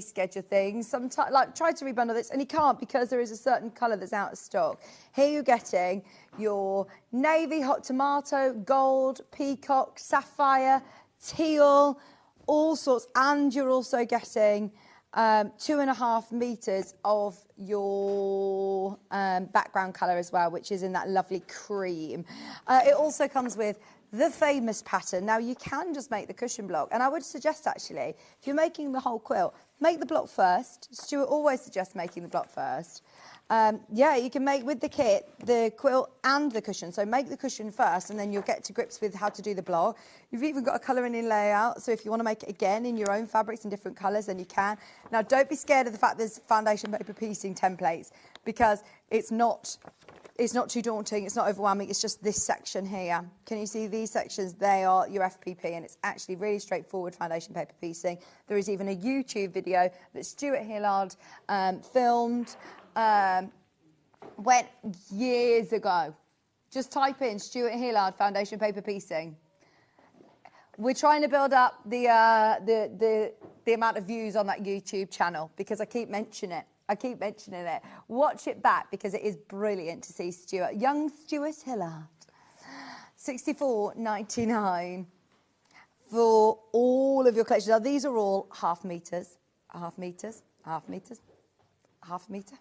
schedule things. Sometimes, like, try to rebundle this, and you can't because there is a certain colour that's out of stock. Here you're getting your navy, hot tomato, gold, peacock, sapphire, teal, all sorts, and you're also getting 2.5 meters of your background colour as well, which is in that lovely cream. It also comes with the famous pattern. Now, you can just make the cushion block, and I would suggest, actually, if you're making the whole quilt, make the block first. Stuart always suggests making the block first. Yeah, you can make with the kit the quilt and the cushion. So make the cushion first, and then you'll get to grips with how to do the block. You've even got a colouring in layout, so if you want to make it again in your own fabrics in different colours, then you can. Now, don't be scared of the fact there's foundation paper piecing templates, because it's not too daunting, it's not overwhelming, it's just this section here. Can you see these sections? They are your FPP, and it's actually really straightforward foundation paper piecing. There is even a YouTube video that Stuart Hillard filmed went years ago. Just type in Stuart Hillard foundation paper piecing. We're trying to build up the amount of views on that YouTube channel because I keep mentioning it. Watch it back because it is brilliant to see Stuart, young Stuart Hillard. $64.99 for all of your collections. Now, these are all half meters, half meters, half meters, half meter.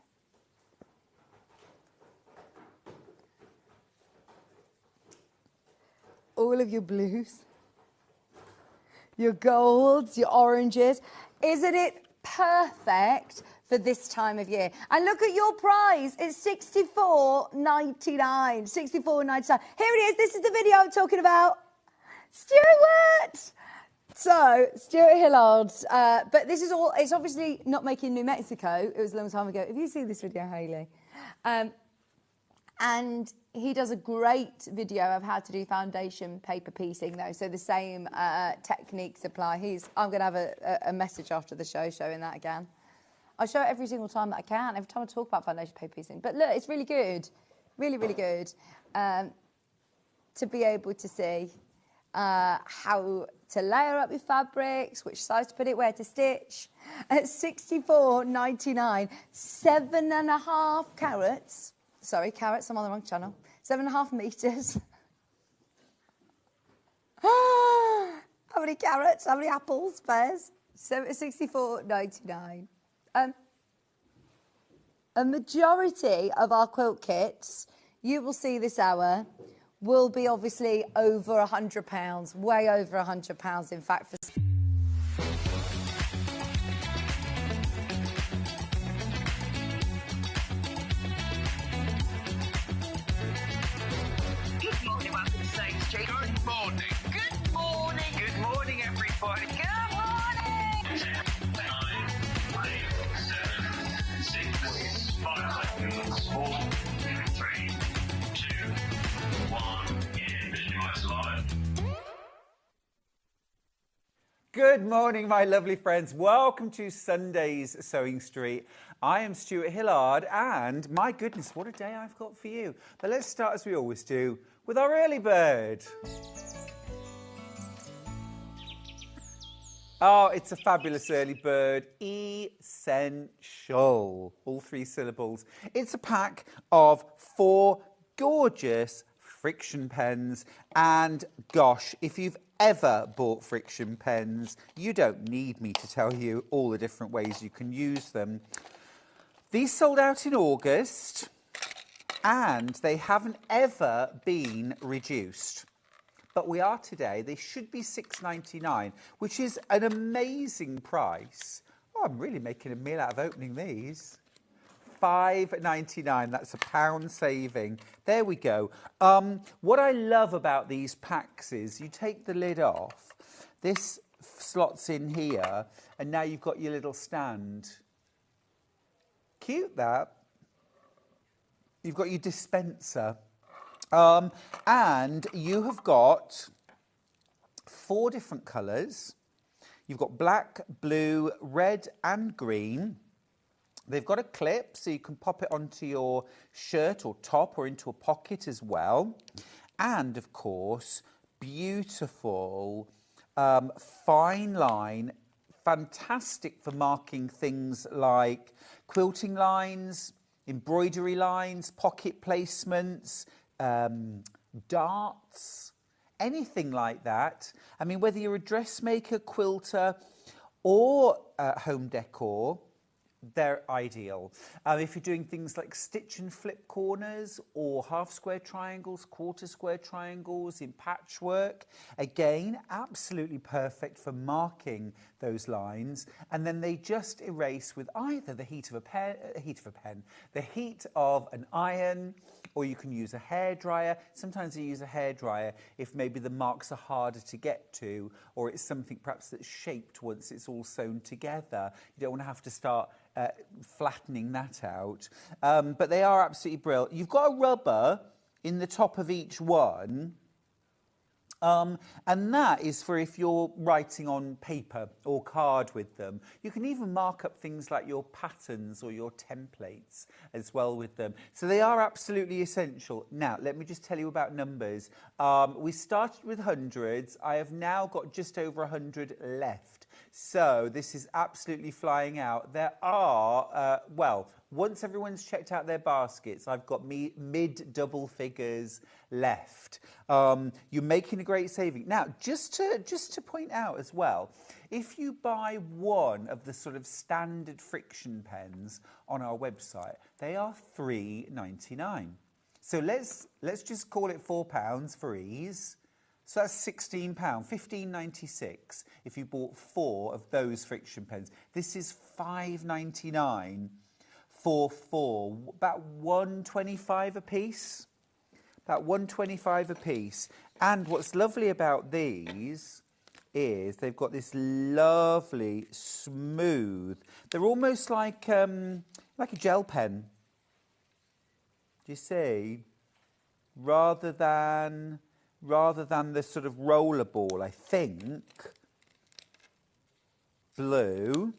All of your blues, your golds, your oranges. Isn't it perfect for this time of year? And look at your price. It's $64.99. $64.99. Here it is. This is the video I'm talking about. Stuart! So, Stuart Hillard. But this is all, it's obviously not making New Mexico. It was a long time ago. Have you seen this video, Hayley? And he does a great video of how to do foundation paper piecing, though. So the same techniques apply. I'm going to have a message after the show showing that again. I show it every single time that I can, every time I talk about foundation paper piecing. But look, it's really good, really, really good to be able to see how to layer up your fabrics, which size to put it, where to stitch. At $64.99, 7.5 carats. Sorry, carats, I'm on the wrong channel. 7.5 meters. How many carrots? How many apples? Pears? $64.99. A majority of our quilt kits, you will see this hour, will be obviously over £100, way over £100, in fact. Good morning. Good morning. Good morning, everybody. Good morning. 10, 9, 8, 7, 6, 5, 4, 3, 2, 1. Visualize live. Good morning, my lovely friends. Welcome to Sunday's Sewing Street. I am Stuart Hillard, and my goodness, what a day I've got for you. But let's start, as we always do, with our early bird. Oh, it's a fabulous early bird. Essential. All 3 syllables. It's a pack of 4 gorgeous friction pens. And gosh, if you've ever bought friction pens, you don't need me to tell you all the different ways you can use them. These sold out in August, and they haven't ever been reduced. But we are today. They should be $6.99, which is an amazing price. Oh, I'm really making a meal out of opening these. $5.99, that's £1 saving. There we go. What I love about these packs is you take the lid off, this slots in here, and now you've got your little stand. Cute, that. You've got your dispenser. And you have got 4 different colours. You've got black, blue, red and green. They've got a clip, so you can pop it onto your shirt or top or into a pocket as well. And, of course, beautiful fine line fantastic for marking things like quilting lines, embroidery lines, pocket placements, darts, anything like that. I mean, whether you're a dressmaker, quilter, or home decor, they're ideal. If you're doing things like stitch and flip corners or half square triangles, quarter square triangles in patchwork, again, absolutely perfect for marking those lines. And then they just erase with either the heat of the heat of an iron, or you can use a hairdryer. Sometimes you use a hairdryer if maybe the marks are harder to get to, or it's something perhaps that's shaped once it's all sewn together. You don't want to have to start flattening that out. But they are absolutely brilliant. You've got a rubber in the top of each one. And that is for if you're writing on paper or card with them. You can even mark up things like your patterns or your templates as well with them. So they are absolutely essential. Now, let me just tell you about numbers. We started with hundreds. I have now got just over 100 left. So this is absolutely flying out. There are, once everyone's checked out their baskets, I've got mid-double figures left. You're making a great saving. Now, just to point out as well, if you buy one of the sort of standard friction pens on our website, they are £3.99. So let's just call it £4 for ease. So that's £16, £15.96 if you bought 4 of those friction pens. This is £5.99 for 4, about £1.25 a piece. About £1.25 a piece. And what's lovely about these is they've got this lovely smooth. They're almost like a gel pen. Do you see? Rather than the sort of roller ball, I think. Blue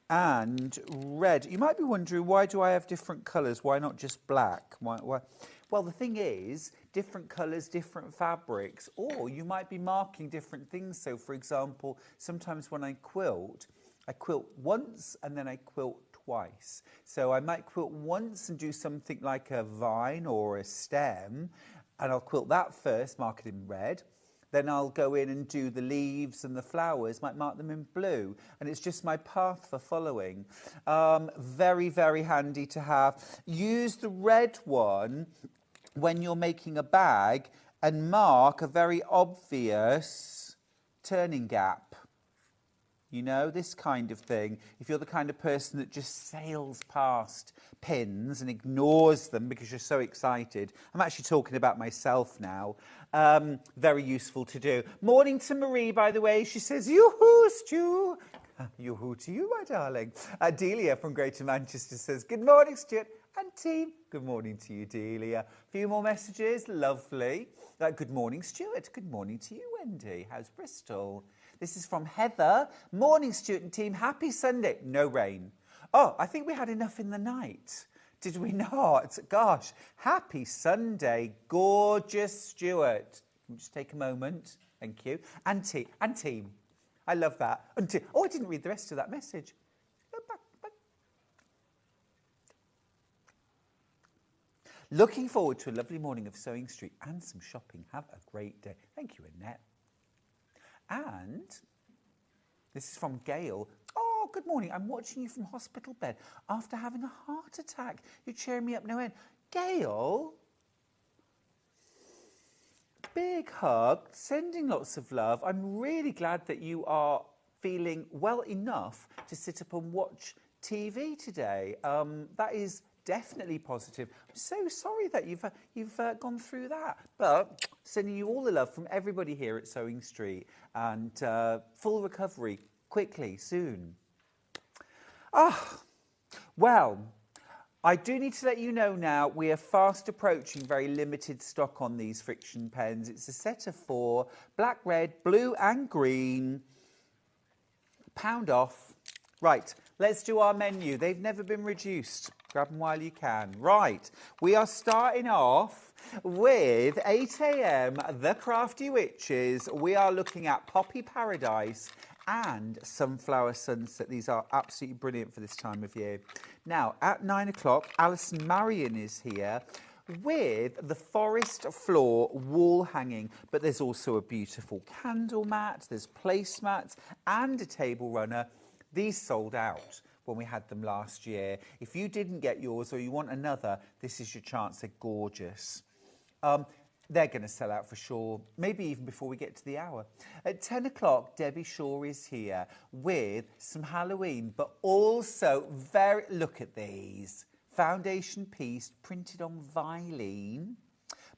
and red. You might be wondering, why do I have different colours? Why not just black? Why? Well, the thing is, different colours, different fabrics, or you might be marking different things. So, for example, sometimes when I quilt once and then I quilt twice. So I might quilt once and do something like a vine or a stem, and I'll quilt that first, mark it in red. Then I'll go in and do the leaves and the flowers, might mark them in blue. And it's just my path for following. Very, very handy to have. Use the red one when you're making a bag and mark a very obvious turning gap. You know, this kind of thing. If you're the kind of person that just sails past pins and ignores them because you're so excited. I'm actually talking about myself now. Very useful to do. Morning to Marie, by the way. She says, yoo-hoo, Stu. Yoo-hoo to you, my darling. Delia from Greater Manchester says, good morning, Stuart and team. Good morning to you, Delia. A few more messages. Lovely. Good morning, Stuart. Good morning to you, Wendy. How's Bristol? This is from Heather. Morning, Stuart and team. Happy Sunday. No rain. Oh, I think we had enough in the night. Did we not? Gosh, happy Sunday. Gorgeous, Stuart. Can we just take a moment? Thank you. And team. I love that. Oh, I didn't read the rest of that message. Looking forward to a lovely morning of Sewing Street and some shopping. Have a great day. Thank you, Annette. And this is from Gail. Oh, good morning. I'm watching you from hospital bed after having a heart attack. You're cheering me up no end. Gail, big hug, sending lots of love. I'm really glad that you are feeling well enough to sit up and watch TV today. That is definitely positive. I'm so sorry that you've gone through that. But sending you all the love from everybody here at Sewing Street, and full recovery quickly, soon. Well, I do need to let you know now we are fast approaching very limited stock on these friction pens. It's a set of 4, black, red, blue and green. £1 off. Right, let's do our menu. They've never been reduced. Grab them while you can. Right, we are starting off with 8 a.m. The Crafty Witches. We are looking at Poppy Paradise and Sunflower Sunset. These are absolutely brilliant for this time of year. Now, at 9 o'clock, Alison Marion is here with the forest floor wall hanging, but there's also a beautiful candle mat, there's placemats and a table runner. These sold out when we had them last year. If you didn't get yours or you want another, this is your chance. They're gorgeous. They're going to sell out for sure, maybe even before we get to the hour. At 10 o'clock, Debbie Shaw is here with some Halloween, but also look at these. Foundation piece printed on Vilene.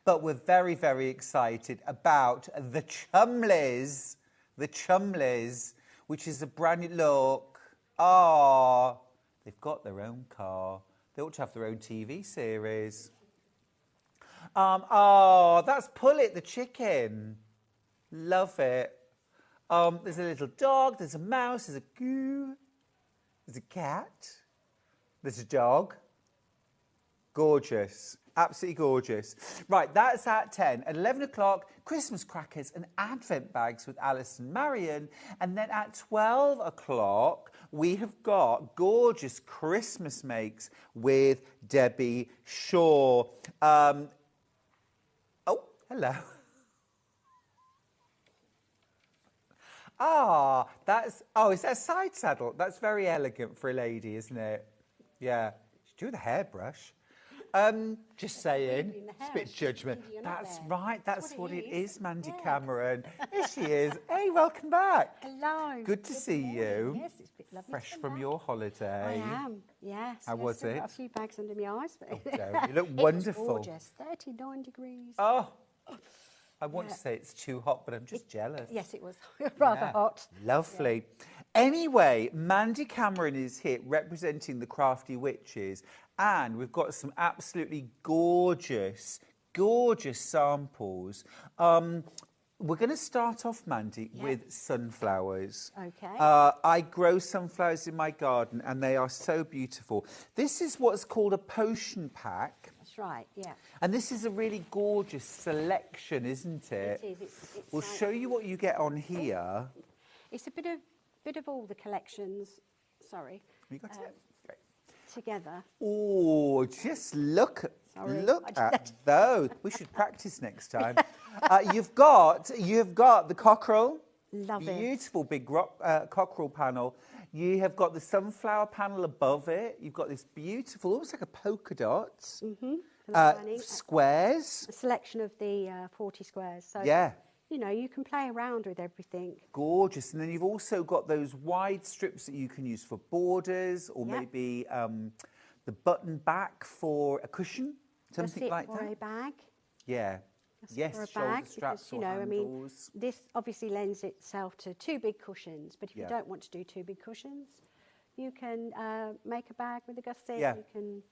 But we're very, very excited about the Chumlies. The Chumlies, which is a brand new look. Ah, they've got their own car. They ought to have their own TV series. That's Pullet the chicken. Love it. There's a little dog, there's a mouse, there's a goo, there's a cat, there's a dog. Gorgeous. Absolutely gorgeous. Right, that's at 10. At 11 o'clock, Christmas crackers and advent bags with Alison Marion. And then at 12 o'clock, we have got gorgeous Christmas makes with Debbie Shaw. Oh, hello. Is that a side saddle? That's very elegant for a lady, isn't it? Yeah. Should do the hairbrush. Just saying. It's a bit judgment. That's right. That's what it is, Mandy Cameron. Here she is. Hey, welcome back. Hello. Good to see you. Yes, it's a bit lovely. Fresh from your holiday. I am. Yes. How was I've it? got a few bags under my eyes, but You look wonderful. It was gorgeous. 39 degrees. Oh, I want to say it's too hot, but I'm just jealous. Yes, it was rather hot. Lovely. Anyway, Mandy Cameron is here representing the Crafty Witches, and we've got some absolutely gorgeous, gorgeous samples. We're going to start off, Mandy, with sunflowers. Okay. I grow sunflowers in my garden, and they are so beautiful. This is what's called a potion pack. That's right, yeah. And this is a really gorgeous selection, isn't it? It is. It's We'll like, show you what you get on here. It's a bit of all the collections. Sorry. You got it? Great. Together. Oh, just look Sorry. at those. We should practice next time. You've got the cockerel. Love it. Beautiful big cockerel panel. You have got the sunflower panel above it. You've got this beautiful, almost like a polka dots. Squares. A selection of the 40 squares. So, Yeah. you know, you can play around with everything. Gorgeous. And then you've also got those wide strips that you can use for borders, or maybe the button back for a cushion, something like or that. a bag. Yeah. Yes, for a shoulder bag, straps because, you or know, handles. I mean, this obviously lends itself to two big cushions, but if you Yeah. don't want to do two big cushions, you can make a bag with a gusset. Yeah. You can,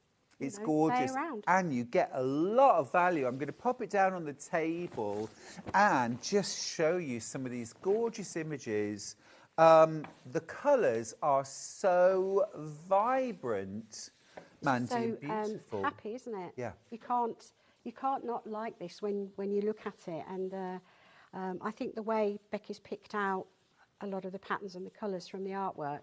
It's play gorgeous, around. and you get a lot of value. I'm going to pop it down on the table and just show you some of these gorgeous images. The colours are so vibrant, Mandy, so and beautiful. happy, isn't it? Yeah. You can't not like this when you look at it, and I think the way Becky's picked out a lot of the patterns and the colours from the artwork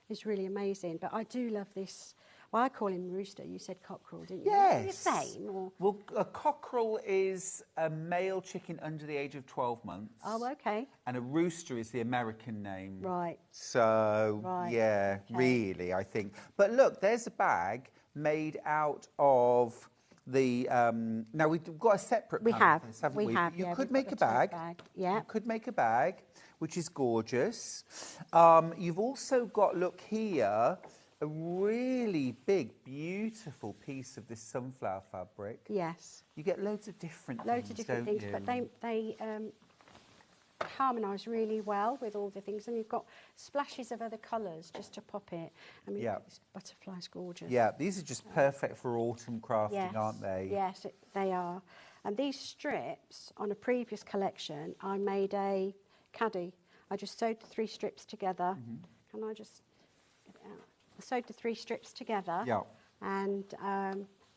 is really amazing. But I do love this. Well, I call him rooster. You said cockerel, didn't you? Yes. The same, or? Well, a cockerel is a male chicken under the age of 12 months. Oh, okay. And a rooster is the American name. Right. So, yeah, okay. really, I think. But look, there's a bag made out of the... now, we've got a separate We bag have. for this, haven't We we? have, You yeah, could we've make got a the tote bag. bag, yeah. You could make a bag, which is gorgeous. You've also got, look here, a really big, beautiful piece of this sunflower fabric. Yes. You get loads of different Loads of things, different don't things, you? but they harmonise really well with all the things, and you've got splashes of other colours just to pop it. I mean, Yeah. this butterfly's gorgeous. Yeah, these are just perfect for autumn crafting, aren't they? Yes, they are. And these strips, on a previous collection, I made a caddy. I just sewed the 3 strips together. Mm-hmm. Can I just get it out? I sewed the 3 strips together Yeah. and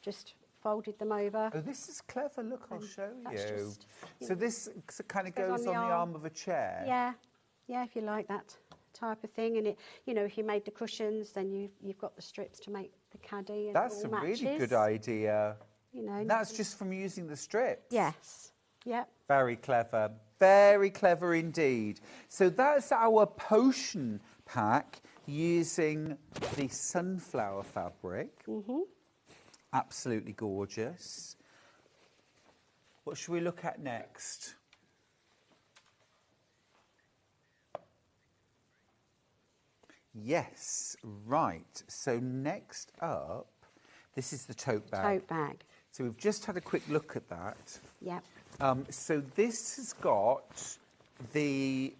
just folded them over. Oh, this is clever. Look, I'll show that's you. just, you So know, this kind of goes goes on the arm of a chair. Yeah, Yeah, if you like that type of thing. And it, you know, if you made the cushions, then you've got the strips to make the caddy, and That's it a all matches. really good idea. You know, And that's just from using the strips. yes, yep. Very clever. Very clever indeed. So that's our potion pack using the sunflower fabric. Absolutely gorgeous. What should we look at next? Yes, right. So next up, this is the tote bag. Tote bag. So we've just had a quick look at that. Yep. So this has got the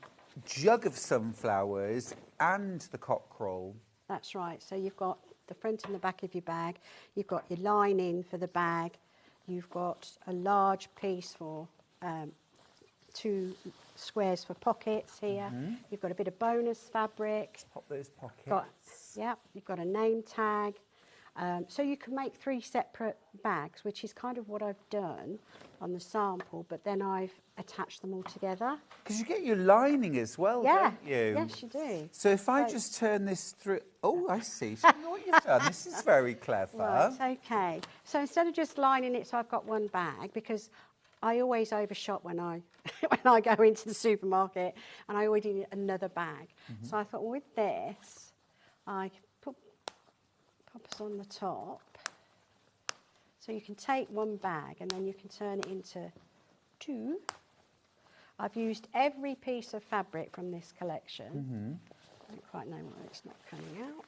jug of sunflowers and the cockerel. That's right. So you've got the front and the back of your bag. You've got your lining for the bag. You've got a large piece for 2 squares for pockets here. You've got a bit of bonus fabric. Pop those pockets. You've got a name tag. So you can make 3 separate bags, which is kind of what I've done on the sample, but then I've attached them all together. Because you get your lining as well, don't you? Yes, you do. So if I just turn this through... Oh, I see. So you know what you've done? This is very clever. Right, okay. So instead of just lining it so I've got one bag, because I always overshot when I when I go into the supermarket, and I always need another bag. So I thought, well, with this, I put poppers on the top. So you can take one bag and then you can turn it into 2. I've used every piece of fabric from this collection. I don't quite know why it's not coming out.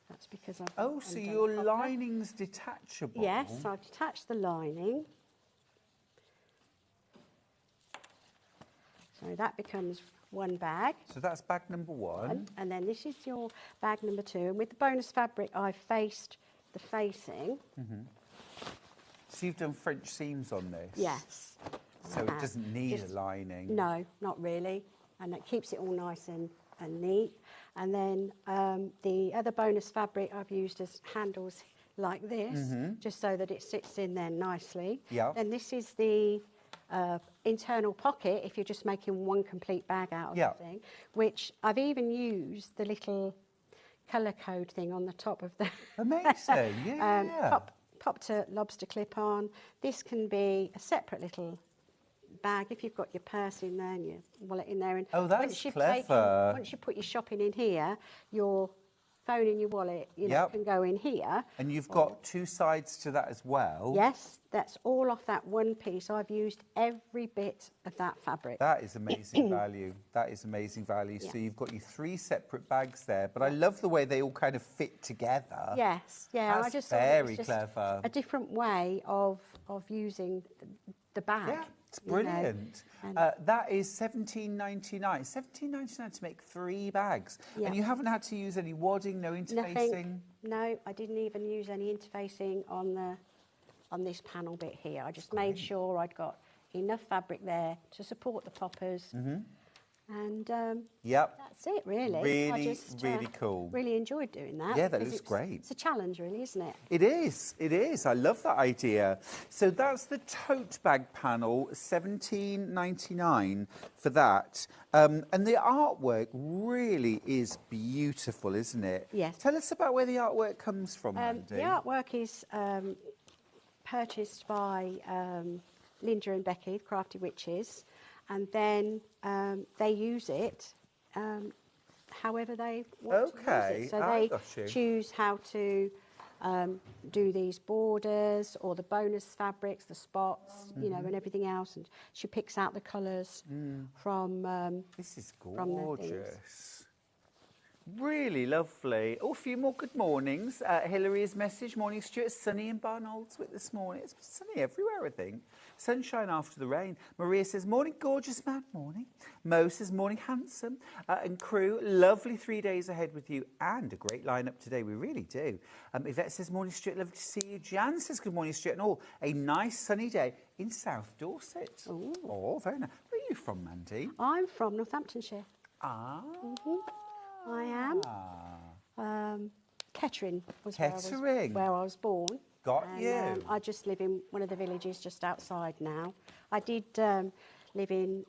That's because I've Oh, so your lining's detachable? Yes, I've detached the lining. So that becomes one bag. So that's bag number 1. And then this is your bag number 2. And with the bonus fabric, I've faced the facing. So you've done French seams on this? Yes. So it doesn't need a lining? No, not really. And it keeps it all nice and neat. And then the other bonus fabric I've used as handles like this, just so that it sits in there nicely. Yeah. And this is the internal pocket, if you're just making one complete bag out of the thing, which I've even used the little colour code thing on the top of the... Amazing, yeah. Popped a lobster clip on. This can be a separate little bag if you've got your purse in there and your wallet in there. And Oh, that's once you've clever. once you put your shopping in here, your phone in your wallet, you know, can go in here. And you've got 2 sides to that as well. Yes, that's all off that one piece. I've used every bit of that fabric. That is amazing value. That is amazing value. So you've got your 3 separate bags there, but I love the way they all kind of fit together. Yes, yeah. That's I just very thought it was just clever. a different way of using the bag. Yeah, it's you know. brilliant. And That is $17.99. $17.99 to make 3 bags. Yeah. And you haven't had to use any wadding, no interfacing? nothing. No, I didn't even use any interfacing on this panel bit here. I just made sure I'd got enough fabric there to support the poppers. And that's it, really. Really cool. Really enjoyed doing that. Yeah, that because looks great. It's a challenge, really, isn't it? It is, it is. I love that idea. So that's the tote bag panel, $17.99 for that. And the artwork really is beautiful, isn't it? Yes. Tell us about where the artwork comes from, Mandy. The artwork is purchased by Linda and Becky, Crafty Witches, and then they use it however they want to use it. So they choose how to do these borders or the bonus fabrics, the spots, you know, and everything else. And she picks out the colours from This is from the things. gorgeous. Really lovely. Oh, a few more good mornings. Hillary's message, morning Stuart, sunny in Barnoldswick this morning. It's sunny everywhere, I think. Sunshine after the rain. Maria says, morning gorgeous man, morning. Mo says, morning handsome. And crew, lovely 3 days ahead with you and a great lineup today, we really do. Yvette says, morning Stuart, lovely to see you. Jan says, good morning Stuart and all. A nice sunny day in South Dorset. Ooh. Oh, very nice. Where are you from, Mandy? I'm from Northamptonshire. Ah. I am. Kettering was Kettering. where I was born. Got And, you. I just live in one of the villages just outside now. I did live in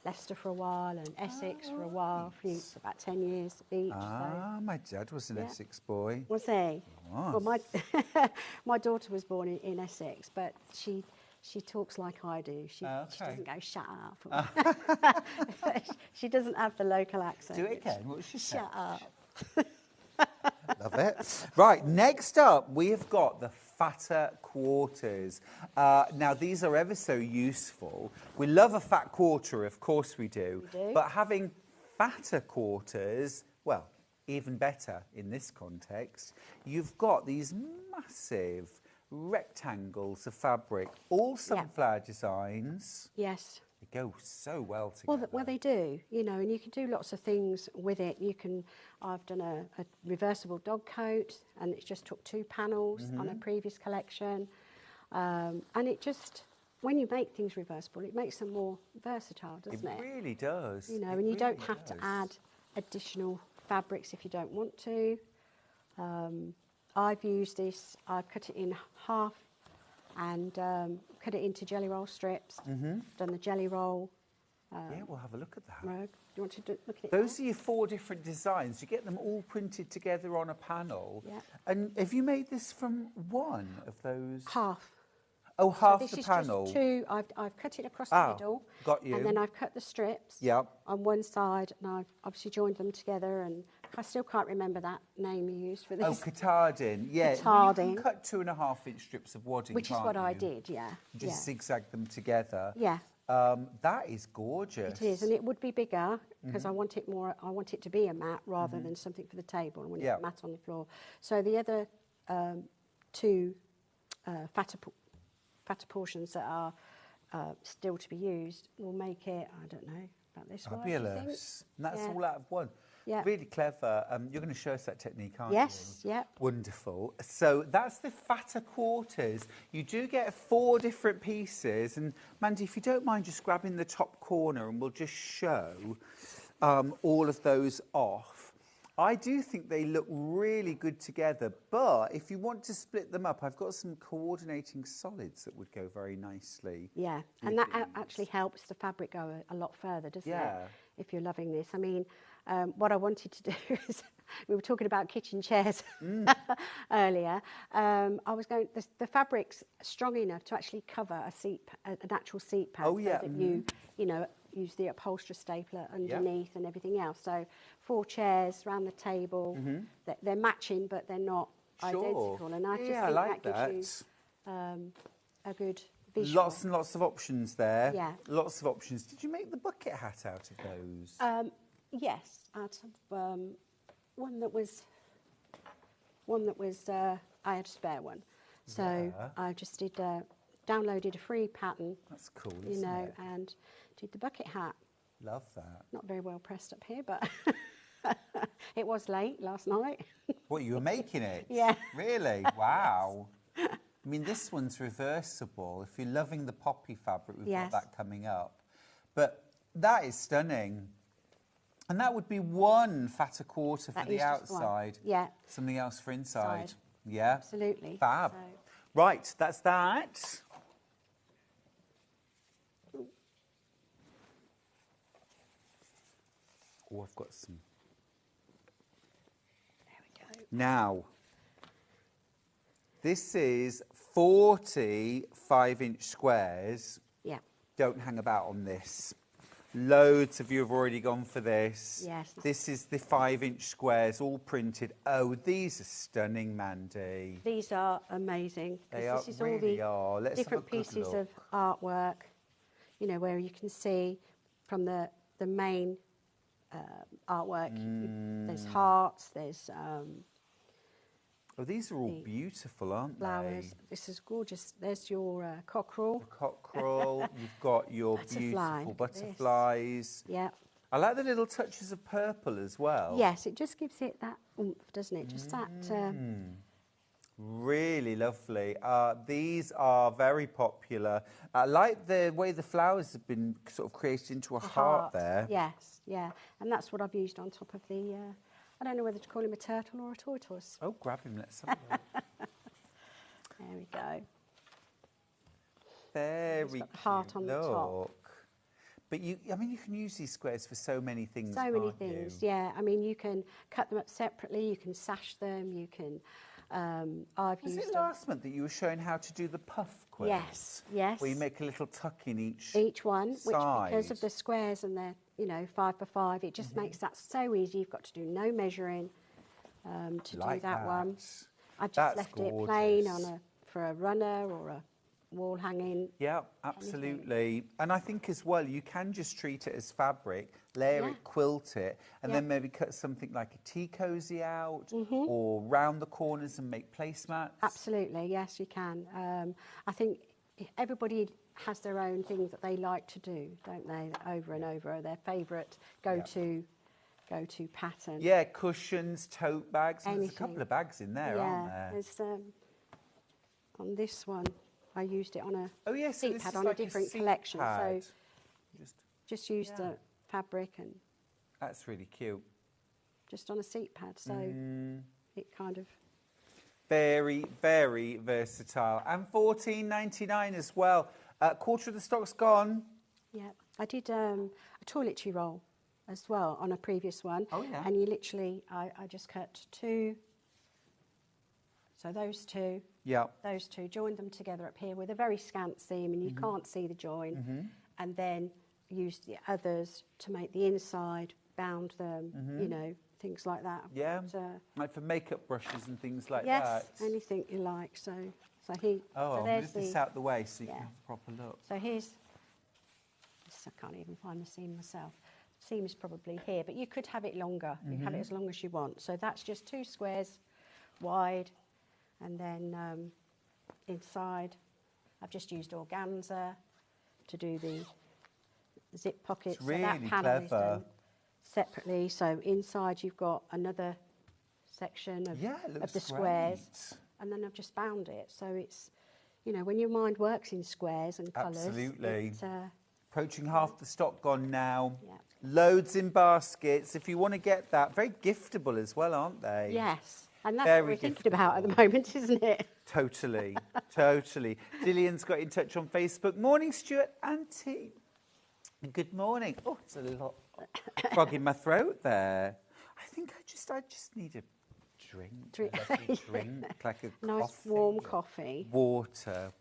Leicester for a while and Essex for a while, for about 10 years each. Ah, my dad was an Essex boy. Was he? Was. Well, my daughter was born in Essex, but she talks like I do. She doesn't go, shut up. She doesn't have the local accent. Do it again. What was she saying? Shut up. Love it. Right, next up, we have got the fatter quarters. Now, these are ever so useful. We love a fat quarter, of course we do. We do. But having fatter quarters, well, even better in this context. You've got these massive rectangles of fabric, all sunflower designs. Yes. They go so well together. Well, they do, you know, and you can do lots of things with it. I've done a reversible dog coat, and it just took 2 panels on a previous collection. And it just, when you make things reversible, it makes them more versatile, doesn't it? It really does. You know, and you don't have to add additional fabrics if you don't want to. I've used this, I've cut it in half and cut it into jelly roll strips. Done the jelly roll. Yeah, we'll have a look at that. Rug. Do you want to look at it? Those are your 4 different designs. You get them all printed together on a panel. Yeah. And have you made this from one of those? Half. Oh, half this the is panel. Just 2. I've cut it across the middle. Got you. And then I've cut the strips on one side, and I've obviously joined them together. And I still can't remember that name you used for this. Oh, catarding. Yeah. Catarding. Well, you can cut 2.5-inch strips of wadding, Which is what can't I you? did, yeah. Just zigzag them together. Yeah. That is gorgeous. It is, and it would be bigger because I want it more. I want it to be a mat rather than something for the table. I want it a mat on the floor. So the other 2 fatter portions that are still to be used will make it. I don't know about this one. Fabulous. And that's all out of one. Yeah. Really clever. You're going to show us that technique, aren't Yes, you? yeah. Wonderful. So that's the fatter quarters. You do get 4 different pieces. And Mandy, if you don't mind just grabbing the top corner and we'll just show all of those off. I do think they look really good together, but if you want to split them up, I've got some coordinating solids that would go very nicely. Yeah, and that actually helps the fabric go a lot further, doesn't it? If you're loving this. I mean, what I wanted to do is, we were talking about kitchen chairs earlier. I was going, the fabric's strong enough to actually cover a natural seat pad. Oh, yeah. So that you know, use the upholsterer stapler underneath and everything else. So 4 chairs around the table. They're matching, but they're not identical. And I just think like that gives you a good visual. Lots and lots of options there. Yeah. Lots of options. Did you make the bucket hat out of those? Yes, out of one that was. I had a spare one, so I just did downloaded a free pattern. That's cool, you isn't know, it? and did the bucket hat. Love that. Not very well pressed up here, but it was late last night. What, you were making it? Yeah. Really? Wow. I mean, this one's reversible. If you're loving the poppy fabric, we've got that coming up. But that is stunning. And that would be one fatter quarter for the outside. Yeah. Something else for inside. Yeah. Absolutely. Fab. So. Right, that's that. Oh, I've got some. There we go. Now, this is 40 5-inch squares. Yeah. Don't hang about on this. Loads of you have already gone for this. Yes. This is the 5-inch squares, all printed. Oh, these are stunning, Mandy. These are amazing. They are, this is really all are. the Let's have a different good pieces look. of artwork, you know, where you can see from the main artwork. There's hearts, there's Oh, these are all beautiful, aren't flowers. they? This is gorgeous. There's your cockerel. Cockerel. You've got your beautiful butterflies. Yeah. I like the little touches of purple as well. Yes, it just gives it that oomph, doesn't it? Just that. Really lovely. These are very popular. I like the way the flowers have been sort of created into a heart there. Yes, yeah. And that's what I've used on top of the, I don't know whether to call him a turtle or a tortoise. Oh, grab him. Let's have a look. There we go. Very got the heart cute on the top. look. But I mean, you can use these squares for so many things. So many things, yeah. I mean, you can cut them up separately. You can sash them. You can. I've Was used it last month that you were showing how to do the puff quilt? Yes, yes. Where you make a little tuck in each one, side. which because of the squares and they're 5 by 5, it just makes that so easy. You've got to do no measuring to do that one. I just left it plain for a runner or a wall hanging. Yeah, absolutely. And I think as well, you can just treat it as fabric, layer it, quilt it, and then maybe cut something like a tea cosy out or round the corners and make placemats. Absolutely, yes, you can. I think everybody has their own things that they like to do, don't they, over and over, their favourite go-to pattern. Yeah, cushions, tote bags. Anything. There's a couple of bags in there, aren't there? There's, on this one, I used it on a so seat pad on a different collection. Pad. So just used the fabric and... That's really cute. Just on a seat pad, so it kind of... Very, very versatile. And $14.99 as well. Quarter of the stock's gone. Yeah, I did a toiletry roll as well on a previous one. Oh, yeah. And you literally, I just cut 2. So those 2. Yeah. Those 2, joined them together up here with a very scant seam, and you can't see the join. And then used the others to make the inside, bound them, things like that. Yeah, But, like for makeup brushes and things like yes, that. anything you like. So Oh, so I'll there's move this out the way so you can have a proper look. So here's, I can't even find the seam myself. The seam is probably here, but you could have it longer. You have it as long as you want. So that's just 2 squares wide, and then inside I've just used organza to do the zip pockets. It's really so that panel is clever. done separately. So inside you've got another section of the squares. Great. And then I've just bound it. So it's, when your mind works in squares and colours. Absolutely. It, Approaching half the stock gone now. Yeah. Loads in baskets. If you want to get that, very giftable as well, aren't they? yes. And that's Very what we're thinking about at the moment, isn't it? Totally, totally. Gillian's got in touch on Facebook. Morning, Stuart, Auntie. Good morning. Oh, it's a little frog in my throat there. I think I just need a drink. A lovely drink, like a Nice coffee. warm coffee. Water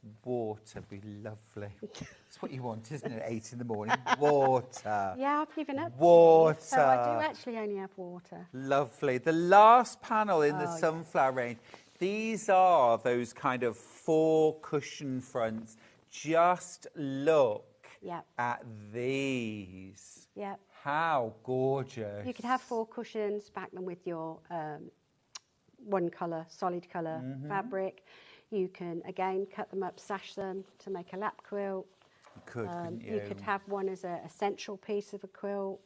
be lovely. It's what you want, isn't it? 8 in the morning. Water. Yeah, I've given up. Water. So I do actually only have water. Lovely. The last panel in the sunflower range. These are those kind of 4 cushion fronts. Just look at these. Yep. How gorgeous. You could have 4 cushions, back them with your one colour, solid colour fabric. You can, again, cut them up, sash them to make a lap quilt. You could, couldn't you? You could have one as a central piece of a quilt,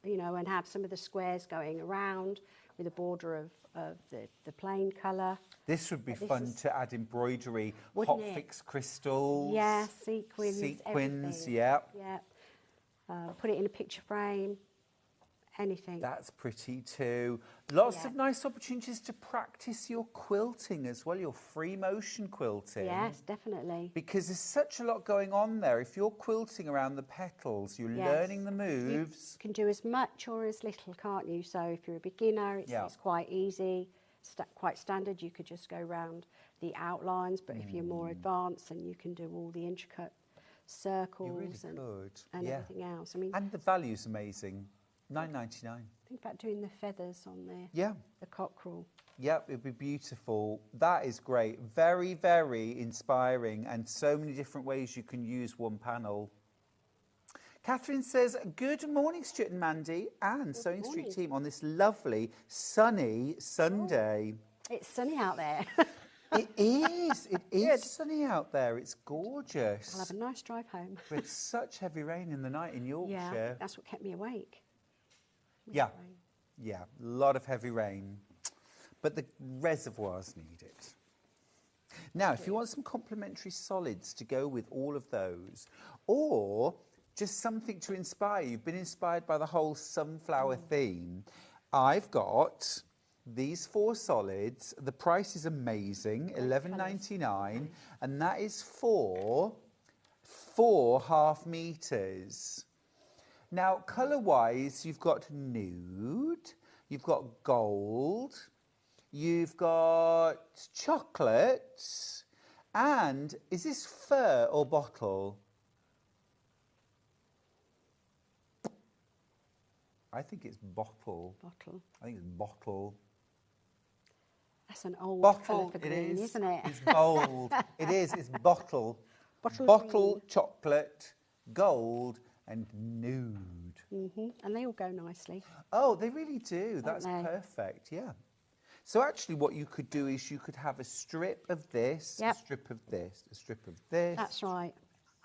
and have some of the squares going around with a border of the plain colour. This would be fun to add embroidery, Wouldn't hot it? fix crystals. Yeah, sequins, Sequins, everything. yeah. Yeah. Put it in a picture frame, anything. That's pretty too. Lots of nice opportunities to practice your quilting as well, your free motion quilting. Yes, definitely. Because there's such a lot going on there. If you're quilting around the petals, you're learning the moves. You can do as much or as little, can't you? So if you're a beginner, it's quite easy, quite standard. You could just go round the outlines, but if you're more advanced, then you can do all the intricate circles and everything else. I mean, and the value's amazing. $9.99. Think about doing the feathers on there. Yeah. The cockerel. Yep, it'd be beautiful. That is great. Very, very inspiring, and so many different ways you can use one panel. Catherine says, good morning, Stuart and Mandy and Sewing Street team on this lovely, sunny Sunday. It's sunny out there. It is. It is sunny out there. It's gorgeous. I'll have a nice drive home. With such heavy rain in the night in Yorkshire. Yeah, that's what kept me awake. Yeah, a lot of heavy rain. But the reservoirs need it. Now, if you want some complementary solids to go with all of those, or just something to inspire, you've been inspired by the whole sunflower theme, I've got these 4 solids. The price is amazing, $11.99, and that is for 4 half meters. Now, colour-wise, you've got nude, you've got gold, you've got chocolate, and is this fur or bottle? I think it's bottle. Bottle. I think it's bottle. That's an old colour Bottle, for it green, is. isn't it? It's bold. It is. It's bottle. Bottle green. Chocolate, gold, and nude. And they all go nicely. Oh, they really do. Don't That's they? perfect. Yeah. So actually, what you could do is you could have a strip of this, Yep. a strip of this, a strip of this. That's right.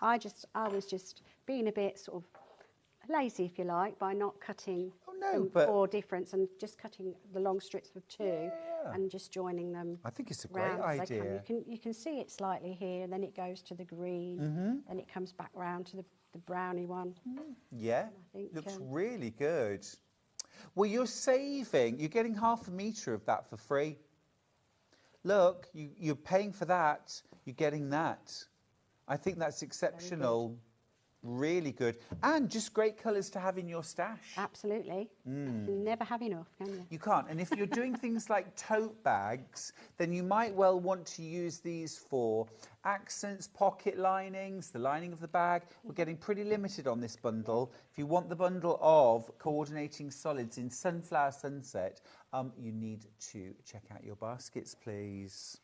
I was just being a bit sort of lazy, if you like, by not cutting them but- 4 differents and just cutting the long strips of 2 Yeah. and just joining them. I think it's a great round as they come. idea. You can see it slightly here, and then it goes to the green, then it comes back round to the browny one. Yeah, I think, looks really good. Well, you're getting half a metre of that for free. Look, you're paying for that, you're getting that. I think that's exceptional. Really good. And just great colours to have in your stash. Absolutely. You can never have enough, can you? You can't. And if you're doing things like tote bags, then you might well want to use these for accents, pocket linings, the lining of the bag. We're getting pretty limited on this bundle. If you want the bundle of coordinating solids in Sunflower Sunset, you need to check out your baskets, please.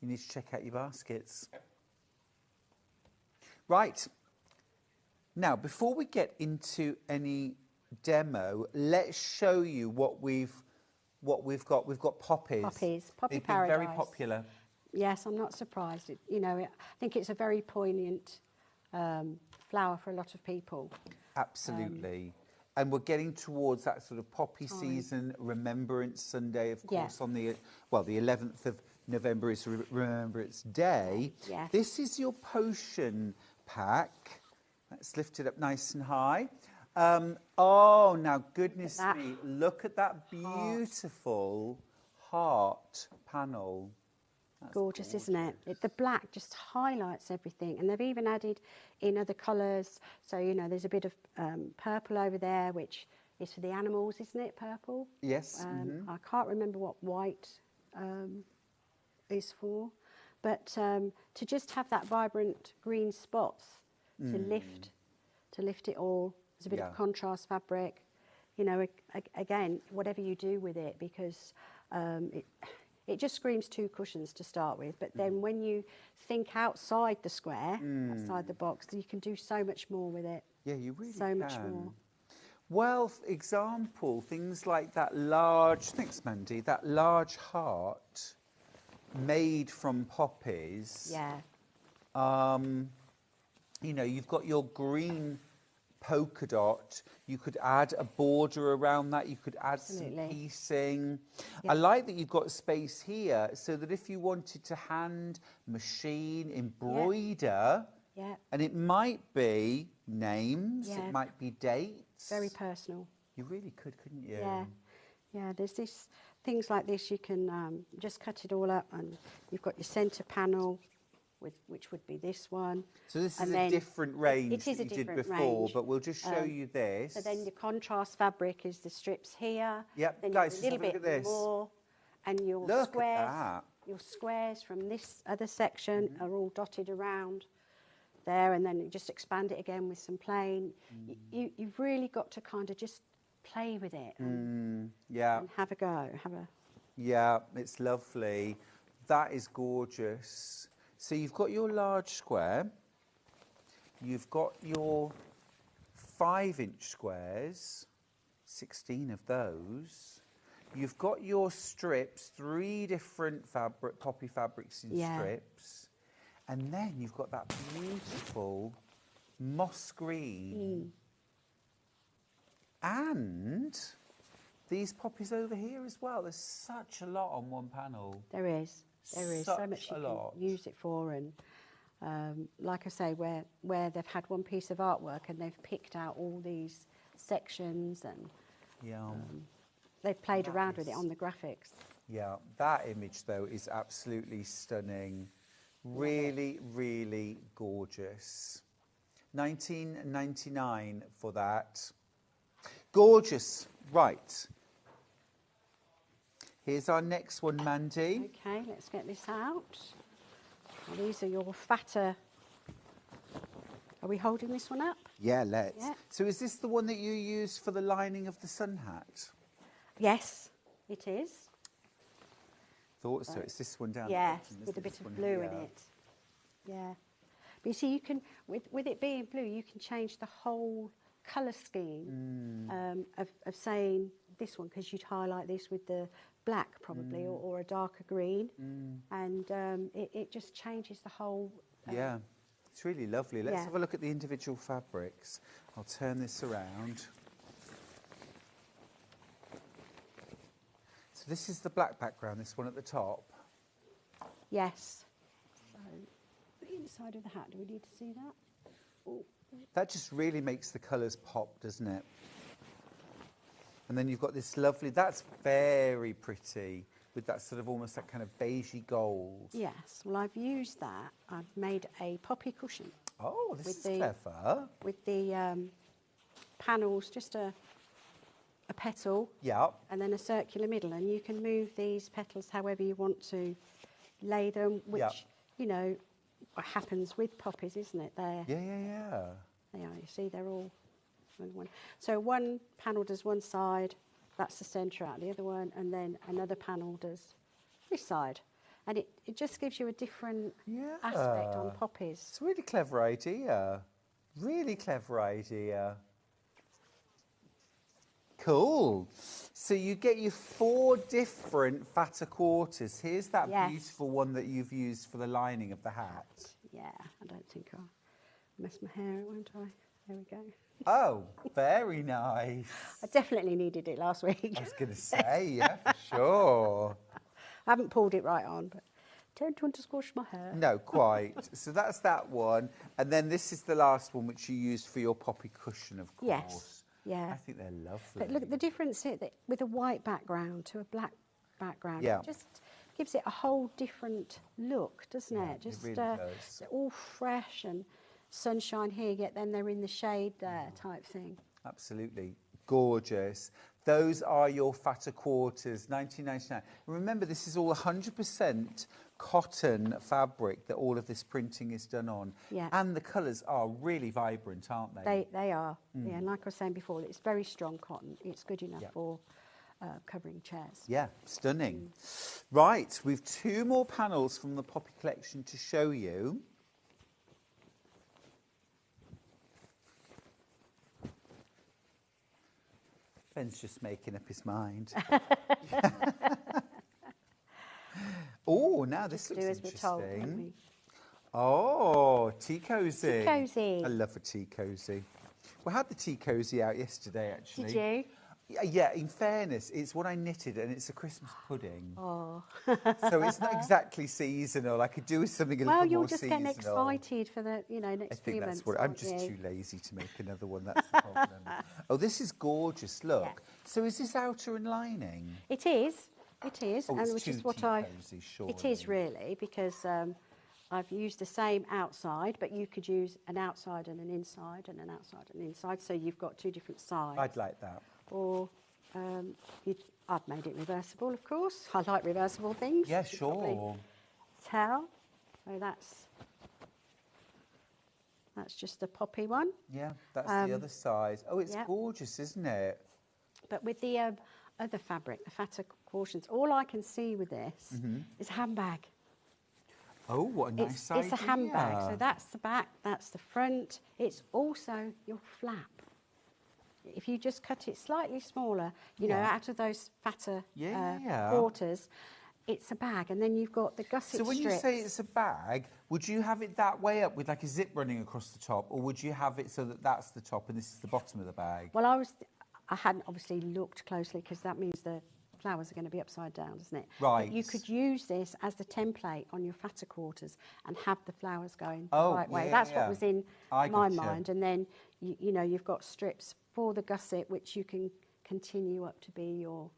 You need to check out your baskets. Right. Now, before we get into any demo, let's show you what we've got. We've got poppies. Poppies, poppy They've been very paradise. popular. Yes, I'm not surprised. I think it's a very poignant flower for a lot of people. Absolutely. And we're getting towards that sort of poppy season, Remembrance Sunday, of course, on the 11th of November is Remembrance Day. Yes. This is your potion pack. Let's lift it up nice and high. Now, goodness me, look at that beautiful heart panel. That's Gorgeous, isn't it? The black just highlights everything, and they've even added in other colours. So, there's a bit of purple over there, which is for the animals, isn't it, purple? Yes. I can't remember what white is for, but to just have that vibrant green spots to lift it all. There's a bit of contrast fabric. Again, whatever you do with it, because it just screams 2 cushions to start with, but then when you think outside the square, outside the box, you can do so much more with it. Yeah, you really so can. much more. Well, for example, things like that large, thanks Mandy, that large heart made from poppies. Yeah. You've got your green polka dot. You could add a border around that. You could add some piecing. I like that you've got space here so that if you wanted to hand, machine, embroider, and it might be names, it might be dates. Very personal. You really could, couldn't you? Yeah, there's things like this. You can just cut it all up, and you've got your centre panel, which would be this one. So this is a different range it is that a you did different before, range. but we'll just show you this. So then the contrast fabric is the strips here. Yep, then guys, you just do a have a little look at bit this. more, and your Look squares. at that. Your squares from this other section are all dotted around there, and then you just expand it again with some plain. You've really got to kind of just play with it and have a go. Yeah, it's lovely. That is gorgeous. So you've got your large square. You've got your 5-inch squares, 16 of those. You've got your strips, 3 different poppy fabrics in strips. And then you've got that beautiful moss green. And these poppies over here as well. There's such a lot on one panel. There is so much you can use it for, and like I say, where they've had one piece of artwork and they've picked out all these sections, and they've played around with it on the graphics. Yeah, that image though is absolutely stunning. Really, really gorgeous. £19.99 for that. Gorgeous. Right. Here's our next one, Mandy. Okay, let's get this out. Well, these are your fatter. Are we holding this one up? Yeah, let's. Yeah. So is this the one that you use for the lining of the sun hat? Yes, it is. Thought so. It's this one down the Yes, bottom, with isn't a it? bit This of one blue here. in it. Yeah. But you see, you can, with it being blue, you can change the whole colour scheme of saying this one, because you'd highlight this with the black probably, or a darker green. And it just changes the whole... Yeah, it's really lovely. Let's yeah. have a look at the individual fabrics. I'll turn this around. So this is the black background, this one at the top. Yes. So, the inside of the hat, do we need to see that? Oh. That just really makes the colours pop, doesn't it? And then you've got this lovely, that's very pretty, with that sort of almost that kind of beigey gold. Yes, well, I've used that. I've made a poppy cushion. Oh, this With is the- clever. With the panels, just a petal, Yeah. and then a circular middle, and you can move these petals however you want to lay them, which, Yeah. you know, what happens with poppies, isn't it? Yeah, yeah, yeah. They are, you see, they're all one. So one panel does one side, that's the centre out, the other one, and then another panel does this side. And it just gives you a different aspect on poppies. It's a really clever idea. Really clever idea. Cool. So you get your 4 different fatter quarters. Here's that Yes. beautiful one that you've used for the lining of the hat. Yeah, I don't think I'll mess my hair up, won't I? There we go. Oh, very nice. I definitely needed it last week. I was going to say, yeah, for sure. I haven't pulled it right on, but don't want to squash my hair. No, quite. So that's that one. And then this is the last one, which you used for your poppy cushion, of course. Yes, yeah. I think they're lovely. But look at the difference here, that with a white background to a black background. Yeah. It just gives it a whole different look, doesn't Yeah, it? it Just really does. they're all fresh and sunshine here, yet then they're in the shade there type thing. Absolutely. Gorgeous. Those are your fatter quarters, 19.99. Remember, this is all 100% cotton fabric that all of this printing is done on. Yeah. And the colours are really vibrant, aren't they? They are, yeah. And like I was saying before, it's very strong cotton. It's good enough Yeah. for covering chairs. Yeah, stunning. Right, we've 2 more panels from the Poppy collection to show you. Ben's just making up his mind. Oh, now this Do looks as we're told, don't interesting. we? Oh, tea cosy. Tea cosy. I love a tea cosy. We had the tea cosy out yesterday, actually. Did you? Yeah, in fairness, it's what I knitted and it's a Christmas pudding. Oh. So it's not exactly seasonal. I could do with something a Well, little you're more just seasonal. getting excited for the, you know, I next think few that's months. what I'm aren't just you? too lazy to make another one. That's the problem. Oh, this is gorgeous. Look. Yeah. So is this outer and lining? It is. It is, Oh, and it's which is too what tea I. cosy, It is surely. really, because I've used the same outside, but you could use an outside and an inside, and an outside and an inside, so you've got 2 different sides. I'd like that. Or I've made it reversible, of course. I like reversible things. Yeah, as you probably sure. Tell. So that's just the poppy one. Yeah, that's the other side. Oh, it's yeah. gorgeous, isn't it? But with the other fabric, the fatter portions, all I can see with this is a handbag. Oh, what a nice It's a handbag. So that's the back, that's the front. It's also your flap. If you just cut it slightly smaller, you know, Yeah. out of those fatter Yeah. quarters, it's a bag. And then you've got the gusset So when you strips. say it's a bag, would you have it that way up with like a zip running across the top, or would you have it so that that's the top and this is the bottom of the bag? Well, I hadn't obviously looked closely, because that means the flowers are going to be upside down, doesn't it? Right. But you could use this as the template on your fatter quarters and have the flowers going Oh, the right way. yeah, That's yeah. what was in I my gotcha. mind. And then, you know, you've got strips for the gusset, which you can continue up to be your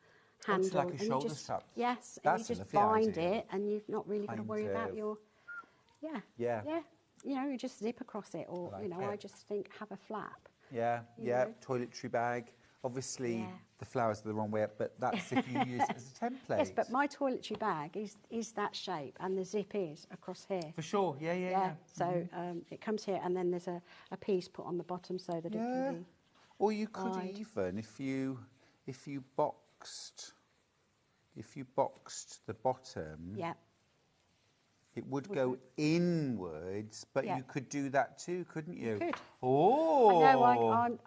handle. like a and you shoulder just, strap. Yes, That's a and you just lovely bind idea. it, and you've not really got to Kind worry about of. your... Yeah. Yeah. Yeah. you know, you just zip across it, or I you know, like I it. just think have a flap. Yeah, You yeah. know. Toiletry bag. Obviously, Yeah. the flowers are the wrong way up, but that's if you use it as a template. Yes, but my toiletry bag is that shape, and the zip is across here. For sure, yeah, yeah, yeah. So it comes here, and then there's a piece put on the bottom so that it Yeah. can be. Or you could wide. even, if you boxed the bottom, Yeah. it would Would go it? inwards, but Yeah. you could do that too, couldn't you? Could. Oh. I know.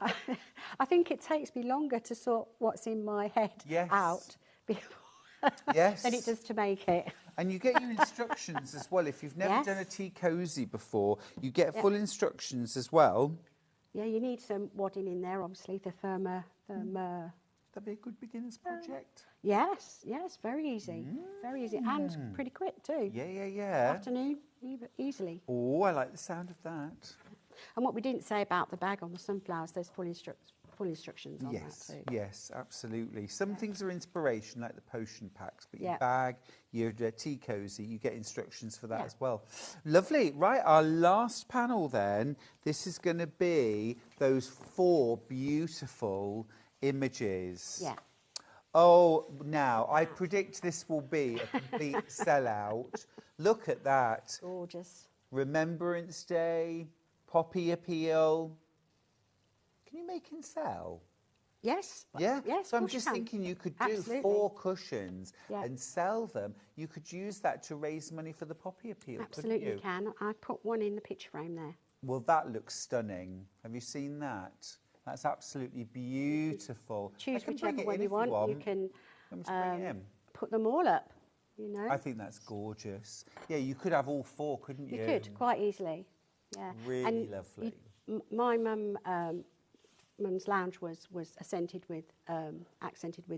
I think it takes me longer to sort what's in my head Yes. out before Yes. than it does to make it. And you get your instructions as well. If you've never Yes. done a tea cosy before, you get Yep. full instructions as well. Yeah, you need some wadding in there, obviously, the firmer. That'd be a good beginner's project. Yes, very easy. Very easy. And pretty quick too. Yeah, yeah, yeah. Afternoon, easily. Oh, I like the sound of that. And what we didn't say about the bag on the sunflowers, there's full instructions on Yes, that too. yes, absolutely. Some things are inspiration, like the potion packs, but your Yeah. bag, your tea cosy, you get instructions for that Yeah. as well. Lovely. Right, our last panel then. This is going to be those 4 beautiful images. Yeah. Oh, now, I predict this will be a complete sellout. Look at that. Gorgeous. Remembrance Day, Poppy Appeal. Can you make and sell? Yes. Yeah? Yes. So I'm of course you just can. thinking you could do Absolutely. 4 cushions Yeah. and sell them. You could use that to raise money for the Poppy Appeal, Absolutely couldn't you? can. I put one in the picture frame there. Well, that looks stunning. Have you seen that? That's absolutely beautiful. I Choose can bring whichever it one in you if want. You can Let me just bring it in. put them all up, you know. I think that's gorgeous. Yeah, you could have all 4, couldn't you? You could, quite easily. Yeah. Really And lovely. my mum's lounge was accented with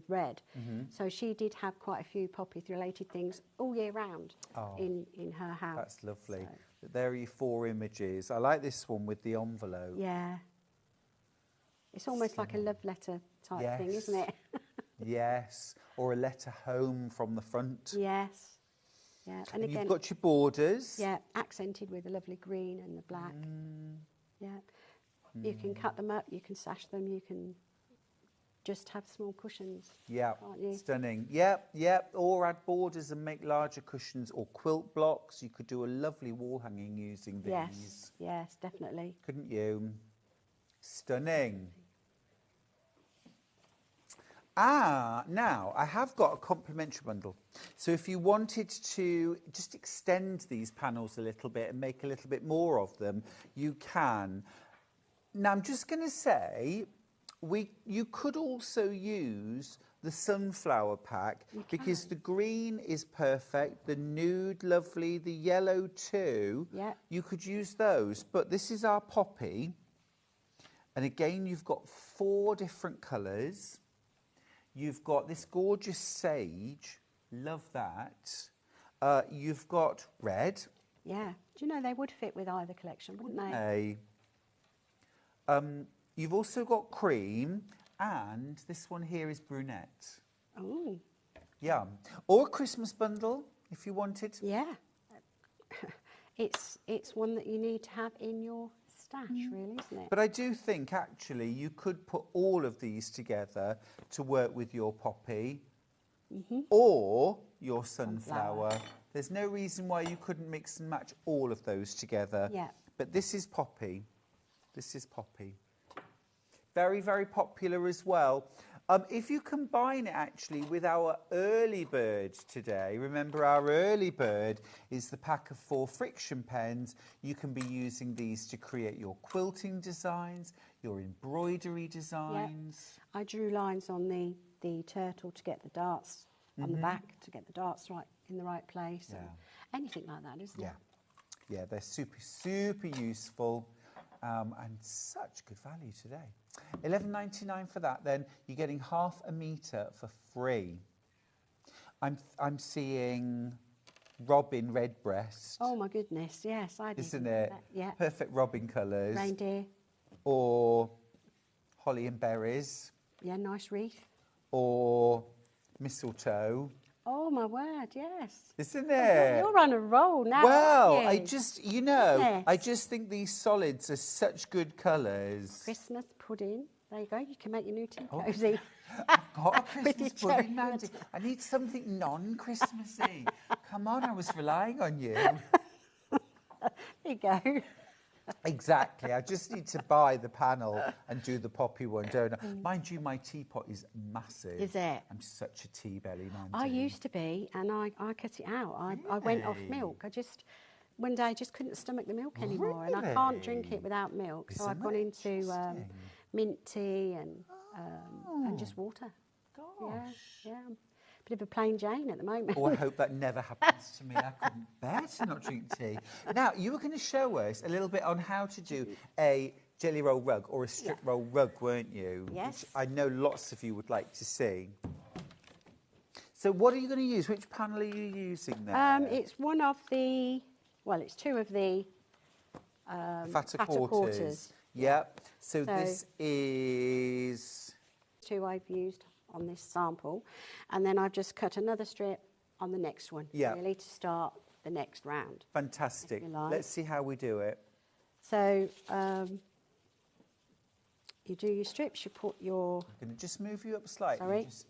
red. Mm-hmm. So she did have quite a few poppy-related things all year round Oh, in her house. That's lovely. So, But there are your 4 images. I like this one with the envelope. yeah. It's almost like a love letter type thing, isn't Yes. it? Yes, or a letter home from the front. Yes. Yeah. And again, You've got your borders. yeah, accented with the lovely green and the black. Mm. Yeah. You can cut them up, you can sash them, you can just have small cushions. Yeah, Can't you? stunning. Yep, yep. Or add borders and make larger cushions or quilt blocks. You could do a lovely wall hanging using these. Yes, yes, definitely. Couldn't you? Stunning. Now I have got a complimentary bundle. So if you wanted to just extend these panels a little bit and make a little bit more of them, you can. Now I'm just going to say, you could also use the sunflower pack because the green is perfect, the nude lovely, the yellow too. Yeah. You could use those, but this is our poppy. And again, you've got 4 different colours. You've got this gorgeous sage. Love that. You've got red. Yeah. Do you know they would fit with either collection, wouldn't they? You've also got cream. And this one here is brunette. Oh, Yeah. Or a Christmas bundle, if you wanted. yeah. It's one that you need to have in your stash, really, isn't it? But I do think, actually, you could put all of these together to work with your poppy or your sunflower. There's no reason why you couldn't mix and match all of those together. Yeah. But this is poppy. This is poppy. Very, very popular as well. If you combine it actually with our early bird today, remember our early bird is the pack of 4 friction pens. You can be using these to create your quilting designs, your embroidery designs. I drew lines on the turtle to get the darts on the back, to get the darts right in the right place. Yeah. And anything like that, isn't it? Yeah, they're super, super useful and such good value today. $11.99 for that. Then you're getting half a metre for free. I'm seeing robin redbreast. Oh my goodness, yes, I did. Isn't it? Yeah. Perfect robin colours. Reindeer. Or holly and berries. Yeah, nice wreath. Or mistletoe. Oh, my word, yes. Isn't it? You're on a roll now, Well, aren't you? I just, you know, Yes. I just think these solids are such good colours. Christmas pudding. There you go. You can make your new tea cosy. I've got a With Christmas your pudding, cherry Mandy. I need something non-Christmassy. Come on, I was relying on you. There you go. Exactly. I just need to buy the panel and do the poppy one, don't I? Mind you, my teapot is massive. Is it? I'm such a tea belly, Mandy. I used to be, and I cut it out. I went off milk. One day I just couldn't stomach the milk anymore, and I can't drink it without milk. So I've gone into mint tea and just water. Gosh. Yeah. Bit of a plain Jane at the moment. Oh, I hope that never happens to me. I couldn't bear to not drink tea. Now, you were going to show us a little bit on how to do a jelly roll rug or a strip roll rug, weren't you? Yes. Which I know lots of you would like to see. So what are you going to use? Which panel are you using there? It's one of the, well, it's two of the fatter quarters. quarters. Yep. So this is... Two I've used on this sample, and then I've just cut another strip on the next one, really, to start the next round. Fantastic. Like. Let's see how we do it. So you do your strips, you put your... I'm going to just move you up slightly. Sorry. Just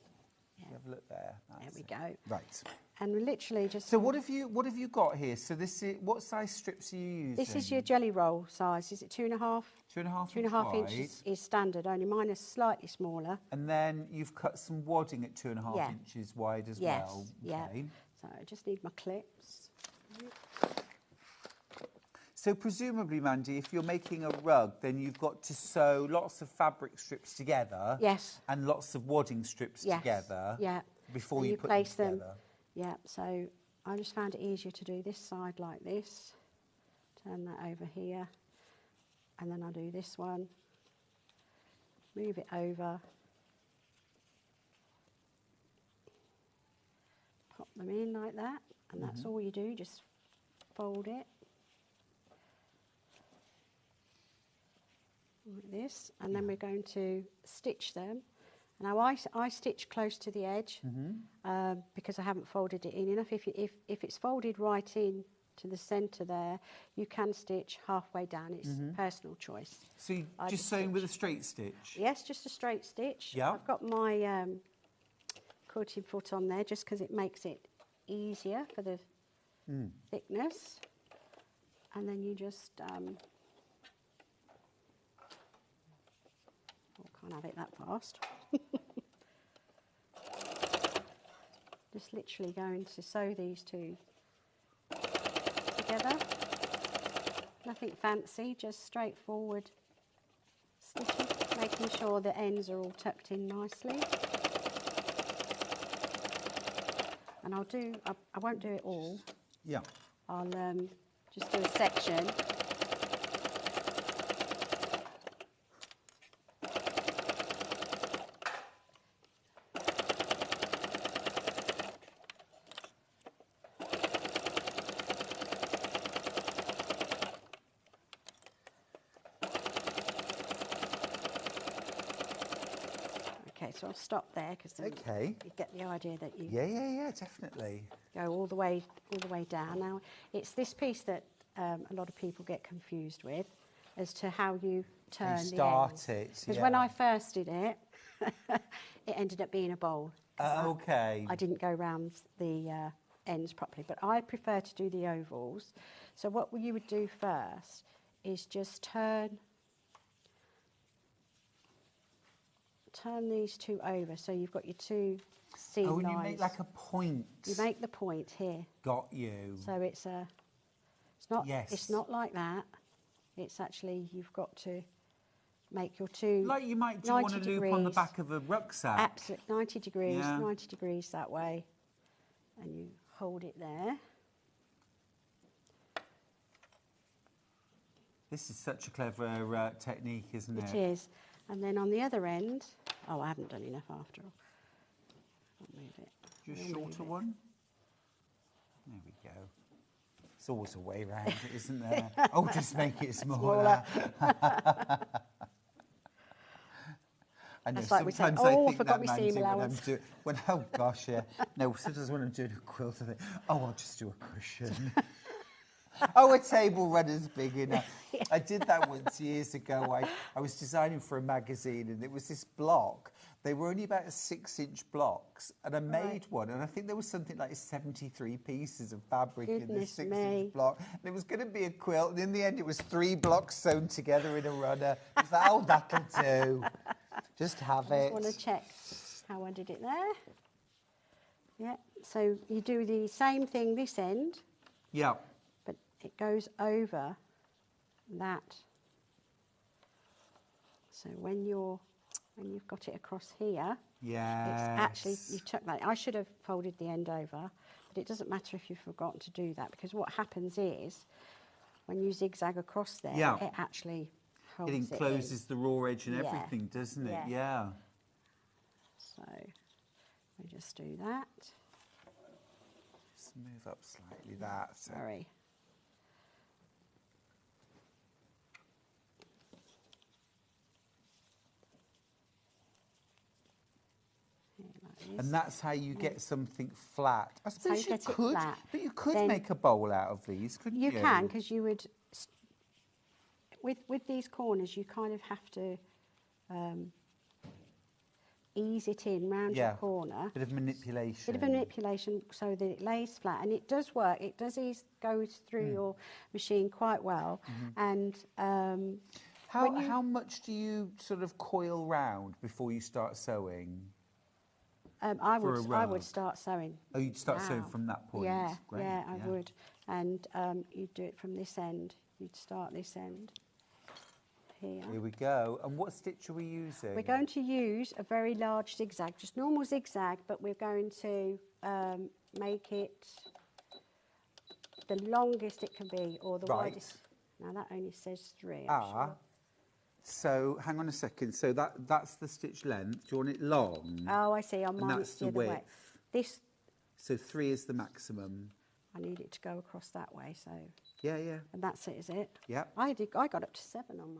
have a look there. There we go. Right. And we literally just... So what have you got here? So this is, what size strips are you using? This is your jelly roll size. Is it 2.5? 2.5 2.5 inches is standard, only mine is slightly smaller. And then you've cut some wadding at 2.5 inches wide as well. Yeah. Okay. So I just need my clips. So presumably, Mandy, if you're making a rug, then you've got to sew lots of fabric strips together. Yes. And lots of wadding strips together. Yeah. Before and you put place them together. Yeah. So I just found it easier to do this side like this. Turn that over here. And then I do this one. Move it over. Pop them in like that. And that's all you do, just fold it. Like this, and then we're going to stitch them. Now I stitch close to the edge because I haven't folded it in enough. If it's folded right in to the centre there, you can stitch halfway down. It's personal choice. So you're just sewing with a straight stitch? Yes, just a straight stitch. Yeah. I've got my quilting foot on there just because it makes it easier for the thickness. And then you just... can't have it that fast. Just literally going to sew these two together. Nothing fancy, just straightforward stitching, making sure the ends are all tucked in nicely. And I won't do it all. Yeah. I'll just do a section. Okay, so I'll stop there because you get the idea that you Yeah, definitely. go all the way down. Now, it's this piece that a lot of people get confused with as to how you turn the ends. Because when I first did it, it ended up being a bowl. Okay. I didn't go round the ends properly, but I prefer to do the ovals. So what you would do first is just turn these two over, so you've got your two seam lines. Oh, and you make like a point. You make the point here. Got you. So it's not like that. It's actually, you've got to make your two... Like you might do on a loop on the back of a rucksack. Absolutely, 90 degrees, 90 degrees that way. And you hold it there. This is such a clever technique, isn't it? It is. And then on the other end... Oh, I haven't done enough after all. I'll move it. Just a shorter one? There we go. It's always a way round it, isn't there? Oh, just make it smaller. I know, That's like we say, sometimes "Oh, I I think forgot that, my Mandy, seam allowance." oh gosh, yeah. No, sometimes when I'm doing a quilt, I think, oh, I'll just do a cushion. Oh, a table runner's big enough. I did that once years ago. I was designing for a magazine, and it was this block. They were only about 6-inch blocks, and I made one, and I think there was something like 73 pieces of fabric in this Goodness 6-inch me. block, and it was going to be a quilt, and in the end it was 3 blocks sewn together in a runner. I was like, oh, that'll do. Just have I it. just want to check how I did it there. Yeah, so you do the same thing this end, Yeah. but it goes over that. So when you've got it across here, it's actually, you took that. I should have folded the end over, but it doesn't matter if you've forgotten to do that, because what happens is when you zigzag across there, it actually holds It it encloses the raw edge and Yeah. everything, doesn't it? Yeah. Yeah. So we just do that. Just move up slightly, that. Sorry. And that's how you get something flat. I how suppose you you get it could, flat. but you could Then make a bowl out of these, couldn't you? You can, because you would, with these corners, you kind of have to ease it in round your corner. Bit of manipulation. Bit of manipulation so that it lays flat, and it does work. It does go through your machine quite well. And how much do you sort of coil round before you start sewing? I rug? would start sewing. Oh, you'd start sewing now. from that point. Yeah, Great, yeah, I would. And you'd do it from this end. You'd start this end here. Here we go. And what stitch are we using? We're going to use a very large zigzag, just normal zigzag, but we're going to make it the longest it can be, or the widest. Now that only says 3. I'm sure. So hang on a second. So that's the stitch length. Do you want it long? Oh, I see. On And mine that's it's the the other way. width. This, So 3 is the maximum. I need it to go across that way. So, Yeah, yeah. and that's it, is it? Yeah. I got up to 7 on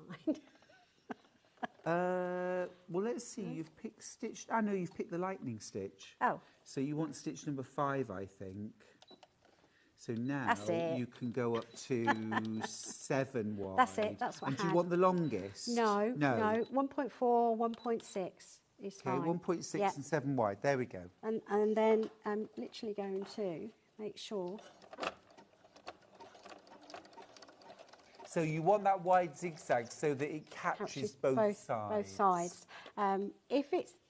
mine. Well, let's see. You've picked stitch. I know you've picked the lightning stitch. Oh. So you want stitch number 5, I think. So now That's it. you can go up to 7 wide. That's it, that's what I And do you had. want the longest? No. 1.4, 1.6 is Okay, fine. 1.6 Yeah. and 7 wide. There we go. And then I'm literally going to make sure. So you want that wide zigzag so that it catches both sides. Both sides. If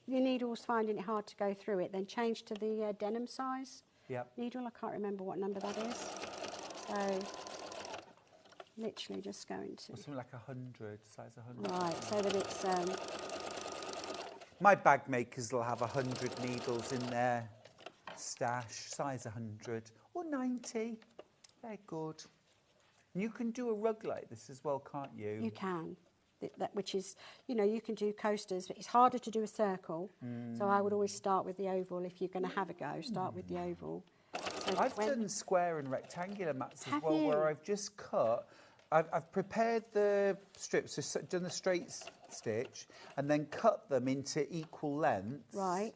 your needle's finding it hard to go through it, then change to the denim size needle. I can't remember what number that is. So literally just going to. Or something like 100, size 100. Right, so that it's. My bag makers will have 100 needles in their stash, size 100 or 90. They're good. And you can do a rug like this as well, can't you? You can. Which is, you can do coasters, but it's harder to do a circle. So I would always start with the oval. If you're going to have a go, start with the oval. So I've done square and rectangular mats as Have well, you? where I've just cut. I've prepared the strips, so done the straight stitch, and then cut them into equal lengths. Right.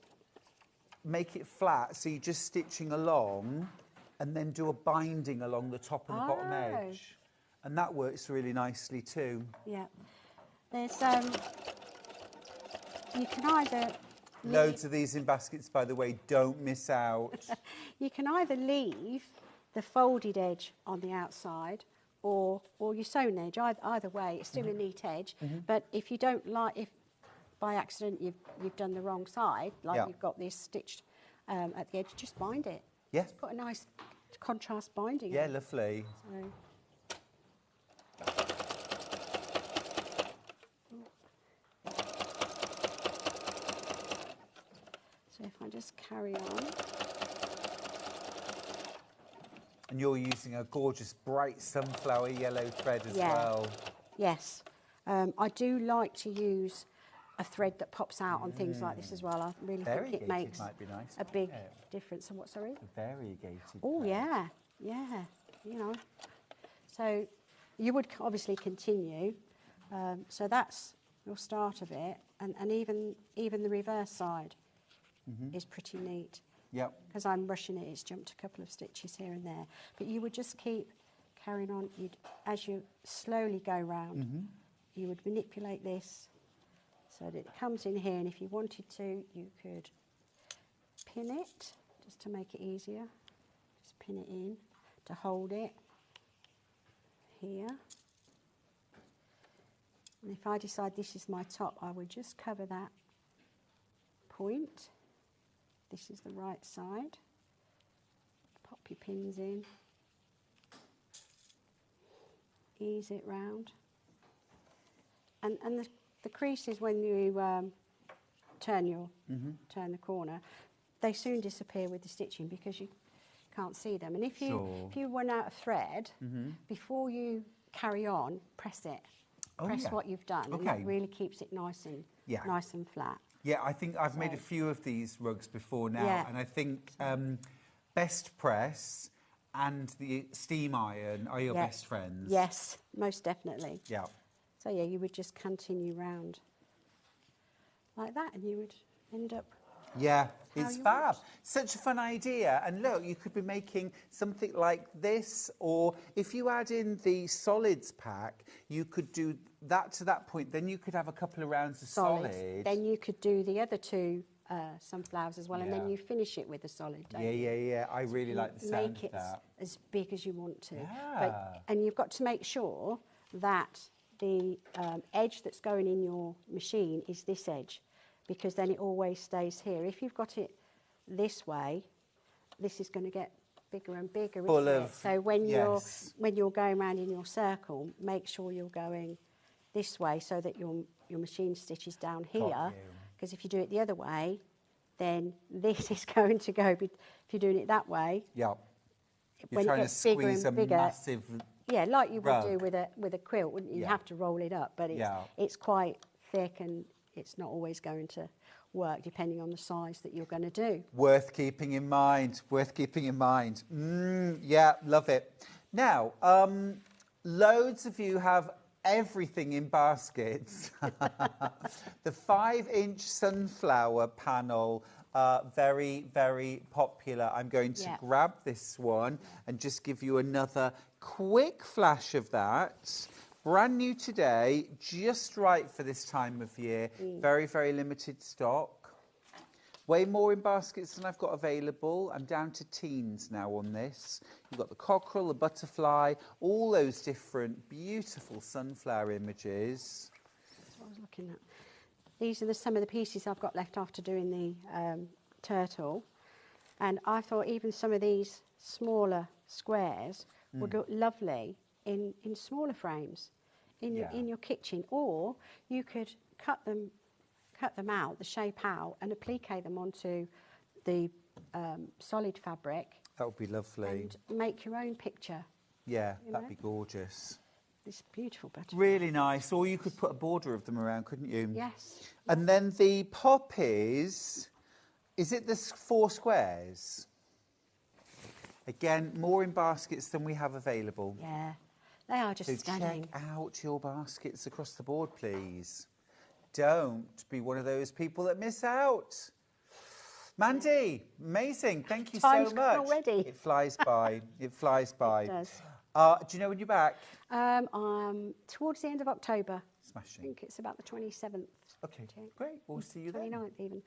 Make it flat, so you're just stitching along, and then do a binding along the top and the bottom edge. And that works really nicely too. Yeah. There's, you can either... Loads of these in baskets, by the way, don't miss out. You can either leave the folded edge on the outside or your sewn edge. Either way, it's still a neat edge. But if you don't like, if by accident you've done the wrong side, like you've got this stitched at the edge, just bind it. Yeah. Just put a nice contrast binding Yeah, on. lovely. So if I just carry on. And you're using a gorgeous bright sunflower yellow thread as well. Yes. I do like to use a thread that pops out on things like this as well. I really think it makes might be nice, a big wouldn't it? difference. And what, sorry? Variegated. Oh, thread. yeah. Yeah, So you would obviously continue. So that's your start of it, and even the reverse side is pretty neat. Yep. Because I'm rushing it, it's jumped a couple of stitches here and there. But you would just keep carrying on. As you slowly go round, you would manipulate this so that it comes in here, and if you wanted to, you could pin it just to make it easier. Just pin it in to hold it here. And if I decide this is my top, I would just cover that point. This is the right side. Pop your pins in. Ease it round. And the creases, when you turn the corner, they soon disappear with the stitching because you can't see them. And if you run out of thread, before you carry on, press it. Press what you've done, and that really keeps it nice and flat. Yeah, I think I've made a few of these rugs before now, and I think best press and the steam iron are your best friends. Yes, most definitely. Yeah. So yeah, you would just continue round like that, and you would end up. Yeah, it's fab. Such a fun idea. And look, you could be making something like this, or if you add in the solids pack, you could do that to that point. Then you could have a couple of rounds of solid. Then you could do the other two sunflowers as well, and then you finish it with the solid, don't you? Yeah. I really like the sound Make of that. it as big as you want to. Yeah. And you've got to make sure that the edge that's going in your machine is this edge, because then it always stays here. If you've got it this way, this is going to get bigger and bigger, isn't it? So when you're going around in your circle, make sure you're going this way so that your machine stitches down here. Because if you do it the other way, then this is going to go. If you're doing it that way, you're when trying it to gets bigger squeeze and a bigger, massive like you rug. would do with a quilt, wouldn't you? You have to roll it up, but it's quite thick, and it's not always going to work depending on the size that you're going to do. Worth keeping in mind. Yeah, love it. Now, loads of you have everything in baskets. The 5-inch sunflower panel, very, very popular. I'm going to grab this one and just give you another quick flash of that. Brand new today, just right for this time of year. Very, very limited stock. Way more in baskets than I've got available. I'm down to teens now on this. You've got the cockerel, the butterfly, all those different beautiful sunflower images. That's what I was looking at. These are some of the pieces I've got left after doing the turtle. And I thought even some of these smaller squares would look lovely in smaller frames in your kitchen, or you could cut them out, the shape out, and applique them onto the solid fabric. That would be lovely. And make your own picture. Yeah, that'd be gorgeous. This beautiful butterfly. Really nice. Or you could put a border of them around, couldn't you? Yes. And then the poppies, is it the 4 squares? Again, more in baskets than we have available. Yeah, they are just stunning. Check out your baskets across the board, please. Don't be one of those people that miss out. Mandy, amazing. Thank you so much. Already. It flies by. It flies by. It does. Do you know when you're back? Towards the end of October. Smashing. I think it's about the 27th. Okay, great. We'll see you then. 29th even.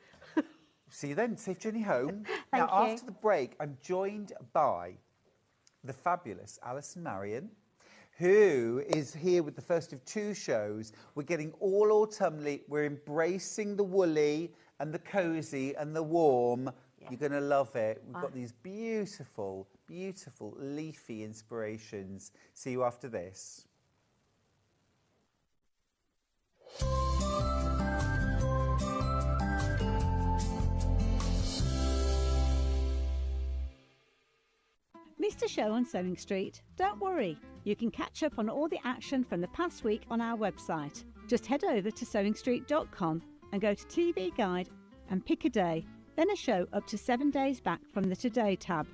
See you then. Safe journey home. Thank now, you. after the break, I'm joined by the fabulous Alison Marion, who is here with the first of 2 shows. We're getting all autumnally. We're embracing the woolly and the cosy and the warm. Yeah. You're going to love it. We've got these beautiful, beautiful leafy inspirations. See you after this. Missed a show on Sewing Street? Don't worry, you can catch up on all the action from the past week on our website. Just head over to sewingstreet.com and go to TV Guide and pick a day, then a show up to 7 days back from the Today tab.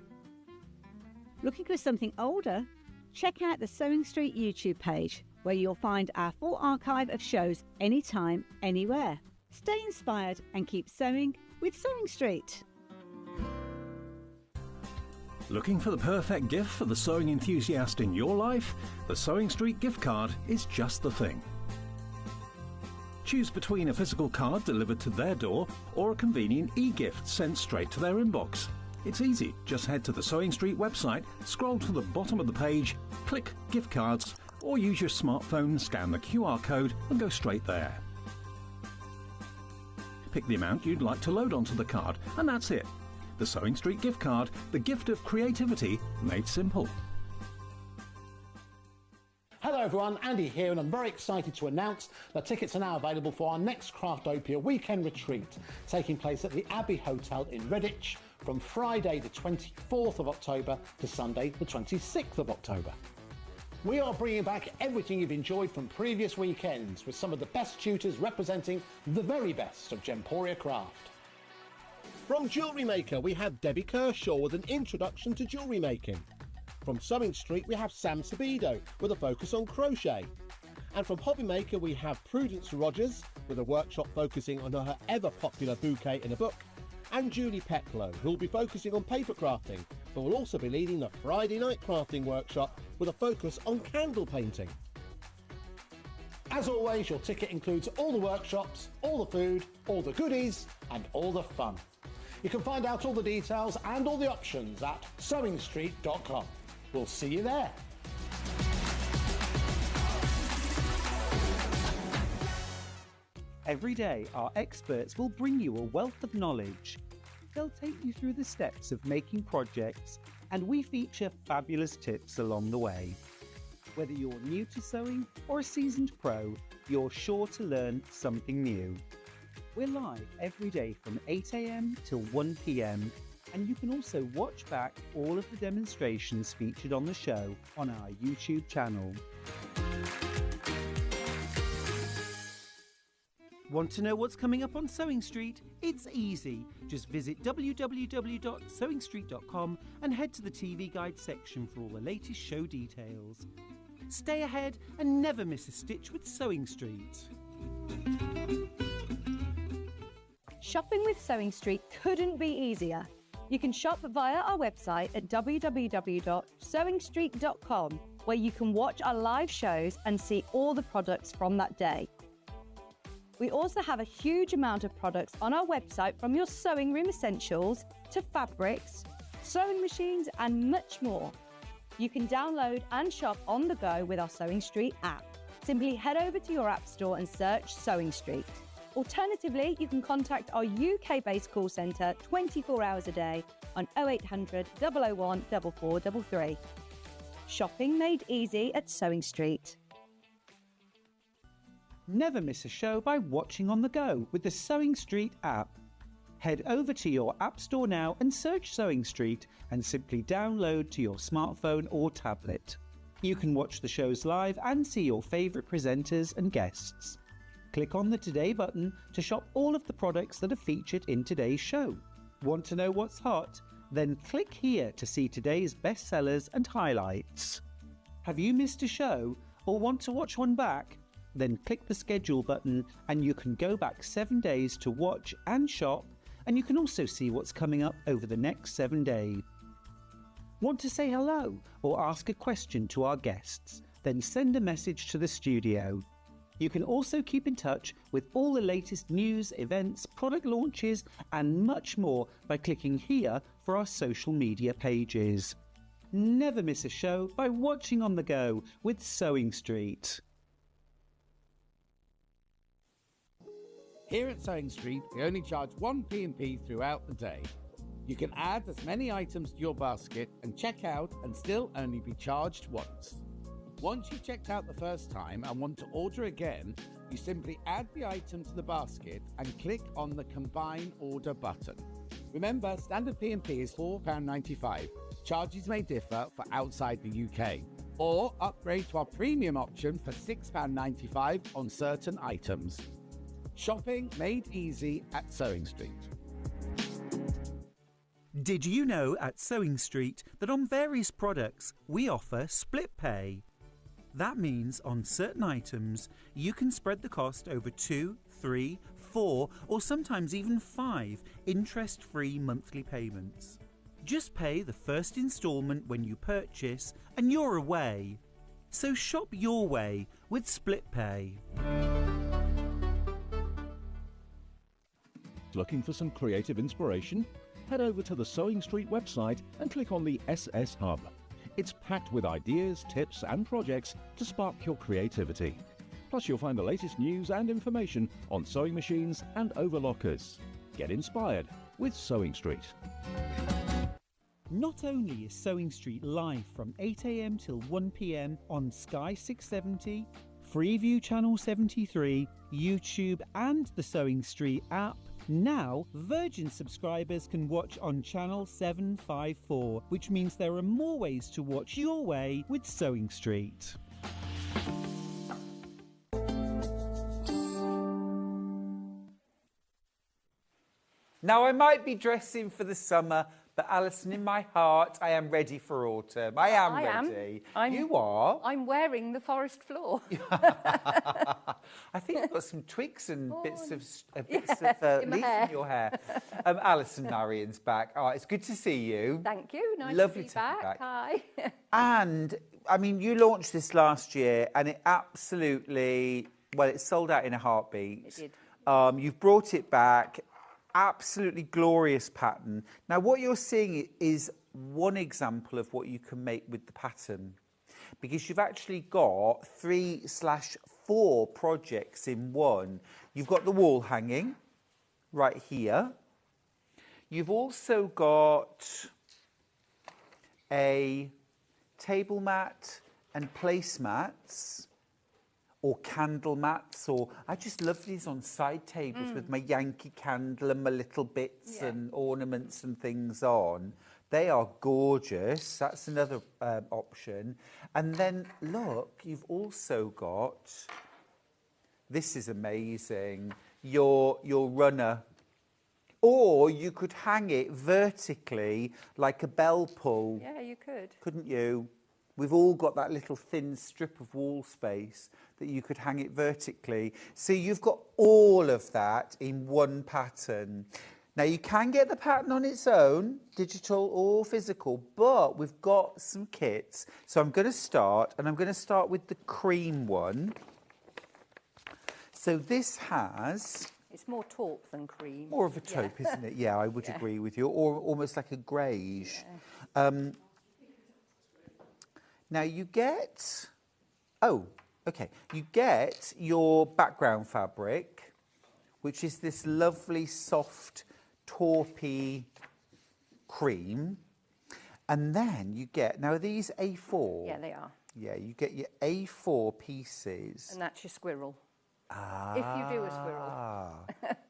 Looking for something older? Check out the Sewing Street YouTube page. where you'll find our full archive of shows anytime, anywhere. Stay inspired and keep sewing with Sewing Street. Looking for the perfect gift for the sewing enthusiast in your life? The Sewing Street gift card is just the thing. Choose between a physical card delivered to their door or a convenient e-gift sent straight to their inbox. It's easy. Just head to the Sewing Street website, scroll to the bottom of the page, click Gift Cards, or use your smartphone, scan the QR code and go straight there. Pick the amount you'd like to load onto the card, and that's it. The Sewing Street gift card, the gift of creativity made simple. Hello everyone, Andy here, and I'm very excited to announce that tickets are now available for our next Craftopia weekend retreat, taking place at the Abbey Hotel in Redditch from Friday the 24th of October to Sunday the 26th of October. We are bringing back everything you've enjoyed from previous weekends with some of the best tutors representing the very best of Gemporia craft. From Jewellery Maker, we have Debbie Kershaw with an introduction to jewellery making. From Sewing Street, we have Sam Sabido with a focus on crochet. And from Hobby Maker, we have Prudence Rogers with a workshop focusing on her ever-popular bouquet in a book. And Julie Petlow, who will be focusing on paper crafting, but will also be leading the Friday night crafting workshop with a focus on candle painting. As always, your ticket includes all the workshops, all the food, all the goodies, and all the fun. You can find out all the details and all the options at sewingstreet.com. We'll see you there. Every day, our experts will bring you a wealth of knowledge. They'll take you through the steps of making projects, and we feature fabulous tips along the way. Whether you're new to sewing or a seasoned pro, you're sure to learn something new. We're live every day from 8 a.m. till 1 p.m, and you can also watch back all of the demonstrations featured on the show on our YouTube channel. Want to know what's coming up on Sewing Street? It's easy. Just visit www.sewingstreet.com and head to the TV Guide section for all the latest show details. Stay ahead and never miss a stitch with Sewing Street. Shopping with Sewing Street couldn't be easier. You can shop via our website at www.sewingstreet.com, where you can watch our live shows and see all the products from that day. We also have a huge amount of products on our website, from your sewing room essentials to fabrics, sewing machines and much more. You can download and shop on the go with our Sewing Street app. Simply head over to your app store and search Sewing Street. Alternatively, you can contact our UK-based call centre 24 hours a day on 0800 001 4433. Shopping made easy at Sewing Street. Never miss a show by watching on the go with the Sewing Street app. Head over to your app store now and search Sewing Street and simply download to your smartphone or tablet. You can watch the shows live and see your favourite presenters and guests. Click on the Today button to shop all of the products that are featured in today's show. Want to know what's hot? Then click here to see today's bestsellers and highlights. Have you missed a show or want to watch one back? Then click the schedule button and you can go back 7 days to watch and shop, and you can also see what's coming up over the next 7 days. Want to say hello or ask a question to our guests? Then send a message to the studio. You can also keep in touch with all the latest news, events, product launches and much more by clicking here for our social media pages. Never miss a show by watching on the go with Sewing Street. Here at Sewing Street, we only charge one P&P throughout the day. You can add as many items to your basket and check out and still only be charged once. Once you've checked out the first time and want to order again, you simply add the item to the basket and click on the Combine Order button. Remember, standard P&P is £4.95. Charges may differ for outside the UK. Or upgrade to our premium option for £6.95 on certain items. Shopping made easy at Sewing Street. Did you know at Sewing Street that on various products we offer split pay? That means on certain items, you can spread the cost over 2, 3, 4, or sometimes even 5 interest-free monthly payments. Just pay the first instalment when you purchase and you're away. So shop your way with Split Pay. Looking for some creative inspiration? Head over to the Sewing Street website and click on the SS Hub. It's packed with ideas, tips and projects to spark your creativity. Plus you'll find the latest news and information on sewing machines and overlockers. Get inspired with Sewing Street. Not only is Sewing Street live from 8 a.m. till 1 p.m. on Sky 670, Freeview Channel 73, YouTube and the Sewing Street app, now Virgin subscribers can watch on Channel 754, which means there are more ways to watch your way with Sewing Street. Now, I might be dressing for the summer, but Alison, in my heart, I am ready for autumn. I am ready. You are? I'm wearing the forest floor. I think you've got some twigs and bits of leaves in your hair. Alison Marion's back. Oh, it's good to see you. Thank you. Nice Lovely to be back. Hi. And, I mean, you launched this last year and it absolutely, well, it sold out in a heartbeat. It did. You've brought it back. Absolutely glorious pattern. Now, what you're seeing is one example of what you can make with the pattern, because you've actually got 3/4 projects in one. You've got the wall hanging right here. You've also got a table mat and placemats, or candle mats, or I just love these on side tables with my Yankee candle and my little bits and ornaments and things on. They are gorgeous. That's another option. And then look, you've also got, this is amazing, your runner. Or you could hang it vertically like a bell pull. Yeah, you could. Couldn't you? We've all got that little thin strip of wall space that you could hang it vertically. So you've got all of that in one pattern. Now, you can get the pattern on its own, digital or physical, but we've got some kits. So I'm going to start, and I'm going to start with the cream one. So this has... It's more taupe than cream. More of a taupe, isn't it? Yeah, I would agree with you. Or almost like a greige. Yeah. Now you get, you get your background fabric, which is this lovely soft taupey cream. And then you get, now are these A4? Yeah, they are. Yeah, you get your A4 pieces. And that's your squirrel. If you do a squirrel.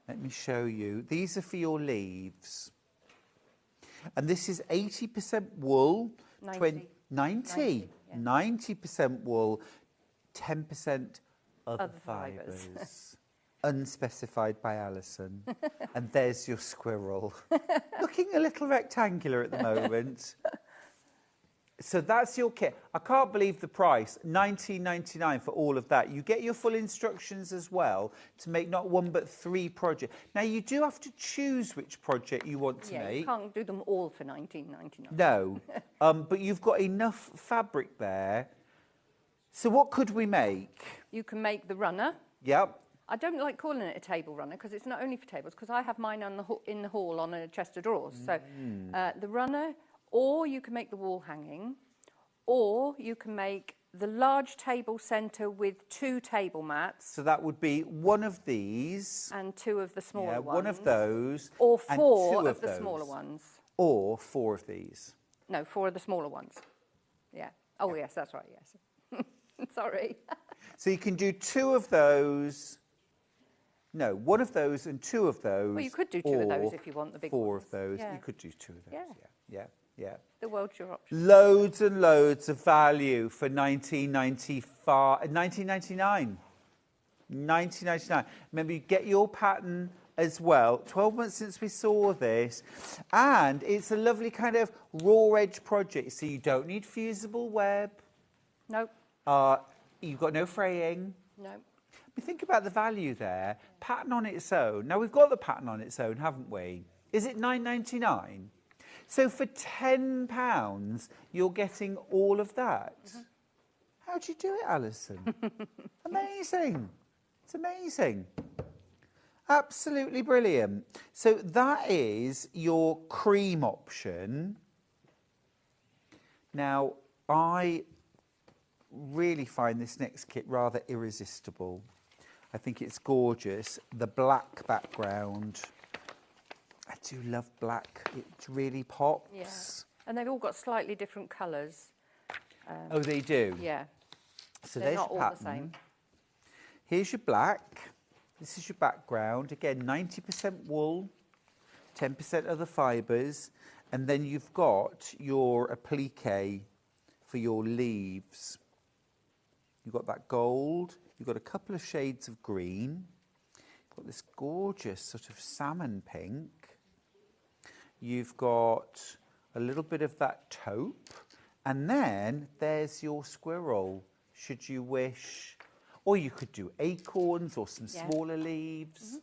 Let me show you. These are for your leaves. And this is 80% wool. 90%. 90% wool, 10% other fibres. Unspecified by Alison. And there's your squirrel. Looking a little rectangular at the moment. So that's your kit. I can't believe the price, $19.99 for all of that. You get your full instructions as well to make not one but 3 projects. Now, you do have to choose which project you want to make. Yeah, you can't do them all for $19.99. No, but you've got enough fabric there. So what could we make? You can make the runner. Yep. I don't like calling it a table runner because it's not only for tables, because I have mine in the hall on a chest of drawers. So the runner... Or you can make the wall hanging, or you can make the large table centre with 2 table mats. So that would be one of these. And 2 of the smaller ones. One of those. Or 4 and 2 of the smaller ones. Or 4 of these. No, 4 of the smaller ones. Yeah. Oh, yes, that's right, yes. Sorry. So you can do 2 of those. No, 1 of those and 2 of those. Well, you could do 2 of those if you want the big 4 ones. of those. Yeah. You could do 2 of those. Yeah. The world's your option. Loads and loads of value for $19.99. $19.99. Remember, you get your pattern as well. 12 months since we saw this. And it's a lovely kind of raw edge project. So you don't need fusible web. Nope. You've got no fraying. No. We think about the value there. Pattern on its own. Now, we've got the pattern on its own, haven't we? Is it £9.99? So for £10, you're getting all of that. How do you do it, Alison? Amazing. It's amazing. Absolutely brilliant. So that is your cream option. Now, I really find this next kit rather irresistible. I think it's gorgeous. The black background. I do love black. It really pops. Yeah. And they've all got slightly different colours. Oh, they do? Yeah. So they're there's not your all pattern. the same. Here's your black. This is your background. Again, 90% wool, 10% other fibres. And then you've got your applique for your leaves. You've got that gold. You've got a couple of shades of green. You've got this gorgeous sort of salmon pink. You've got a little bit of that taupe. And then there's your squirrel, should you wish. Or you could do acorns or some smaller leaves.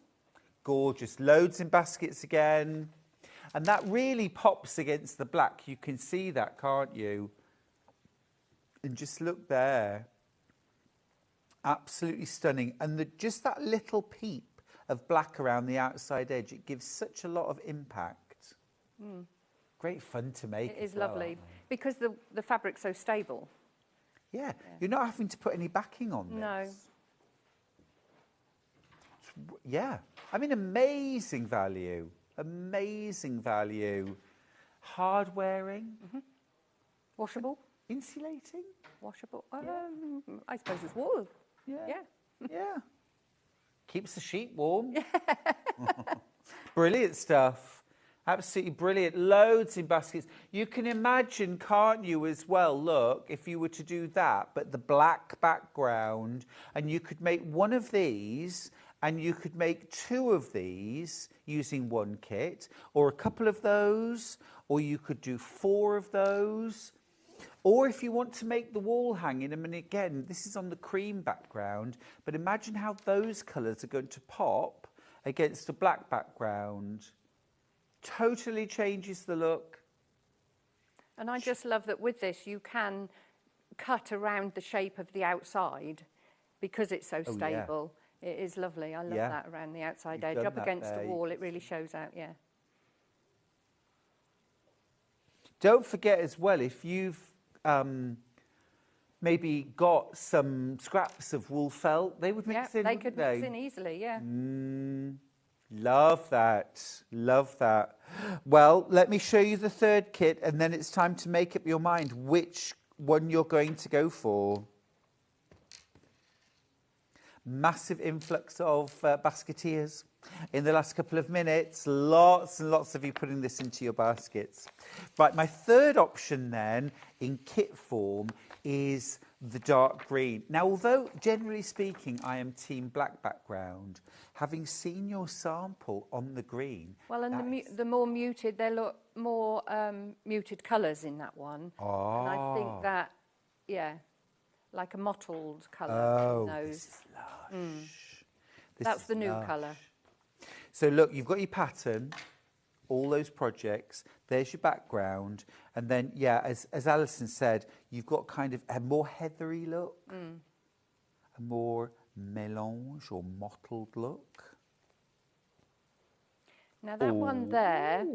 Gorgeous. Loads in baskets again. And that really pops against the black. You can see that, can't you? And just look there. Absolutely stunning. And just that little peep of black around the outside edge, it gives such a lot of impact. Great fun to make. It is lovely because the fabric's so stable. Yeah, you're not having to put any backing on this. No. Yeah, I mean, amazing value. Amazing value. Hard wearing. Washable. Insulating. Washable. I suppose it's wool. Yeah. Yeah. Keeps the sheet warm. Brilliant stuff. Absolutely brilliant. Loads in baskets. You can imagine, can't you, as well, look, if you were to do that, but the black background, and you could make one of these, and you could make two of these using one kit, or a couple of those, or you could do four of those. Or if you want to make the wall hanging, I mean, again, this is on the cream background, but imagine how those colours are going to pop against a black background. Totally changes the look. And I just love that with this you can cut around the shape of the outside because it's so stable. It is lovely. I love that around the outside edge. Up against the wall, it really shows out, Don't forget as well, if you've maybe got some scraps of wool felt, they would mix in, they could mix in easily, Love that. Love that. Well, let me show you the third kit, and then it's time to make up your mind which one you're going to go for. Massive influx of basketeers in the last couple of minutes. Lots and lots of you putting this into your baskets. Right, my third option then in kit form is the dark green. Now, although generally speaking I am team black background, having seen your sample on the green... Well, and the more muted, there look more muted colours in that one. Oh. And I think that, like a mottled colour Oh, in those. this is lush. That's the new colour. So look, you've got your pattern, all those projects, there's your background, and then, as Alison said, you've got kind of a more heathery look, a more mélange or mottled look. Now that one there,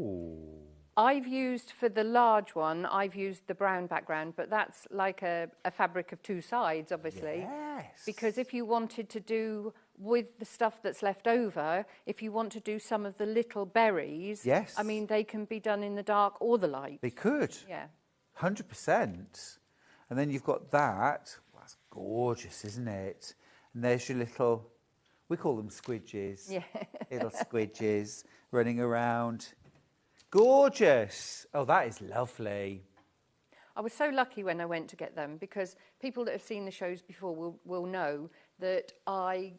I've used, for the large one, I've used the brown background, but that's like a fabric of two sides, obviously. Yes. Because if you wanted to do, with the stuff that's left over, if you want to do some of the little berries, I mean, they can be done in the dark or the light. They could. Yeah. 100%. And then you've got that. Well, that's gorgeous, isn't it? And there's your little, we call them squidges. Yeah. Little squidges running around. Gorgeous. Oh, that is lovely. I was so lucky when I went to get them, because people that have seen the shows before will know that I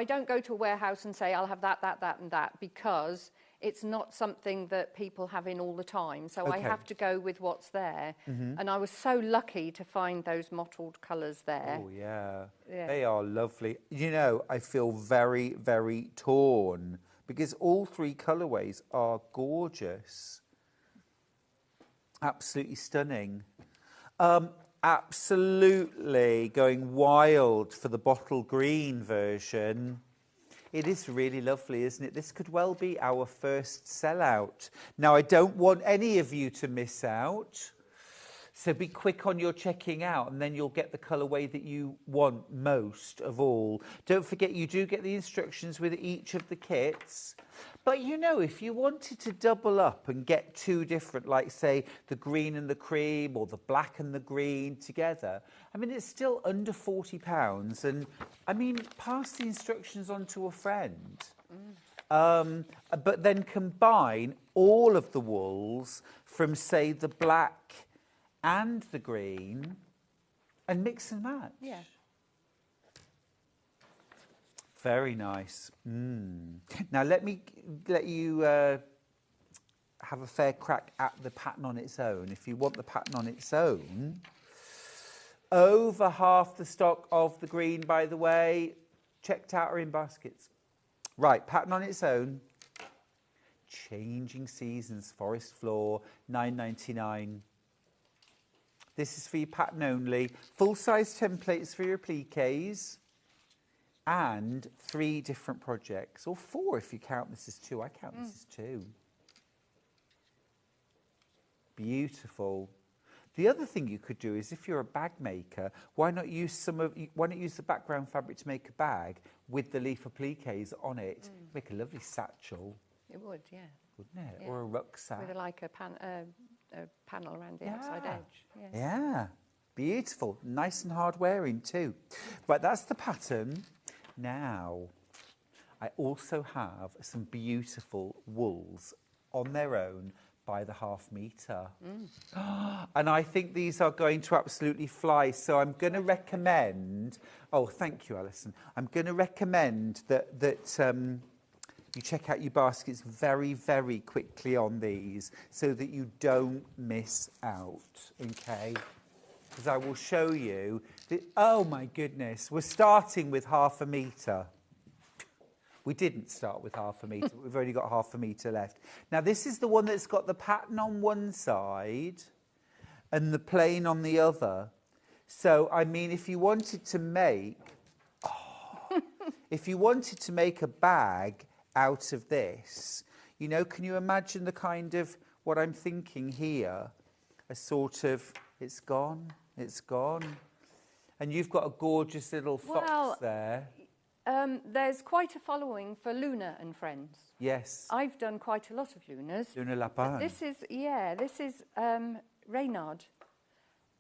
don't go to a warehouse and say I'll have that, and that, because it's not something that people have in all the time. So I Okay. have to go with what's there. And I was so lucky to find those mottled colours there. Oh, yeah. Yeah. They are lovely. You know, I feel very, very torn because all three colourways are gorgeous. Absolutely stunning. Absolutely going wild for the bottle green version. It is really lovely, isn't it? This could well be our first sellout. Now, I don't want any of you to miss out. So be quick on your checking out and then you'll get the colourway that you want most of all. Don't forget, you do get the instructions with each of the kits. But you know, if you wanted to double up and get two different, like say the green and the cream or the black and the green together, I mean, it's still under £40. And I mean, pass the instructions on to a friend. But then combine all of the wools from, say, the black and the green and mix and match. Yeah. Very nice. Now, let me let you have a fair crack at the pattern on its own. If you want the pattern on its own, over half the stock of the green, by the way, checked out or in baskets. Right, pattern on its own. Changing Seasons, Forest Floor, $9.99. This is for your pattern only. Full-size templates for your appliques. And 3 different projects, or 4 if you count this as 2. I count this as 2. Beautiful. The other thing you could do is, if you're a bag maker, why not use the background fabric to make a bag with the leaf appliques on it? Make a lovely satchel. It would, yeah. Wouldn't it? Yeah. Or a rucksack. With a panel around the outside edge. Yes. Yeah. Beautiful. Nice and hard wearing too. Right, that's the pattern. Now, I also have some beautiful wools on their own by the ½ metre. And I think these are going to absolutely fly. So I'm going to recommend... Oh, thank you, Alison. I'm going to recommend that you check out your baskets very, very quickly on these so that you don't miss out, OK? Because I will show you... Oh, my goodness. We're starting with ½ metre. We didn't start with ½ metre. We've only got ½ metre left. Now, this is the one that's got the pattern on one side and the plain on the other. So, I mean, if you wanted to make... if you wanted to make a bag out of this, you know, can you imagine the kind of... What I'm thinking here, a sort of... It's gone. It's gone. And you've got a gorgeous little fox there. There's quite a following for Luna and Friends. Yes. I've done quite a lot of Lunas. Luna Lapin. This is Reynard.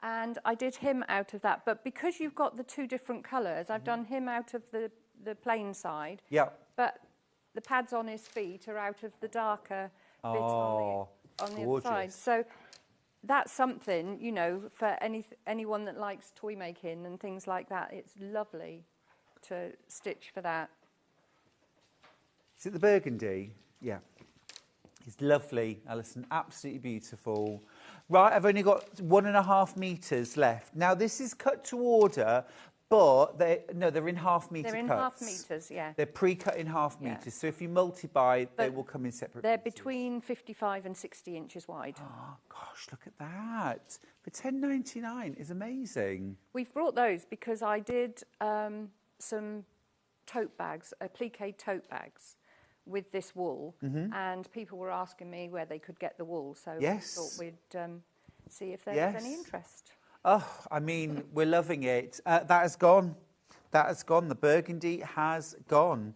And I did him out of that. But because you've got the 2 different colours, I've done him out of the plain side. Yeah. But the pads on his feet are out of the darker bit on the other side. So that's something, you know, for anyone that likes toy making and things like that. It's lovely to stitch for that. Is it the burgundy? Yeah. It's lovely, Alison. Absolutely beautiful. Right, I've only got 1.5 metres left. Now, this is cut to order, but they're in ½ metre They're in cuts. ½ metres, yeah. They're pre-cut in ½ metres. So if you multi-buy, they will come in separate They're pieces. between 55 and 60 inches wide. Oh, gosh, look at that. For $10.99 is amazing. We've brought those because I did some tote bags, applique tote bags, with this wool, and people were asking me where they could get the wool, so we thought we'd see if there was any interest. Oh, I mean, we're loving it. That has gone. That has gone. The burgundy has gone.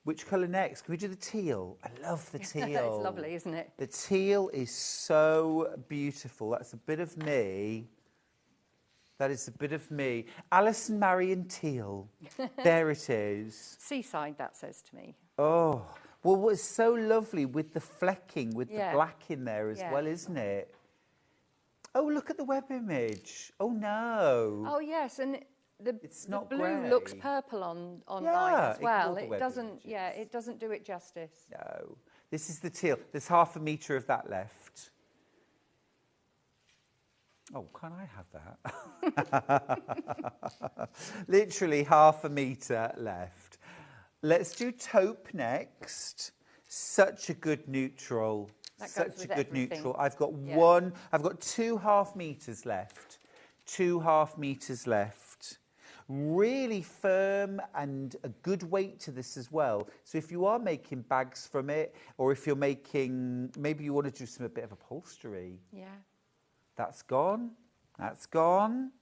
Which colour next? Can we do the teal? I love the teal. It's lovely, isn't it? The teal is so beautiful. That's a bit of me. That is a bit of me. Alison Marion Teal. There it is. Seaside, that says to me. Oh, well, what's so lovely with the flecking, with the black in there as well, isn't it? Oh, look at the web image. Oh, no. Oh, yes, and the blue grey. looks purple online as well. It doesn't, it doesn't do it justice. No. This is the teal. There's half a metre of that left. Oh, can I have that? Literally half a metre left. Let's do taupe next. Such a good neutral. Such a good neutral. I've got I've got 2.5 metres left. 2.5 metres left. Really firm and a good weight to this as well. So if you are making bags from it, or if you're making, maybe you want to do a bit of upholstery. Yeah. That's gone. That's gone.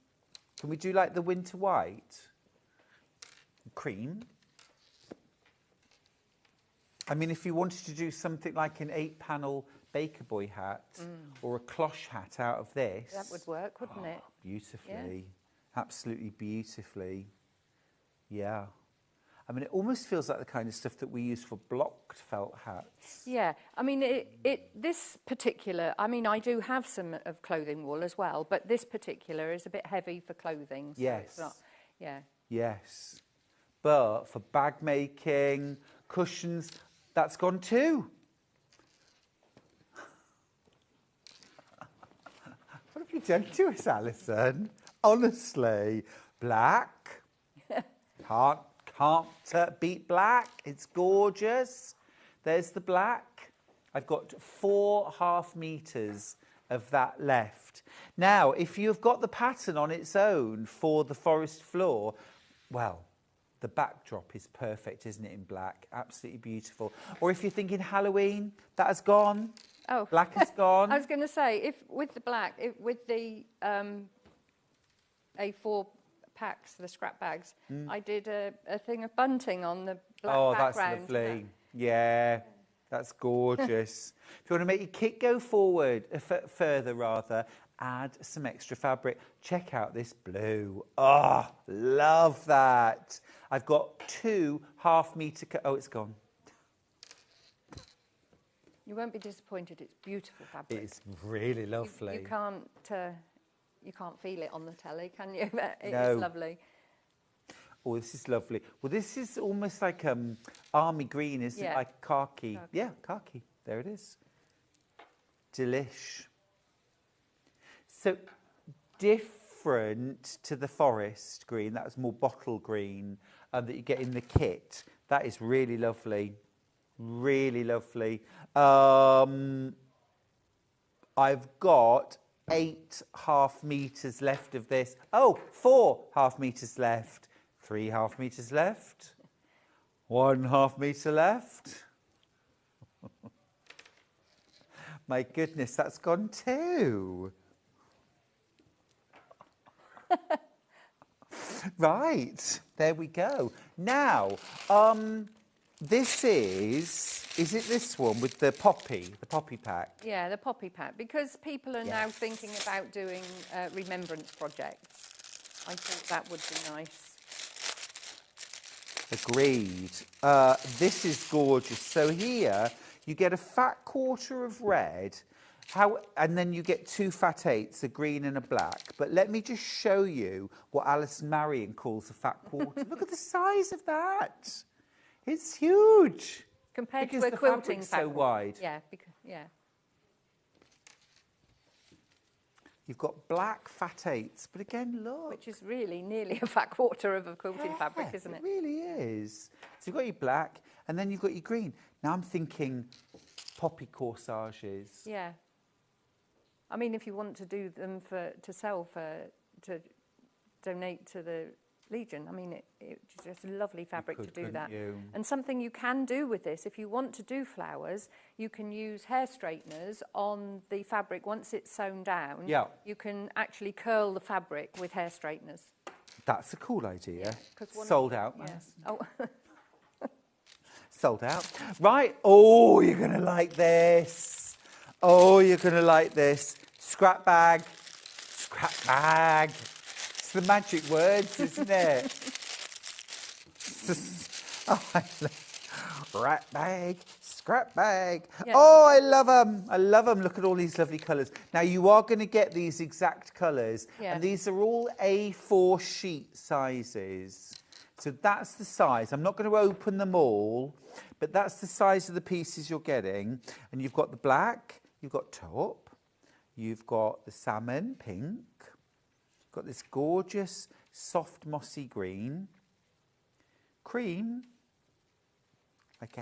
Can we do like the winter white? Cream. I mean, if you wanted to do something like an 8-panel baker boy hat or a cloche hat out of this. That would work, wouldn't it? Beautifully. Yeah. Absolutely beautifully. Yeah. I mean, it almost feels like the kind of stuff that we use for blocked felt hats. Yeah. I mean, this particular, I mean, I do have some of clothing wool as well, but this particular is a bit heavy for clothing. So yes. It's not, yeah. Yes. But for bag making, cushions, that's gone too. What have you done to us, Alison? Honestly, black. Can't beat black. It's gorgeous. There's the black. I've got 4.5 metres of that left. Now, if you've got the pattern on its own for the forest floor, well, the backdrop is perfect, isn't it, in black? Absolutely beautiful. Or if you're thinking Halloween, that has gone. Oh. Black has gone. I was going to say, if with the black, with the A4 packs, the scrap bags, I did a thing of bunting on the black background. That's lovely. Yeah, that's gorgeous. If you want to make your kit go forward, further rather, add some extra fabric. Check out this blue. Oh, love that. I've got 2.5 metre... Oh, it's gone. You won't be disappointed. It's beautiful fabric. It's really lovely. You can't feel it on the telly, can you? It No. is lovely. Oh, this is lovely. Well, this is almost like army green, isn't it? Like khaki. Yeah, khaki. There it is. Delish. So different to the forest green. That was more bottle green that you get in the kit. That is really lovely. Really lovely. I've got 8.5 metres left of this. Oh, 4.5 metres left. 3.5 metres left. 1.5 metre left. My goodness, that's gone too. Right, there we go. Now, this is it this one with the poppy pack? Yeah, the poppy pack, because people are now thinking about doing remembrance projects. I thought that would be nice. Agreed. This is gorgeous. So here you get a fat quarter of red, and then you get 2 fat 8s, a green and a black. But let me just show you what Alison Marion calls a fat quarter. Look at the size of that. It's huge. Compared because to a the quilting fabric's so wide. Yeah, You've got black fat 8s, but again, look. Which is really nearly a fat quarter of a quilting fabric, isn't it? It really is. So you've got your black, and then you've got your green. Now I'm thinking poppy corsages. Yeah. I mean, if you want to do them to donate to the Legion, I mean, it's just a lovely fabric to do that. And something you can do with this, if you want to do flowers, you can use hair straighteners on the fabric once it's sewn down. Yeah. You can actually curl the fabric with hair straighteners. That's a cool idea. Yeah, sold out. Yes. Oh. Sold out. Right. Oh, you're going to like this. Oh, you're going to like this. Scrap bag. Scrap bag. It's the magic words, isn't it? Oh, I love rat bag, scrap bag. Yeah. Oh, I love them. I love them. Look at all these lovely colours. Now, you are going to get these exact colours. Yeah. And these are all A4 sheet sizes. So that's the size. I'm not going to open them all, but that's the size of the pieces you're getting. And you've got the black, you've got taupe, you've got the salmon pink, you've got this gorgeous soft mossy green, cream, like a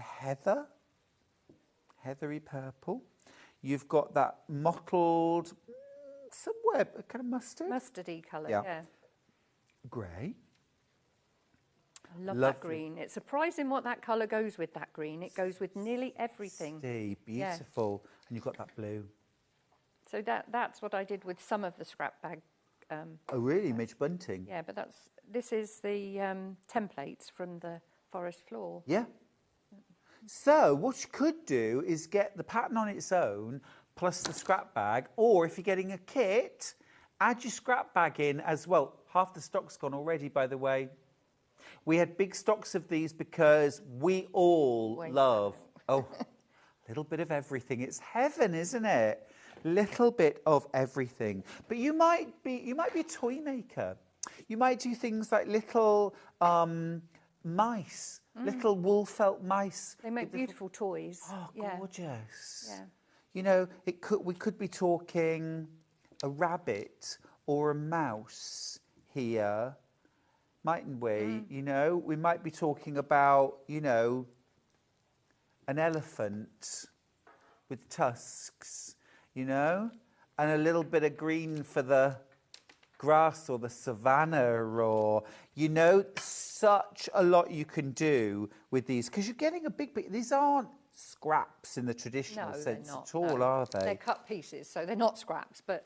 heathery purple. You've got that mottled, somewhere kind of mustard. Mustardy colour, yeah. Grey. I love that green. It's surprising what that colour goes with, that green. It goes with nearly everything. Beautiful. Yeah. And you've got that blue. So that's what I did with some of the scrap bag. Oh, really? Midge bunting? Yeah, but this is the templates from the forest floor. Yeah. So what you could do is get the pattern on its own plus the scrap bag, or if you're getting a kit, add your scrap bag in as well. Half the stock's gone already, by the way. We had big stocks of these because we all love, a little bit of everything. It's heaven, isn't it? Little bit of everything. But you might be a toy maker. You might do things like little mice, little wool felt mice. They make beautiful toys. Oh, gorgeous. Yeah. You know, we could be talking a rabbit or a mouse here, mightn't we? You know, we might be talking about, you know, an elephant with tusks, you know, and a little bit of green for the grass or the savannah, or, you know, such a lot you can do with these, because you're getting a big bit. These aren't scraps in the traditional sense at all, are they? They're cut pieces, so they're not scraps, but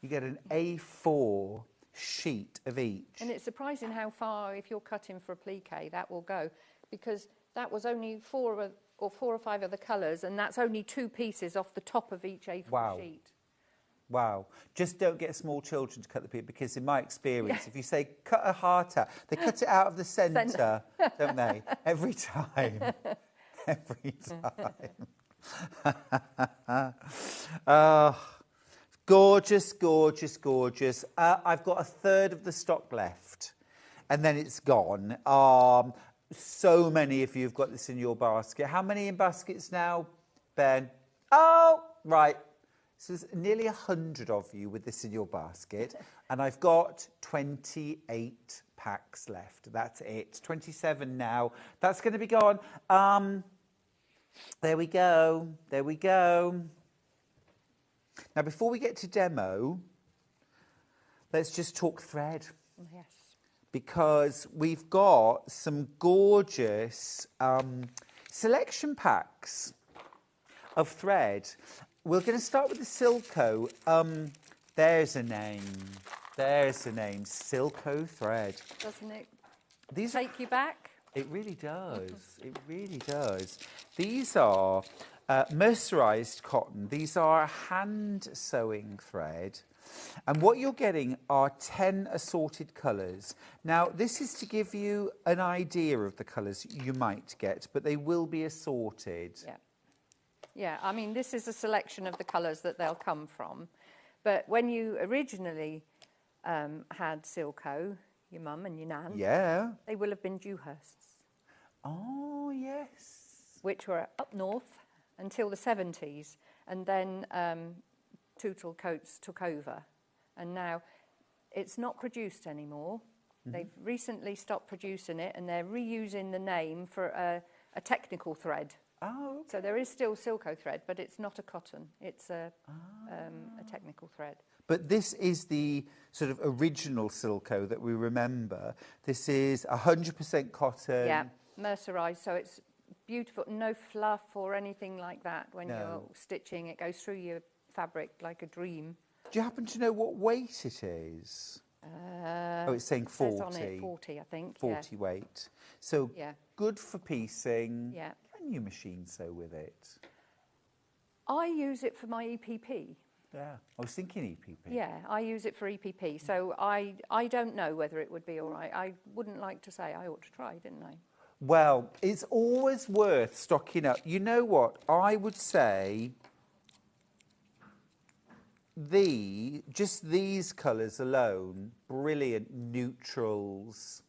you get an A4 sheet of each. And it's surprising how far, if you're cutting for a plique, that will go, because that was only four or five of the colours, and that's only 2 pieces off the top of each A4 sheet. Wow. Just don't get small children to cut the pig, because in my experience, if you say cut a heart out, they cut it out of the centre, don't they? Every time. Every time. Gorgeous, gorgeous, gorgeous. I've got a third of the stock left, and then it's gone. So many of you have got this in your basket. How many in baskets now, Ben? Oh, right. So there's nearly 100 of you with this in your basket, and I've got 28 packs left. That's it. 27 now. That's going to be gone. There we go. There we go. Now, before we get to demo, let's just talk thread. Yes. Because we've got some gorgeous selection packs of thread. We're going to start with the Silco. There's a name. There's a name. Silco thread. Doesn't it take you back? It really does. It really does. These are mercerised cotton. These are hand sewing thread. And what you're getting are 10 assorted colours. Now, this is to give you an idea of the colours you might get, but they will be assorted. Yeah. Yeah, I mean, this is a selection of the colours that they'll come from. But when you originally had Silco, your mum and your nan, they will have been Dewhursts. Oh, yes. Which were up north until the 70s. And then Tote Coats took over. And now it's not produced anymore. They've recently stopped producing it, and they're reusing the name for a technical thread. Oh, okay. So there is still Silco thread, but it's not a cotton. It's a technical thread. But this is the sort of original Silco that we remember. This is 100% cotton. Yeah, mercerised, so it's beautiful. No fluff or anything like that when you're stitching. It goes through your fabric like a dream. Do you happen to know what weight it is? It's saying 40. It says on it 40, I think. 40 weight. So good for piecing. Yeah. Can you machine sew with it? I use it for my EPP. Yeah, I was thinking EPP. Yeah, I use it for EPP. So I don't know whether it would be all right. I wouldn't like to say. I ought to try, didn't I? Well, it's always worth stocking up. You know what? I would say just these colours alone, brilliant neutrals.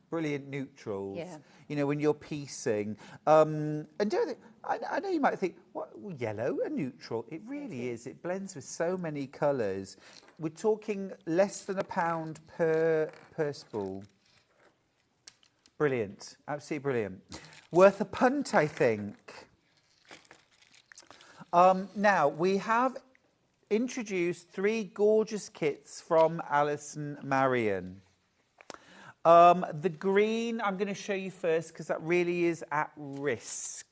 brilliant neutrals. Yeah. You know, when you're piecing. And don't I know you might think, what, yellow, a neutral? It really is. It blends with so many colours. We're talking less than £1 per spool. Brilliant. Absolutely brilliant. Worth a punt, I think. Now, we have introduced 3 gorgeous kits from Alison Marion. The green, I'm going to show you first because that really is at risk.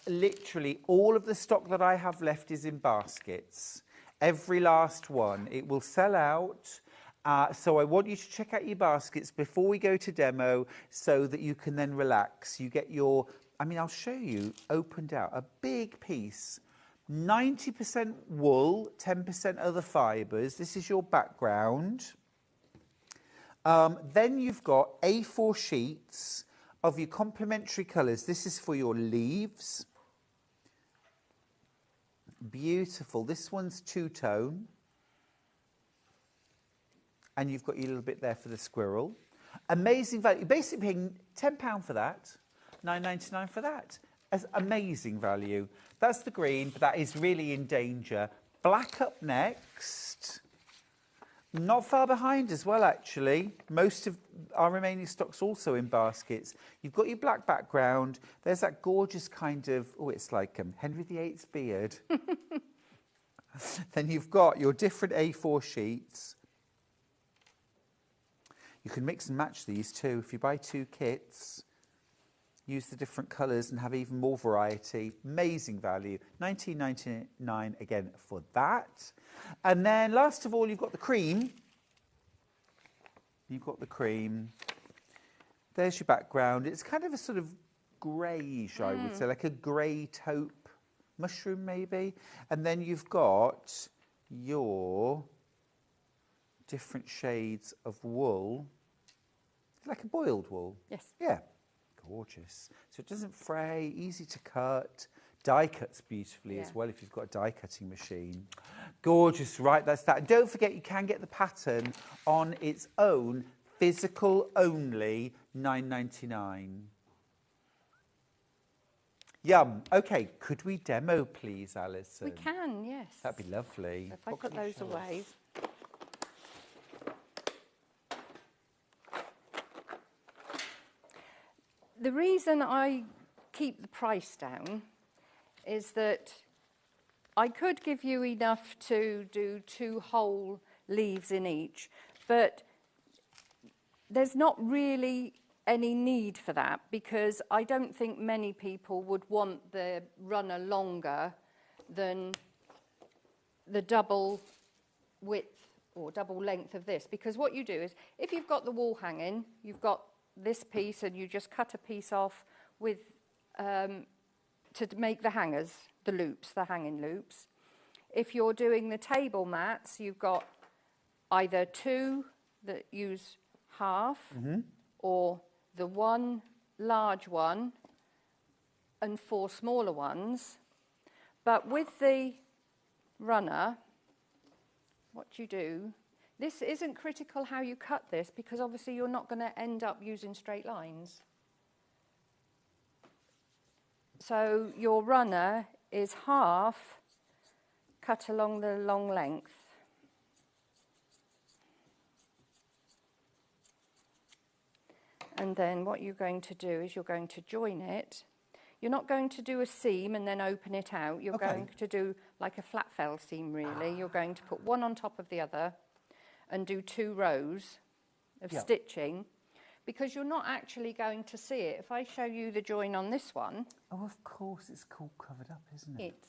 Literally, all of the stock that I have left is in baskets. Every last one. It will sell out. So I want you to check out your baskets before we go to demo so that you can then relax. You get your, I mean, I'll show you, opened out, a big piece. 90% wool, 10% other fibres. This is your background. Then you've got A4 sheets of your complementary colours. This is for your leaves. Beautiful. This one's two-tone. And you've got your little bit there for the squirrel. Amazing value. You're basically paying £10 for that, £9.99 for that. As amazing value. That's the green, but that is really in danger. Black up next. Not far behind as well, actually. Most of our remaining stock's also in baskets. You've got your black background. There's that gorgeous kind of, oh, it's like Henry VIII's beard. Then you've got your different A4 sheets. You can mix and match these too. If you buy 2 kits, use the different colours and have even more variety. Amazing value. £19.99 again for that. And then last of all, you've got the cream. You've got the cream. There's your background. It's kind of a sort of greyish, I would say, like a grey taupe mushroom maybe. And then you've got your different shades of wool. Like a boiled wool. Yes. Yeah. Gorgeous. So it doesn't fray, easy to cut. Die cuts beautifully as well if you've got a die cutting machine. Gorgeous, right, that's that. And don't forget you can get the pattern on its own, physical only, £9.99. Yum. Okay, could we demo please, Alison? We can, yes. That'd be lovely. So if I put those away. The reason I keep the price down is that I could give you enough to do 2 whole leaves in each, but there's not really any need for that because I don't think many people would want the runner longer than the double width or double length of this, because what you do is if you've got the wall hanging, you've got this piece and you just cut a piece off with to make the hangers, the loops, the hanging loops. If you're doing the table mats, you've got either 2 that use half or the 1 large one and 4 smaller ones. But with the runner, what you do, this isn't critical how you cut this because obviously you're not going to end up using straight lines. So your runner is half cut along the long length. And then what you're going to do is you're going to join it. You're not going to do a seam and then open it out. You're going to do like a flat fell seam really. You're going to put one on top of the other and do 2 rows of stitching because you're not actually going to see it. If I show you the join on this one... Oh, of course, it's all covered up, isn't it?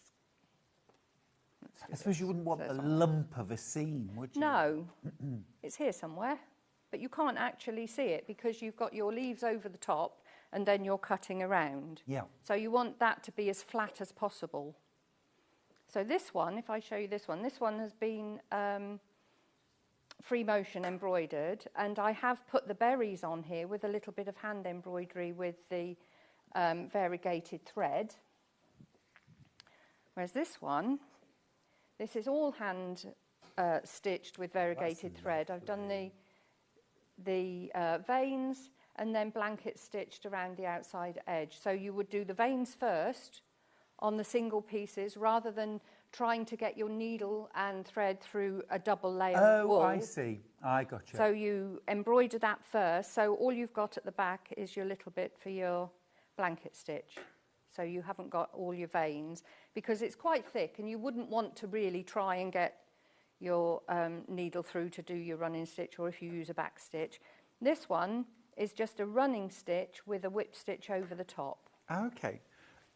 I suppose you wouldn't want a lump of a seam, would you? No, it's here somewhere, but you can't actually see it because you've got your leaves over the top and then you're cutting around. Yeah. So you want that to be as flat as possible. So this one, if I show you this one has been free motion embroidered, and I have put the berries on here with a little bit of hand embroidery with the variegated thread. Whereas this one, this is all hand stitched with variegated thread. I've done the veins and then blanket stitched around the outside edge. So you would do the veins first on the single pieces rather than trying to get your needle and thread through a double layer of wool. Oh, I see. I got you. So you embroider that first. So all you've got at the back is your little bit for your blanket stitch. So you haven't got all your veins because it's quite thick and you wouldn't want to really try and get your needle through to do your running stitch, or if you use a back stitch. This one is just a running stitch with a whip stitch over the top. Okay.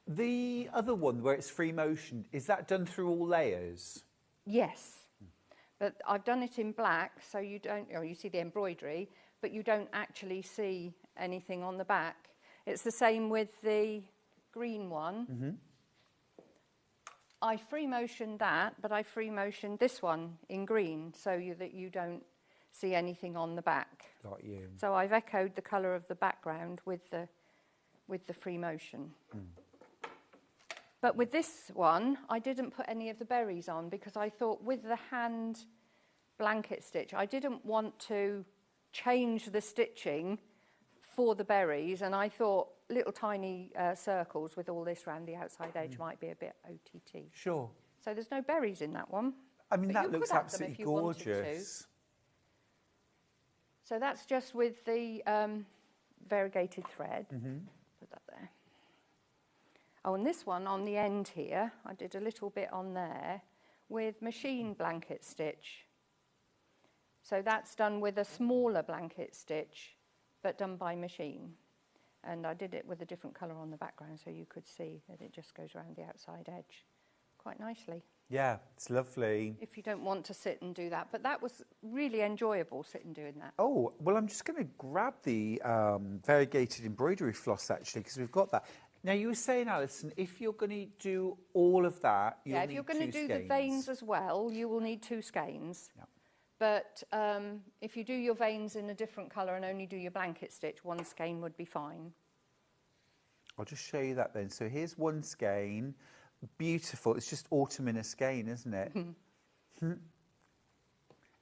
The other one where it's free motion, is that done through all layers? Yes, but I've done it in black, so you don't, you see the embroidery, but you don't actually see anything on the back. It's the same with the green one. Mm-hmm. I free motioned that, but I free motioned this one in green so that you don't see anything on the back. Got you. So I've echoed the colour of the background with the free motion. But with this one, I didn't put any of the berries on because I thought with the hand blanket stitch, I didn't want to change the stitching for the berries, and I thought little tiny circles with all this around the outside edge might be a bit OTT. Sure. So there's no berries in that one. I mean, But that you looks could add them if absolutely you wanted to. gorgeous. So that's just with the variegated thread. Put that there. Oh, and this one on the end here, I did a little bit on there with machine blanket stitch. So that's done with a smaller blanket stitch, but done by machine. And I did it with a different colour on the background so you could see that it just goes around the outside edge quite nicely. Yeah, it's lovely. If you don't want to sit and do that. But that was really enjoyable, sitting doing that. Oh, well, I'm just going to grab the variegated embroidery floss, actually, because we've got that. Now, you were saying, Alison, if you're going to do all of that, you'll Yeah, if need you're going to two do skeins. the veins as well, you will need 2 skeins. Yeah. But if you do your veins in a different colour and only do your blanket stitch, 1 skein would be fine. I'll just show you that then. So here's 1 skein. Beautiful. It's just autumn in a skein, isn't it?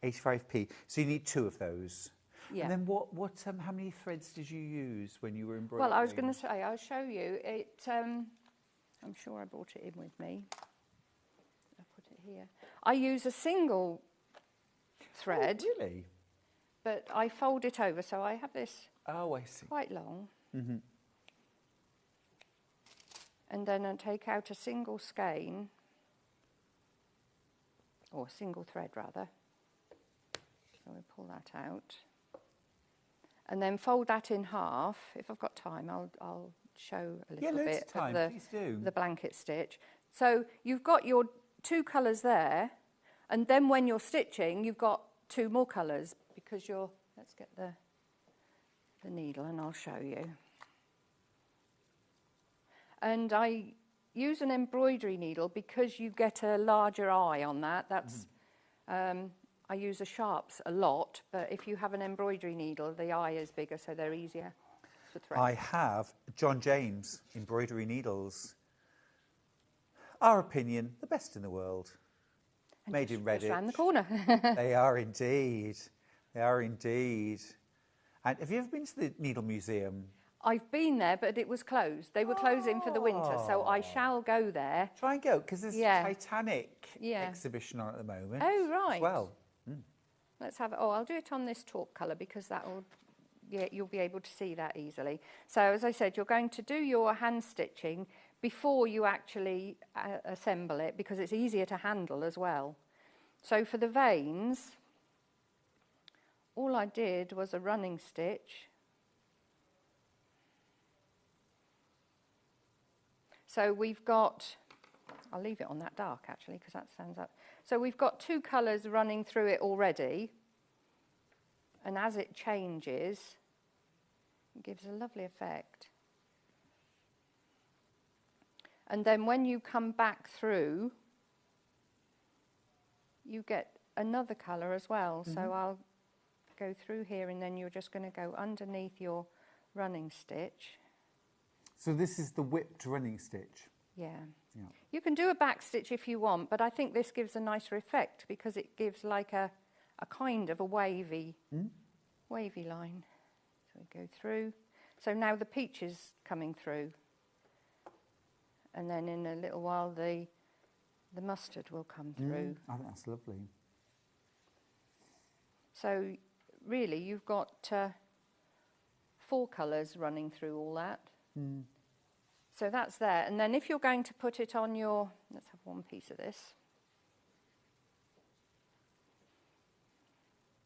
85p. So you need 2 of those. Yeah. And then how many threads did you use when you were embroidering? Well, I was going to say, I'll show you. I'm sure I brought it in with me. I'll put it here. I use a single thread. Oh, really? But I fold it over, so I have this Oh, I see. quite long. Mm-hmm. And then I take out a single skein, or a single thread rather. So we pull that out. And then fold that in half. If I've got time, I'll show a little bit of the blanket stitch. So you've got your 2 colours there, and then when you're stitching, you've got 2 more colours because you're. Let's get the needle, and I'll show you. And I use an embroidery needle because you get a larger eye on that. That's. I use a sharps a lot, but if you have an embroidery needle, the eye is bigger, so they're easier to thread. I have John James embroidery needles. Our opinion, the best in the world. And Made in Redditch. Just round the corner. They are indeed. They are indeed. And have you ever been to the Needle Museum? I've been there, but it was closed. They were closing for the winter, so I shall go there. Try and go, because there's a Titanic exhibition on at the moment. Oh, right. As well. Let's have it. Oh, I'll do it on this taupe colour because that'll, you'll be able to see that easily. So, as I said, you're going to do your hand stitching before you actually assemble it because it's easier to handle as well. So, for the veins, all I did was a running stitch. So we've got, I'll leave it on that dark actually because that stands up. So we've got 2 colours running through it already, and as it changes, it gives a lovely effect. And then when you come back through, you get another colour as well. Mm-hmm. So I'll go through here, and then you're just going to go underneath your running stitch. So this is the whipped running stitch? Yeah. You can do a back stitch if you want, but I think this gives a nicer effect because it gives like a kind of a wavy line. So So we go through. So now the peach is coming through. And then in a little while the mustard will come through. Oh, that's lovely. So really you've got 4 colours running through all that. So that's there. And then if you're going to put it on your, let's have one piece of this.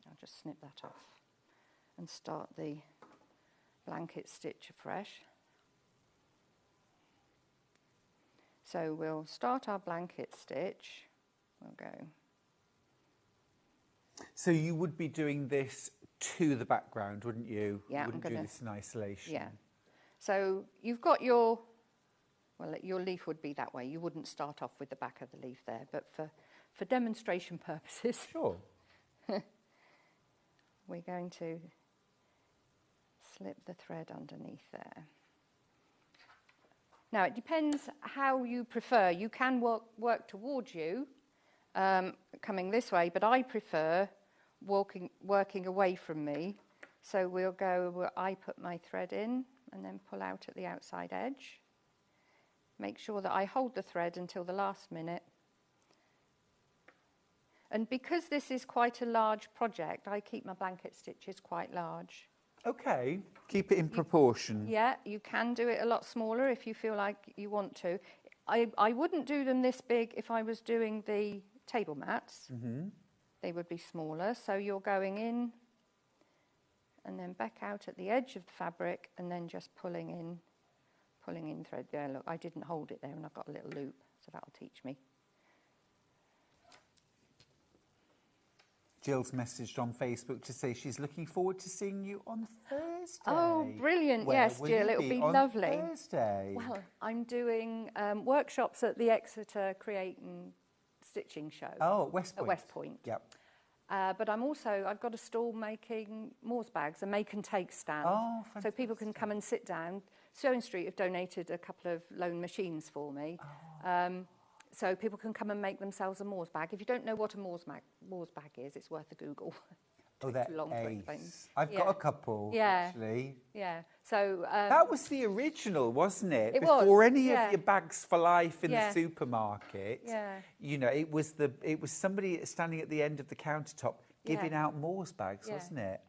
I'll just snip that off and start the blanket stitch afresh. So we'll start our blanket stitch. We'll go. So you would be doing this to the background, wouldn't you? Yeah, You wouldn't do this in isolation. Yeah. So you've got your, well, your leaf would be that way. You wouldn't start off with the back of the leaf there, but for demonstration purposes, Sure. we're going to slip the thread underneath there. Now, it depends how you prefer. You can work towards you, coming this way, but I prefer working away from me. So we'll go where I put my thread in and then pull out at the outside edge. Make sure that I hold the thread until the last minute. And because this is quite a large project, I keep my blanket stitches quite large. Okay, keep it in proportion. Yeah, you can do it a lot smaller if you feel like you want to. I wouldn't do them this big if I was doing the table mats. They would be smaller. So you're going in and then back out at the edge of the fabric and then just pulling in thread. There, look, I didn't hold it there and I've got a little loop, so that'll teach me. Jill's messaged on Facebook to say she's looking forward to seeing you on Thursday. Oh, brilliant. Where Yes, will Jill, you it'll be on lovely. Thursday? Well, I'm doing workshops at the Exeter Create and Stitching Show. Oh, at West Point. At West Point. Yep. But I've got a stall making Moors bags, a make and take stand. Oh, so people can come and sit down. Sewing Street have donated a couple of loan machines for me. So people can come and make themselves a Moors bag. If you don't know what a Moors bag is, it's worth a Google. Oh, they're too long to explain. ace. I've got a couple, actually. Yeah. So that was the original, wasn't it? It Before was, any of your bags for life in the Yeah. supermarket. Yeah. You know, it was somebody standing at the end of the countertop giving out Moors bags, Yeah. wasn't it?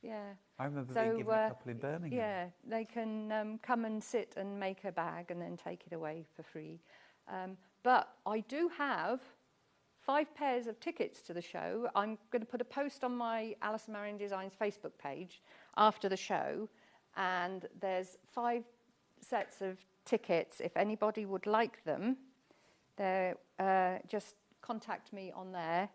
Yeah. I remember being given a couple in Birmingham. Yeah, they can come and sit and make a bag and then take it away for free. But I do have 5 pairs of tickets to the show. I'm going to put a post on my Alison Marion Designs Facebook page after the show, and there's 5 sets of tickets. If anybody would like them, just contact me on there,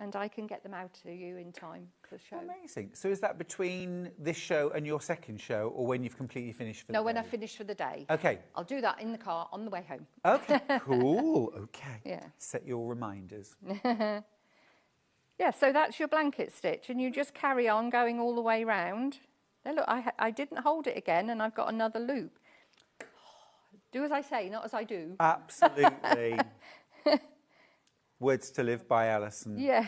and I can get them out to you in time for the show. Amazing. So is that between this show and your second show, or when you've completely finished for the No, day? when I finish for the day. Okay. I'll do that in the car on the way home. Okay, cool. Okay. Yeah. Set your reminders. Yeah, so that's your blanket stitch, and you just carry on going all the way round. There, look, I didn't hold it again, and I've got another loop. Do as I say, not as I do. Absolutely. Words to live by, Alison. Yeah.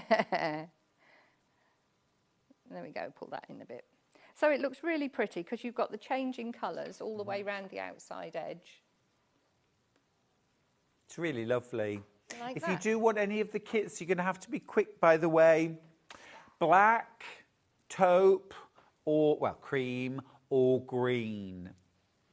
There we go, pull that in a bit. So it looks really pretty because you've got the changing colours all the way round the outside edge. It's really lovely. Like If that. you do want any of the kits, you're going to have to be quick, by the way. Black, taupe, or, well, cream, or green.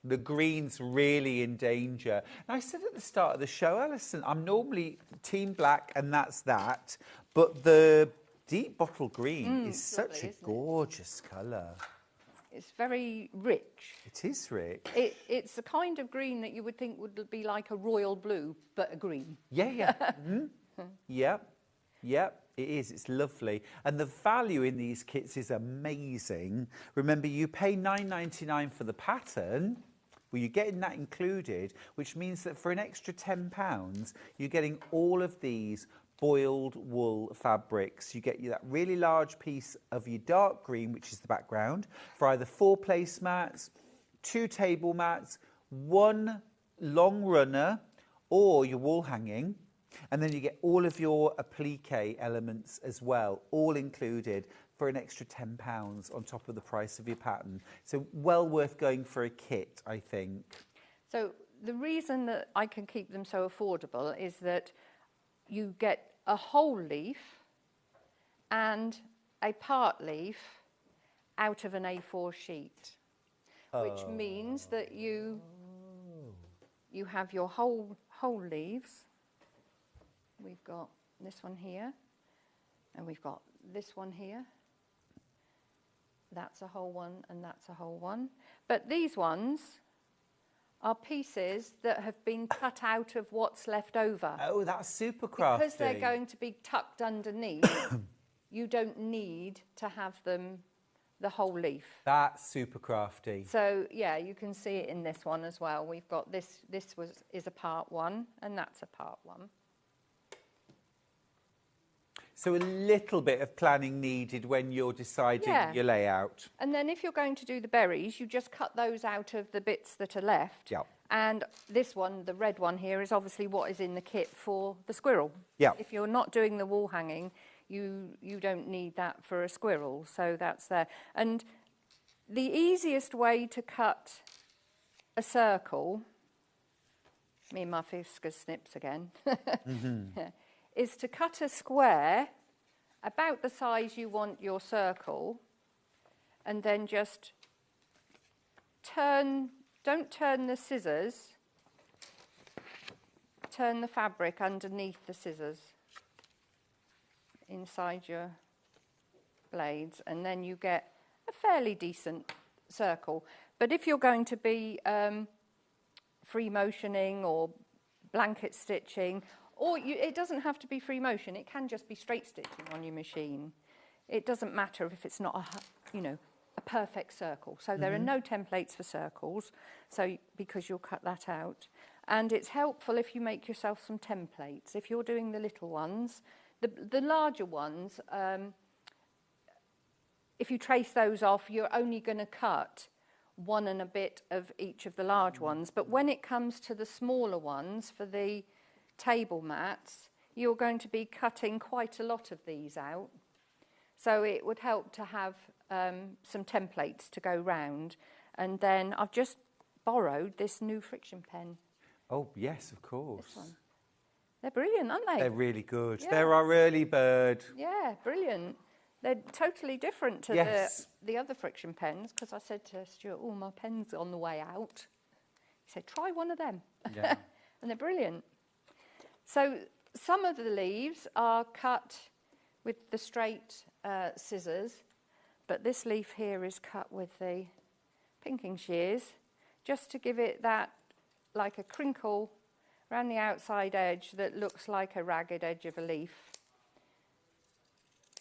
The green's really in danger. Now, I said at the start of the show, Alison, I'm normally team black, and that's that. But the deep bottle green is such lovely, a isn't it? gorgeous colour. It's very rich. It is rich. It's the kind of green that you would think would be like a royal blue, but a green. Yeah, yeah. Yep, yep, it is. It's lovely. And the value in these kits is amazing. Remember, you pay £9.99 for the pattern. Well, you're getting that included, which means that for an extra £10, you're getting all of these boiled wool fabrics. You get that really large piece of your dark green, which is the background, for either 4 placemats, 2 table mats, 1 long runner, or your wall hanging. And then you get all of your applique elements as well, all included. for an extra £10 on top of the price of your pattern. So well worth going for a kit, I think. So the reason that I can keep them so affordable is that you get a whole leaf and a part leaf out of an A4 sheet, which means that you have your whole leaves. We've got this one here, and we've got this one here. That's a whole one, and that's a whole one. But these ones are pieces that have been cut out of what's left over. Oh, that's super crafty. Because they're going to be tucked underneath, you don't need to have them the whole leaf. That's super crafty. So, yeah, you can see it in this one as well. We've got this is a part 1, and that's a part 1. So a little bit of planning needed when you're deciding your layout. And then if you're going to do the berries, you just cut those out of the bits that are left. Yeah. And this one, the red one here, is obviously what is in the kit for the squirrel. Yeah. If you're not doing the wall hanging, you don't need that for a squirrel, so that's there. And the easiest way to cut a circle, me and my Fiskars snips again, is to cut a square about the size you want your circle, and then just don't turn the scissors, turn the fabric underneath the scissors inside your blades, and then you get a fairly decent circle. But if you're going to be free motioning or blanket stitching, or it doesn't have to be free motion, it can just be straight stitching on your machine. It doesn't matter if it's not a perfect circle. So there are no templates for circles, so because you'll cut that out. And it's helpful if you make yourself some templates. If you're doing the little ones, the larger ones, if you trace those off, you're only going to cut 1 and a bit of each of the large ones. But when it comes to the smaller ones for the table mats, you're going to be cutting quite a lot of these out. So it would help to have some templates to go round. And then I've just borrowed this new friction pen. Oh, yes, of course. This one. They're brilliant, aren't they? They're really good. Yeah. They're our early bird. Yeah, brilliant. They're totally different to the other friction pens, because I said to Stuart, oh, my pen's on the way out. He said, try one of them. Yeah. And they're brilliant. So some of the leaves are cut with the straight scissors, but this leaf here is cut with the pinking shears, just to give it that, like a crinkle around the outside edge that looks like a ragged edge of a leaf.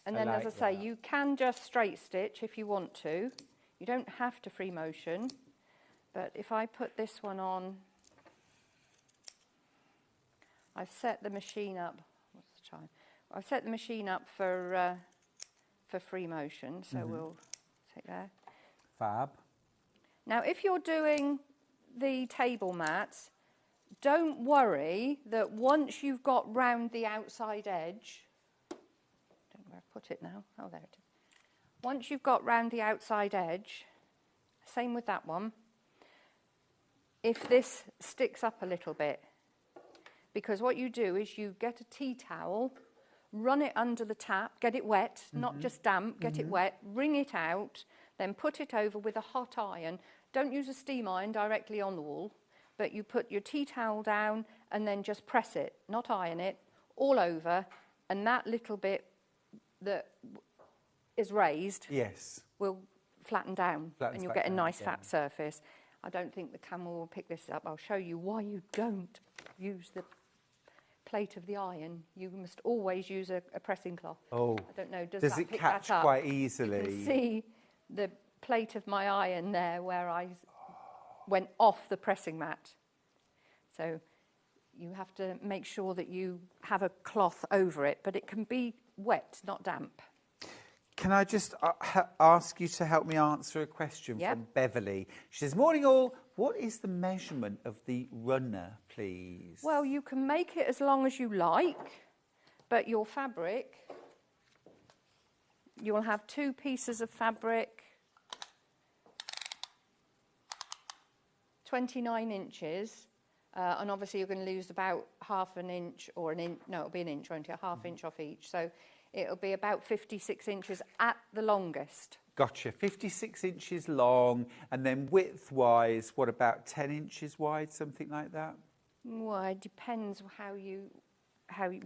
And then, as I say, you can just straight stitch if you want to. You don't have to free motion. But if I put this one on, I've set the machine up. What's the time? I've set the machine up for free motion, so we'll take that. Fab. Now, if you're doing the table mats, don't worry that once you've got round the outside edge, I don't know where I put it now. Oh, there it is. Once you've got round the outside edge, same with that one, if this sticks up a little bit, because what you do is you get a tea towel, run it under the tap, get it wet, not just damp, get it wet, wring it out, then put it over with a hot iron. Don't use a steam iron directly on the wool, but you put your tea towel down and then just press it, not iron it, all over, and that little bit that is raised will flatten down, and you'll get a nice fat surface. I don't think the camera will pick this up. I'll show you why you don't use the plate of the iron. You must always use a pressing cloth. Oh, I don't know, does it that pick catch that up? quite easily? You can see the plate of my iron there where I went off the pressing mat. So you have to make sure that you have a cloth over it, but it can be wet, not damp. Can I just ask you to help me answer a question from Beverly? She says, morning all, what is the measurement of the runner, please? Well, you can make it as long as you like, but your fabric you will have 2 pieces of fabric, 29 inches, and obviously you're going to lose about half an inch or an inch, no, it'll be an inch, won't it? A half inch off each. So it'll be about 56 inches at the longest. Gotcha. 56 inches long, and then width-wise, what, about 10 inches wide, something like that? Well, it depends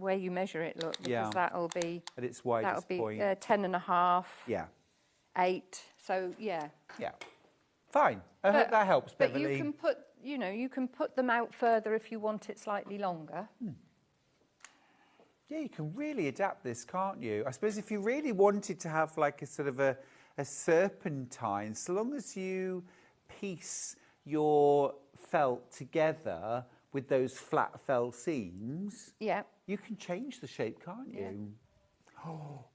where you measure it, look, because that'll be... At its widest point. 10 and a half. Yeah. 8. So, yeah. Yeah. Fine. I hope that helps, Beverly. But you can put, you can put them out further if you want it slightly longer. Yeah, you can really adapt this, can't you? I suppose if you really wanted to have like a sort of a serpentine, so long as you piece your felt together with those flat fell seams, you can change the shape, can't you?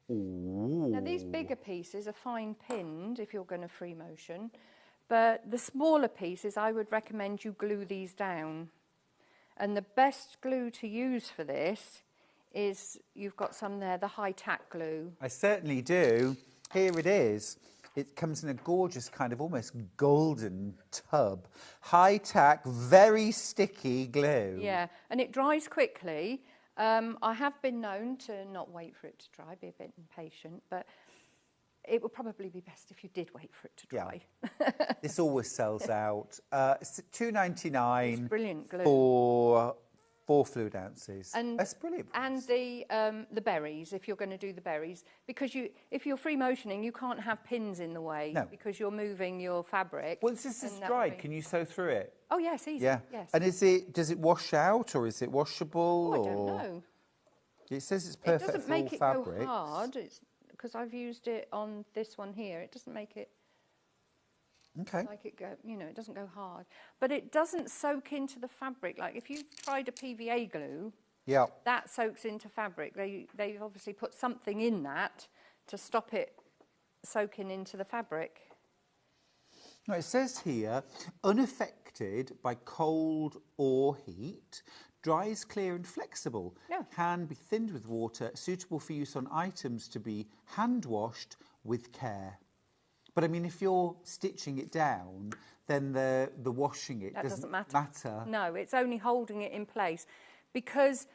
Now, these bigger pieces are fine pinned if you're going to free motion, but the smaller pieces, I would recommend you glue these down. And the best glue to use for this is, you've got some there, the high-tack glue. I certainly do. Here it is. It comes in a gorgeous kind of almost golden tub. High-tack, very sticky glue. Yeah, and it dries quickly. I have been known to not wait for it to dry, be a bit impatient, but it would probably be best if you did wait for it to dry. Yeah. This always sells out. It's $2.99. It's brilliant glue. For 4 fluid ounces. And that's brilliant. And the berries, if you're going to do the berries, because if you're free motioning, you can't have pins in the way because you're moving your fabric. Once this is dried, can you sew through it? Oh yes, easy. Yeah. Yes. And does it wash out or is it washable? Oh, I don't know. It says it's perfect for all fabrics. It doesn't make it go hard. Because I've used it on this one here. It doesn't make it. Okay. Like it go, it doesn't go hard, but it doesn't soak into the fabric. Like if you've tried a PVA glue, that soaks into fabric. They've obviously put something in that to stop it soaking into the fabric. No, it says here, unaffected by cold or heat, dries clear and flexible, can be thinned with water, suitable for use on items to be hand washed with care. But I mean, if you're stitching it down, then the washing it doesn't matter. No, it's only holding it in place, because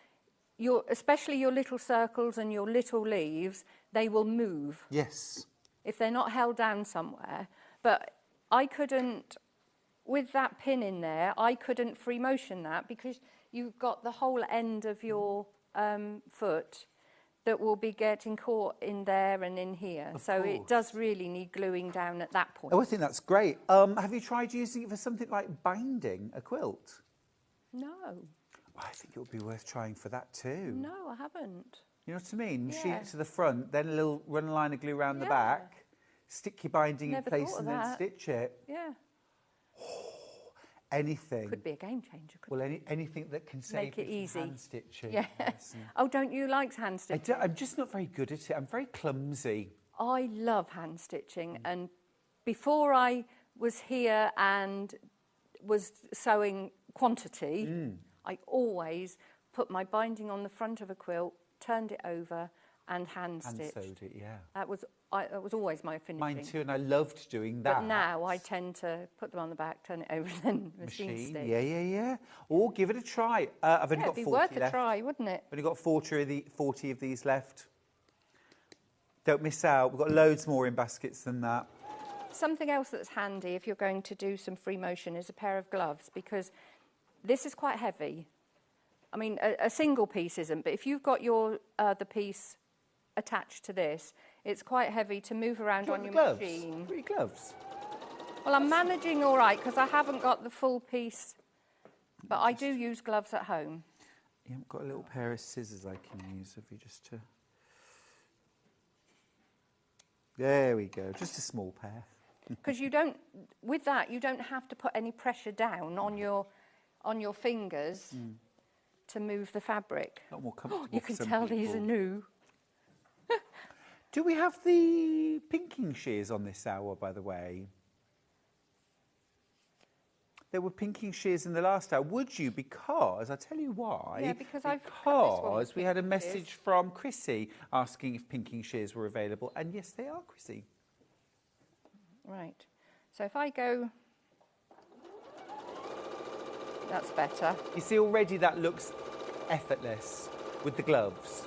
especially your little circles and your little leaves, they will move. Yes. If they're not held down somewhere. But I couldn't, with that pin in there, I couldn't free motion that, because you've got the whole end of your foot that will be getting caught in there and in here. So it does really need gluing down at that point. Oh, I think that's great. Have you tried using it for something like binding a quilt? No. Well, I think it would be worth trying for that too. No, I haven't. You know what I mean? Machine it to the front, then run a line of glue around the back, stick your binding in place and then stitch it. Yeah. Anything. Could be a game changer. Well, anything that can save make it easy. Hand stitching. Yeah. Oh, don't you like hand stitching? I'm just not very good at it. I'm very clumsy. I love hand stitching, and before I was here and was sewing quantity, I always put my binding on the front of a quilt, turned it over, and hand stitched. Hand sewed it, yeah. That was always my finishing. Mine too, and I loved doing that. But now I tend to put them on the back, turn it over, and then machine stitch. Yeah. Oh, give it a try. I've only got 40 left. It'd be worth a try, wouldn't it? I've only got 40 of these left. Don't miss out. We've got loads more in baskets than that. Something else that's handy if you're going to do some free motion is a pair of gloves, because this is quite heavy. I mean, a single piece isn't, but if you've got the piece attached to this, it's quite heavy to move around on your machine. What are your gloves? Well, I'm managing all right because I haven't got the full piece, but I do use gloves at home. You haven't got a little pair of scissors I can use, have you, just to... There we go, just a small pair. Because with that, you don't have to put any pressure down on your fingers to move the fabric. A lot more comfortable. You can tell these are new. Do we have the pinking shears on this hour, by the way? there were pinking shears in the last hour, would you? Because, I'll tell you why. Yeah, because I've cut this one with Because we had a pinking message shears. from Chrissy asking if pinking shears were available. And yes, they are, Chrissy. Right. So if I go... That's better. You see, already that looks effortless with the gloves.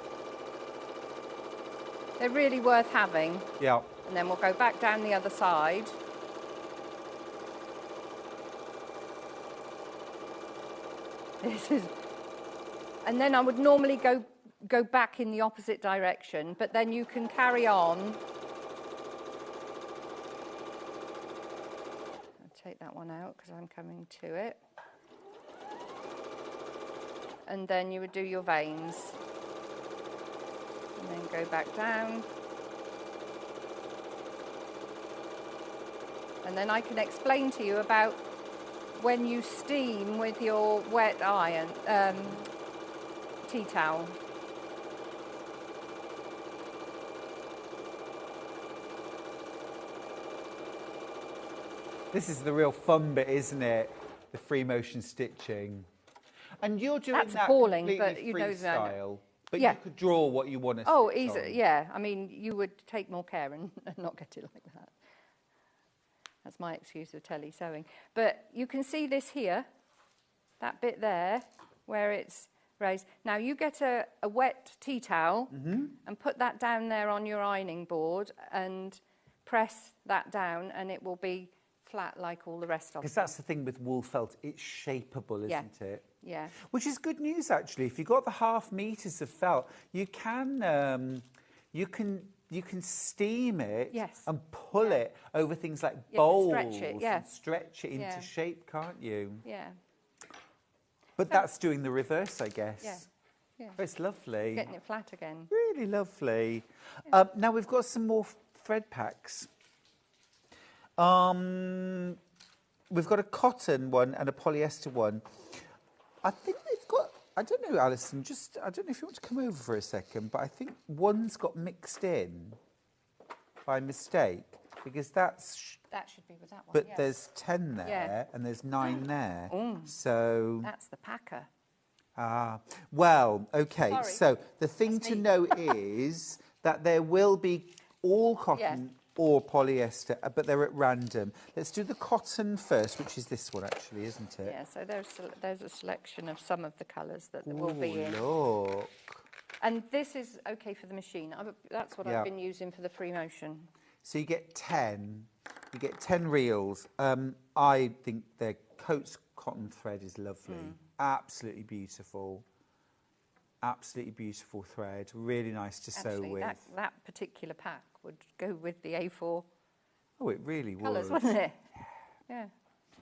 They're really worth having. Yeah. And then we'll go back down the other side. This is... And then I would normally go back in the opposite direction, but then you can carry on. I'll take that one out because I'm coming to it. And then you would do your veins. And then go back down. And then I can explain to you about when you steam with your wet iron, tea towel. This is the real fun bit, isn't it? The free motion stitching. And you're doing That's that appalling, completely but you know that. freestyle. But Yeah. you could draw what you want to Oh, stitch easy, on. yeah. I mean, you would take more care and not get it like that. That's my excuse of telly sewing. But you can see this here, that bit there, where it's raised. Now, you get a wet tea towel and put that down there on your ironing board and press that down and it will be flat like all the rest of them. Because that's the thing with wool felt, it's shapeable, Yeah. isn't it? Yeah. Which is good news, actually. If you've got the 1/2 meters of felt, you can steam it Yes. and pull it over things like Yeah, bowls stretch it, yeah. and stretch it into Yeah. shape, can't you? Yeah. But that's doing the reverse, I guess. Yeah. Yeah. Oh, it's lovely. Getting it flat again. Really lovely. Now we've got some more thread packs. We've got a cotton one and a polyester one. I think they've got, I don't know, Alison, I don't know if you want to come over for a second, but I think one's got mixed in by mistake, because That should be with that one, but yes. there's 10 there Yeah. and there's 9 there. Mm. So, That's the packer. well, okay, Sorry. so the thing That's to me. know is that there will be all cotton or polyester, but they're at random. Let's do the cotton first, which is this one actually, isn't it? Yeah, so there's a selection of some of the colours that there will be in. Look. And this is okay for the machine. That's what Yeah. I've been using for the free motion. So you get 10. You get 10 reels. I think their Coates cotton thread is lovely. Absolutely beautiful. Absolutely beautiful thread. Really nice to sew Actually, with. that particular pack would go with the A4 Oh, it really colours, would. wouldn't it? Yeah.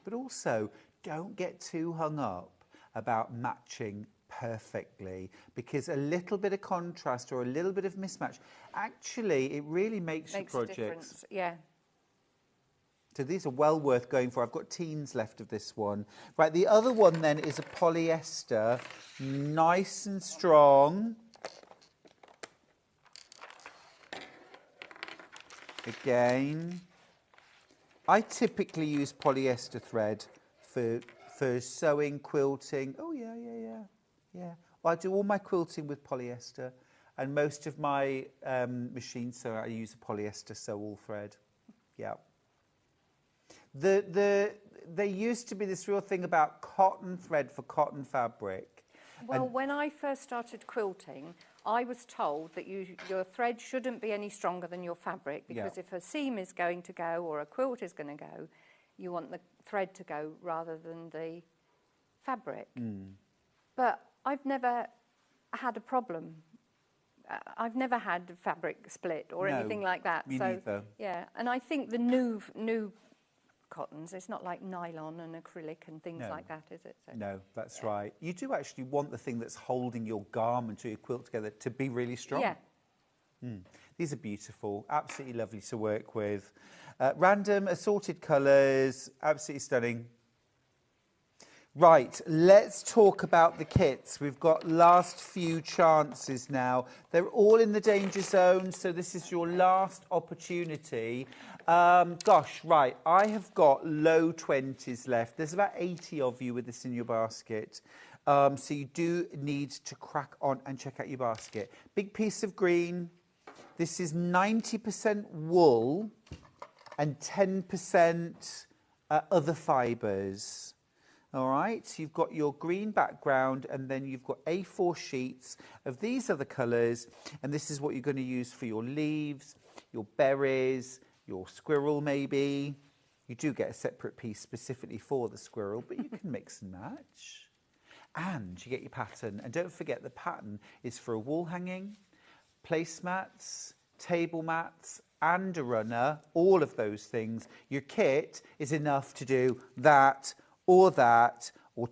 But also, don't get too hung up about matching perfectly, because a little bit of contrast or a little bit of mismatch, actually, it really makes your Makes a projects. difference, yeah. So these are well worth going for. I've got teens left of this one. Right, the other one then is a polyester, nice and strong. Again, I typically use polyester thread for sewing, quilting. Oh, yeah. Well, I do all my quilting with polyester, and most of my machines, so I use a polyester sew-all thread. Yeah. There used to be this real thing about cotton thread for cotton fabric. Well, when I first started quilting, I was told that your thread shouldn't be any stronger than your fabric, because if a seam is going to go or a quilt is going to go, you want the thread to go rather than the fabric. But I've never had a problem. I've never had fabric split or anything like that. Me neither. Yeah, and I think the new cottons, it's not like nylon and acrylic and things like that, is it? So, No, that's right. You do actually want the thing that's holding your garment or your quilt together to be really strong. Yeah. These are beautiful, absolutely lovely to work with. Random, assorted colours, absolutely stunning. Right, let's talk about the kits. We've got last few chances now. They're all in the danger zone, so this is your last opportunity. Gosh, right, I have got low 20s left. There's about 80 of you with this in your basket. So you do need to crack on and check out your basket. Big piece of green. This is 90% wool and 10% other fibres. All right, so you've got your green background and then you've got A4 sheets of these other colours, and this is what you're going to use for your leaves, your berries, your squirrel maybe. You do get a separate piece specifically for the squirrel, but you can mix and match. And you get your pattern, and don't forget the pattern is for a wall hanging, placemats, table mats and a runner, all of those things. Your kit is enough to do that, or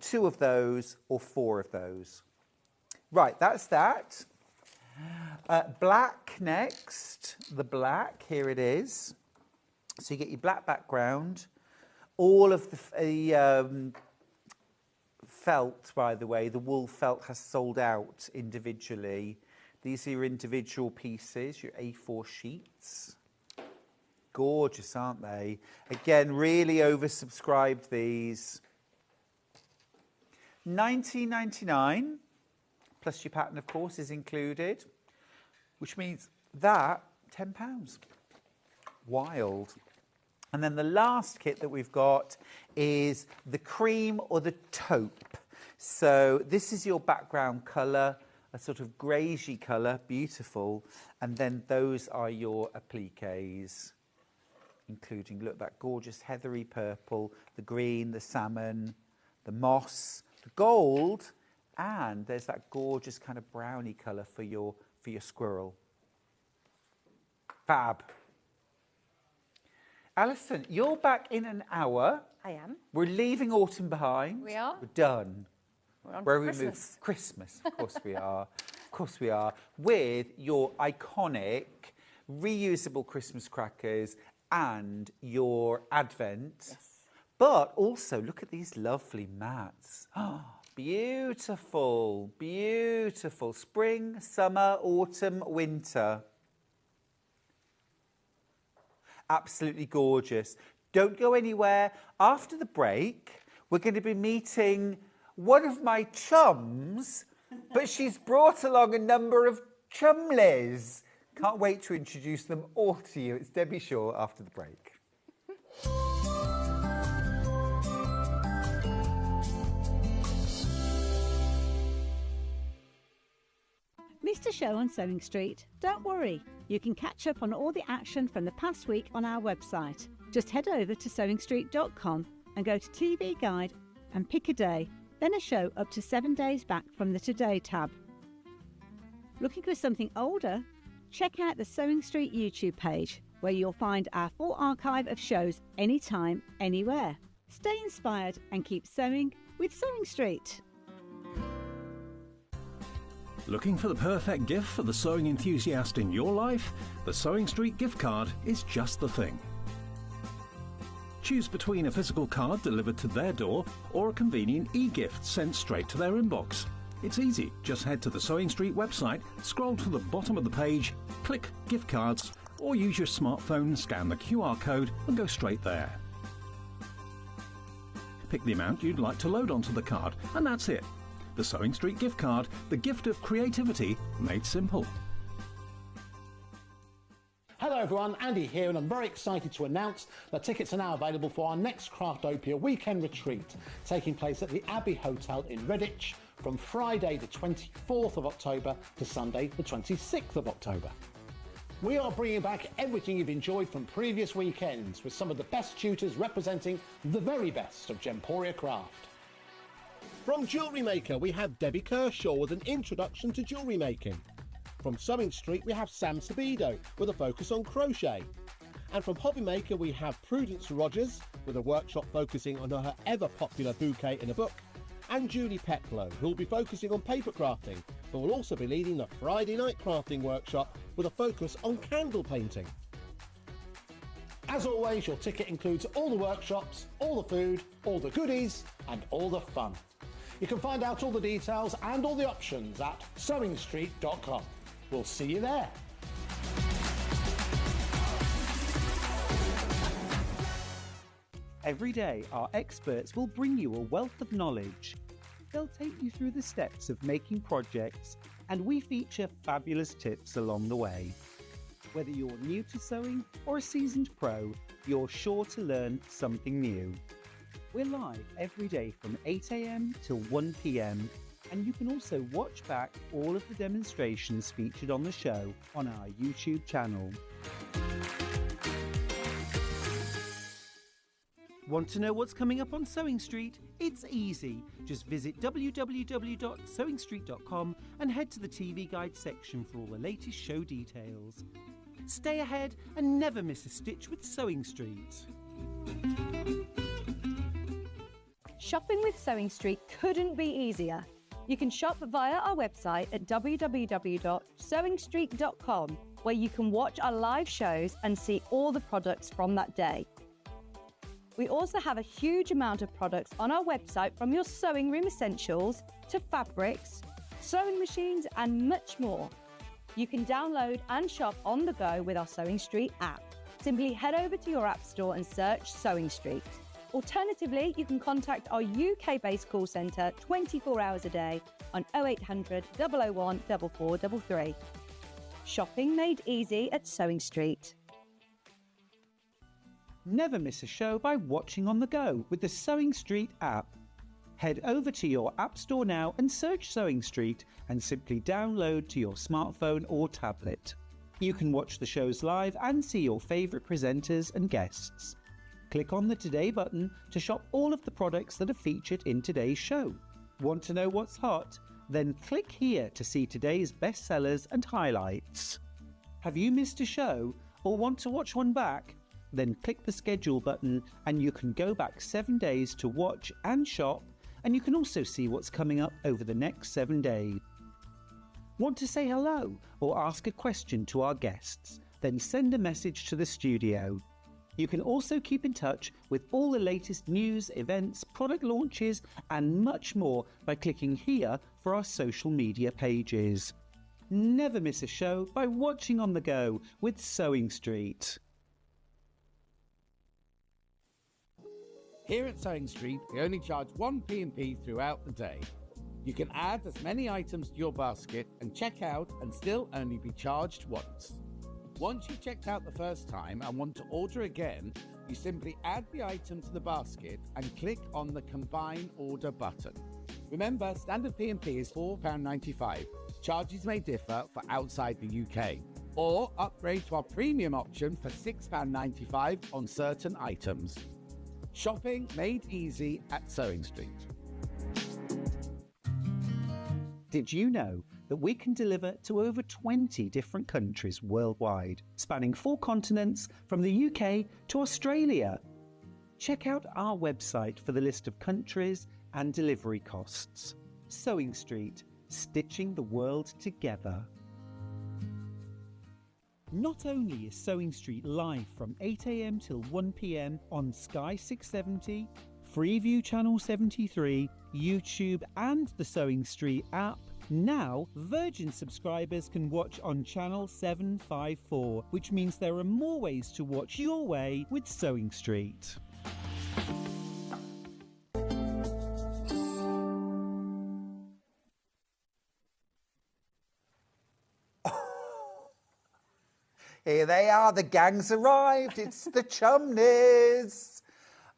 two of those, or four of those. Right, that's that. Black next, the black, here it is. So you get your black background. All of the felt, by the way, the wool felt has sold out individually. These are your individual pieces, your A4 sheets. Gorgeous, aren't they? Again, really oversubscribed these. $19.99, plus your pattern, of course, is included, which means that £10. Wild. And then the last kit that we've got is the cream or the taupe. So this is your background colour, a sort of greyish colour, beautiful. And then those are your appliques, including, look, that gorgeous heathery purple, the green, the salmon, the moss, the gold, and there's that gorgeous kind of browny colour for your squirrel. Fab. Alison, you're back in an hour. I am. We're leaving autumn behind. We are. We're done. We're on Where to we Christmas. move? Christmas, of course we are. Of course we are. With your iconic reusable Christmas crackers and your Advent. Yes. But also, look at these lovely mats. Oh, beautiful, beautiful. Spring, summer, autumn, winter. Absolutely gorgeous. Don't go anywhere. After the break, we're going to be meeting one of my chums, but she's brought along a number of chumlies. Can't wait to introduce them all to you. It's Debbie Shaw after the break. Missed a show on Sewing Street? Don't worry, you can catch up on all the action from the past week on our website. Just head over to sewingstreet.com and go to TV Guide and pick a day, then a show up to 7 days back from the Today tab. Looking for something older? Check out the Sewing Street YouTube page, where you'll find our full archive of shows anytime, anywhere. Stay inspired and keep sewing with Sewing Street. Looking for the perfect gift for the sewing enthusiast in your life? The Sewing Street gift card is just the thing. Choose between a physical card delivered to their door or a convenient e-gift sent straight to their inbox. It's easy. Just head to the Sewing Street website, scroll to the bottom of the page, click gift cards, or use your smartphone, scan the QR code and go straight there. Pick the amount you'd like to load onto the card, and that's it. The Sewing Street gift card, the gift of creativity made simple. Hello everyone, Andy here, and I'm very excited to announce that tickets are now available for our next Craftopia weekend retreat, taking place at the Abbey Hotel in Redditch from Friday the 24th of October to Sunday the 26th of October. We are bringing back everything you've enjoyed from previous weekends, with some of the best tutors representing the very best of Gemporia craft. From Jewellery Maker, we have Debbie Kershaw with an introduction to jewellery making. From Sewing Street, we have Sam Sabido with a focus on crochet. And from Hobby Maker, we have Prudence Rogers with a workshop focusing on her ever-popular bouquet in a book. And Julie Peplow, who will be focusing on paper crafting, but will also be leading the Friday night crafting workshop with a focus on candle painting. As always, your ticket includes all the workshops, all the food, all the goodies and all the fun. You can find out all the details and all the options at sewingstreet.com. We'll see you there. Every day, our experts will bring you a wealth of knowledge. They'll take you through the steps of making projects, and we feature fabulous tips along the way. Whether you're new to sewing or a seasoned pro, you're sure to learn something new. We're live every day from 8 a.m. till 1 p.m, and you can also watch back all of the demonstrations featured on the show on our YouTube channel. Want to know what's coming up on Sewing Street? It's easy. Just visit www.sewingstreet.com and head to the TV Guide section for all the latest show details. Stay ahead and never miss a stitch with Sewing Street. Shopping with Sewing Street couldn't be easier. You can shop via our website at www.sewingstreet.com, where you can watch our live shows and see all the products from that day. We also have a huge amount of products on our website, from your sewing room essentials to fabrics, sewing machines and much more. You can download and shop on the go with our Sewing Street app. Simply head over to your app store and search Sewing Street. Alternatively, you can contact our UK-based call centre 24 hours a day on 0800 001 4433. Shopping made easy at Sewing Street. Never miss a show by watching on the go with the Sewing Street app. Head over to your app store now and search Sewing Street and simply download to your smartphone or tablet. You can watch the shows live and see your favourite presenters and guests. Click on the Today button to shop all of the products that are featured in today's show. Want to know what's hot? Then click here to see today's bestsellers and highlights. Have you missed a show or want to watch one back? Then click the schedule button and you can go back 7 days to watch and shop, and you can also see what's coming up over the next 7 days. Want to say hello or ask a question to our guests? Then send a message to the studio. You can also keep in touch with all the latest news, events, product launches and much more by clicking here for our social media pages. Never miss a show by watching on the go with Sewing Street. Here at Sewing Street, we only charge one P&P throughout the day. You can add as many items to your basket and check out and still only be charged once. Once you've checked out the first time and want to order again, you simply add the item to the basket and click on the Combine Order button. Remember, standard P&P is £4.95. Charges may differ for outside the UK. Or upgrade to our premium option for £6.95 on certain items. Shopping made easy at Sewing Street. Did you know that we can deliver to over 20 different countries worldwide, spanning 4 continents from the UK to Australia? Check out our website for the list of countries and delivery costs. Sewing Street, stitching the world together. Not only is Sewing Street live from 8 a.m. till 1 p.m. on Sky 670, Freeview Channel 73, YouTube and the Sewing Street app, now Virgin subscribers can watch on Channel 754, which means there are more ways to watch your way with Sewing Street. Here they are, the gang's arrived. It's the Chumlies.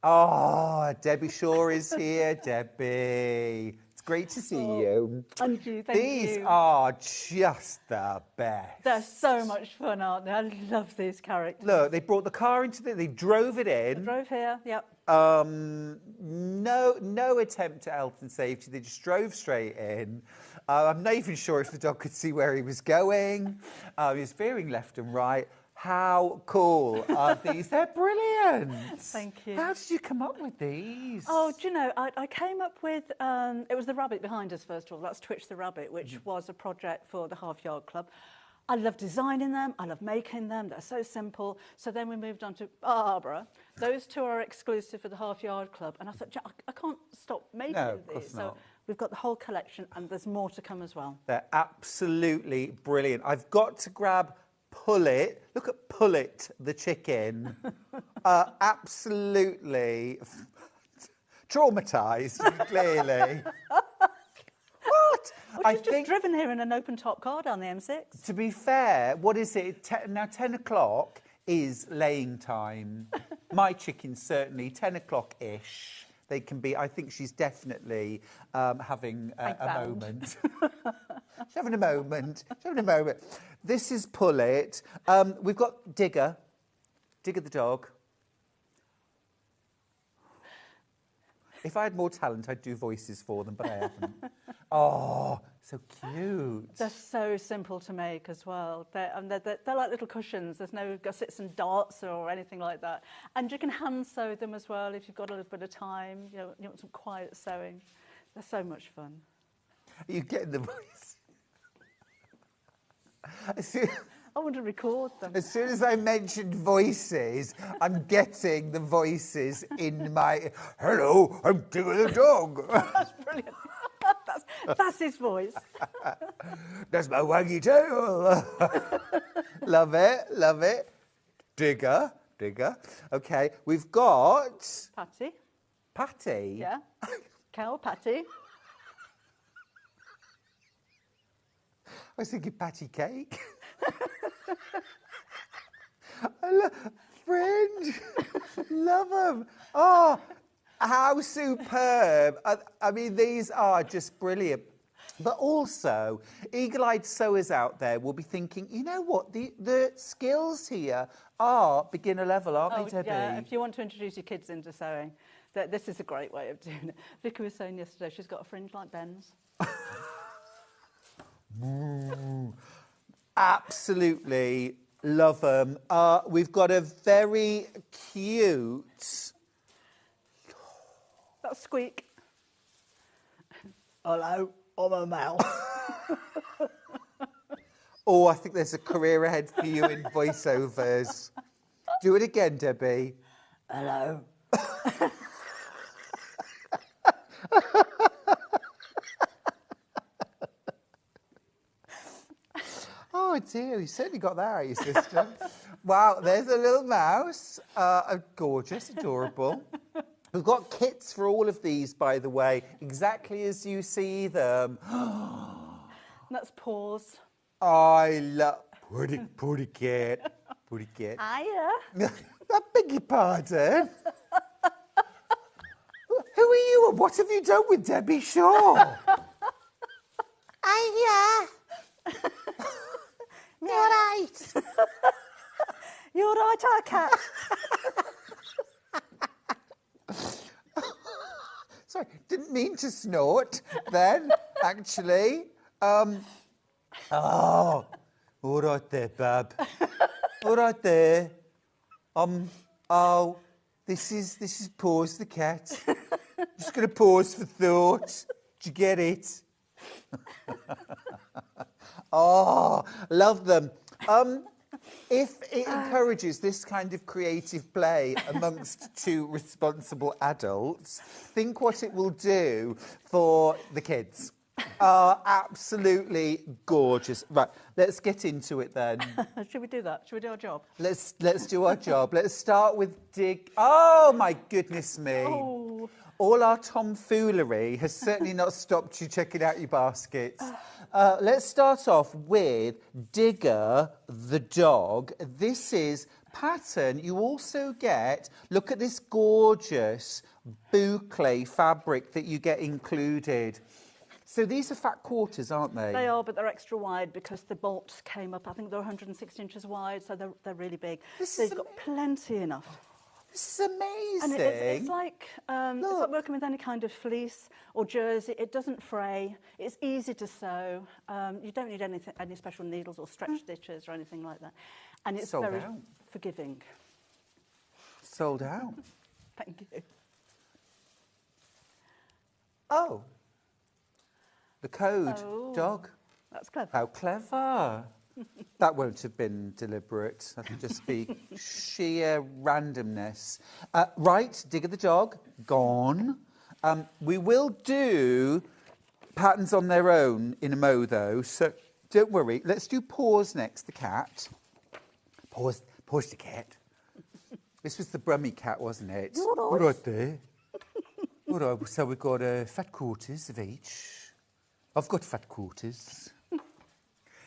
Oh, Debbie Shaw is here. Debbie, it's great to see you. Thank you, thank you. These are just the best. They're so much fun, aren't they? I love these characters. Look, they brought the car they drove it in. I drove here, yep. No attempt at health and safety. They just drove straight in. I'm not even sure if the dog could see where he was going. He was veering left and right. How cool are these? They're brilliant. Thank you. How did you come up with these? Oh, do you know, I came up with, it was the rabbit behind us, first of all. That's Twitch the Rabbit, which was a project for the Half Yard Club. I love designing them. I love making them. They're so simple. So then we moved on to Barbara. Those two are exclusive for the Half Yard Club. And I thought, I can't stop making No, of course these. not. So we've got the whole collection, and there's more to come as well. They're absolutely brilliant. I've got to grab Pullet. Look at Pullet, the chicken. Absolutely traumatised, clearly. What? Well, she's just driven here in an open-top car down the M6. To be fair, what is it? Now, 10 o'clock is laying time. My chickens, certainly, 10 o'clock-ish. They can be, I think she's definitely having a moment. She's having a moment. She's having a moment. This is Pullet. We've got Digger. Digger the dog. If I had more talent, I'd do voices for them, but I haven't. Oh, so cute. They're so simple to make as well. They're like little cushions. There's no gussets and darts or anything like that. And you can hand sew them as well if you've got a little bit of time. You want some quiet sewing. They're so much fun. Are you getting the voice? I want to record them. As soon as I mentioned voices, I'm getting the voices in my... Hello, I'm Digger the dog. That's brilliant. That's his voice. That's my waggy tail. Love it, love it. Digger, Digger. Okay, we've got... Patty. Patty? Yeah. Cow Patty. I was thinking patty cake. I love Fringe. Love them. Oh, how superb. I mean, these are just brilliant. But also, eagle-eyed sewers out there will be thinking, you know what, the skills here are beginner level, aren't they, Debbie? Yeah, if you want to introduce your kids into sewing, this is a great way of doing it. Vicky was saying yesterday she's got a fringe like Ben's. Absolutely love them. We've got a very cute... That's Squeak. Hello, I'm a mouse. Oh, I think there's a career ahead for you in voiceovers. Do it again, Debbie. Hello. Oh dear, you certainly got that out of your system. Wow, there's a little mouse. Gorgeous, adorable. We've got kits for all of these, by the way, exactly as you see them. That's Paws. I love... Pretty kit. Pretty kit. Hiya. I beg your pardon. Who are you and what have you done with Debbie Shaw? Hiya. You're right. You're right, our cat. Sorry, didn't mean to snort then, actually. Oh, all right there, Bab. All right there. Oh, this is Pause the cat. Just going to pause for thought. Did you get it? Oh, love them. If it encourages this kind of creative play amongst two responsible adults, think what it will do for the kids. Absolutely gorgeous. Right, let's get into it then. Should we do that? Should we do our job? Let's do our job. Let's start with Oh, my goodness me. Oh. All our tomfoolery has certainly not stopped you checking out your baskets. Let's start off with Digger the dog. This is pattern. You also get, look at this gorgeous boucle fabric that you get included. So these are fat quarters, aren't they? They are, but they're extra wide because the bolts came up. I think they're 160 inches wide, so they're really big. So you've got plenty enough. This is amazing. And it's like working with any kind of fleece or jersey. It doesn't fray. It's easy to sew. You don't need any special needles or stretch stitches or anything like that. And it's Sold very out. forgiving. Sold out. Thank you. Oh. The code, Oh. dog. That's clever. How clever. That won't have been deliberate. That'll just be sheer randomness. Right, Dig of the Dog, gone. We will do patterns on their own in a mo, though, so don't worry. Let's do Paws next, the cat. Paws the cat. This was the Brummy cat, wasn't it? All right. Right there. All right, so we've got fat quarters of each. I've got fat quarters.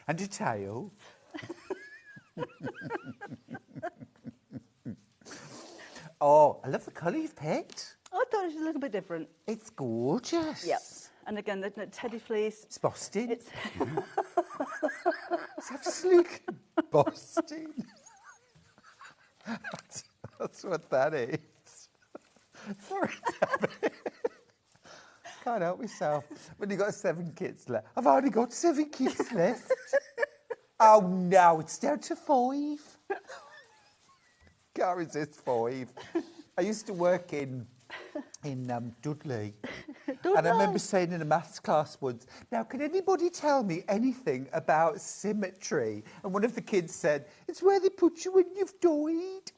And a tail. Oh, I love the colour you've picked. I thought it was a little bit different. It's gorgeous. Yes. And again, the teddy fleece. It's Boston. It's It's absolutely Boston. That's what that is. Sorry, Debbie. Can't help myself. When you got 7 kids left. I've only got 7 kids left. Oh no, it's down to 5. Can't resist 5. I used to work in Dudley. And I remember saying in a maths class once, now, can anybody tell me anything about symmetry? And one of the kids said, it's where they put you when you've died.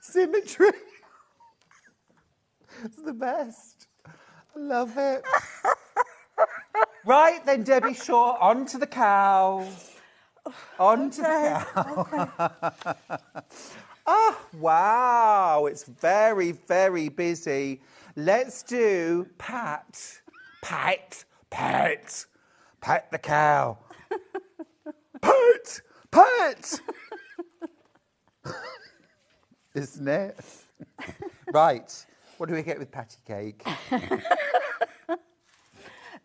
Symmetry. It's the best. I love it. Right then, Debbie Shaw, on to the cow. On to the cow. Oh, wow, it's very, very busy. Let's do pat the cow. Pat. Isn't it? Right, what do we get with patty cake?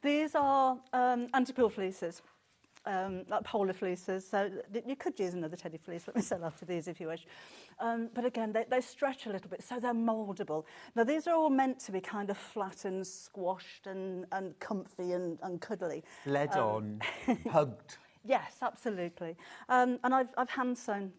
These are anti-pill fleeces. Like polar fleeces, so you could use another teddy fleece. Let me sell after these if you wish. But again, they stretch a little bit, so they're mouldable. Now, these are all meant to be kind of flat and squashed and comfy and cuddly. Led on, hugged. Yes, absolutely. And I've hand sewn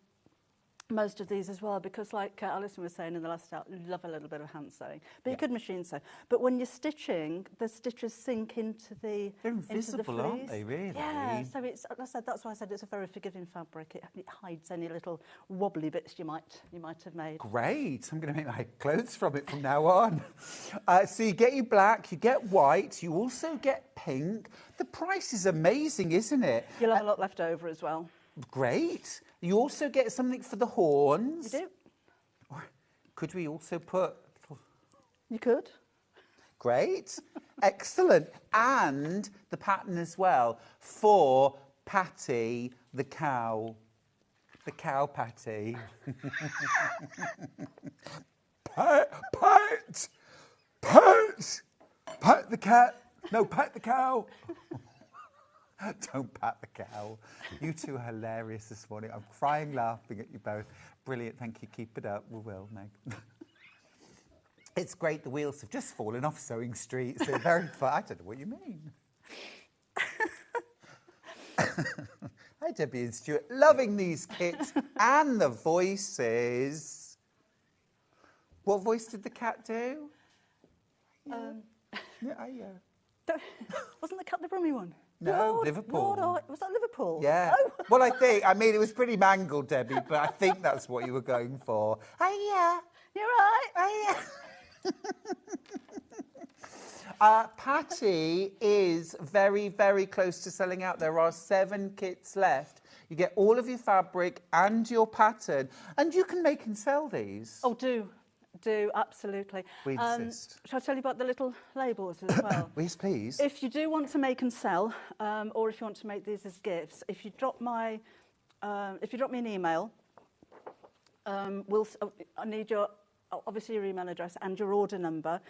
most of these as well, because like Alison was saying in the last hour, love a little bit of hand sewing, but you could machine sew. But when you're stitching, the stitches sink into the They're invisible, aren't they, really? Yeah, so it's, as I said, that's why I said it's a very forgiving fabric. It hides any little wobbly bits you might have made. Great, I'm going to make my clothes from it from now on. So you get your black, you get white, you also get pink. The price is amazing, isn't it? You'll have a lot left over as well. Great. You also get something for the horns. You do. Or could we also put... You could. Great. Excellent. And the pattern as well for Patty the cow. The cow patty. Pat the cat. No, pat the cow. Don't pat the cow. You two are hilarious this morning. I'm crying laughing at you both. Brilliant. Thank you. Keep it up. We will, Meg. It's great. The wheels have just fallen off Sewing Street. So very fun. I don't know what you mean. Hi, Debbie and Stuart. Loving these kits and the voices. What voice did the cat do? Wasn't the cat the Brummy one? No, Liverpool. Was that Liverpool? Yeah. Oh. Well, I mean, it was pretty mangled, Debbie, but I think that's what you were going for. Oh, yeah. You're right. Oh, yeah. Patty is very, very close to selling out. There are 7 kits left. You get all of your fabric and your pattern, and you can make and sell these. Oh, do, absolutely. We insist. Shall I tell you about the little labels as well? Yes, please. If you do want to make and sell, or if you want to make these as gifts, if you drop me an email, I need obviously your email address and your order number.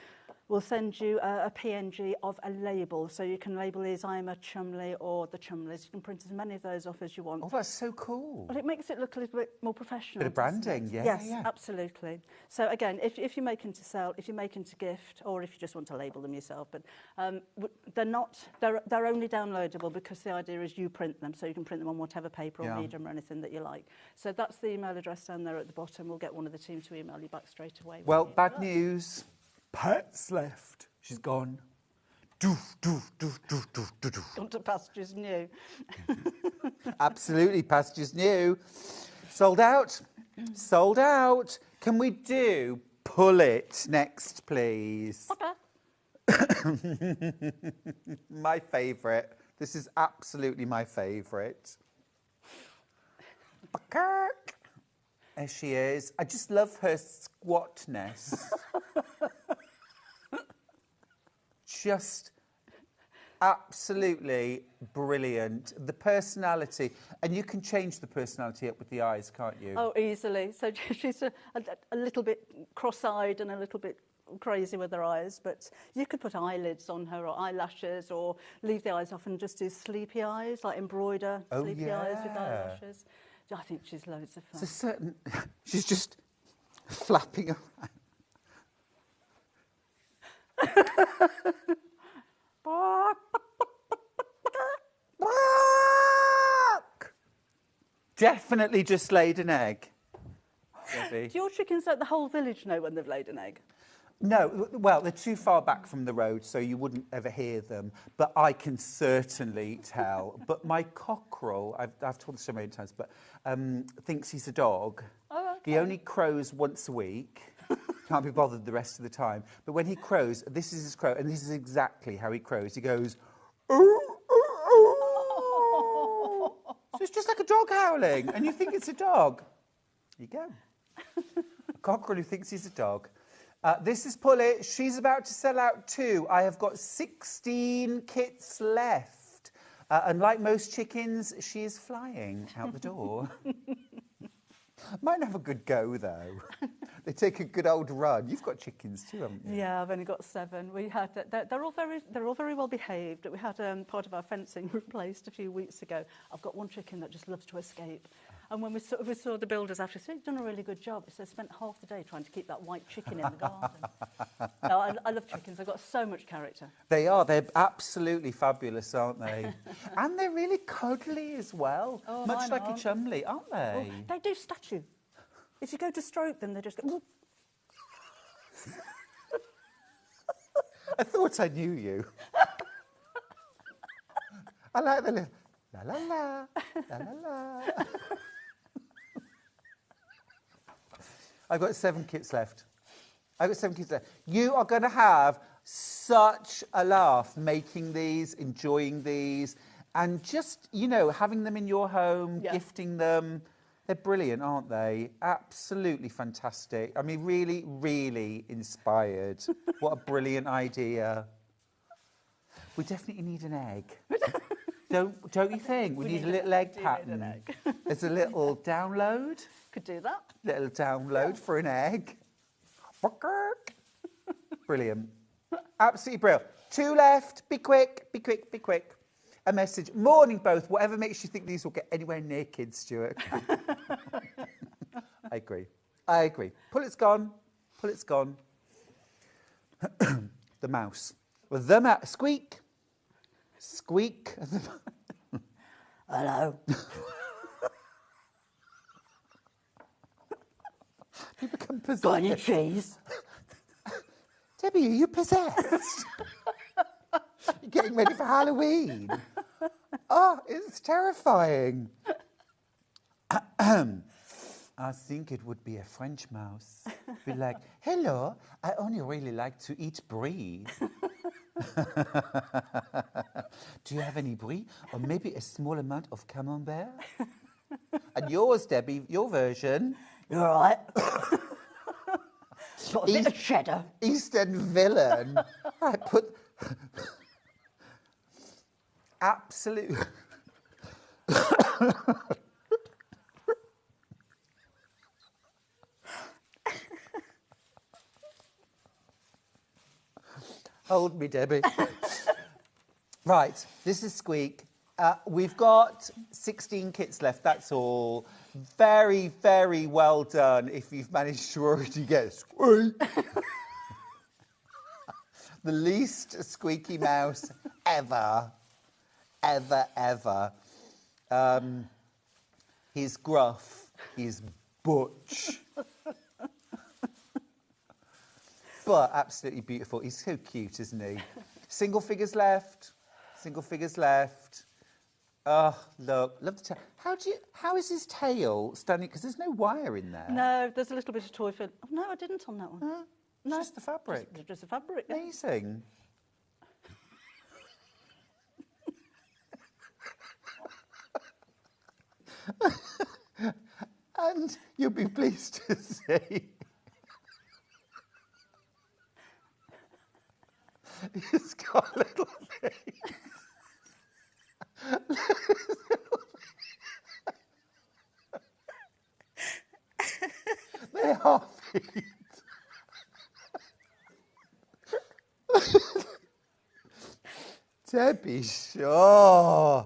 We'll send you a PNG of a label, so you can label these I'm a Chumlie or the Chumlies. You can print as many of those off as you want. Oh, that's so cool. Well, it makes it look a little bit more professional. Bit of branding, yeah. Yes, yeah. absolutely. So again, if you're making to sell, if you're making to gift, or if you just want to label them yourself, but they're only downloadable because the idea is you print them, so you can print them on whatever paper or medium or anything that you like. So that's the email address down there at the bottom. We'll get one of the team to email you back straight away. Well, bad news. Pat's left. She's gone. Gone to pastures new. Absolutely, pastures new. Sold out. Sold out. Can we do pull it next, please? My favourite. This is absolutely my favourite. There she is. I just love her squatness. Just absolutely brilliant. The personality, and you can change the personality up with the eyes, can't you? Oh, easily. So she's a little bit cross-eyed and a little bit crazy with her eyes, but you could put eyelids on her or eyelashes or leave the eyes off and just do sleepy eyes, like embroider sleepy eyes with eyelashes. I think she's loads of fun. It's a certain... She's just flapping around. Definitely just laid an egg. Debbie. Do your chickens let the whole village know when they've laid an egg? No, well, they're too far back from the road, so you wouldn't ever hear them. But I can certainly tell. But my cockerel, I've told this so many times, but thinks he's a dog. Oh, okay. He only crows once a week. Can't be bothered the rest of the time. But when he crows, this is his crow, and this is exactly how he crows. He goes, ooh, ooh, ooh. So it's just like a dog howling, and you think it's a dog. There you go. A cockerel who thinks he's a dog. This is Pullet. She's about to sell out too. I have got 16 kits left. And like most chickens, she is flying out the door. Might have a good go, though. They take a good old run. You've got chickens too, haven't you? Yeah, I've only got 7. We had they're all very well behaved. We had part of our fencing replaced a few weeks ago. I've got one chicken that just loves to escape. And when we saw the builders after, said, "You've done a really good job." So I spent half the day trying to keep that white chicken in the garden. No, I love chickens. They've got so much character. They are. They're absolutely fabulous, aren't they? And they're really cuddly as well. Oh, much like a chumlie, aren't they? Oh, they do statue. If you go to stroke them, they just go... I thought I knew you. I like the little... La la la, la la la. I've got 7 kits left. You are going to have such a laugh making these, enjoying these, and just, you know, having them in your home, gifting them. They're brilliant, aren't they? Absolutely fantastic. I mean, really, really inspired. What a brilliant idea. We definitely need an egg. Don't you think? We need a little egg pattern. There's a little download. Could do that. Little download for an egg. Brilliant. Absolutely brilliant. 2 left. Be quick, be quick, be quick. A message. Morning, both. Whatever makes you think these will get anywhere near kids, Stuart. I agree. I agree. Pullet's gone. Pullet's gone. The mouse. The mouse. Squeak. Squeak. Hello. You become possessed. Got any cheese? Debbie, are you possessed? You're getting ready for Halloween. Oh, it's terrifying. I think it would be a French mouse. Be like, hello, I only really like to eat brie. Do you have any brie? Or maybe a small amount of camembert? And yours, Debbie, your version. You're right. Got a bit of cheddar. Eastern villain. Right, put... Absolute... Hold me, Debbie. Right, this is Squeak. We've got 16 kits left, that's all. Very, very well done if you've managed to already get Squeak. The least squeaky mouse ever. Ever, ever. He's gruff. He's butch. But absolutely beautiful. He's so cute, isn't he? Single figures left. Single figures left. Oh, look, love the tail. How is his tail standing? Because there's no wire in there. No, there's a little bit of toy for... Oh, no, I didn't on that one. No, No, just the fabric. Just the fabric. Yeah. Amazing. And you'll be pleased to see he's got a little face. They are feet. Debbie Shaw.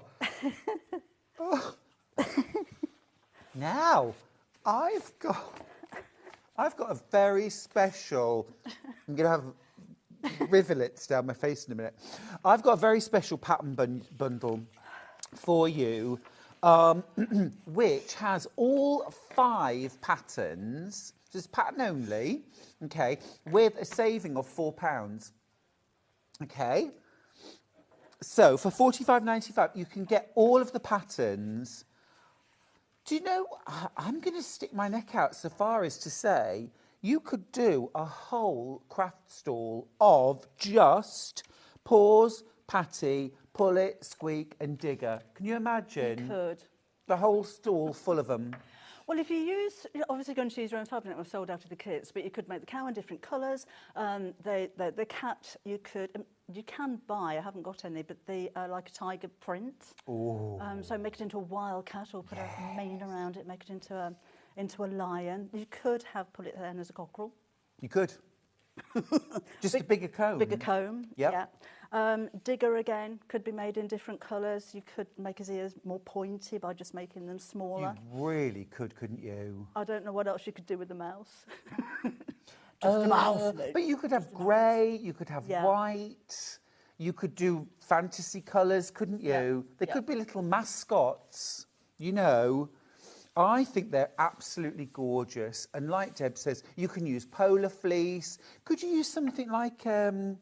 Oh. Now, I've got a very special. I'm going to have rivulets down my face in a minute. I've got a very special pattern bundle for you, which has all 5 patterns, just pattern only, okay, with a saving of £4. Okay. So for £45.95, you can get all of the patterns. Do you know, I'm going to stick my neck out so far as to say you could do a whole craft stall of just paws, patty, pull it, squeak and digger. Can you imagine? You could. The whole stall full of them. Well, if you use, you're obviously going to use your own fabric, we've sold out of the kits, but you could make the cow in different colours. The cat, you can buy, I haven't got any, but they are like a tiger print. Oh. So make it into a wild cat or put a mane around it, make it into a lion. You could have put it then as a cockerel. You could. Just a bigger comb. Bigger comb, Yep. yeah. Digger again could be made in different colours. You could make his ears more pointy by just making them smaller. You really could, couldn't you? I don't know what else you could do with the mouse. Just a mouse. But you could have grey, you could have white, you could do fantasy colours, couldn't you? They could be little mascots, you know. I think they're absolutely gorgeous. And like Deb says, you can use polar fleece. Could you use something like, could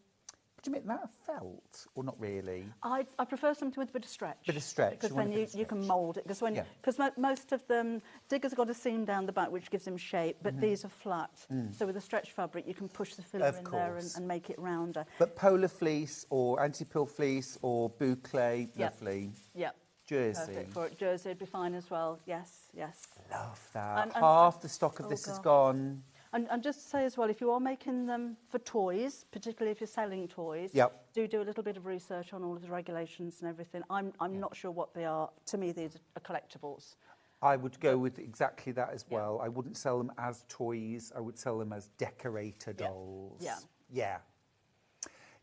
you make that of felt or not really? I prefer something with a bit of stretch. Bit of stretch. Because then you can mould it. Because most of them, diggers have got a seam down the back which gives them shape, but these are flat. So with a stretch fabric, you can push the filler in there and make it rounder. But polar fleece or anti-pill fleece or boucle, lovely. Yeah. Jersey. Perfect for it. Jersey would be fine as well. Yes, yes. Love that. Half the stock of this is gone. And just to say as well, if you are making them for toys, particularly if you're selling toys, do a little bit of research on all of the regulations and everything. I'm not sure what they are. To me, these are collectibles. I would go with exactly that as well. I wouldn't sell them as toys. I would sell them as decorator dolls. Yeah. Yeah.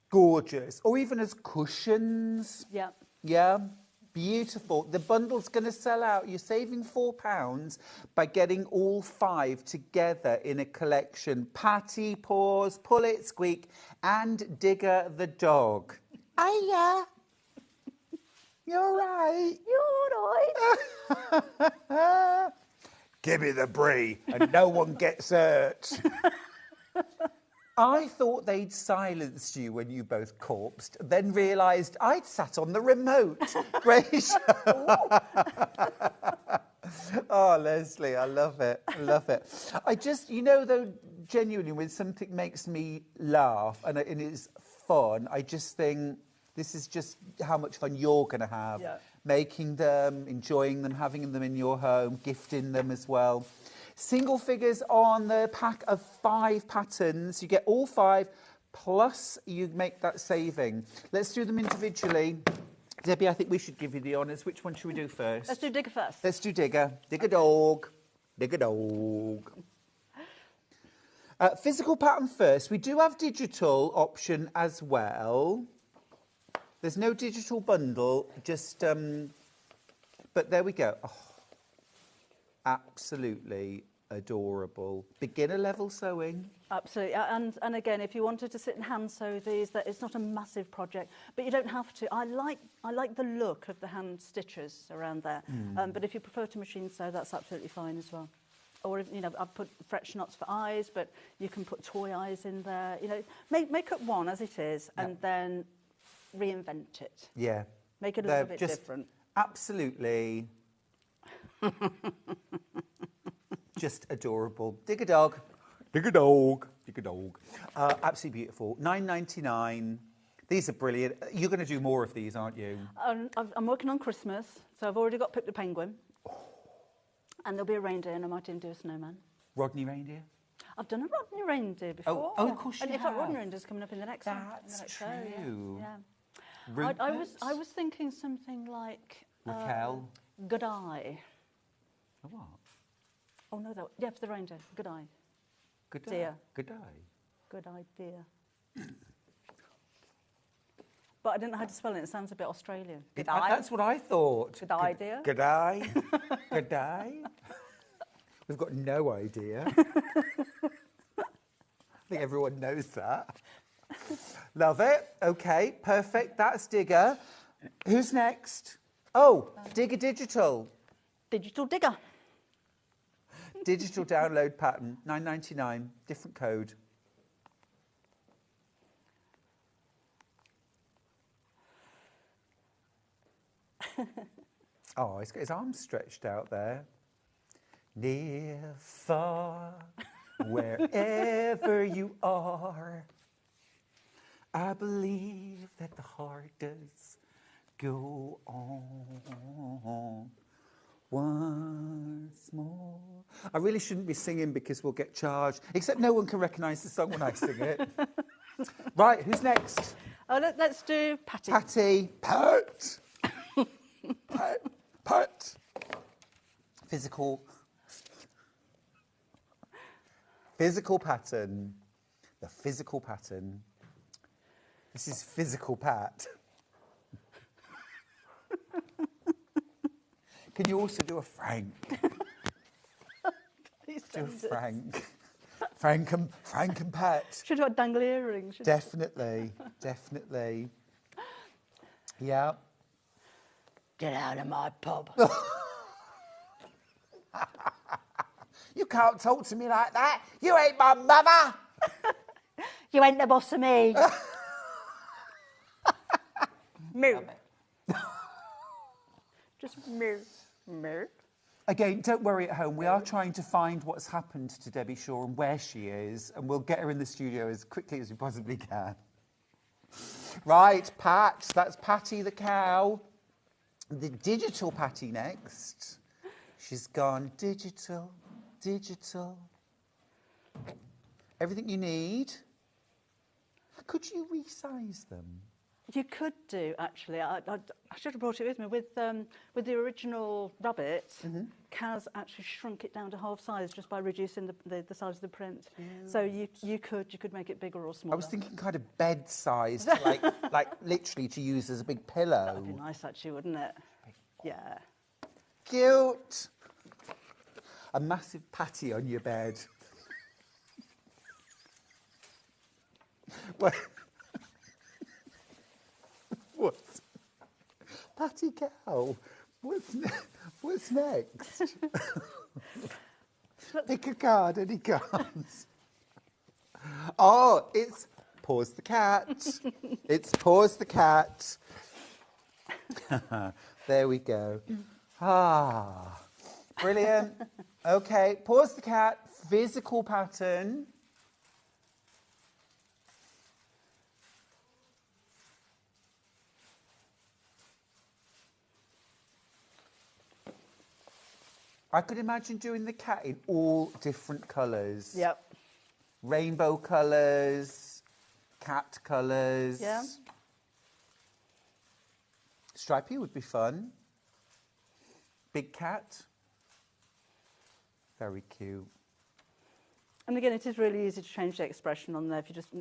Gorgeous. Or even as cushions. Yeah. Yeah. Beautiful. The bundle's going to sell out. You're saving £4 by getting all 5 together in a collection. Patty, Paws, Pull It, Squeak, and Digger the dog. Hiya. You're right. You're right. Give me the brie and no one gets hurt. I thought they'd silenced you when you both corpsed, then realised I'd sat on the remote. Great show. Oh, Leslie, I love it. I love it. I just, you know, though, genuinely, when something makes me laugh and it is fun, I just think this is just how much fun you're going to have. Yeah. Making them, enjoying them, having them in your home, gifting them as well. Single figures on the pack of 5 patterns. You get all 5, plus you make that saving. Let's do them individually. Debbie, I think we should give you the honours. Which one should we do first? Let's do Digger first. Let's do Digger. Digger dog. Digger dog. Physical pattern first. We do have digital option as well. There's no digital bundle, just... but there we go. Oh. Absolutely adorable. Beginner level sewing. Absolutely. And again, if you wanted to sit and hand sew these, that it's not a massive project, but you don't have to. I like the look of the hand stitches around there. But if you prefer to machine sew, that's absolutely fine as well. Or if, you know, I've put fretch knots for eyes, but you can put toy eyes in there. You know, make up one as it is, and then reinvent it. Yeah. Make it a They're little bit just different. Absolutely. Just adorable. Dig a dog. Dig a dog. Dig a dog. Absolutely beautiful. $9.99. These are brilliant. You're going to do more of these, aren't you? I'm working on Christmas, so I've already got Pip the Penguin. And there'll be a reindeer, and I might even do a snowman. Rodney reindeer? I've done a Rodney reindeer before. Oh, of course you And in fact, have. Rodney reindeer's coming up in the next one. That's Show, true. yeah. I was thinking something like... Raquel? Good eye. A what? Oh, no, yeah, for the reindeer. Good eye. Good Deer. eye. Good eye. Good idea. But I didn't know how to spell it. It sounds a bit Australian. Good eye. That's what I thought. Good idea. Good eye. Good eye. We've got no idea. I think everyone knows that. Love it. Okay, perfect. That's Digger. Who's next? Oh, Digger Digital. Digital Digger. Digital download pattern, $9.99, different code. Oh, he's got his arms stretched out there. Near, far, wherever you are, I believe that the heart does go on once more. I really shouldn't be singing because we'll get charged, except no one can recognise the song when I sing it. Right, who's next? Oh, let's do Patty. Patty. Pat. Pat. Pat. Physical pattern. The physical pattern. This is physical Pat. Can you also do a Frank? Do a Frank. Frank and Pat. Should have had dangly earrings. Definitely. Definitely. Yeah. Get out of my pub. You can't talk to me like that. You ain't my mother. You ain't the boss of me. Moo. Just moo. Moo. Again, don't worry at home. We are trying to find what's happened to Debbie Shaw and where she is, and we'll get her in the studio as quickly as we possibly can. Right, Pat. That's Patty the cow. The digital Patty next. She's gone digital, digital. Everything you need. Could you resize them? You could do, actually. I should have brought it with me. With the original rabbit, Kaz actually shrunk it down to half size just by reducing the size of the print. So you could make it bigger or smaller. I was thinking kind of bed size, like literally to use as a big pillow. That would be nice, actually, wouldn't it? Yeah. Cute. A massive patty on your bed. What? Patty cow. What's next? Pick a card, any cards. Oh, it's Pause the Cat. It's Pause the Cat. There we go. Ah, brilliant. Okay, Pause the Cat, physical pattern. I could imagine doing the cat in all different colours. Yep. Rainbow colours, cat colours. Yeah. Stripey would be fun. Big cat. Very cute. And again, it is really easy to change the expression on there if you just,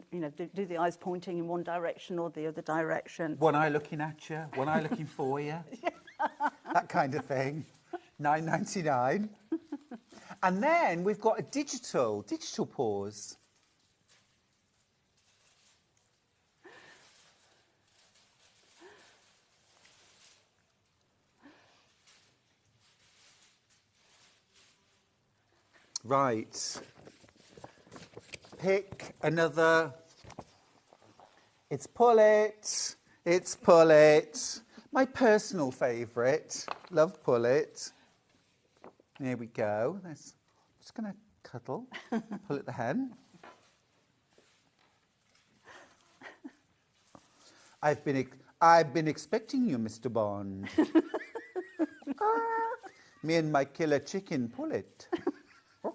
do the eyes pointing in one direction or the other direction. One eye looking at you, one eye looking for you. That kind of thing. $9.99. And then we've got a digital pause. Right. Pick another. It's pull it. It's Pullet. My personal favourite. Love Pullet. Here we go. I'm just going to cuddle. Pullet the hen. I've been expecting you, Mr. Bond. Me and my killer chicken, Pullet. It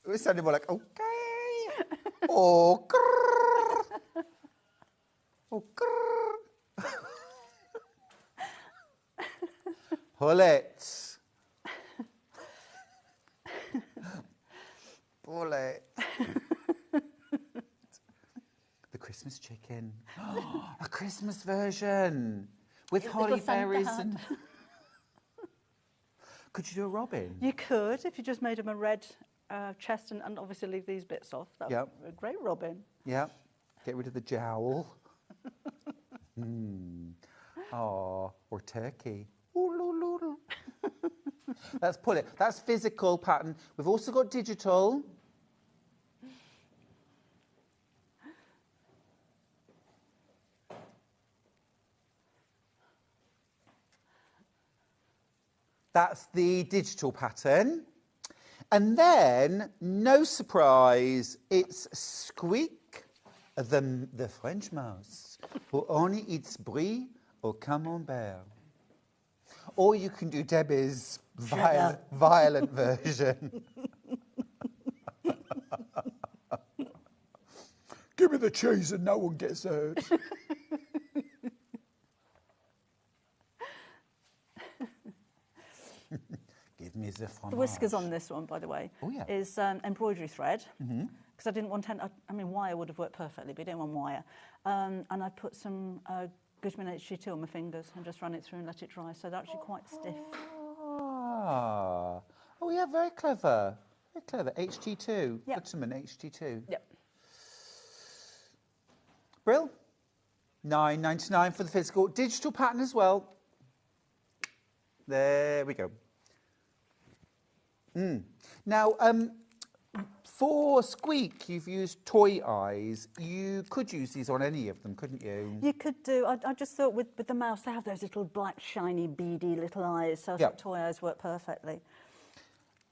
was sounding more like, okay. Oh, grrr. Oh, grrr. Pullet. Pullet. The Christmas chicken. A Christmas version with holly berries and... Could you do a robin? You could, if you just made them a red chest and obviously leave these bits off. That would be a great robin. Yeah. Get rid of the jowl. Oh, or turkey. That's Pullet. That's physical pattern. We've also got digital. That's the digital pattern. And then, no surprise, it's Squeak, the French mouse, who only eats brie or camembert. Or you can do Debbie's violent version. Give me the cheese and no one gets hurt. Give me the fromage. The whiskers on this one, by the way, is embroidery thread. Because I didn't want wire would have worked perfectly, but I didn't want wire. And I put some Gushman HG2 on my fingers and just ran it through and let it dry, so they're actually quite stiff. Ah. Oh, yeah, very clever. Very clever. HG2. Yep. Guttman HG2. Yep. Brill. $9.99 for the physical. Digital pattern as well. There we go. Now, for Squeak, you've used toy eyes. You could use these on any of them, couldn't you? You could do. I just thought with the mouse, they have those little black, shiny, beady little eyes, so I thought toy eyes work perfectly.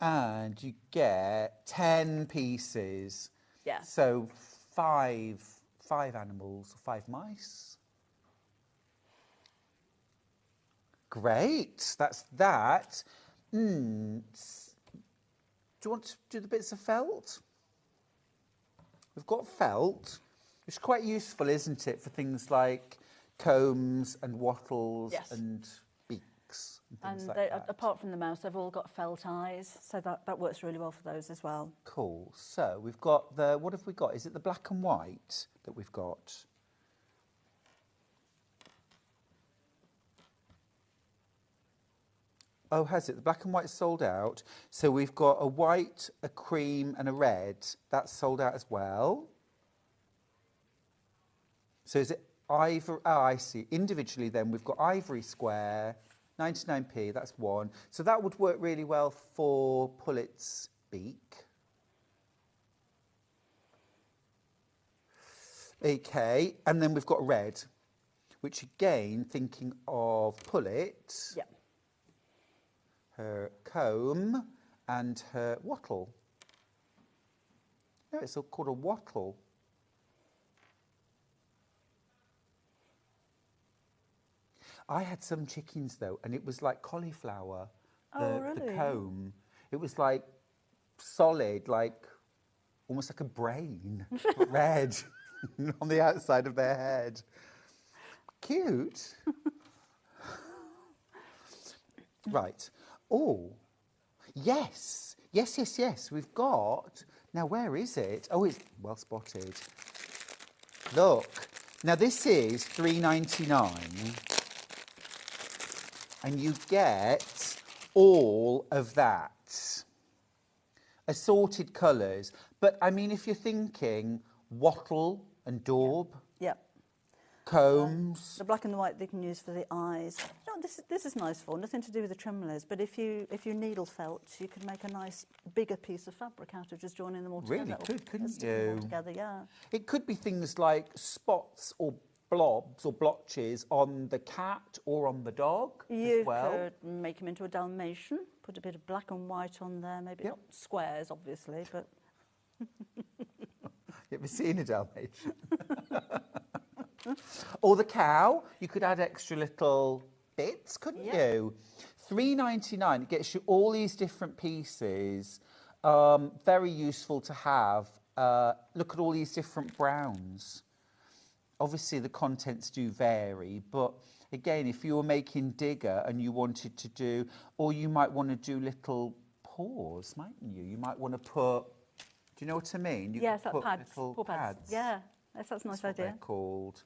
And you get 10 pieces. Yeah. So five animals, 5 mice. Great. That's that. Do you want to do the bits of felt? We've got felt, which is quite useful, isn't it, for things like combs and wattles and beaks and things like that. Apart from the mouse, they've all got felt eyes, so that works really well for those as well. Cool. So we've got the, what have we got? Is it the black and white that we've got? Oh, has it? The black and white's sold out. So we've got a white, a cream and a red. That's sold out as well. So is it ivory? Oh, I see. Individually then, we've got ivory square, 99p, that's one. So that would work really well for Pullet's beak. Okay, and then we've got red, which again, thinking of Pullet. Yeah. Her comb and her wattle. No, it's called a wattle. I had some chickens though, and it was like cauliflower. The comb. It was like solid, like almost like a brain, but red on the outside of their head. Cute. Right. Oh, yes. Yes. We've got... Now, where is it? Oh, it's well spotted. Look. Now, this is $3.99. And you get all of that. Assorted colours. But, I mean, if you're thinking wattle and daub... Yep. Combs. The black and the white they can use for the eyes. You know, this is nice for, nothing to do with the Chumlies, but if you needle felt, you could make a nice bigger piece of fabric out of just joining them all together. Really could, couldn't you? Together, yeah. It could be things like spots or blobs or blotches on the cat or on the dog You as well? could make him into a Dalmatian, put a bit of black and white on there, maybe not squares, obviously, but... You ever seen a Dalmatian? Or the cow, you could add extra little bits, couldn't you? $3.99, it gets you all these different pieces. Very useful to have. Look at all these different browns. Obviously, the contents do vary, but again, if you were making digger and you wanted to do, or you might want to do little paws, mightn't you? You might want to put, do you know what I mean? You Yes, could like put pads, little paw pads. Yeah, that's a nice That's what idea. they're called.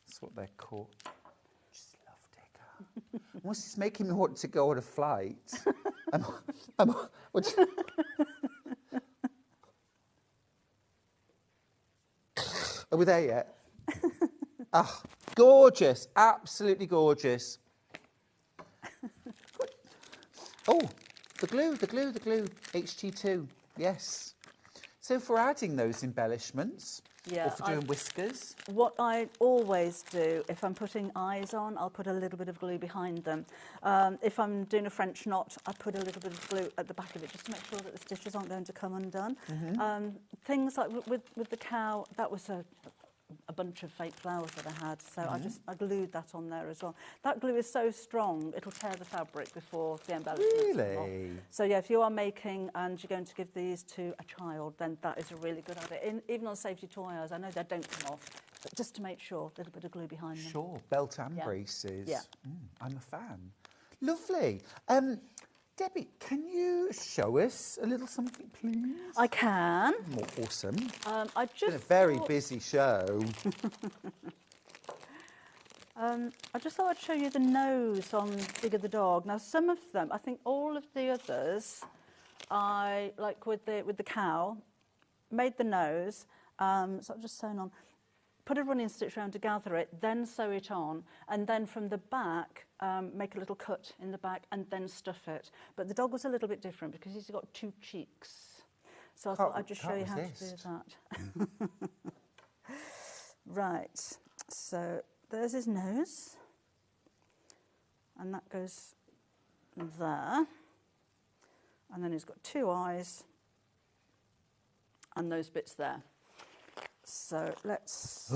That's what they're called. Just love digger. Once it's making me want to go on a flight. Are we there yet? Ah, gorgeous, absolutely gorgeous. Oh, the glue, HT2, yes. So for adding those embellishments, or for doing whiskers? What I always do, if I'm putting eyes on, I'll put a little bit of glue behind them. If I'm doing a French knot, I put a little bit of glue at the back of it just to make sure that the stitches aren't going to come undone. Things like with the cow, that was a bunch of fake flowers that I had, so I glued that on there as well. That glue is so strong, it'll tear the fabric before the embellishments come off. Really? So yeah, if you are making and you're going to give these to a child, then that is a really good idea. Even on safety toy eyes, I know they don't come off, but just to make sure, a little bit of glue behind them. Sure, belt and braces. Yeah. I'm a fan. Lovely. Debbie, can you show us a little something, please? I can. Awesome. I just It's been a very busy show. I just thought I'd show you the nose on Digger the dog. Now, some of them, I think all of the others, I like with the cow, made the nose. So I've just sewn on. Put a running stitch around to gather it, then sew it on, and then from the back, make a little cut in the back and then stuff it. But the dog was a little bit different because he's got two cheeks. So I thought I'd just show you how to do that. Right, so there's his nose. And that goes there. And then he's got two eyes and those bits there. So let's...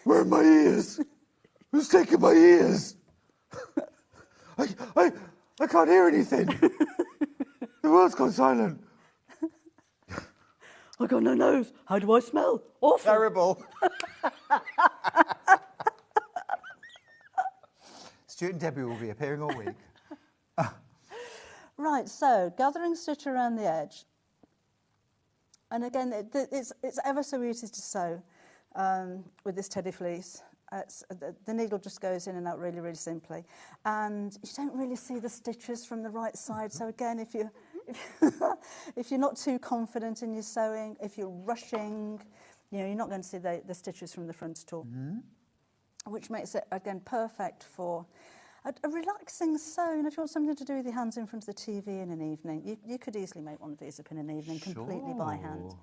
Where are my ears? Who's taking my ears? I can't hear anything. The world's gone silent. I got no nose. How do I smell? Awful. Terrible. Stuart and Debbie will be appearing all week. Right, so gathering stitch around the edge. And again, it's ever so easy to sew with this teddy fleece. The needle just goes in and out really, really simply. And you don't really see the stitches from the right side. So again, if you're not too confident in your sewing, if you're rushing, you're not going to see the stitches from the front at all. Which makes it, again, perfect for a relaxing sew. And if you want something to do with your hands in front of the TV in an evening, you could easily make one of these up in an evening completely by hand.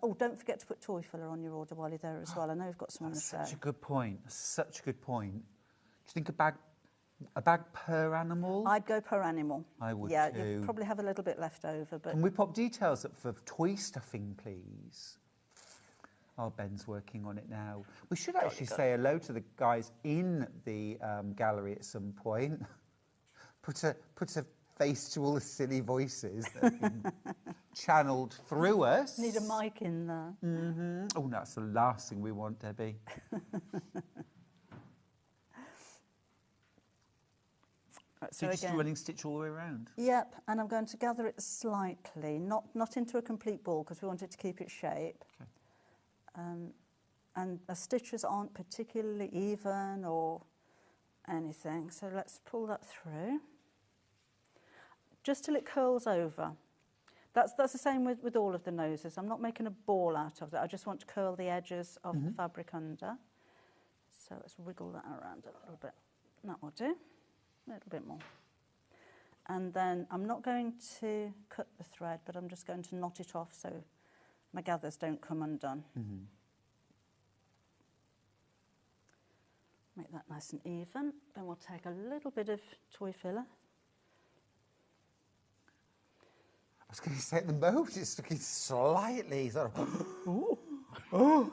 Oh, don't forget to put toy filler on your order while you're there as well. I know we've got some on the sale. Such a good point. Such a good point. Do you think a bag per animal? I'd go per animal. I would yeah, too. you'll probably have a little bit left over. But Can we pop details up for toy stuffing, please? Oh, Ben's working on it now. We should actually say hello to the guys in the gallery at some point. Put a face to all the silly voices that have been channeled through us. Need a mic in there. Oh, that's the last thing we want, Debbie. Right, So just again, running stitch all the way around? Yep, and I'm going to gather it slightly, not into a complete ball because we want it to keep its shape. Okay. And the stitches aren't particularly even or anything, so let's pull that through. Just till it curls over. That's the same with all of the noses. I'm not making a ball out of it. I just want to curl the edges of the fabric under. So let's wiggle that around a little bit. That will do. A little bit more. And then I'm not going to cut the thread, but I'm just going to knot it off so my gathers don't come undone. Mm-hmm. Make that nice and even. Then we'll take a little bit of toy filler. I was going to say at the moment it's looking slightly sort of, oh.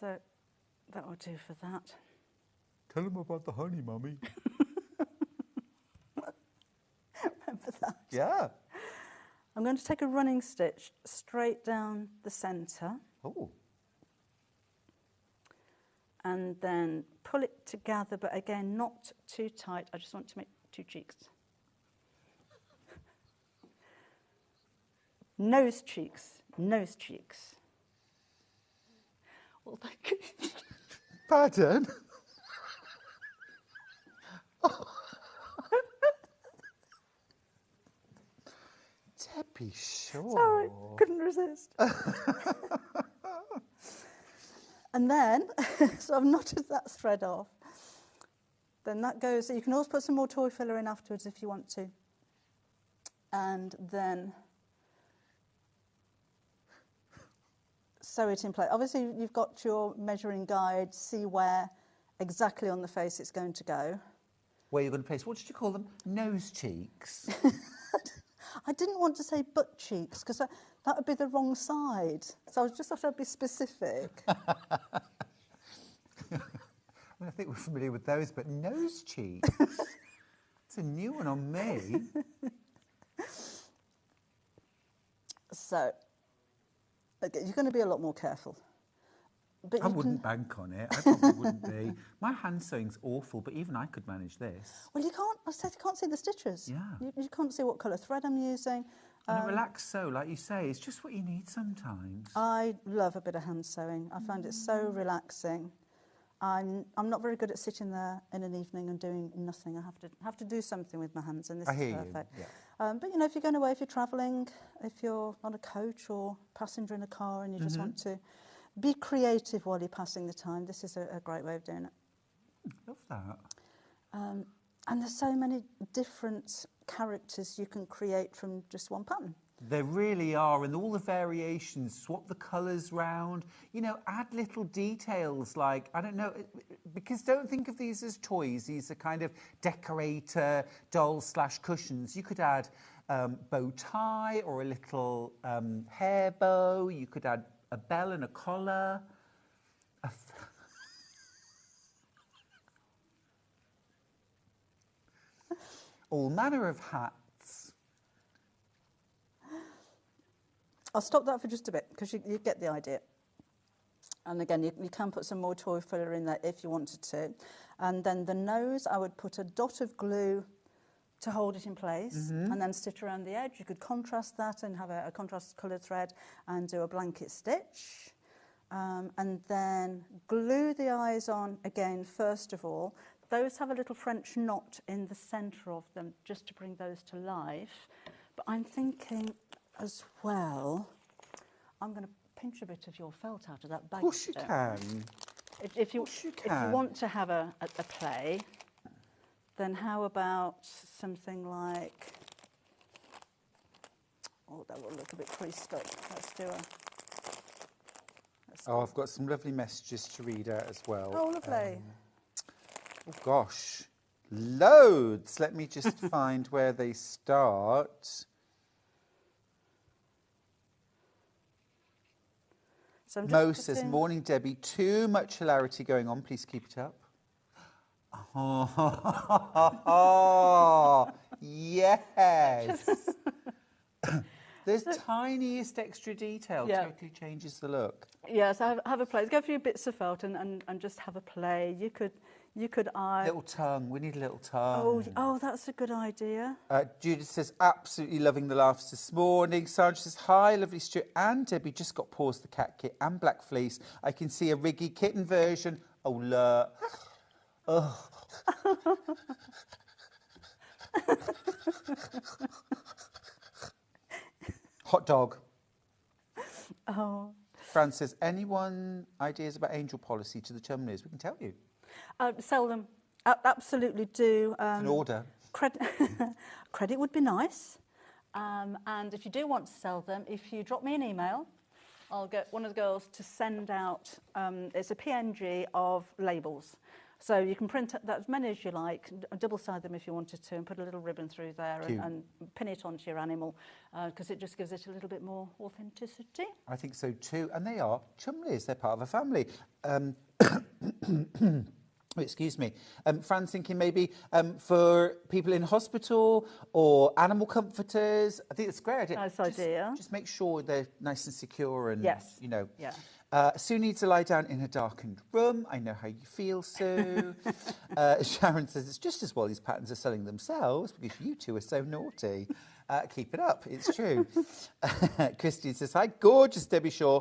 So that will do for that. Tell them about the honey, Mummy. Remember that? Yeah. I'm going to take a running stitch straight down the centre. Oh. And then pull it together, but again, not too tight. I just want to make 2 cheeks. Nose cheeks, nose cheeks. Well, thank you. Pardon? Debbie, sure. Sorry, couldn't resist. And then, so I've knotted that thread off. Then that goes, you can always put some more toy filler in afterwards if you want to. And then sew it in place. Obviously, you've got your measuring guide, see where exactly on the face it's going to go. Where you're going to place, what did you call them? Nose cheeks? I didn't want to say butt cheeks because that would be the wrong side. So I just thought I'd be specific. Well, I think we're familiar with those, but nose cheeks? It's a new one on me. So, okay, you're going to be a lot more careful. But I wouldn't bank on it. I probably wouldn't be. My hand sewing's awful, but even I could manage this. Well, you can't. I said you can't see the stitches. Yeah. You can't see what colour thread I'm using. And a relaxed sew, like you say, is just what you need sometimes. I love a bit of hand sewing. I find it so relaxing. I'm not very good at sitting there in an evening and doing nothing. I have to do something with my hands, and this I is hear perfect. you. Yeah. But you know, if you're going away, if you're travelling, if you're on a coach or passenger in a car, and you just want to be creative while you're passing the time, this is a great way of doing it. Love that. And there's so many different characters you can create from just one pattern. There really are, and all the variations, swap the colours round, you know, add little details like, I don't know, because don't think of these as toys, these are kind of decorator, dolls / cushions. You could add bow tie or a little hair bow, you could add a bell and a collar. All manner of hats. I'll stop that for just a bit because you get the idea. And again, you can put some more toy filler in there if you wanted to. And then the nose, I would put a dot of glue to hold it in place and then stitch around the edge. You could contrast that and have a contrast coloured thread and do a blanket stitch. And then glue the eyes on again, first of all. Those have a little French knot in the centre of them just to bring those to life. But I'm thinking as well, I'm going to pinch a bit of your felt out of that bag. Of course you can. If you want to have a play, then how about something like, oh, that will look a bit creased up. Let's do Oh, I've got some lovely messages to read out as well. Oh, lovely. Oh, gosh. Loads. Let me just find where they start. So Mo says, morning, Debbie. Too much hilarity going on. Please keep it up. Oh, yes. The tiniest extra detail totally changes the look. Yes, have a play. Go through bits of felt and just have a play. You could Little tongue. We need a little tongue. Oh, that's a good idea. Judith says, absolutely loving the laughs this morning. Sandra says, hi, lovely Stuart and Debbie. Just got paused the cat kit and black fleece. I can see a Riggy kitten version. Oh, look. Oh. Hot dog. Oh. Fran says, anyone ideas about angel policy to the Chumlies? We can tell you. Sell them. Absolutely do. It's an order. Credit would be nice. And if you do want to sell them, if you drop me an email, I'll get one of the girls to send out, it's a PNG of labels. So you can print that as many as you like, double-side them if you wanted to, and put a little ribbon through there and pin it onto your animal, because it just gives it a little bit more authenticity. I think so too. And they are Chumlies. They're part of a family. Excuse me. Fran's thinking maybe for people in hospital or animal comforters. I think it's a great idea. Nice idea. Just make sure they're nice and secure and, you know. Yeah. Sue needs to lie down in a darkened room. I know how you feel, Sue. Sharon says it's just as well these patterns are selling themselves because you two are so naughty. Keep it up. It's true. Christine says, hi, gorgeous Debbie Shaw.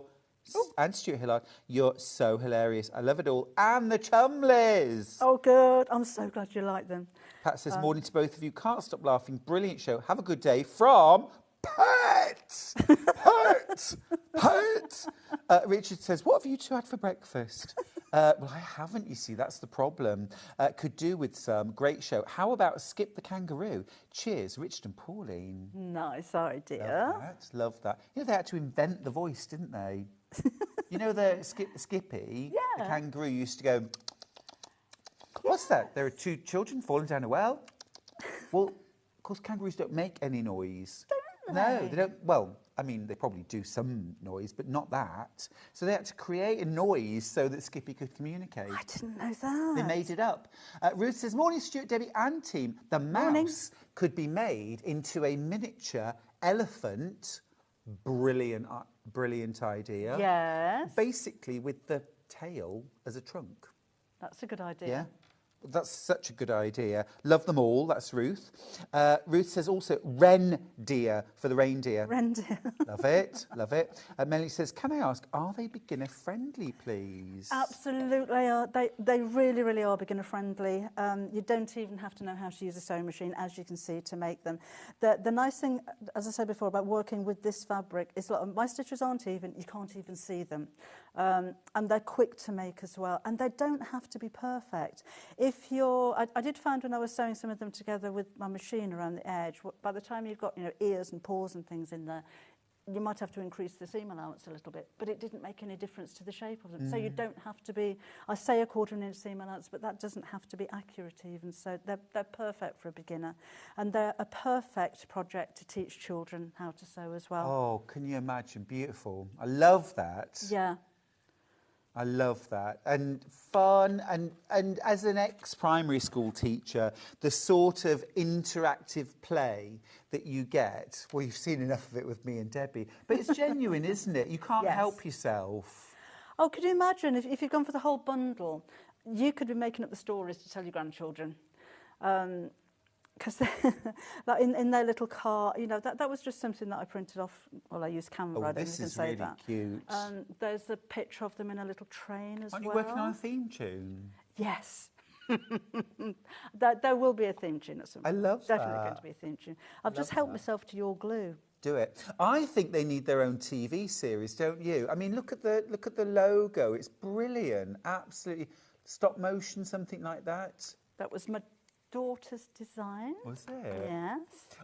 And Stuart Hillard, you're so hilarious. I love it all. And the Chumlies. Oh, good. I'm so glad you like them. Pat says, morning to both of you. Can't stop laughing. Brilliant show. Have a good day. From Pat. Pat. Richard says, what have you two had for breakfast? Well, I haven't, you see. That's the problem. Could do with some. Great show. How about Skip the Kangaroo? Cheers, Richard and Pauline. Nice idea. Love that. You know, they had to invent the voice, didn't they? You know the Skippy? Yeah. The kangaroo used to go, what's that? There are two children falling down a well? Well, of course, kangaroos don't make any noise. Don't they? they? No, they don't. Well, I mean, they probably do some noise, but not that. So they had to create a noise so that Skippy could communicate. I didn't know that. They made it up. Ruth says, morning, Stuart, Debbie and team. The mouse could be made into a miniature elephant. Brilliant idea. Yes. Basically with the tail as a trunk. That's a good idea. Yeah. That's such a good idea. Love them all. That's Ruth. Ruth says also reindeer for the reindeer. Reindeer. Love it. Love it. Melanie says, can I ask, are they beginner friendly, please? Absolutely. They really, really are beginner friendly. You don't even have to know how to use a sewing machine, as you can see, to make them. The nice thing, as I said before, about working with this fabric is like, my stitches aren't even, you can't even see them. And they're quick to make as well. And they don't have to be perfect. If you're, I did find when I was sewing some of them together with my machine around the edge, by the time you've got, you know, ears and paws and things in there, you might have to increase the seam allowance a little bit, but it didn't make any difference to the shape of them. So you don't have to be, I say a 1/4 inch seam allowance, but that doesn't have to be accurate even. So they're perfect for a beginner. And they're a perfect project to teach children how to sew as well. Oh, can you imagine? Beautiful. I love that. Yeah. I love that. And fun, and as an ex-primary school teacher, the sort of interactive play that you get, well, you've seen enough of it with me and Debbie, but it's genuine, isn't it? You can't help yourself. Oh, could you imagine if you'd gone for the whole bundle, you could be making up the stories to tell your grandchildren. Because like in their little car, you know, that was just something that I printed off. Well, I used Canva. I don't this even is say really that. cute. There's a picture of them in a little train as Aren't well. you working on a theme tune? Yes. There will be a theme tune at some point. I love Definitely that. going to be a theme tune. I've just helped myself to your glue. Do it. I think they need their own TV series, don't you? I mean, look at the logo. It's brilliant. Absolutely. Stop motion, something like that. That was my daughter's design. Was it? Yes.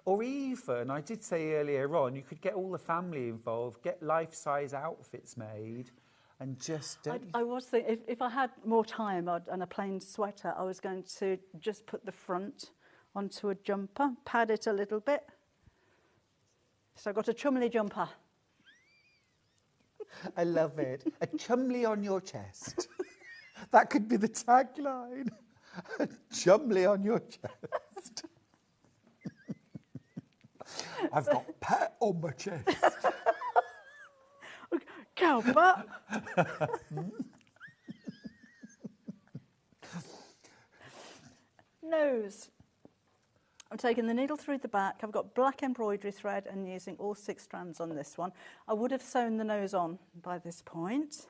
Or even, I did say earlier on, you could get all the family involved, get life-size outfits made, and just... I was thinking, if I had more time and a plain sweater, I was going to just put the front onto a jumper, pad it a little bit. So I got a chumlie jumper. I love it. A chumlie on your chest. That could be the tagline. A chumlie on your chest. I've got Pat on my chest. Cowbutt. Nose. I'm taking the needle through the back. I've got black embroidery thread and using all 6 strands on this one. I would have sewn the nose on by this point.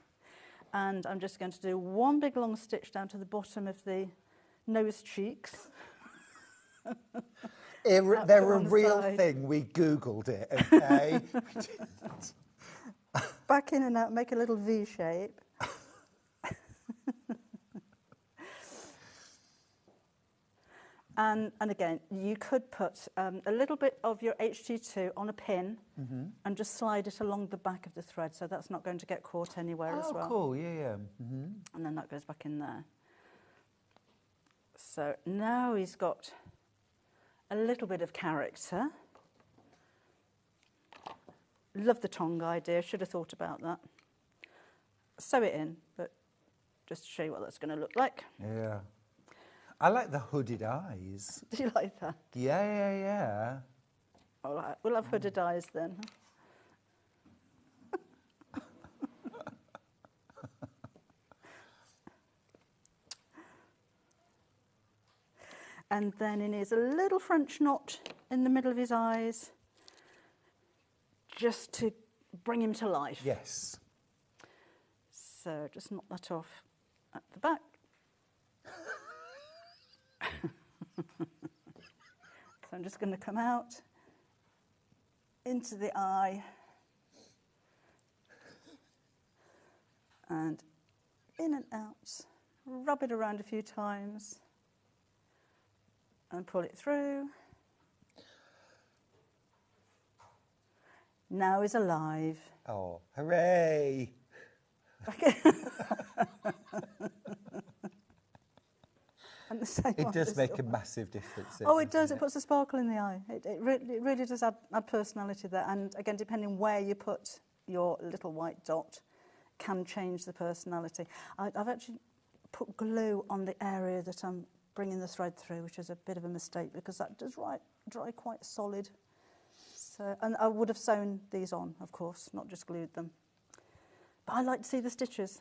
And I'm just going to do one big long stitch down to the bottom of the nose cheeks. They're a real thing. We Googled it, okay? We didn't. Back in and out, make a little V shape. And again, you could put a little bit of your HT2 on a pin and just slide it along the back of the thread, so that's not going to get caught anywhere as well. Oh, cool, yeah. And then that goes back in there. So now he's got a little bit of character. Love the tongue idea, should have thought about that. Sew it in, but just to show you what that's going to look like. Yeah. I like the hooded eyes. Do you like that? Yeah. All right, we'll have hooded eyes then. And then in his a little French knot in the middle of his eyes, just to bring him to life. Yes. So just knock that off at the back. So I'm just going to come out into the eye and in and out, rub it around a few times and pull it through. Now he's alive. Oh, hooray! And the same It on does this make a one. massive difference. Oh, it does. It puts a sparkle in the eye. It really does add personality there. And again, depending where you put your little white dot, can change the personality. I've actually put glue on the area that I'm bringing the thread through, which is a bit of a mistake because that does dry quite solid. So, and I would have sewn these on, of course, not just glued them. But I like to see the stitches.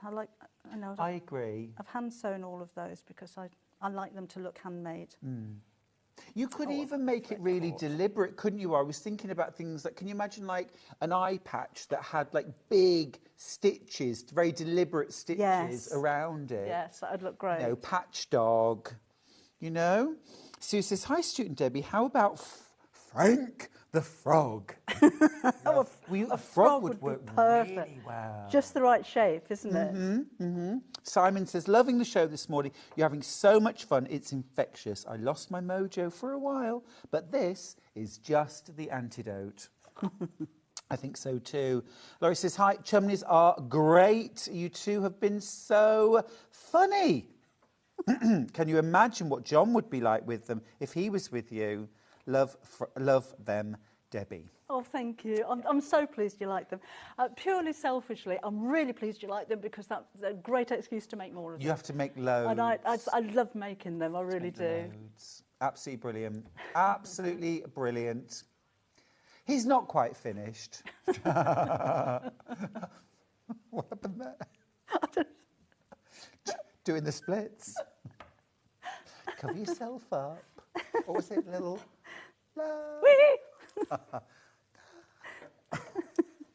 I agree. I've hand sewn all of those because I like them to look handmade. You could even make it really deliberate, couldn't you? I was thinking about things like, can you imagine like an eye patch that had like big stitches, very deliberate stitches around it? Yes, that would look great. You know, patch dog, you know? Sue says, hi, student Debbie, how about Frank the frog? A frog would work perfect. Really well. Just the right shape, isn't it? Simon says, loving the show this morning. You're having so much fun. It's infectious. I lost my mojo for a while, but this is just the antidote. I think so too. Laurie says, hi, Chumlies are great. You two have been so funny. Can you imagine what John would be like with them if he was with you? Love them, Debbie. Oh, thank you. I'm so pleased you like them. Purely selfishly, I'm really pleased you like them because that's a great excuse to make more of them. You have to make loads. And I love making them, I really do. Loads. Absolutely brilliant. Absolutely brilliant. He's not quite finished. What happened there? Doing the splits. Cover yourself up. What was it, little?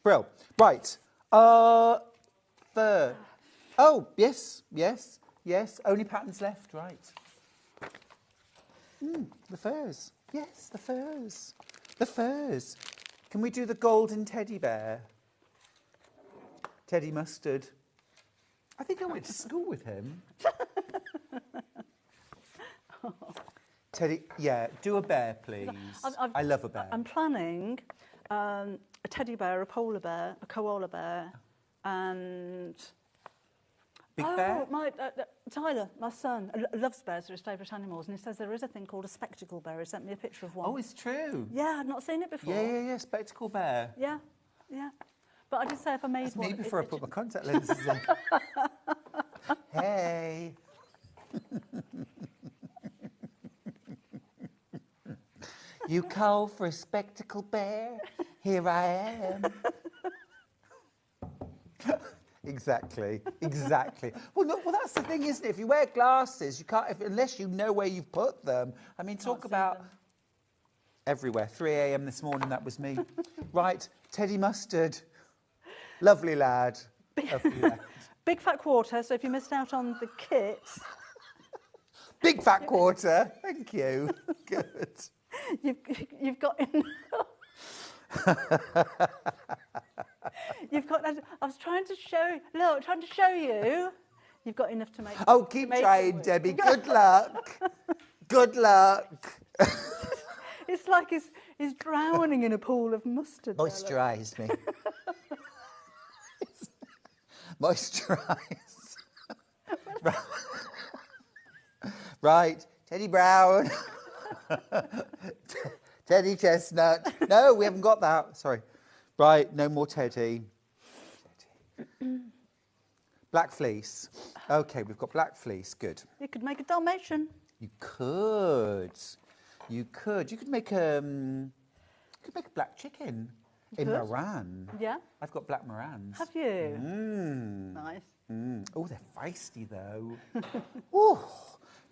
Brill. Right. Third. Oh, yes. Only patterns left, right. The furs. Yes, the furs. The furs. Can we do the golden teddy bear? Teddy Mustard. I think I went to school with him. Teddy, yeah, do a bear, please. I love a bear. I'm planning a teddy bear, a polar bear, a koala bear, and... Big bear? Tyler, my son, loves bears. They're his favourite animals, and he says there is a thing called a spectacle bear. He sent me a picture of one. Oh, it's true? Yeah, I'd not seen it before. Yeah, spectacle bear. Yeah. But I did say if I made That's one... me before I put my contact lenses in. Hey. You call for a spectacle bear? Here I am. Exactly. Well, that's the thing, isn't it? If you wear glasses, you can't, unless you know where you've put them. I mean, talk about everywhere. 3 a.m. this morning, that was me. Right, Teddy Mustard. Lovely lad. Big fat quarter, so if you missed out on the kit... Big fat quarter. Thank you. Good. You've got... You've got... I was trying to show you. You've got enough to make... Oh, keep trying, Debbie. Good luck. Good luck. It's like he's drowning in a pool of mustard. Moisturise me. Moisturise. Right, Teddy Brown. Teddy Chestnut. No, we haven't got that. Sorry. Right, no more Teddy. Black fleece. Okay, we've got black fleece. Good. You could make a Dalmatian. You could. You could make a black chicken in Moran. Yeah. I've got black Morans. Have you? Nice. Nice. Oh, they're feisty though. Oh,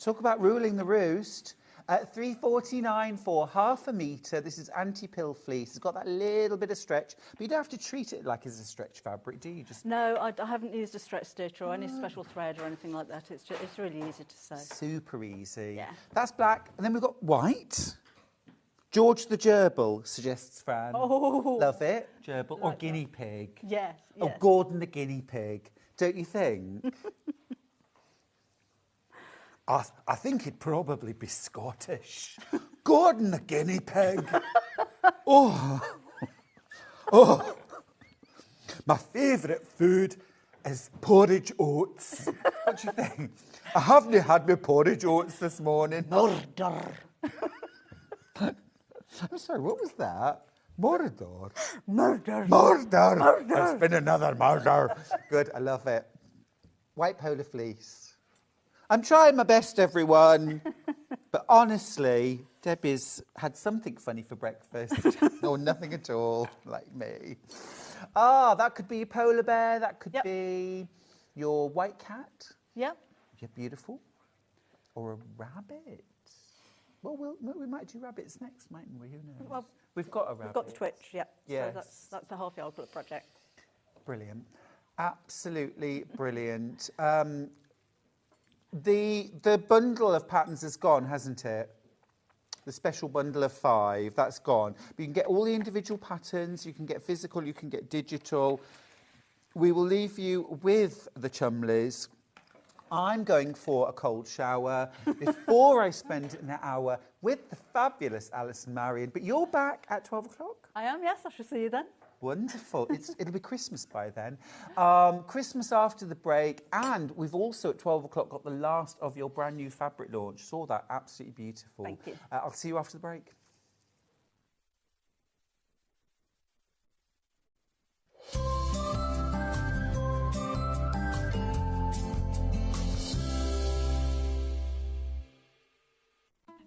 talk about ruling the roost. At $3.49 for half a metre. This is anti-pill fleece. It's got that little bit of stretch, but you don't have to treat it like it's a stretch fabric, do you? No, I haven't used a stretch stitch or any special thread or anything like that. It's really easy to sew. Super easy. Yeah. That's black. And then we've got white. George the Gerbil, suggests Fran. Oh. Love it. Gerbil. Or guinea pig. Yes. Oh, Gordon the guinea pig. Don't you think? I think he'd probably be Scottish. Gordon the guinea pig. Oh. My favourite food is porridge oats. What do you think? I haven't had my porridge oats this morning. Murder. I'm sorry, what was that? Murder. Murder. Murder. Murder. There's been another murder. Good, I love it. White polar fleece. I'm trying my best, everyone. But honestly, Debbie's had something funny for breakfast. Or nothing at all, like me. Ah, that could be a polar bear. That could be your white cat. Yep. Yeah, beautiful. Or a rabbit. Well, we might do rabbits next, mightn't we? Who knows? Well, we've got a rabbit. We've got the Twitch, yeah. Yes. So that's the half-yard project. Brilliant. Absolutely brilliant. The bundle of patterns has gone, hasn't it? The special bundle of 5, that's gone. But you can get all the individual patterns, you can get physical, you can get digital. We will leave you with the Chumlies. I'm going for a cold shower before I spend an hour with the fabulous Alison Marion. But you're back at 12 o'clock? I am, yes. I shall see you then. Wonderful. It'll be Christmas by then. Christmas after the break. And we've also at 12 o'clock got the last of your brand new fabric launch. Saw that. Absolutely beautiful. Thank you. I'll see you after the break.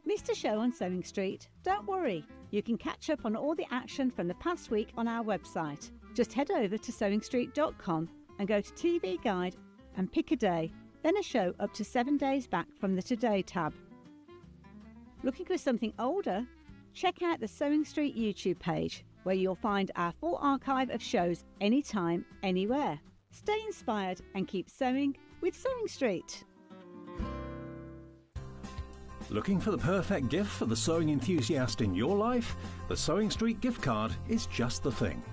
Missed a show on Sewing Street? Don't worry, you can catch up on all the action from the past week on our website. Just head over to sewingstreet.com and go to TV Guide and pick a day, then a show up to 7 days back from the Today tab. Looking for something older? Check out the Sewing Street YouTube page, where you'll find our full archive of shows anytime, anywhere. Stay inspired and keep sewing with Sewing Street. Looking for the perfect gift for the sewing enthusiast in your life? The Sewing Street gift card is just the thing.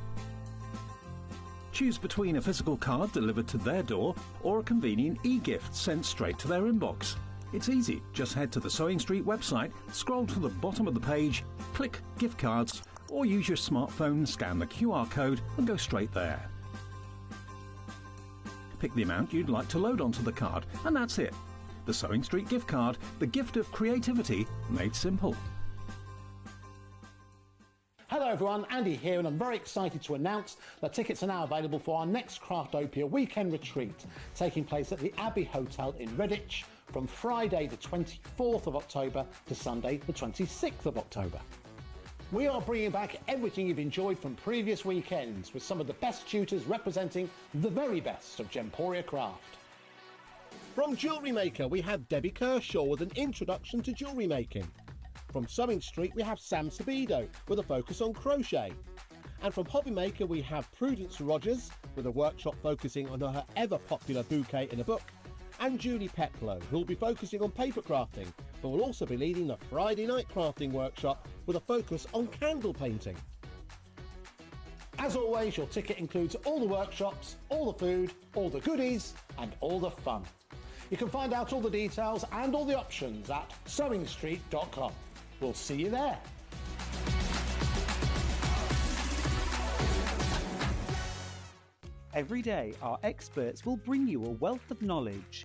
Choose between a physical card delivered to their door or a convenient e-gift sent straight to their inbox. It's easy. Just head to the Sewing Street website, scroll to the bottom of the page, click gift cards, or use your smartphone, scan the QR code and go straight there. Pick the amount you'd like to load onto the card, and that's it. The Sewing Street gift card, the gift of creativity made simple. Hello everyone, Andy here, and I'm very excited to announce that tickets are now available for our next Craftopia weekend retreat, taking place at the Abbey Hotel in Redditch from Friday the 24th of October to Sunday the 26th of October. We are bringing back everything you've enjoyed from previous weekends, with some of the best tutors representing the very best of Gemporia craft. From Jewellery Maker, we have Debbie Kershaw with an introduction to jewellery making. From Sewing Street, we have Sam Sabido with a focus on crochet. And from Hobby Maker, we have Prudence Rogers with a workshop focusing on her ever-popular bouquet in a book. And Julie Peplow, who will be focusing on paper crafting, but will also be leading the Friday night crafting workshop with a focus on candle painting. As always, your ticket includes all the workshops, all the food, all the goodies, and all the fun. You can find out all the details and all the options at sewingstreet.com. We'll see you there. Every day, our experts will bring you a wealth of knowledge.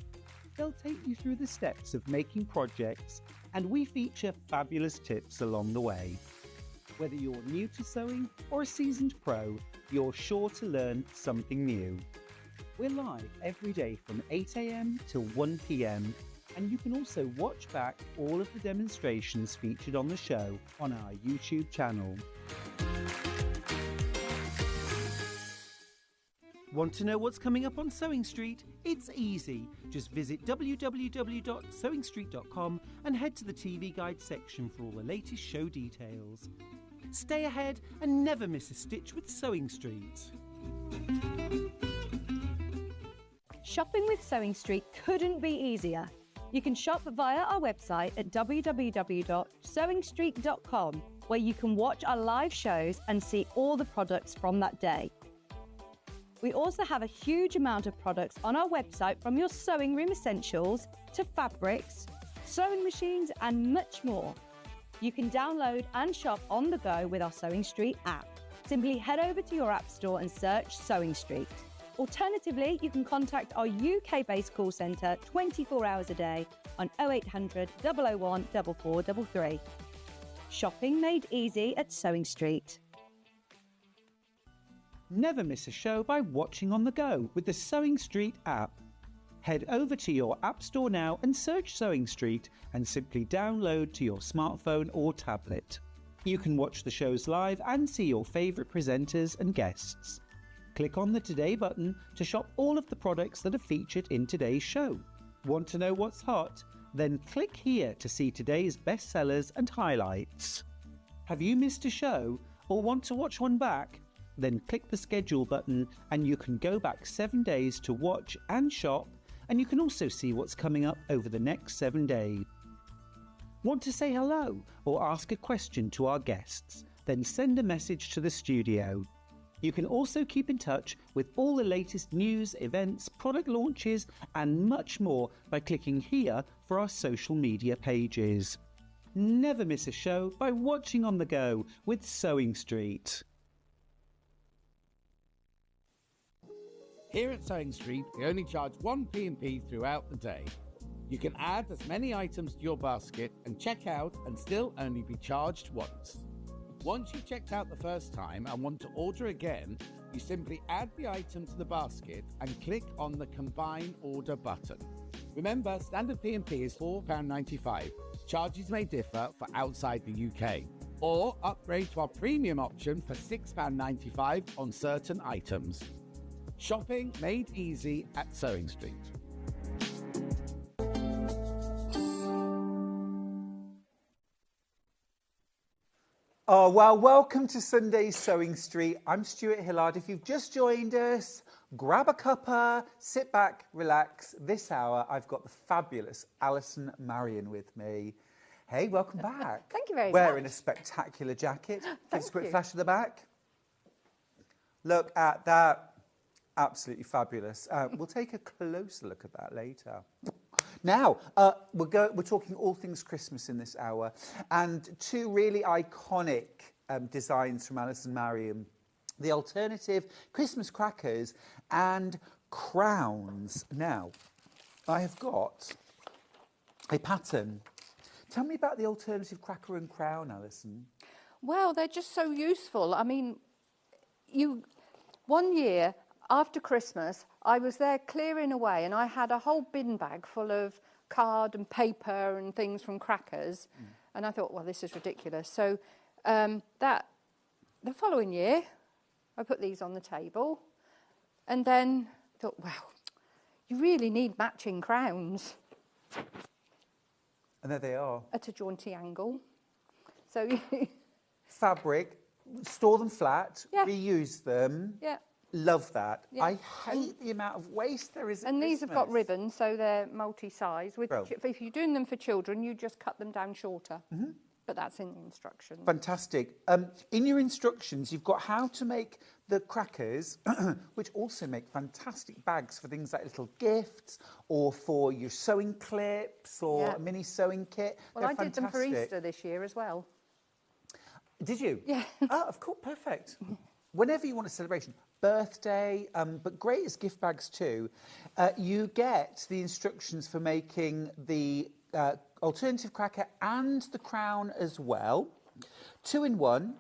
They'll take you through the steps of making projects, and we feature fabulous tips along the way. Whether you're new to sewing or a seasoned pro, you're sure to learn something new. We're live every day from 8 a.m. till 1 p.m, and you can also watch back all of the demonstrations featured on the show on our YouTube channel. Want to know what's coming up on Sewing Street? It's easy. Just visit www.sewingstreet.com and head to the TV Guide section for all the latest show details. Stay ahead and never miss a stitch with Sewing Street. Shopping with Sewing Street couldn't be easier. You can shop via our website at www.sewingstreet.com, where you can watch our live shows and see all the products from that day. We also have a huge amount of products on our website, from your sewing room essentials to fabrics, sewing machines and much more. You can download and shop on the go with our Sewing Street app. Simply head over to your app store and search Sewing Street. Alternatively, you can contact our UK-based call centre 24 hours a day on 0800 001 4433. Shopping made easy at Sewing Street. Never miss a show by watching on the go with the Sewing Street app. Head over to your app store now and search Sewing Street and simply download to your smartphone or tablet. You can watch the shows live and see your favourite presenters and guests. Click on the Today button to shop all of the products that are featured in today's show. Want to know what's hot? Then click here to see today's bestsellers and highlights. Have you missed a show or want to watch one back? Then click the schedule button and you can go back 7 days to watch and shop, and you can also see what's coming up over the next 7 days. Want to say hello or ask a question to our guests? Then send a message to the studio. You can also keep in touch with all the latest news, events, product launches and much more by clicking here for our social media pages. Never miss a show by watching on the go with Sewing Street. Here at Sewing Street, we only charge 1 P&P throughout the day. You can add as many items to your basket and check out and still only be charged once. Once you've checked out the first time and want to order again, you simply add the item to the basket and click on the Combine Order button. Remember, standard P&P is £4.95. Charges may differ for outside the UK. Or upgrade to our premium option for £6.95 on certain items. Shopping made easy at Sewing Street. Oh, well, welcome to Sunday's Sewing Street. I'm Stuart Hillard. If you've just joined us, grab a cuppa, sit back, relax. This hour, I've got the fabulous Alison Marion with me. Hey, welcome back. Thank you very much. Wearing a spectacular jacket. Give us a quick flash of the back. Look at that. Absolutely fabulous. We'll take a closer look at that later. Now, we're talking all things Christmas in this hour, and two really iconic designs from Alison Marion. The alternative Christmas crackers and crowns. Now, I have got a pattern. Tell me about the alternative cracker and crown, Alison. Well, they're just so useful. I mean, one year after Christmas, I was there clearing away and I had a whole bin bag full of card and paper and things from crackers. And I thought, well, this is ridiculous. So the following year, I put these on the table and then thought, well, you really need matching crowns. And there they are. At a jaunty angle. So fabric, store them flat, yeah. reuse them. Yeah. Love that. Yeah. I hate the amount of waste there is at And these Christmas. have got ribbons, so they're multi-size. If you're doing them for children, you just cut them down shorter. But that's in the instructions. Fantastic. In your instructions, you've got how to make the crackers, which also make fantastic bags for things like little gifts or for your sewing clips or a mini sewing kit. Well, I did them for Easter this year as well. Did you? Yeah. Oh, of course, perfect. Whenever you want a celebration, birthday, but great as gift bags too, you get the instructions for making the alternative cracker and the crown as well. 2 in 1.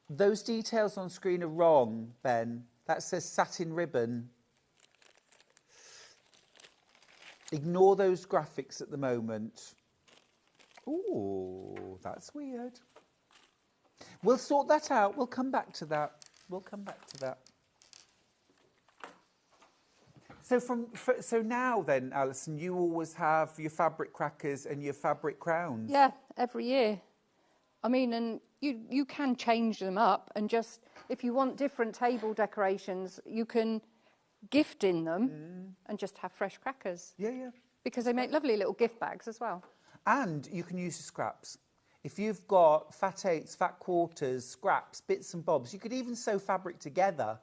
Those details on screen are wrong, Ben. That says satin ribbon. Ignore those graphics at the moment. Ooh, that's weird. We'll sort that out. We'll come back to that. We'll come back to that. So now then, Alison, you always have your fabric crackers and your fabric crowns. Yeah, every year. I mean, and you can change them up and just, if you want different table decorations, you can gift in them and just have fresh crackers. Yeah, yeah. Because they make lovely little gift bags as well. And you can use the scraps. If you've got fat eighths, fat quarters, scraps, bits and bobs, you could even sew fabric together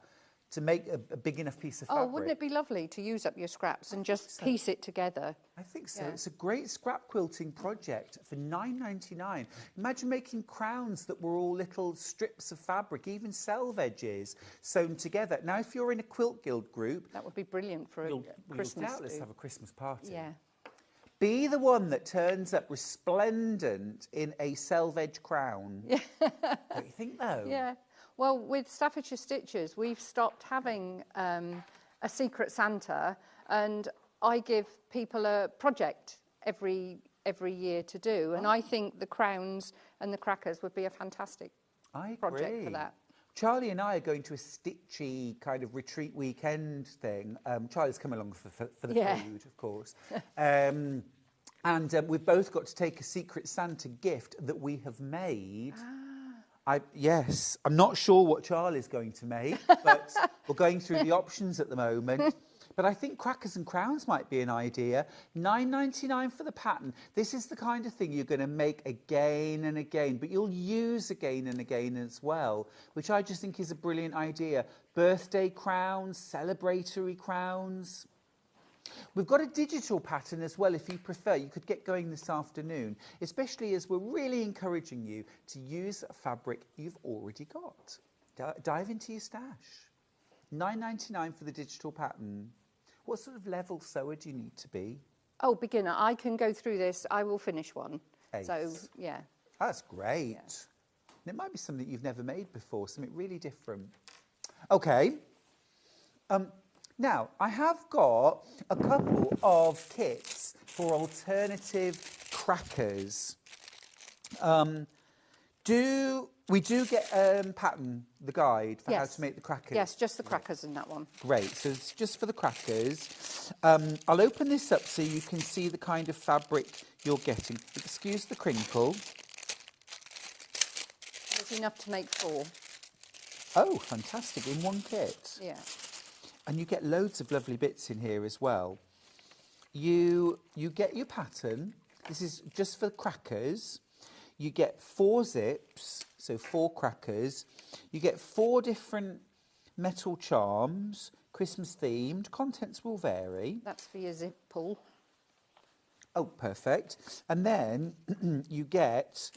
to make a big enough piece of fabric. Oh, wouldn't it be lovely to use up your scraps and just piece it together? I think so. Yeah. It's a great scrap quilting project for $9.99. Imagine making crowns that were all little strips of fabric, even selve edges, sewn together. Now, if you're in a quilt guild group... That would be brilliant for Christmas. You'll doubtless have a Christmas party. Yeah. Be the one that turns up resplendent in a selve edge crown. Yeah. Don't you think, though? Yeah. Well, with Staffordshire Stitches, we've stopped having a Secret Santa, and I give people a project every year to do, and I think the crowns and the crackers would be a fantastic project for that. Charlie and I are going to a stitchy kind of retreat weekend thing. Charlie's come along for the food, of course. And we've both got to take a Secret Santa gift that we have made. Yes, I'm not sure what Charlie's going to make, but we're going through the options at the moment. But I think crackers and crowns might be an idea. $9.99 for the pattern. This is the kind of thing you're going to make again and again, but you'll use again and again as well, which I just think is a brilliant idea. Birthday crowns, celebratory crowns. We've got a digital pattern as well, if you prefer. You could get going this afternoon, especially as we're really encouraging you to use a fabric you've already got. Dive into your stash. $9.99 for the digital pattern. What sort of level sewer do you need to be? Oh, beginner. I can go through this. I will finish one. Ace. So, yeah. That's great. Yeah. And it might be something you've never made before, something really different. Okay. Now, I have got a couple of kits for alternative crackers. We do get pattern, the guide for how to make the crackers? Yes, just the crackers in that one. Great, so it's just for the crackers. I'll open this up so you can see the kind of fabric you're getting. Excuse the crinkle. There's enough to make 4. Oh, fantastic, in one kit. Yeah. And you get loads of lovely bits in here as well. You get your pattern. This is just for crackers. You get 4 zips, so 4 crackers. You get 4 different metal charms, Christmas themed. Contents will vary. That's for your zip pull. Oh, perfect. And then you get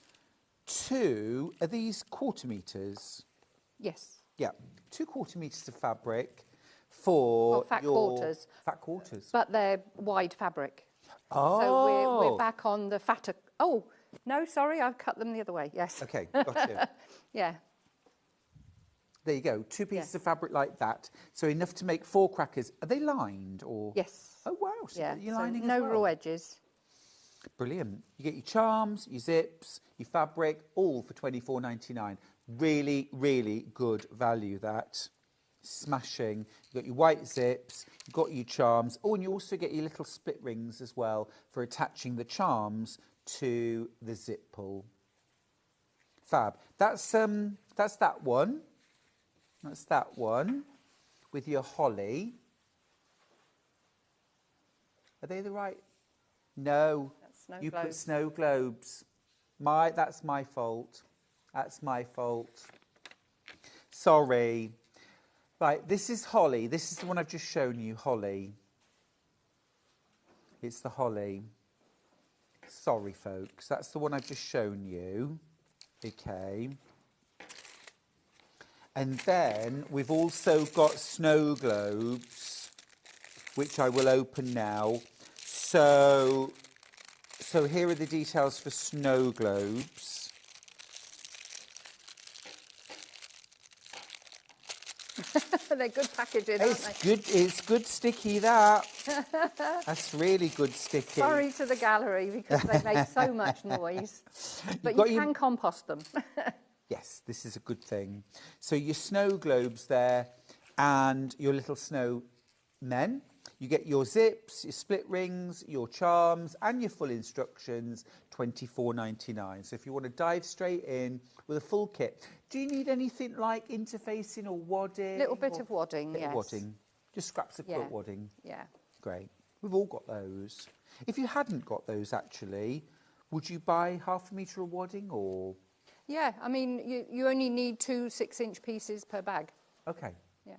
2 of these quarter meters. Yes. Yeah, 2 quarter meters of fabric for fat your quarters. Fat quarters. But they're wide fabric. Oh. So we're back on the fatter. Oh, no, sorry, I've cut them the other way. Yes. Okay, gotcha. Yeah. There you go, 2 pieces of fabric like that. So enough to make 4 crackers. Are they lined or? Yes. Oh, wow. So Yeah. you're So lining no as well. raw edges. Brilliant. You get your charms, your zips, your fabric, all for $24.99. Really, really good value, that. Smashing. You've got your white zips, you've got your charms. Oh, and you also get your little split rings as well for attaching the charms to the zip pull. Fab. That's that one. That's that one with your holly. Are they the right? No. That's snow you globes. put snow globes. That's my fault. That's my fault. Sorry. Right, this is holly. This is the one I've just shown you, holly. It's the holly. Sorry, folks. That's the one I've just shown you. Okay. And then we've also got snow globes, which I will open now. So here are the details for snow globes. They're good packaging, aren't they? It's good sticky, that. That's really good sticky. Sorry to the gallery because they make so much noise. But you can compost them. Yes, this is a good thing. So your snow globes there and your little snow men. You get your zips, your split rings, your charms and your full instructions, $24.99. So if you want to dive straight in with a full kit. Do you need anything like interfacing or wadding? Little bit of wadding, yes. Wadding. Just scraps of quilt wadding. Yeah. Great. We've all got those. If you hadn't got those, actually, would you buy half a metre of wadding or...? Yeah, I mean, you only need 2 6-inch pieces per bag. Okay. Yeah.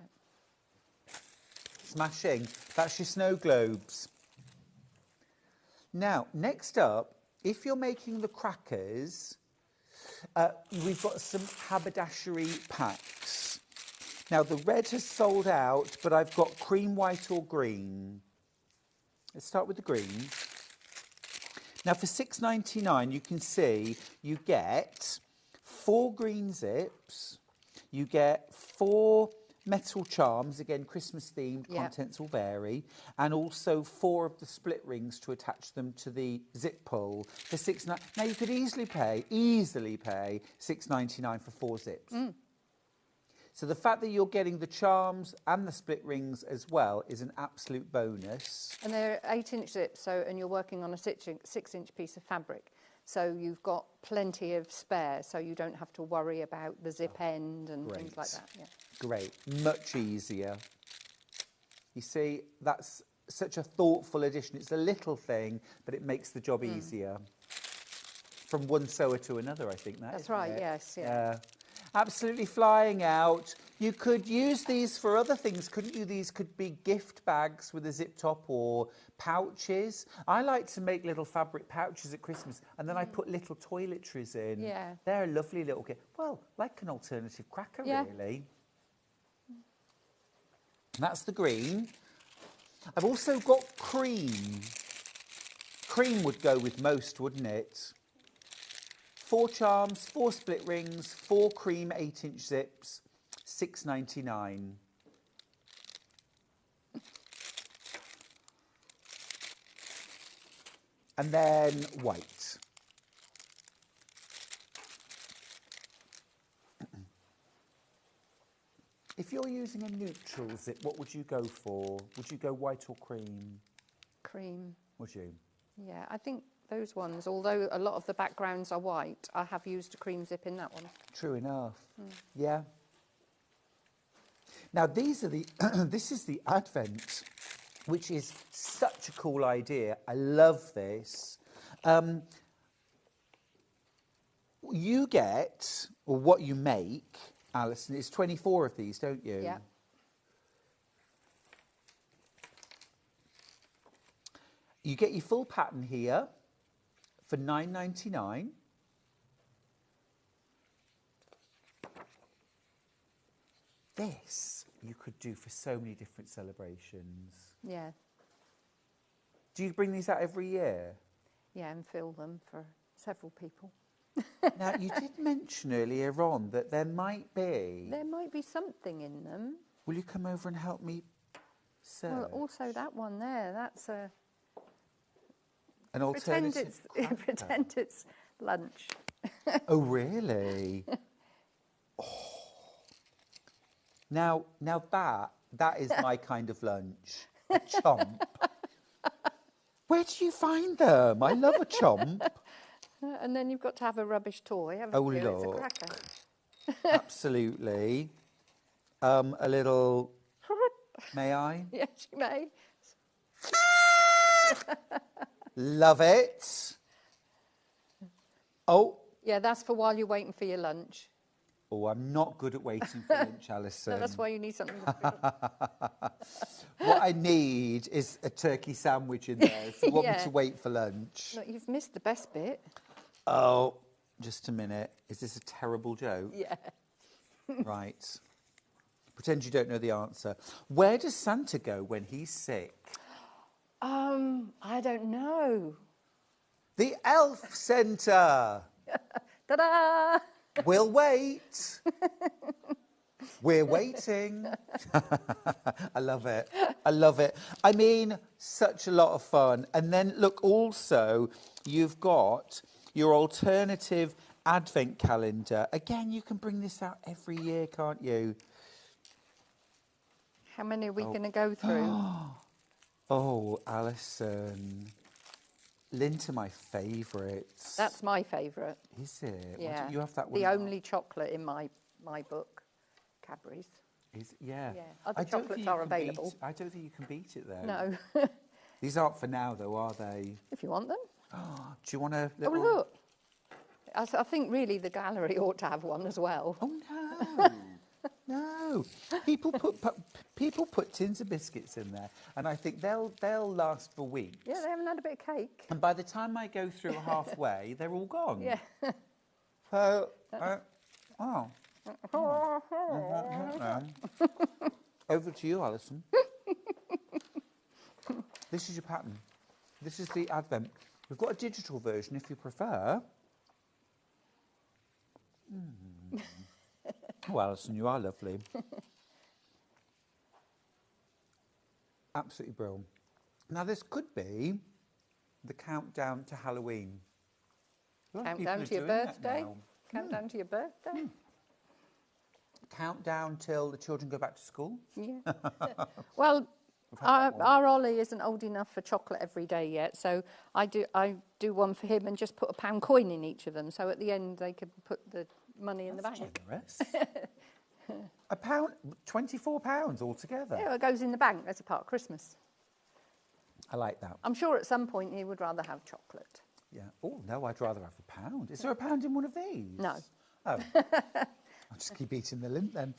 Smashing. That's your snow globes. Now, next up, if you're making the crackers, we've got some haberdashery packs. Now, the red has sold out, but I've got cream, white or green. Let's start with the green. Now, for $6.99, you can see you get 4 green zips, you get 4 metal charms, again Christmas themed, contents will vary, and also 4 of the split rings to attach them to the zip pull for $6.99. Now you could easily pay $6.99 for 4 zips. So the fact that you're getting the charms and the split rings as well is an absolute bonus. And they're 8-inch zips, and you're working on a 6-inch piece of fabric. So you've got plenty of spare, so you don't have to worry about the zip end and things like that. Yeah. Great, much easier. You see, that's such a thoughtful addition. It's a little thing, but it makes the job easier. From one sewer to another, I think that. That's right, yes. Yeah. Absolutely flying out. You could use these for other things, couldn't you? These could be gift bags with a zip top or pouches. I like to make little fabric pouches at Christmas and then I put little toiletries in. Yeah. They're a lovely little gift. Well, like an alternative cracker, really. That's the green. I've also got cream. Cream would go with most, wouldn't it? 4 charms, 4 split rings, 4 cream 8-inch zips, $6.99. And then white. If you're using a neutral zip, what would you go for? Would you go white or cream? Cream. Would you? Yeah, I think those ones, although a lot of the backgrounds are white, I have used a cream zip in that one. True enough. Yeah. Now these are the this is the Advent, which is such a cool idea. I love this. You get, or what you make, Alison, is 24 of these, don't you? Yeah. You get your full pattern here for $9.99. This you could do for so many different celebrations. Yeah. Do you bring these out every year? Yeah, and fill them for several people. Now, you did mention earlier on that there might be... There might be something in them. Will you come over and help me search? Well, also that one there, that's a... An alternative Pretend it's lunch. Oh, really? Now that is my kind of lunch. A chomp. Where do you find them? I love a chomp. And then you've got to have a rubbish toy, haven't you? It's a Look. cracker. Absolutely. A little... May I? Yes, you may. Love it. Oh. Yeah, that's for while you're waiting for your lunch. Oh, I'm not good at waiting for lunch, Alison. No, that's why you need something. What I need is a turkey sandwich in there. If you want me Yeah. to wait for lunch. Look, you've missed the best bit. Oh, just a minute. Is this a terrible joke? Yeah. Right. Pretend you don't know the answer. Where does Santa go when he's sick? I don't know. The Elf Centre. Ta-da! We'll wait. We're waiting. I love it. I love it. I mean, such a lot of fun. And then, look, also, you've got your alternative advent calendar. Again, you can bring this out every year, can't you? How many are we going to go through? Oh, Alison. Lint are my favourites. That's my favourite. Is it? Why Yeah. don't you have that one? The only chocolate in my book, Cadbury's. Yeah. Yeah. Other I don't think chocolates you are can beat- available. I don't think you can beat it, though. No. These aren't for now, though, are they? If you want them. Do you want a Oh, little... look. I think really the gallery ought to have one as well. Oh, no. No. People put tins of biscuits in there, and I think they'll last for weeks. Yeah, they haven't had a bit of cake. And by the time I go through halfway, they're all gone. Yeah. So, over to you, Alison. This is your pattern. This is the Advent. We've got a digital version if you prefer. Oh, Alison, you are lovely. Absolutely brilliant. Now, this could be the countdown to Halloween. A lot of people Countdown are to your doing that birthday. now. Countdown to your birthday. Countdown till the children go back to school. Yeah. Well, our Ollie isn't old enough for chocolate every day yet, so I do one for him and just put £1 coin in each of them. So at the end they could put the money in the bank. Generous. £1, £24 altogether. Yeah, it goes in the bank as a part of Christmas. I like that. I'm sure at some point he would rather have chocolate. Yeah. Oh, no, I'd rather have £1. Is there £1 in one of these? No. Oh. I'll just keep eating the lint then.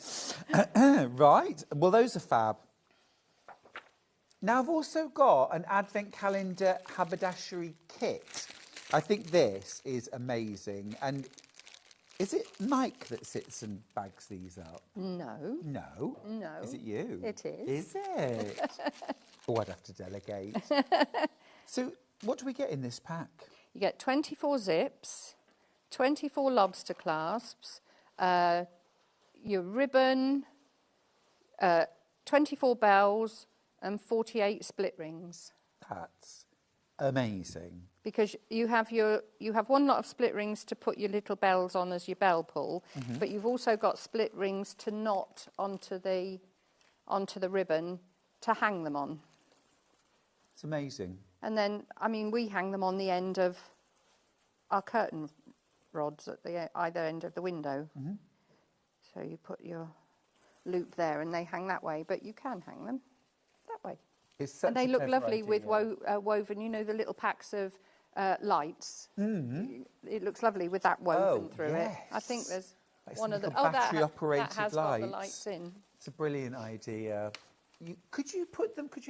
Right. Well, those are fab. Now, I've also got an Advent Calendar haberdashery kit. I think this is amazing. And is it Mike that sits and bags these up? No. No. No. Is it you? It is. Is it? Oh, I'd have to delegate. So, what do we get in this pack? You get 24 zips, 24 lobster clasps, your ribbon, 24 bells, and 48 split rings. That's amazing. Because you have one lot of split rings to put your little bells on as your bell pull, but you've also got split rings to knot onto the ribbon to hang them on. It's amazing. And then, I mean, we hang them on the end of our curtain rods at the either end of the window. So you put your loop there and they hang that way, but you can hang them that way. It's such And they a look clever lovely with idea. woven, you know, the little packs of lights. It looks lovely with that woven through it. I think there's Like one some of the little battery-operated that has got the lights in. It's a brilliant idea. Could you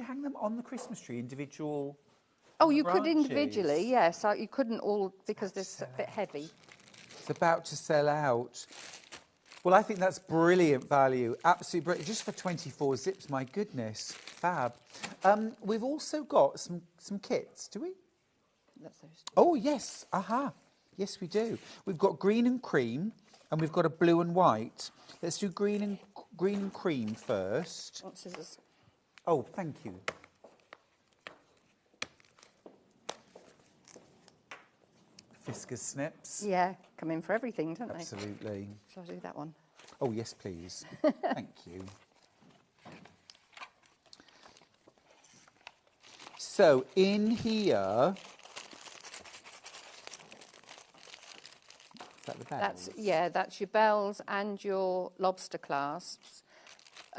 hang them on the Christmas tree, individual? Oh, you could branches? individually, yes. You couldn't all because they're a bit heavy. It's about to sell out. Well, I think that's brilliant value. Absolutely brilliant. Just for 24 zips, my goodness. Fab. We've also got some kits, do we? That's those two. Oh, yes. Aha. Yes, we do. We've got green and cream, and we've got a blue and white. Let's do green and cream first. Want scissors? Oh, thank you. Fiskars snips. Yeah, come in for everything, don't Absolutely. they? Shall I do that one? Oh, yes, please. Thank you. So, in here... Is that the bells? That's your bells and your lobster clasps.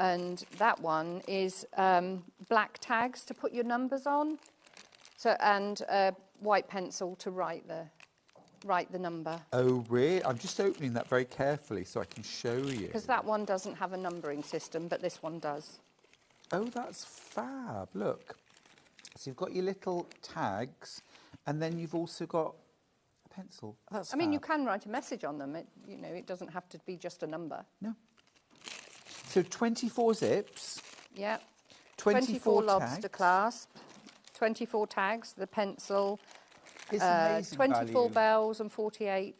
And that one is black tags to put your numbers on. So, and white pencil to write the write the number. Oh, really? I'm just opening that very carefully so I can show you. Because that one doesn't have a numbering system, but this one does. Oh, that's fab. Look. So you've got your little tags, and then you've also got a pencil. That's I mean, you fab. can write a message on them. It doesn't have to be just a number. No. So 24 zips. Yeah. 24 lobster tags. clasp, 24 tags, the pencil, It's amazing 24 value. bells and 48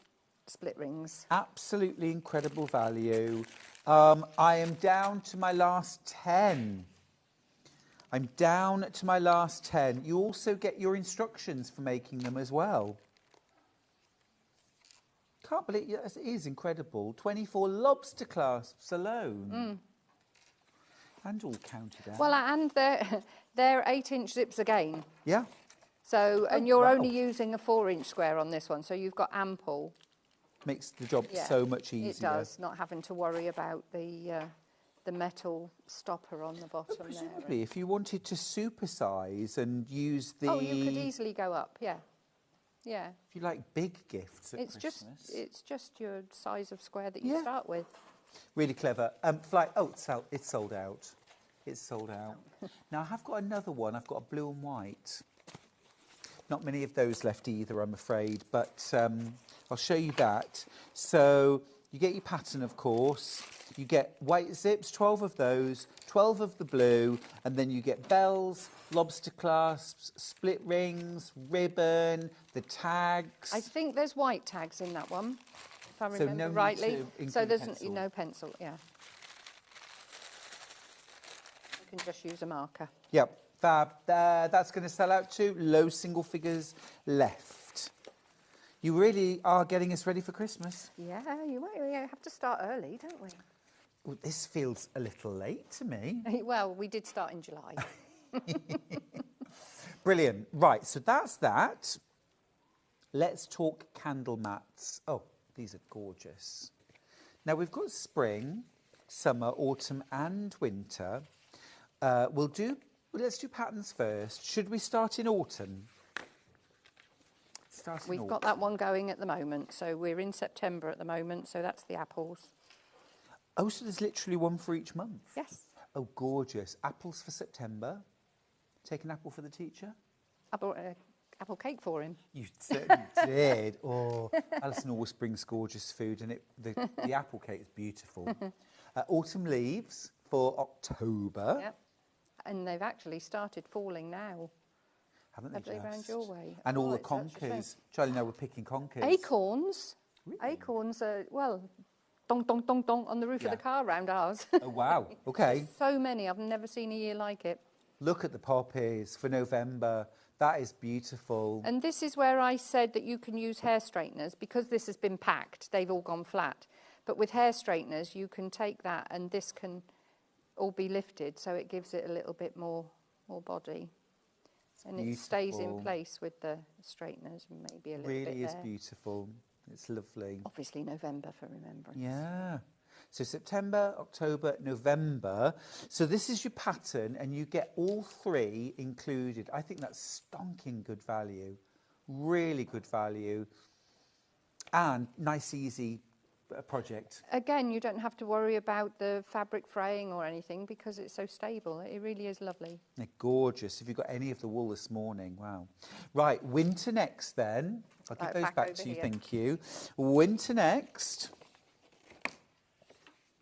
split rings. Absolutely incredible value. I am down to my last 10. I'm down to my last 10. You also get your instructions for making them as well. Can't believe it is incredible. 24 lobster clasps alone. And all counted out. Well, and they're 8-inch zips again. Yeah. So, and Oh, you're wow. only using a 4-inch square on this one, so you've got ample. Makes the job Yeah, so much easier. It does, not having to worry about the metal stopper on the bottom there. Presumably, if you wanted to supersize and use the... Oh, you could easily go up, yeah. Yeah. If you like big gifts at Christmas. It's just your size of square that you start with. Really clever. It's sold out. It's sold out. Now, I have got another one. I've got a blue and white. Not many of those left either, I'm afraid, but I'll show you that. So you get your pattern, of course. You get white zips, 12 of those, 12 of the blue, and then you get bells, lobster clasps, split rings, ribbon, the tags. I think there's white tags in that one, if I So remember no need rightly. to include So there's pencil. no pencil, yeah. You can just use a marker. Yep, fab. That's going to sell out too. Low single figures left. You really are getting us ready for Christmas. Yeah, we have to start early, don't we? Well, this feels a little late to me. Well, we did start in July. Brilliant. Right, so that's that. Let's talk candle mats. Oh, these are gorgeous. Now, we've got spring, summer, autumn and winter. Let's do patterns first. Should we start in autumn? We've got that one going at the moment. So we're in September at the moment. So that's the apples. Oh, so there's literally one for each month? Yes. Oh, gorgeous. Apples for September. Take an apple for the teacher? I bought an apple cake for him. You certainly did. Oh, Alison always brings gorgeous food, and the apple cake is beautiful. Autumn leaves for October. Yep. And they've actually started falling now. Haven't Have they round your way? And all the it's such a shame. conkers. Charlie and I were picking conkers. Acorns. Really? Acorns are, well, dong, dong, dong, dong on the roof of the car round ours. Oh, wow. Okay. So many. I've never seen a year like it. Look at the poppies for November. That is beautiful. And this is where I said that you can use hair straighteners. Because this has been packed, they've all gone flat. But with hair straighteners, you can take that and this can all be lifted, so it gives it a little bit more body. And it stays in place with the straighteners and maybe a little bit there. Really is beautiful. It's lovely. Obviously November for remembrance. Yeah. So September, October, November. So this is your pattern and you get all three included. I think that's stonking good value. Really good value. And nice, easy project. Again, you don't have to worry about the fabric fraying or anything because it's so stable. It really is lovely. They're gorgeous. If you've got any of the wool this morning, wow. Right, winter next then. I'll give those back to you, thank you. Winter next.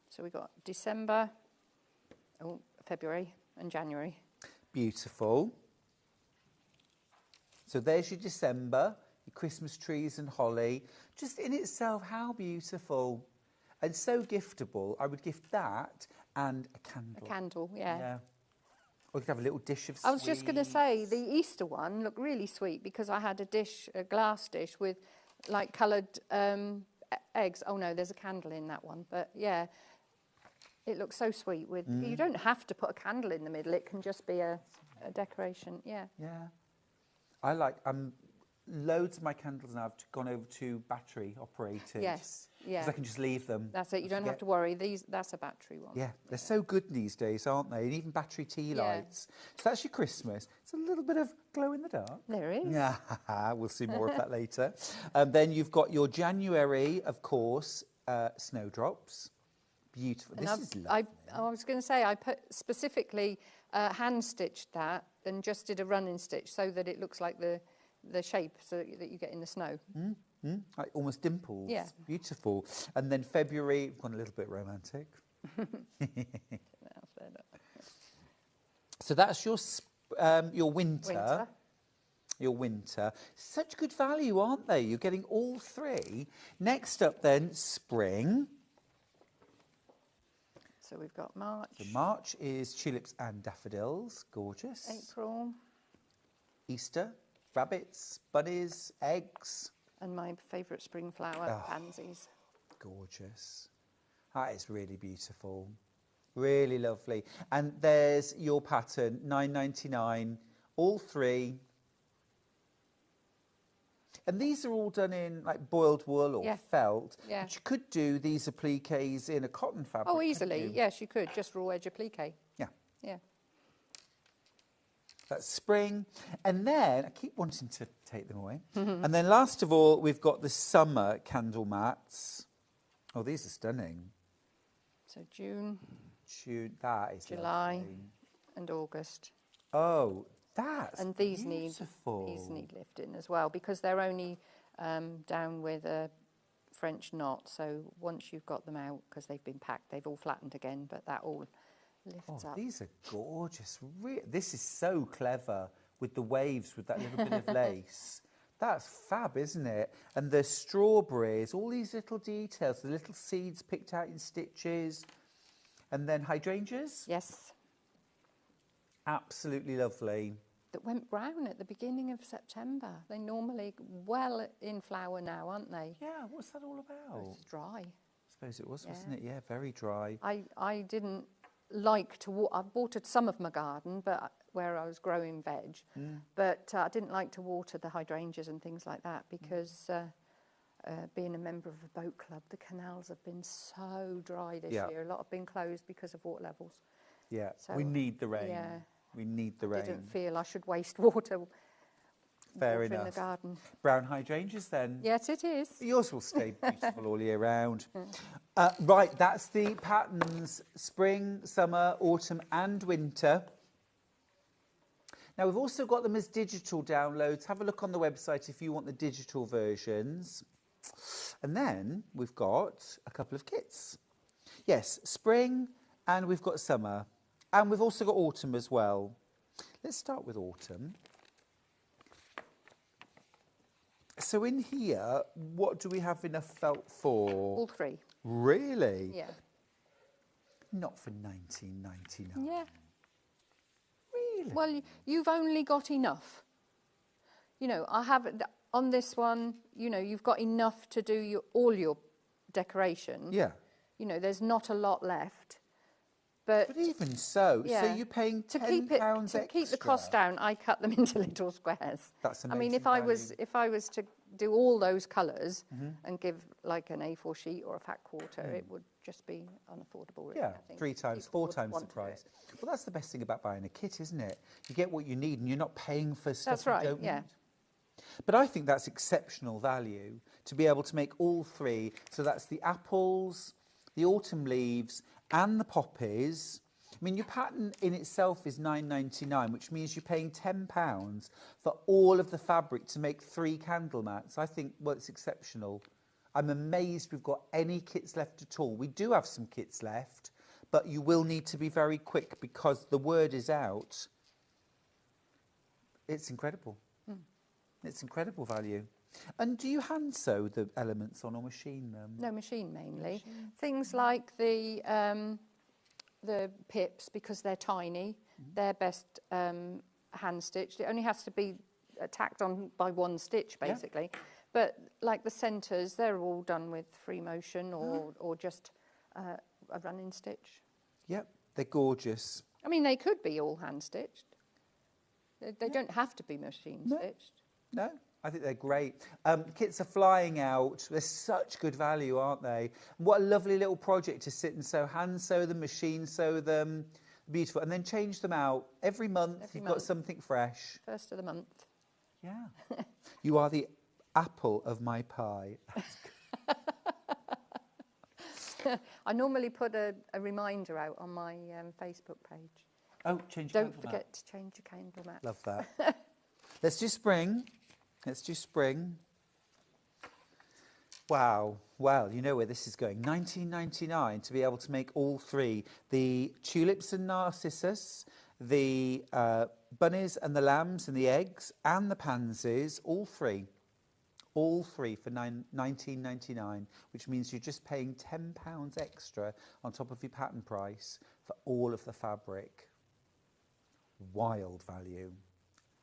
So we've got December, February and January. Beautiful. So there's your December, your Christmas trees and holly. Just in itself, how beautiful. And so giftable. I would gift that and a candle. A candle, yeah. Or you could have a little dish of sweets. I was just going to say, the Easter one looked really sweet because I had a glass dish with like coloured eggs. Oh no, there's a candle in that one. But yeah, it looks so sweet. You don't have to put a candle in the middle. It can just be a decoration, yeah. Yeah. I like, loads of my candles now have gone over to battery operated. Yes, yeah. Because I can just leave them. That's it. You don't have to worry. That's a battery one. Yeah, they're so good these days, aren't they? And even battery tea lights. So that's your Christmas. It's a little bit of glow in the dark. There is. Yeah, we'll see more of that later. Then you've got your January, of course, snowdrops. Beautiful. And This is lovely. I was going to say, I put specifically hand stitched that and just did a running stitch so that it looks like the shape so that you get in the snow. Like almost dimples. Yeah. Beautiful. And then February, we've gone a little bit romantic. So that's your winter. Your winter. Such good value, aren't they? You're getting all three. Next up then, spring. So we've got March. So March is tulips and daffodils. Gorgeous. April. Easter. Rabbits, bunnies, eggs. And my favourite spring flower, pansies. Gorgeous. That is really beautiful. Really lovely. And there's your pattern, $9.99, all three. And these are all done in like boiled wool or felt. Yeah. But you could do these appliques in a cotton fabric. Oh, easily. Yes, you could. Just raw edge applique. Yeah. Yeah. That's spring. And then, I keep wanting to take them away. And then last of all, we've got the summer candle mats. Oh, these are stunning. So June. That is July. lovely. And August. Oh, that's and these beautiful. need lifting as well because they're only down with a French knot. So once you've got them out, because they've been packed, they've all flattened again, but that all lifts up. These are gorgeous. This is so clever with the waves, with that little bit of lace. That's fab, isn't it? And the strawberries, all these little details, the little seeds picked out in stitches. And then hydrangeas? Yes. Absolutely lovely. That went brown at the beginning of September. They normally well in flower now, aren't they? Yeah, what's that all about? It's dry. I suppose it was, wasn't it? Yeah, very dry. I didn't like to I've watered some of my garden, but where I was growing veg, but I didn't like to water the hydrangeas and things like that because being a member of a boat club, the canals have been so dry this year. A lot have been closed because of water levels. Yeah, so, we need the rain. Yeah, we need the rain. I didn't feel I should waste water. Fair water enough. In the garden. Brown hydrangeas then? Yes, it is. Yours will stay beautiful all year round. Right, that's the patterns, spring, summer, autumn and winter. Now, we've also got them as digital downloads. Have a look on the website if you want the digital versions. And then we've got a couple of kits. Yes, spring and we've got summer. And we've also got autumn as well. Let's start with autumn. So in here, what do we have enough felt for? All three. Really? Yeah. Not for $19.99. Yeah. Really? Well, you've only got enough. You know, I have on this one. You know, you've got enough to do all your decoration. Yeah. You know, there's not a lot left. But even so, yeah, so you're paying £10 extra. To keep the cost down, I cut them into little squares. That's amazing. I mean, if I was to do all those colours and give like an A4 sheet or a fat quarter, it would just be unaffordable. Really, Yeah, I think. 3 times, 4 times the price. Well, that's the best thing about buying a kit, isn't it? You get what you need, and you're not paying for stuff you don't need. But I think that's exceptional value to be able to make all three. So that's the apples, the autumn leaves, and the poppies. I mean, your pattern in itself is $9.99, which means you're paying £10 for all of the fabric to make 3 candle mats. I think, well, it's exceptional. I'm amazed we've got any kits left at all. We do have some kits left, but you will need to be very quick because the word is out. It's incredible. It's incredible value. And do you hand sew the elements on or machine them? No, machine mainly. Things like the pips, because they're tiny, they're best hand stitched. It only has to be tacked on by one stitch, basically. Yeah. But like the centres, they're all done with free motion or just a running stitch. Yep, they're gorgeous. I mean, they could be all hand stitched. They don't have to be machine stitched. No, I think they're great. Kits are flying out. They're such good value, aren't they? What a lovely little project to sit and sew. Hand sew them, machine sew them. Beautiful. And then change them out. Every month you've got something fresh. First of the month. Yeah. You are the apple of my pie. I normally put a reminder out on my Facebook page. Oh, change your Don't candle forget mat. to change your candle mat. Love that. Let's do spring. Let's do spring. Wow. Well, you know where this is going. 19.99 to be able to make all three. The tulips and narcissus, the bunnies and the lambs and the eggs and the pansies, all three. All three for $19.99, which means you're just paying £10 extra on top of your pattern price for all of the fabric. Wild value.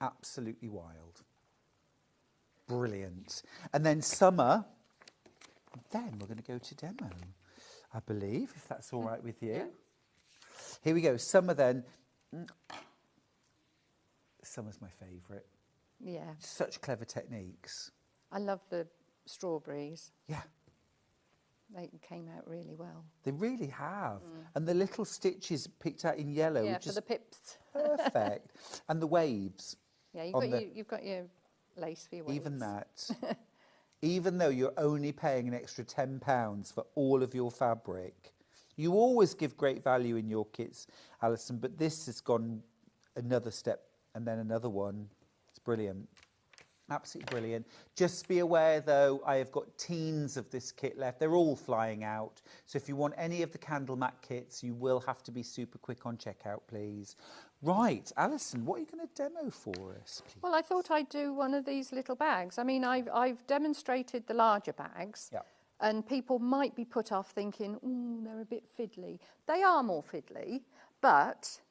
Absolutely wild. Brilliant. And then summer, then we're going to go to demo, I believe, if that's all right with you. Yeah. Here we go. Summer then. Summer's my favourite. Yeah. Such clever techniques. I love the strawberries. Yeah. They came out really well. They really have. And the little stitches picked out in yellow. Yeah, which for is the pips. perfect. And the waves. Yeah, you've got your lace for your waves. Even that. Even though you're only paying an extra £10 for all of your fabric. You always give great value in your kits, Alison, but this has gone another step and then another one. It's brilliant. Absolutely brilliant. Just be aware, though, I have got teens of this kit left. They're all flying out. So if you want any of the candle mat kits, you will have to be super quick on checkout, please. Right, Alison, what are you going to demo for us, please? Well, I thought I'd do one of these little bags. I mean, I've demonstrated the larger bags. Yeah. And people might be put off thinking, they're a bit fiddly. They are more fiddly, but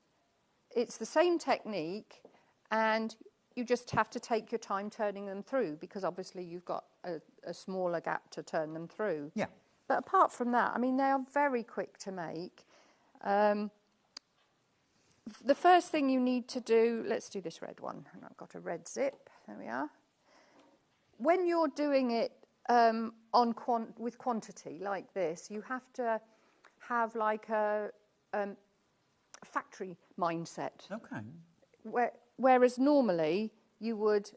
it's the same technique, and you just have to take your time turning them through, because obviously you've got a smaller gap to turn them through. Yeah. But apart from that, I mean, they are very quick to make. The first thing you need to do, let's do this red one. And I've got a red zip. There we are. When you're doing it with quantity like this, you have to have like a factory mindset. Okay. Whereas normally you would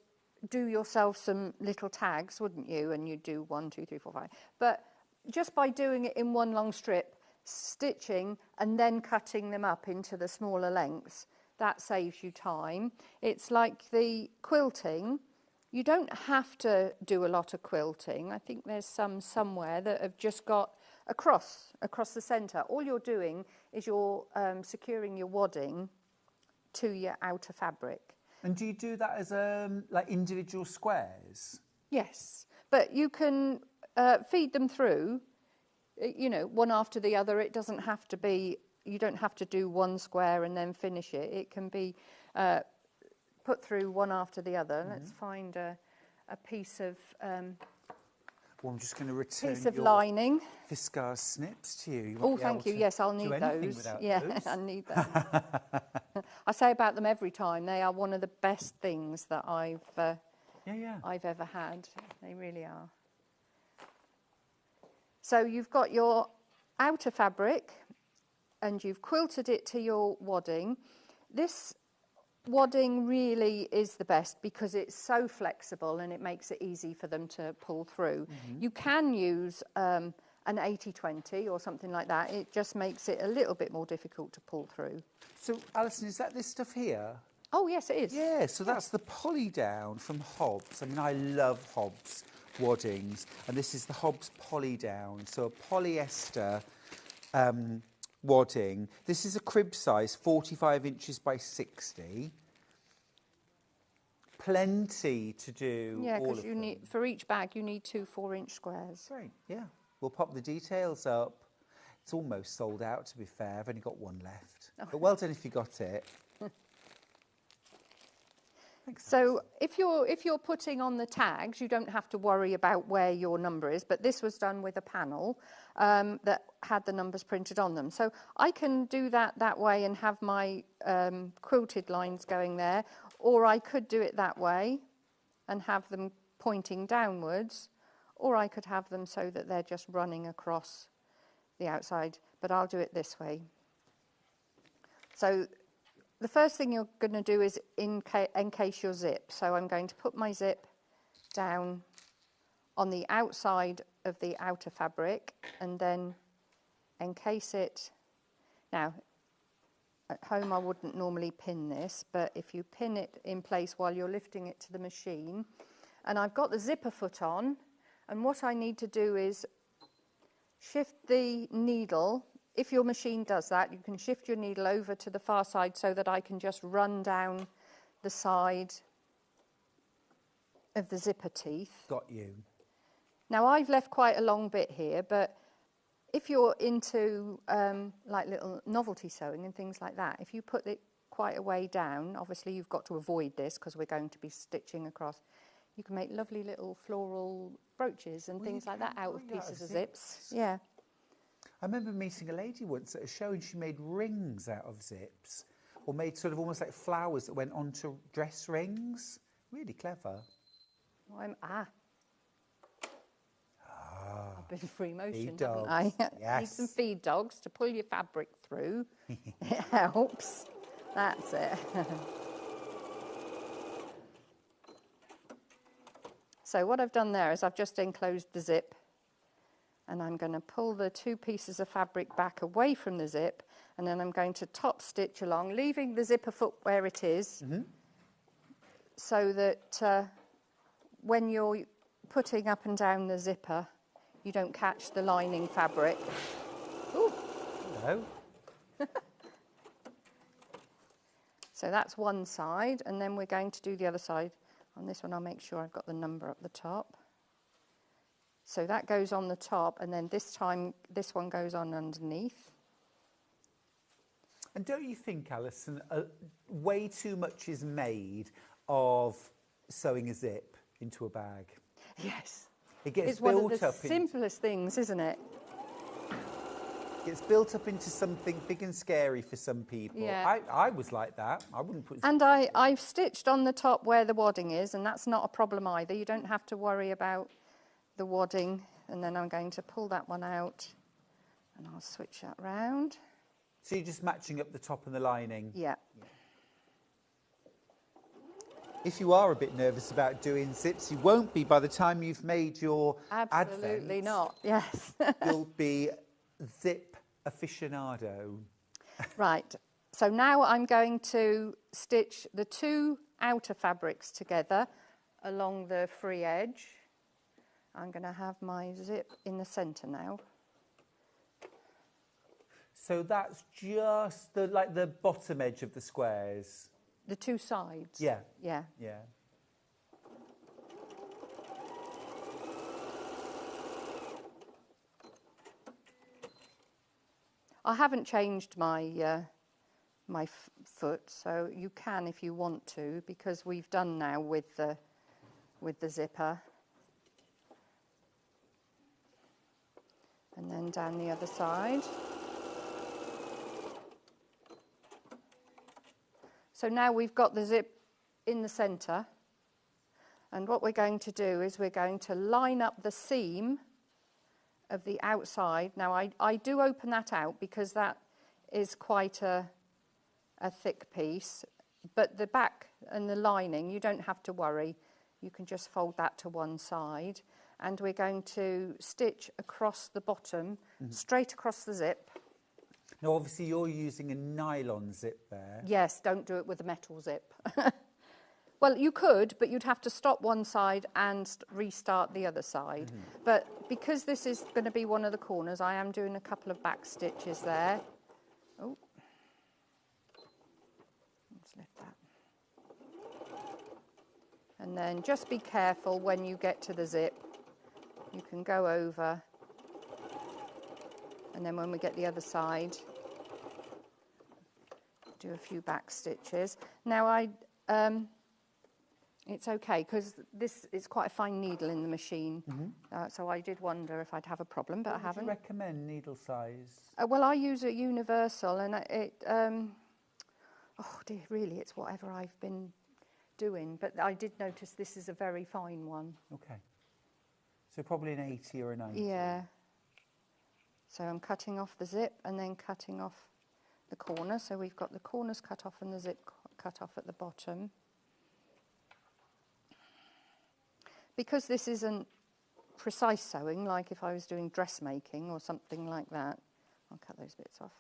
do yourself some little tags, wouldn't you? And you'd do 1, 2, 3, 4, 5. But just by doing it in one long strip, stitching and then cutting them up into the smaller lengths, that saves you time. It's like the quilting. You don't have to do a lot of quilting. I think there's some somewhere that have just got across the centre. All you're doing is you're securing your wadding to your outer fabric. And do you do that as like individual squares? Yes, but you can feed them through, one after the other. It doesn't have to be, you don't have to do one square and then finish it. It can be put through one after the other. Let's find a piece of well, I'm just going to return piece of your lining. Fiskars snips to you. You Oh, won't be thank able you. to Yes, I'll do need anything those. without Yeah, those. I need those. I say about them every time. They are one of the best things that I've ever had. They really are. So you've got your outer fabric and you've quilted it to your wadding. This wadding really is the best because it's so flexible and it makes it easy for them to pull through. You can use an 80-20 or something like that. It just makes it a little bit more difficult to pull through. So, Alison, is that this stuff here? Oh, yes, it is. Yeah, so that's the poly down from Hobbs. I mean, I love Hobbs waddings, and this is the Hobbs poly down. So a polyester wadding. This is a crib size, 45 inches by 60. Plenty to do. Yeah, all because of you them. need, for each bag, you need 2 4-inch squares. Great, yeah. We'll pop the details up. It's almost sold out, to be fair. I've only got one left. But well done if you got it. Thanks, So if you're putting on the tags, you don't have to worry about where your number is. But this was done with a panel that had the numbers printed on them. So I can do that way and have my quilted lines going there, or I could do it that way and have them pointing downwards, or I could have them so that they're just running across the outside, but I'll do it this way. So the first thing you're going to do is encase your zip. So I'm going to put my zip down on the outside of the outer fabric and then encase it. Now, at home I wouldn't normally pin this, but if you pin it in place while you're lifting it to the machine, and I've got the zipper foot on, and what I need to do is shift the needle. If your machine does that, you can shift your needle over to the far side so that I can just run down the side of the zipper teeth. Got you. Now, I've left quite a long bit here, but if you're into like little novelty sewing and things like that, if you put it quite a way down, obviously you've got to avoid this because we're going to be stitching across. You can make lovely little floral brooches and things like that out of pieces of zips. Yeah. I remember meeting a lady once at a show and she made rings out of zips, or made sort of almost like flowers that went onto dress rings. Really clever. I've been free motion, Feed haven't dogs. I? Yes. Need some feed dogs to pull your fabric through. It helps. That's it. So what I've done there is I've just enclosed the zip, and I'm going to pull the two pieces of fabric back away from the zip, and then I'm going to top stitch along, leaving the zipper foot where it is, so that when you're putting up and down the zipper, you don't catch the lining fabric. Ooh. Hello. So that's one side, and then we're going to do the other side. On this one, I'll make sure I've got the number up the top. So that goes on the top, and then this time, this one goes on underneath. And don't you think, Alison, way too much is made of sewing a zip into a bag? Yes. It gets It's one built of the up simplest things, isn't it? It's built up into something big and scary for some people. Yeah. I was like that. I wouldn't put... And I've stitched on the top where the wadding is, and that's not a problem either. You don't have to worry about the wadding. And then I'm going to pull that one out, and I'll switch that round. So you're just matching up the top and the lining? Yeah. If you are a bit nervous about doing zips, you won't be by the time you've made your Absolutely advent. not, yes. You'll be zip aficionado. Right, so now I'm going to stitch the two outer fabrics together along the free edge. I'm going to have my zip in the centre now. So that's just the bottom edge of the squares? The two sides? Yeah. Yeah. Yeah. I haven't changed my my foot, so you can if you want to, because we've done now with the zipper. And then down the other side. So now we've got the zip in the centre, and what we're going to do is we're going to line up the seam of the outside. Now I do open that out because that is quite a thick piece, but the back and the lining, you don't have to worry. You can just fold that to one side, and we're going to stitch across the bottom, straight across the zip. Now, obviously, you're using a nylon zip there. Yes, don't do it with a metal zip. Well, you could, but you'd have to stop one side and restart the other side. But because this is going to be one of the corners, I am doing a couple of back stitches there. Oh, let's lift that. And then just be careful when you get to the zip. You can go over. And then when we get the other side, do a few back stitches. Now it's okay because this is quite a fine needle in the machine, so I did wonder if I'd have a problem, but I haven't. Would you recommend needle size? Well, I use a universal, and it oh dear, really, it's whatever I've been doing, but I did notice this is a very fine one. Okay. So probably an 80 or a 90. Yeah. So I'm cutting off the zip and then cutting off the corner. So we've got the corners cut off and the zip cut off at the bottom. Because this isn't precise sewing, like if I was doing dressmaking or something like that, I'll cut those bits off.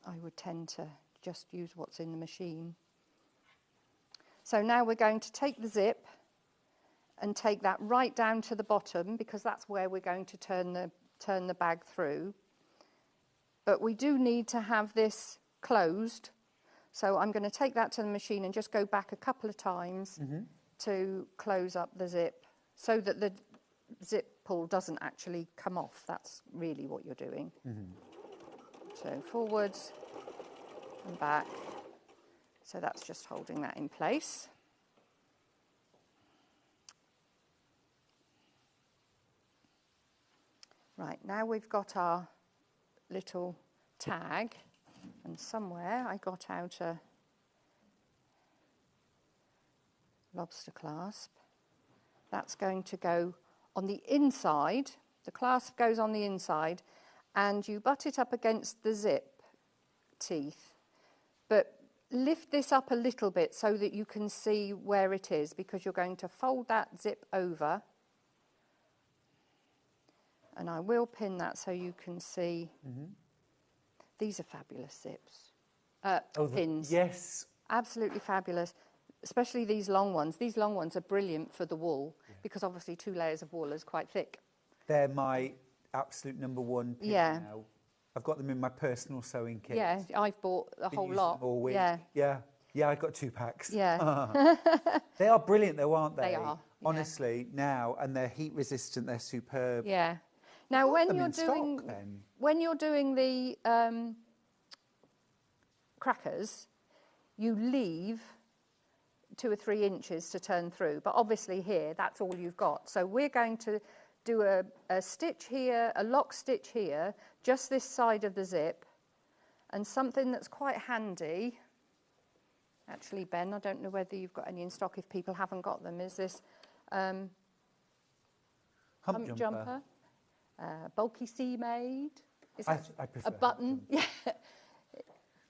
I would tend to just use what's in the machine. So now we're going to take the zip and take that right down to the bottom, because that's where we're going to turn the bag through. But we do need to have this closed, so I'm going to take that to the machine and just go back a couple of times to close up the zip, so that the zip pull doesn't actually come off. That's really what you're doing. So forwards and back. So that's just holding that in place. Right, now we've got our little tag, and somewhere I got out a lobster clasp. That's going to go on the inside. The clasp goes on the inside, and you butt it up against the zip teeth. But lift this up a little bit so that you can see where it is, because you're going to fold that zip over. And I will pin that so you can see. These are fabulous zips. Pins. Yes. Absolutely fabulous. Especially these long ones. These long ones are brilliant for the wool, because obviously 2 layers of wool is quite thick. They're my absolute number one pin now. I've got them in my personal sewing kit. Yeah, I've bought a whole lot. All week. Yeah, I got 2 packs. Yeah. They are brilliant though, aren't they? They are. Honestly, now, and they're heat resistant, they're superb. Yeah. Now, when you're doing the crackers, you leave 2 or 3 inches to turn through. But obviously here, that's all you've got. So we're going to do a stitch here, a lock stitch here, just this side of the zip, and something that's quite handy. Actually, Ben, I don't know whether you've got any in stock if people haven't got them. Is this hump jumper? Bulky sea made. Is I prefer a button? Yeah.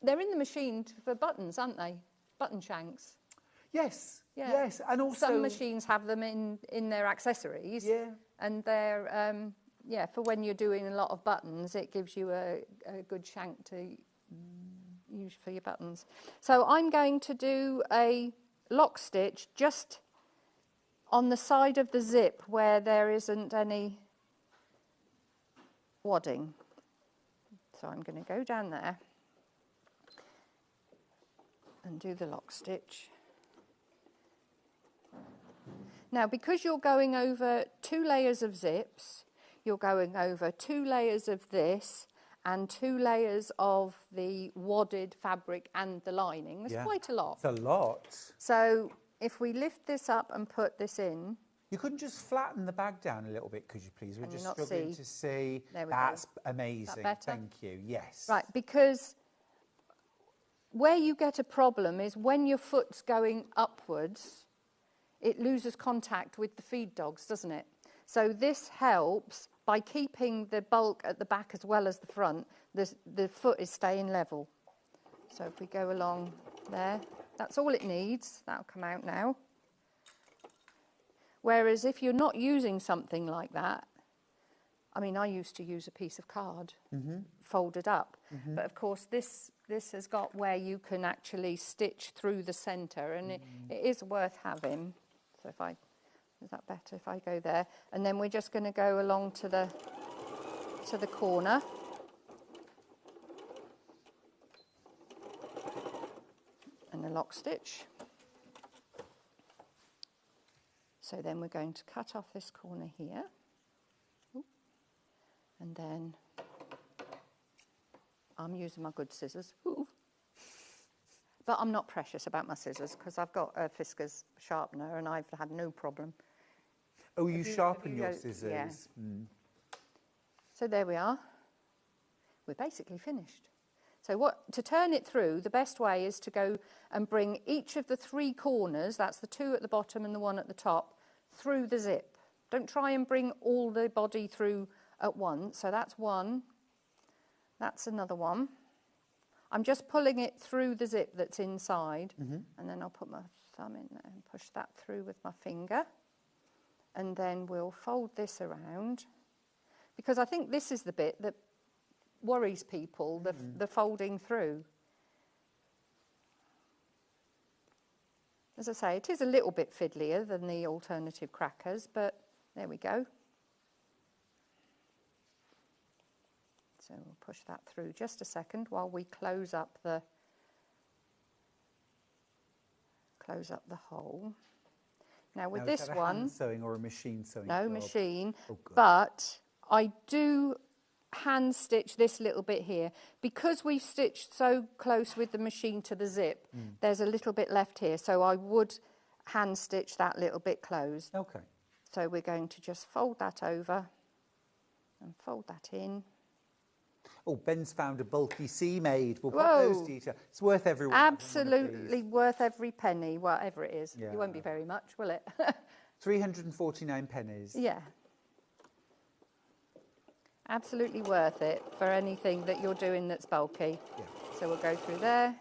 They're in the machine for buttons, aren't they? Button shanks. Yes. Yeah. Yes, and also some machines have them in their accessories. Yeah. And they're for when you're doing a lot of buttons, it gives you a good shank to use for your buttons. So I'm going to do a lock stitch just on the side of the zip where there isn't any wadding. So I'm going to go down there and do the lock stitch. Now, because you're going over 2 layers of zips, you're going over 2 layers of this and 2 layers of the wadded fabric and the lining. There's quite a lot. It's a lot. So if we lift this up and put this in. You couldn't just flatten the bag down a little bit, could you please? We're just struggling to see. There we That's go. amazing. Is that better? Thank you. Yes. Right, because where you get a problem is when your foot's going upwards, it loses contact with the feed dogs, doesn't it? So this helps by keeping the bulk at the back as well as the front. The foot is staying level. So if we go along there, that's all it needs. That'll come out now. Whereas if you're not using something like that, I mean, I used to use a piece of card folded up. But of course, this has got where you can actually stitch through the centre, and it is worth having. So is that better if I go there? And then we're just going to go along to the corner. And a lock stitch. So then we're going to cut off this corner here. Ooh. And then I'm using my good scissors. Ooh. But I'm not precious about my scissors because I've got a Fiskars sharpener and I've had no problem. Oh, you sharpen your scissors? Yeah. So there we are. We're basically finished. So to turn it through, the best way is to go and bring each of the 3 corners, that's the 2 at the bottom and the 1 at the top, through the zip. Don't try and bring all the body through at once. So that's one. That's another one. I'm just pulling it through the zip that's inside, and then I'll put my thumb in there and push that through with my finger. And then we'll fold this around, because I think this is the bit that worries people, the folding through. As I say, it is a little bit fiddlier than the alternative crackers, but there we go. So we'll push that through just a second while we close up the hole. Now with this one, hand sewing or a machine sewing? No, job? machine. Oh, good. But I do hand stitch this little bit here because we've stitched so close with the machine to the zip. There's a little bit left here, so I would hand stitch that little bit closed. Okay. So we're going to just fold that over and fold that in. Oh, Ben's found a bulky sea maid. We'll put Whoa. those details. It's worth every one. Absolutely worth every penny, whatever it is. Yeah. It won't be very much, will it? 349 pennies. Yeah. Absolutely worth it for anything that you're doing that's bulky. Yeah. So we'll go through there.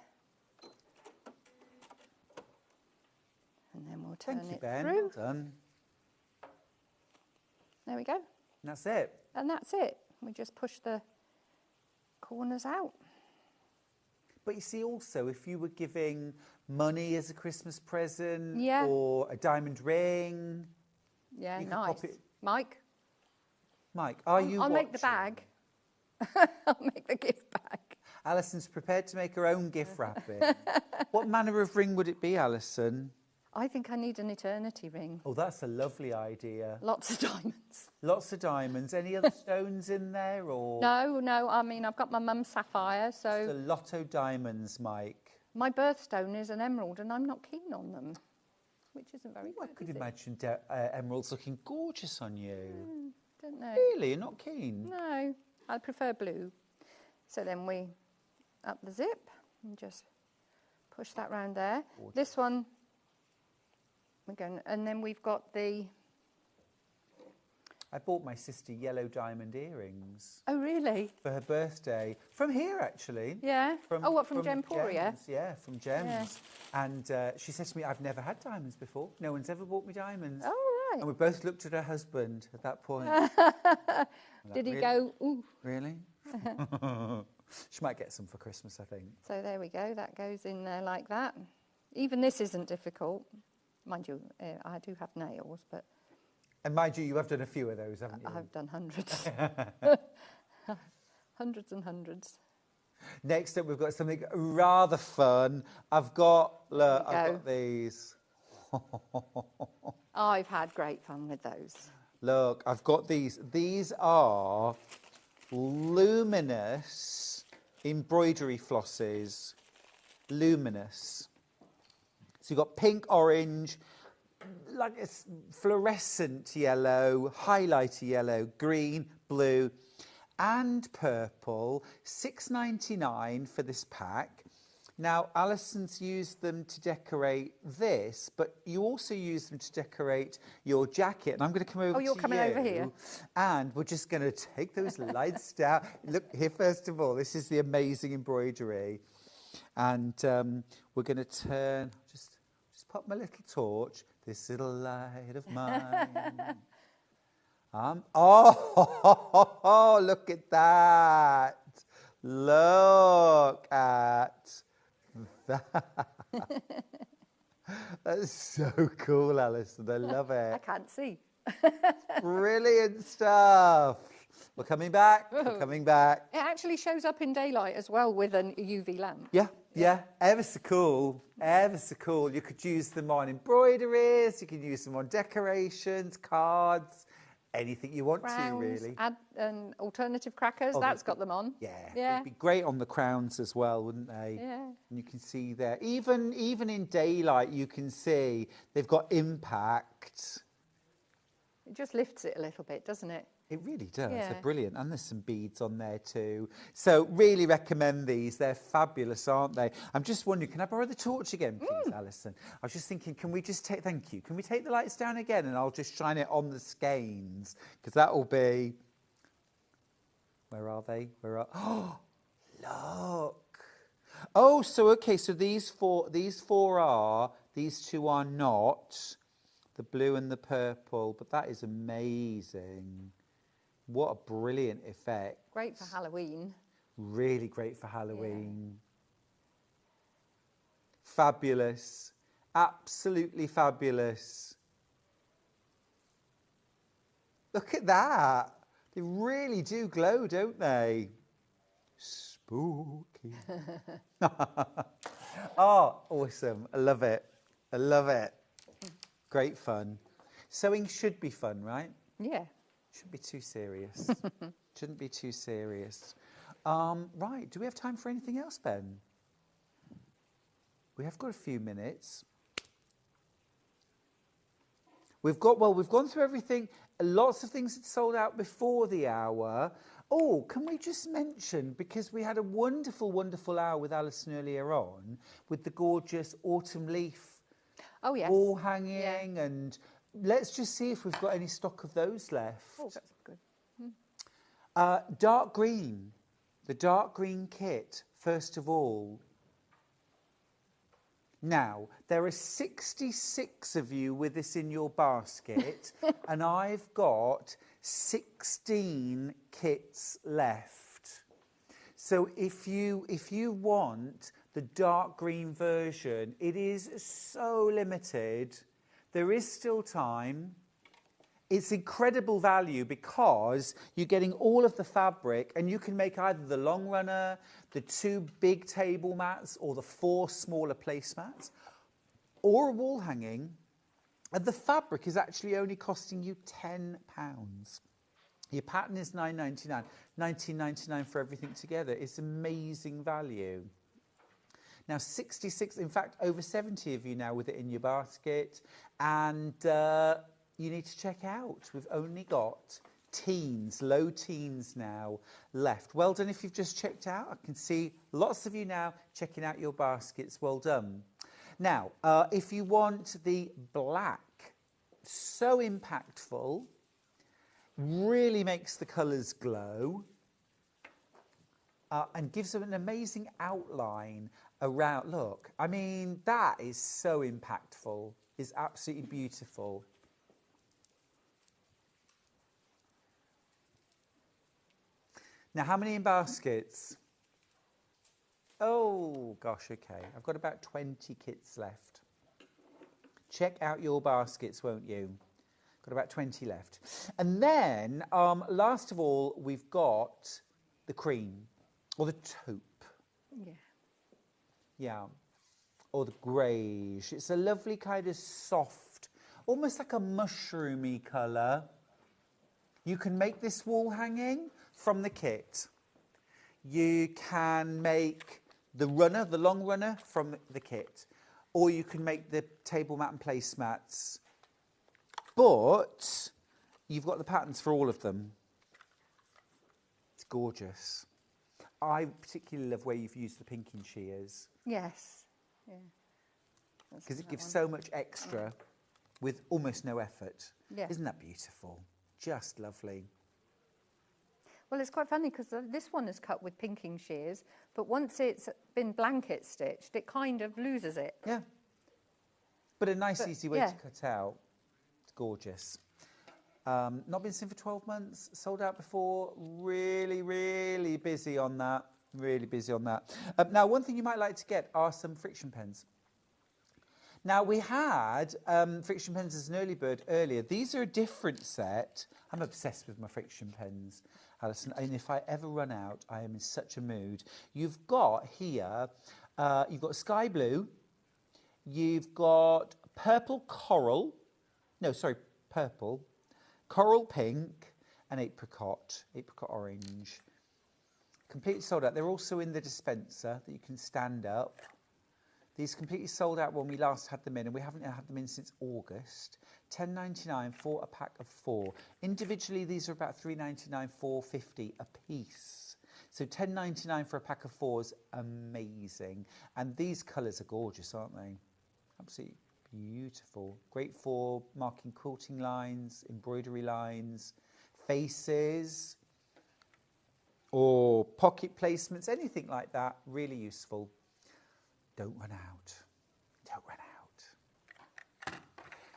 And then we'll turn Thank you, it Ben. through. Well done. There we go. And that's it. And that's it. We just push the corners out. But you see, also, if you were giving money as a Christmas present, Yeah. or a diamond ring, Yeah, you could nice. pop it. Mike? Mike, are you I'll make the watching? bag. I'll make the gift bag. Alison's prepared to make her own gift wrapping. What manner of ring would it be, Alison? I think I need an eternity ring. Oh, that's a lovely idea. Lots of diamonds. Lots of diamonds. Any other stones in there, or No. I mean, I've got my mum's sapphire, so the lotto diamonds, Mike? my birthstone is an emerald, and I'm not keen on them, which isn't very I good. could is it? imagine emeralds looking gorgeous on you. Don't know. Really, you're not keen? No, I prefer blue. So then we up the zip and just push that round there. Gorgeous. This one, we're going, and then we've got the. I bought my sister yellow diamond earrings Oh, really? for her birthday from here, actually. Yeah. From Gemporia? Gems. Yeah, from Gems. Yeah. And she said to me, "I've never had diamonds before. No one's ever bought me diamonds." Oh, And right. we both looked at her husband at that point. Did he really? go, ooh? Really? She might get some for Christmas, I think. So there we go. That goes in there like that. Even this isn't difficult. Mind you, I do have nails, but And mind you, you have done a few of those, haven't you? I've done hundreds. Hundreds and hundreds. Next up, we've got something rather fun. I've got these. I've had great fun with those. Look, I've got these. These are luminous embroidery flosses. Luminous. So you've got pink, orange, like a fluorescent yellow, highlighter yellow, green, blue, and purple. $6.99 for this pack. Now, Alison's used them to decorate this, but you also use them to decorate your jacket. And I'm going to come over to you. Oh, you're coming over here. And we're just going to take those lights down. Look here, first of all, this is the amazing embroidery. And we're going to turn, just pop my little torch, this little light of mine. Oh, look at that. Look at that. That's so cool, Alison. I love it. I can't see. Brilliant stuff. We're coming back. We're coming back. It actually shows up in daylight as well with an UV lamp. Yeah. Ever so cool. Ever so cool. You could use them on embroideries. You can use them on decorations, cards, anything you want to, really. And alternative crackers, that's got them on. Yeah. Yeah. It'd be great on the crowns as well, wouldn't they? Yeah. And you can see there. Even in daylight, you can see they've got impact. It just lifts it a little bit, doesn't it? It really does. Yeah. They're brilliant. And there's some beads on there too. So really recommend these. They're fabulous, aren't they? I'm just wondering, can I borrow the torch again, please, Alison? I was just thinking, can we just take, thank you, can we take the lights down again and I'll just shine it on the skeins? Because that will be, where are they? Oh, look. Oh, so, okay, so these two are not, the blue and the purple, but that is amazing. What a brilliant effect. Great for Halloween. Really great for Halloween. Yeah. Fabulous. Absolutely fabulous. Look at that. They really do glow, don't they? Spooky. Oh, awesome. I love it. I love it. Great fun. Sewing should be fun, right? Yeah. Shouldn't be too serious. Shouldn't be too serious. Right, do we have time for anything else, Ben? We have got a few minutes. We've gone through everything. Lots of things had sold out before the hour. Oh, can we just mention, because we had a wonderful, wonderful hour with Alison earlier on, with the gorgeous autumn leaf wall hanging, and let's just see if we've got any stock of those left. Oh, that's good. Dark green, the dark green kit, first of all. Now, there are 66 of you with this in your basket, and I've got 16 kits left. So if you want the dark green version, it is so limited. There is still time. It's incredible value because you're getting all of the fabric, and you can make either the long runner, the 2 big table mats, or the 4 smaller placemats, or a wall hanging. And the fabric is actually only costing you £10. Your pattern is £9.99, £19.99 for everything together. It's amazing value. Now, 66, in fact, over 70 of you now with it in your basket, and you need to check out. We've only got teens, low teens now left. Well done if you've just checked out. I can see lots of you now checking out your baskets. Well done. Now, if you want the black, so impactful, really makes the colours glow, and gives them an amazing outline around. Look, I mean, that is so impactful. It's absolutely beautiful. Now, how many in baskets? Oh, gosh, okay. I've got about 20 kits left. Check out your baskets, won't you? Got about 20 left. And then, last of all, we've got the cream, or the taupe. Yeah. Yeah. Or the greige. It's a lovely kind of soft, almost like a mushroomy colour. You can make this wall hanging from the kit. You can make the runner, the long runner, from the kit. Or you can make the table mat and placemats. But you've got the patterns for all of them. It's gorgeous. I particularly love where you've used the pinking shears. Yes. Yeah. Because it gives so much extra with almost no effort. Yeah. Isn't that beautiful? Just lovely. Well, it's quite funny because this one is cut with pinking shears, but once it's been blanket stitched, it kind of loses it. Yeah. But a nice, easy way to cut out. It's gorgeous. Not been seen for 12 months, sold out before. Really, really busy on that. Really busy on that. Now, one thing you might like to get are some friction pens. Now, we had friction pens as an early bird earlier. These are a different set. I'm obsessed with my friction pens, Alison, and if I ever run out, I am in such a mood. You've got here, you've got sky blue, you've got purple coral, purple, coral pink, and apricot orange. Completely sold out. They're also in the dispenser that you can stand up. These completely sold out when we last had them in, and we haven't had them in since August. £10.99 for a pack of 4. Individually, these are about £3.99, £4.50 a piece. So £10.99 for a pack of 4 is amazing. And these colours are gorgeous, aren't they? Absolutely beautiful. Great for marking quilting lines, embroidery lines, faces, or pocket placements, anything like that. Really useful. Don't run out. Don't run out.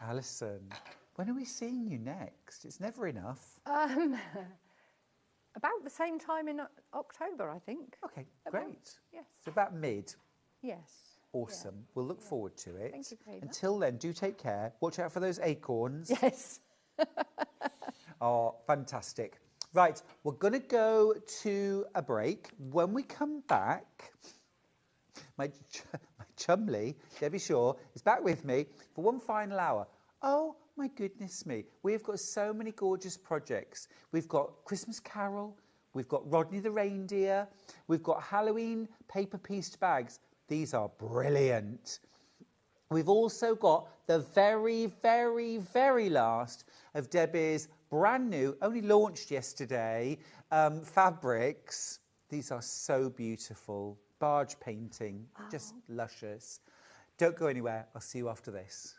Alison, when are we seeing you next? It's never enough. About the same time in October, I think. Okay, great. Yes. So about mid. Yes. Awesome. Yeah. We'll look forward to it. Thank you very much. Until then, do take care. Watch out for those acorns. Yes. Oh, fantastic. Right, we're going to go to a break. When we come back, my chumlie, Debbie Shaw, is back with me for one final hour. Oh, my goodness me. We've got so many gorgeous projects. We've got Christmas Carol. We've got Rodney the reindeer. We've got Halloween paper-pieced bags. These are brilliant. We've also got the very, very, very last of Debbie's brand new, only launched yesterday, fabrics. These are so beautiful. Barge painting, just luscious. Don't go anywhere. I'll see you after this.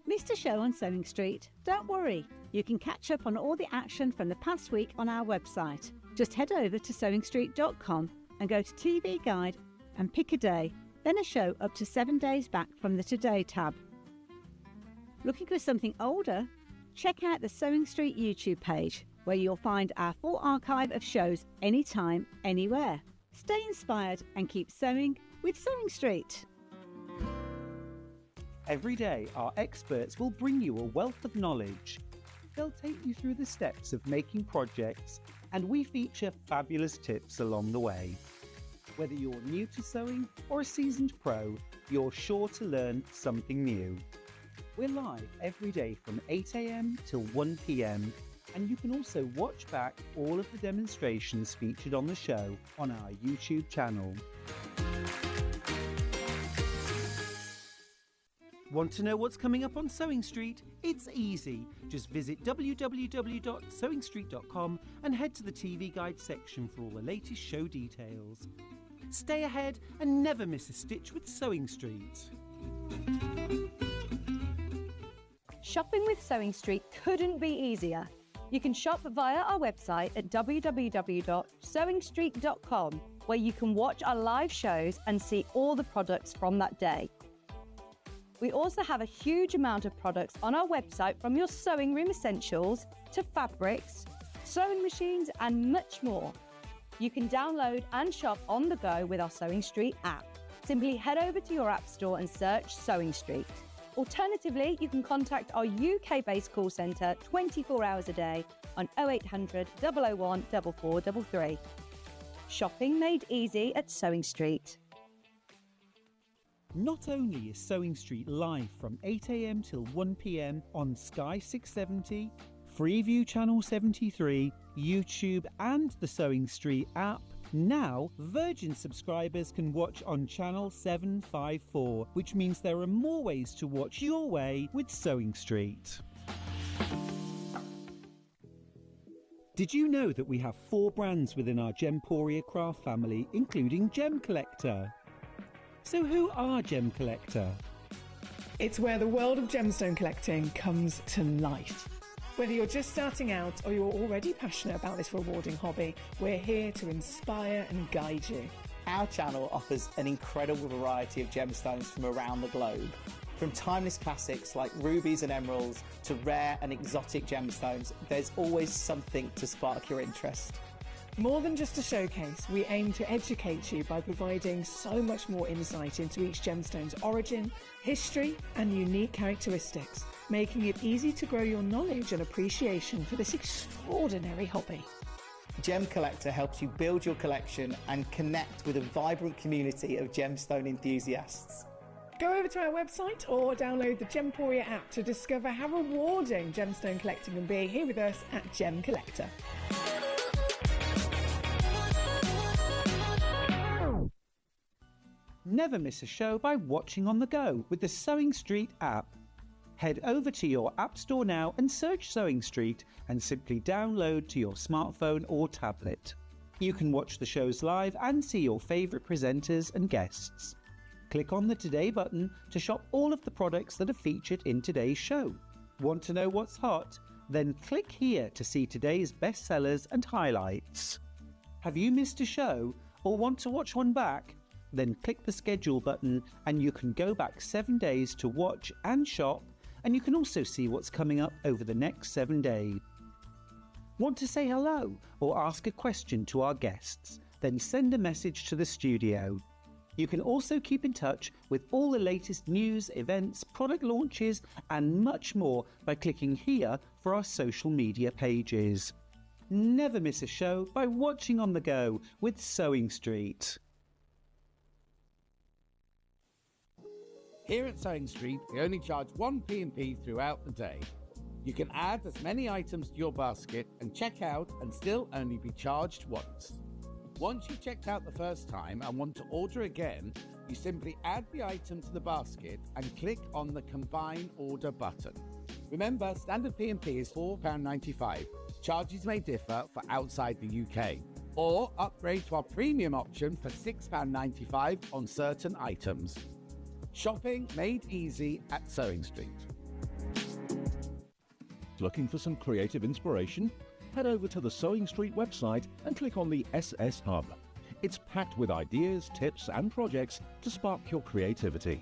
Missed a show on Sewing Street? Don't worry. You can catch up on all the action from the past week on our website. Just head over to sewingstreet.com and go to TV Guide and pick a day, then a show up to 7 days back from the Today tab. Looking for something older? Check out the Sewing Street YouTube page, where you'll find our full archive of shows anytime, anywhere. Stay inspired and keep sewing with Sewing Street. Every day, our experts will bring you a wealth of knowledge. They'll take you through the steps of making projects, and we feature fabulous tips along the way. Whether you're new to sewing or a seasoned pro, you're sure to learn something new. We're live every day from 8 a.m. till 1 p.m, and you can also watch back all of the demonstrations featured on the show on our YouTube channel. Want to know what's coming up on Sewing Street? It's easy. Just visit www.sewingstreet.com and head to the TV Guide section for all the latest show details. Stay ahead and never miss a stitch with Sewing Street. Shopping with Sewing Street couldn't be easier. You can shop via our website at www.sewingstreet.com, where you can watch our live shows and see all the products from that day. We also have a huge amount of products on our website, from your sewing room essentials to fabrics, sewing machines and much more. You can download and shop on the go with our Sewing Street app. Simply head over to your app store and search Sewing Street. Alternatively, you can contact our UK-based call centre 24 hours a day on 0800 001 4433. Shopping made easy at Sewing Street. Not only is Sewing Street live from 8 a.m. till 1 p.m. on Sky 670, Freeview Channel 73, YouTube and the Sewing Street app, now Virgin subscribers can watch on Channel 754, which means there are more ways to watch your way with Sewing Street. Did you know that we have 4 brands within our Gemporia craft family, including Gem Collector? So who are Gem Collector? It's where the world of gemstone collecting comes to life. Whether you're just starting out or you're already passionate about this rewarding hobby, we're here to inspire and guide you. Our channel offers an incredible variety of gemstones from around the globe. From timeless classics like rubies and emeralds to rare and exotic gemstones, there's always something to spark your interest. More than just a showcase, we aim to educate you by providing so much more insight into each gemstone's origin, history and unique characteristics, making it easy to grow your knowledge and appreciation for this extraordinary hobby. Gem Collector helps you build your collection and connect with a vibrant community of gemstone enthusiasts. Go over to our website or download the Gemporia app to discover how rewarding gemstone collecting can be here with us at Gem Collector. Never miss a show by watching on the go with the Sewing Street app. Head over to your App Store now and search Sewing Street and simply download to your smartphone or tablet. You can watch the shows live and see your favourite presenters and guests. Click on the Today button to shop all of the products that are featured in today's show. Want to know what's hot? Then click here to see today's bestsellers and highlights. Have you missed a show or want to watch one back? Then click the schedule button and you can go back 7 days to watch and shop, and you can also see what's coming up over the next 7 days. Want to say hello or ask a question to our guests? Then send a message to the studio. You can also keep in touch with all the latest news, events, product launches and much more by clicking here for our social media pages. Never miss a show by watching on the go with Sewing Street. Here at Sewing Street, we only charge 1 P&P throughout the day. You can add as many items to your basket and check out and still only be charged once. Once you've checked out the first time and want to order again, you simply add the item to the basket and click on the Combine Order button. Remember, standard P&P is £4.95. Charges may differ for outside the UK. Or upgrade to our premium option for £6.95 on certain items. Shopping made easy at Sewing Street. Looking for some creative inspiration? Head over to the Sewing Street website and click on the SS Hub. It's packed with ideas, tips and projects to spark your creativity.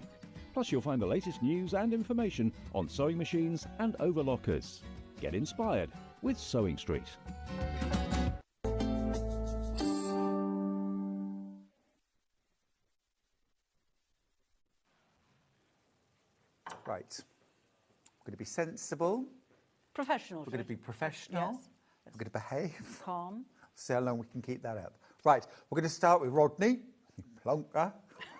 Plus you'll find the latest news and information on sewing machines and overlockers. Get inspired with Sewing Street. Right. We're going to be sensible. Professional. We're going to be professional. Yes. We're going to behave. Calm. See how long we can keep that up. Right. We're going to start with Rodney. You plonker.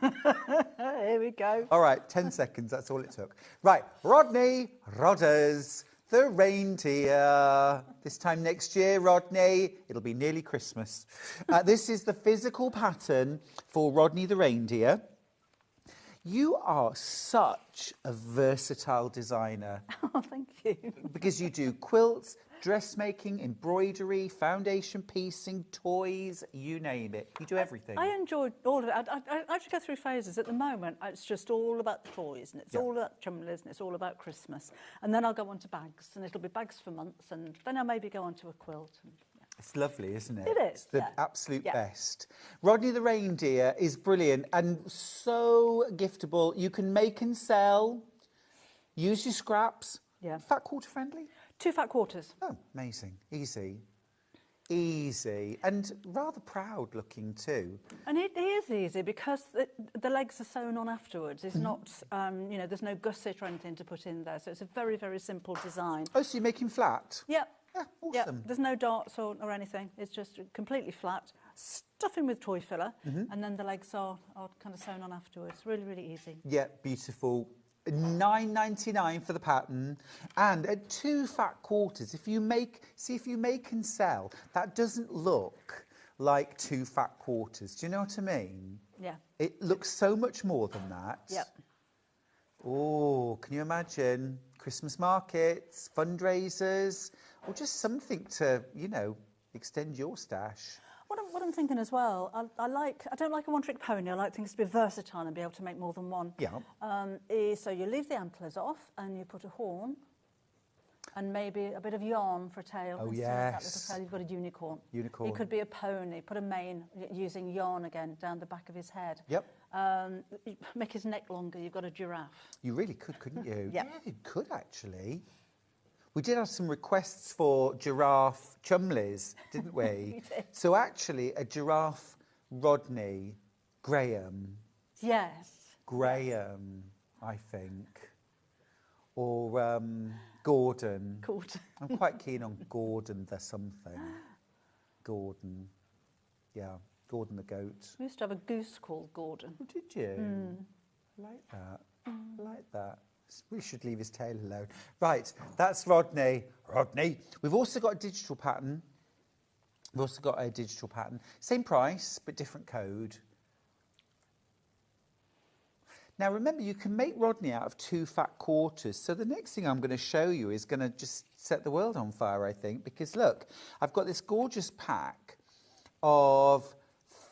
Here we go. All right. 10 seconds. That's all it took. Right. Rodney Rodders, the reindeer. This time next year, Rodney, it'll be nearly Christmas. This is the physical pattern for Rodney the reindeer. You are such a versatile designer. Oh, thank you. Because you do quilts, dressmaking, embroidery, foundation piecing, toys, you name it. You do everything. I enjoy all of it. I actually go through phases. At the moment, it's just all about the toys, and it's all about Chumlies, and it's all about Christmas. And then I'll go on to bags, and it'll be bags for months, and then I'll maybe go on to a quilt. And, It's lovely, isn't it? It is, It's the absolute best. Rodney the reindeer is brilliant and so giftable. You can make and sell. Use your scraps. Yeah. Fat quarter friendly? 2 fat quarters. Oh, amazing. Easy. Easy. And rather proud looking too. And it is easy because the legs are sewn on afterwards. It's not, you know, there's no gusset or anything to put in there. So it's a very, very simple design. Oh, so you make him flat? Yeah. Yeah, awesome. Yeah, there's no darts or anything. It's just completely flat. Stuff in with toy filler, and then the legs are kind of sewn on afterwards. Really, really easy. Yeah, beautiful. £9.99 for the pattern, and at 2 fat quarters. If you make and sell, that doesn't look like 2 fat quarters. Do you know what I mean? Yeah. It looks so much more than that. Yep. Oh, can you imagine? Christmas markets, fundraisers, or just something to, you know, extend your stash. What I'm thinking as well, I don't like a one-trick pony. I like things to be versatile and be able to make more than one. Yeah. So you leave the antlers off and you put a horn and maybe a bit of yarn for a tail. Oh, Instead of that yes. little tail, you've got a unicorn. Unicorn. It could be a pony. Put a mane using yarn again down the back of his head. Yep. Make his neck longer. You've got a giraffe. You really could, couldn't you? Yeah. You could actually. We did have some requests for giraffe chumlies, didn't we? We did. So actually, a giraffe Rodney Graham. Yes. Graham, I think. Or Gordon. Gordon. I'm quite keen on Gordon the something. Gordon. Yeah, Gordon the goat. We used to have a goose called Gordon. Oh, did you? Like that. Like that. We should leave his tail alone. Right, that's Rodney. Rodney. We've also got a digital pattern. Same price, but different code. Now, remember, you can make Rodney out of 2 fat quarters. So the next thing I'm going to show you is going to just set the world on fire, I think. Because, look, I've got this gorgeous pack of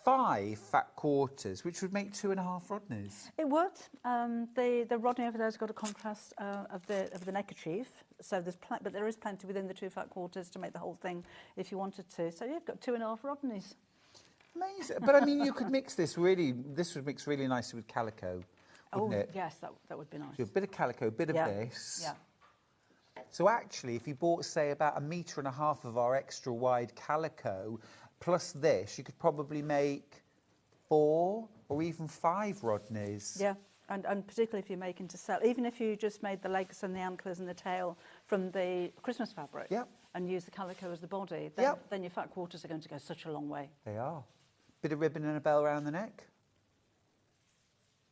5 fat quarters, which would make 2.5 Rodneys. It would. The Rodney over there has got a contrast of the neckerchief. So but there is plenty within the 2 fat quarters to make the whole thing if you wanted to. So you've got 2.5 Rodneys. Amazing. But, I mean, you could mix this would mix really nicely with calico. Oh, it? yes, that would be nice. So a bit of calico, a bit of this. Yeah. So actually, if you bought, say, about 1.5 meters of our extra wide calico, plus this, you could probably make 4 or even 5 Rodneys. Yeah, and particularly if you're making to sell. Even if you just made the legs and the antlers and the tail from the Christmas fabric and use the calico as the body, then your fat quarters are going to go such a long way. They are. Bit of ribbon and a bell around the neck.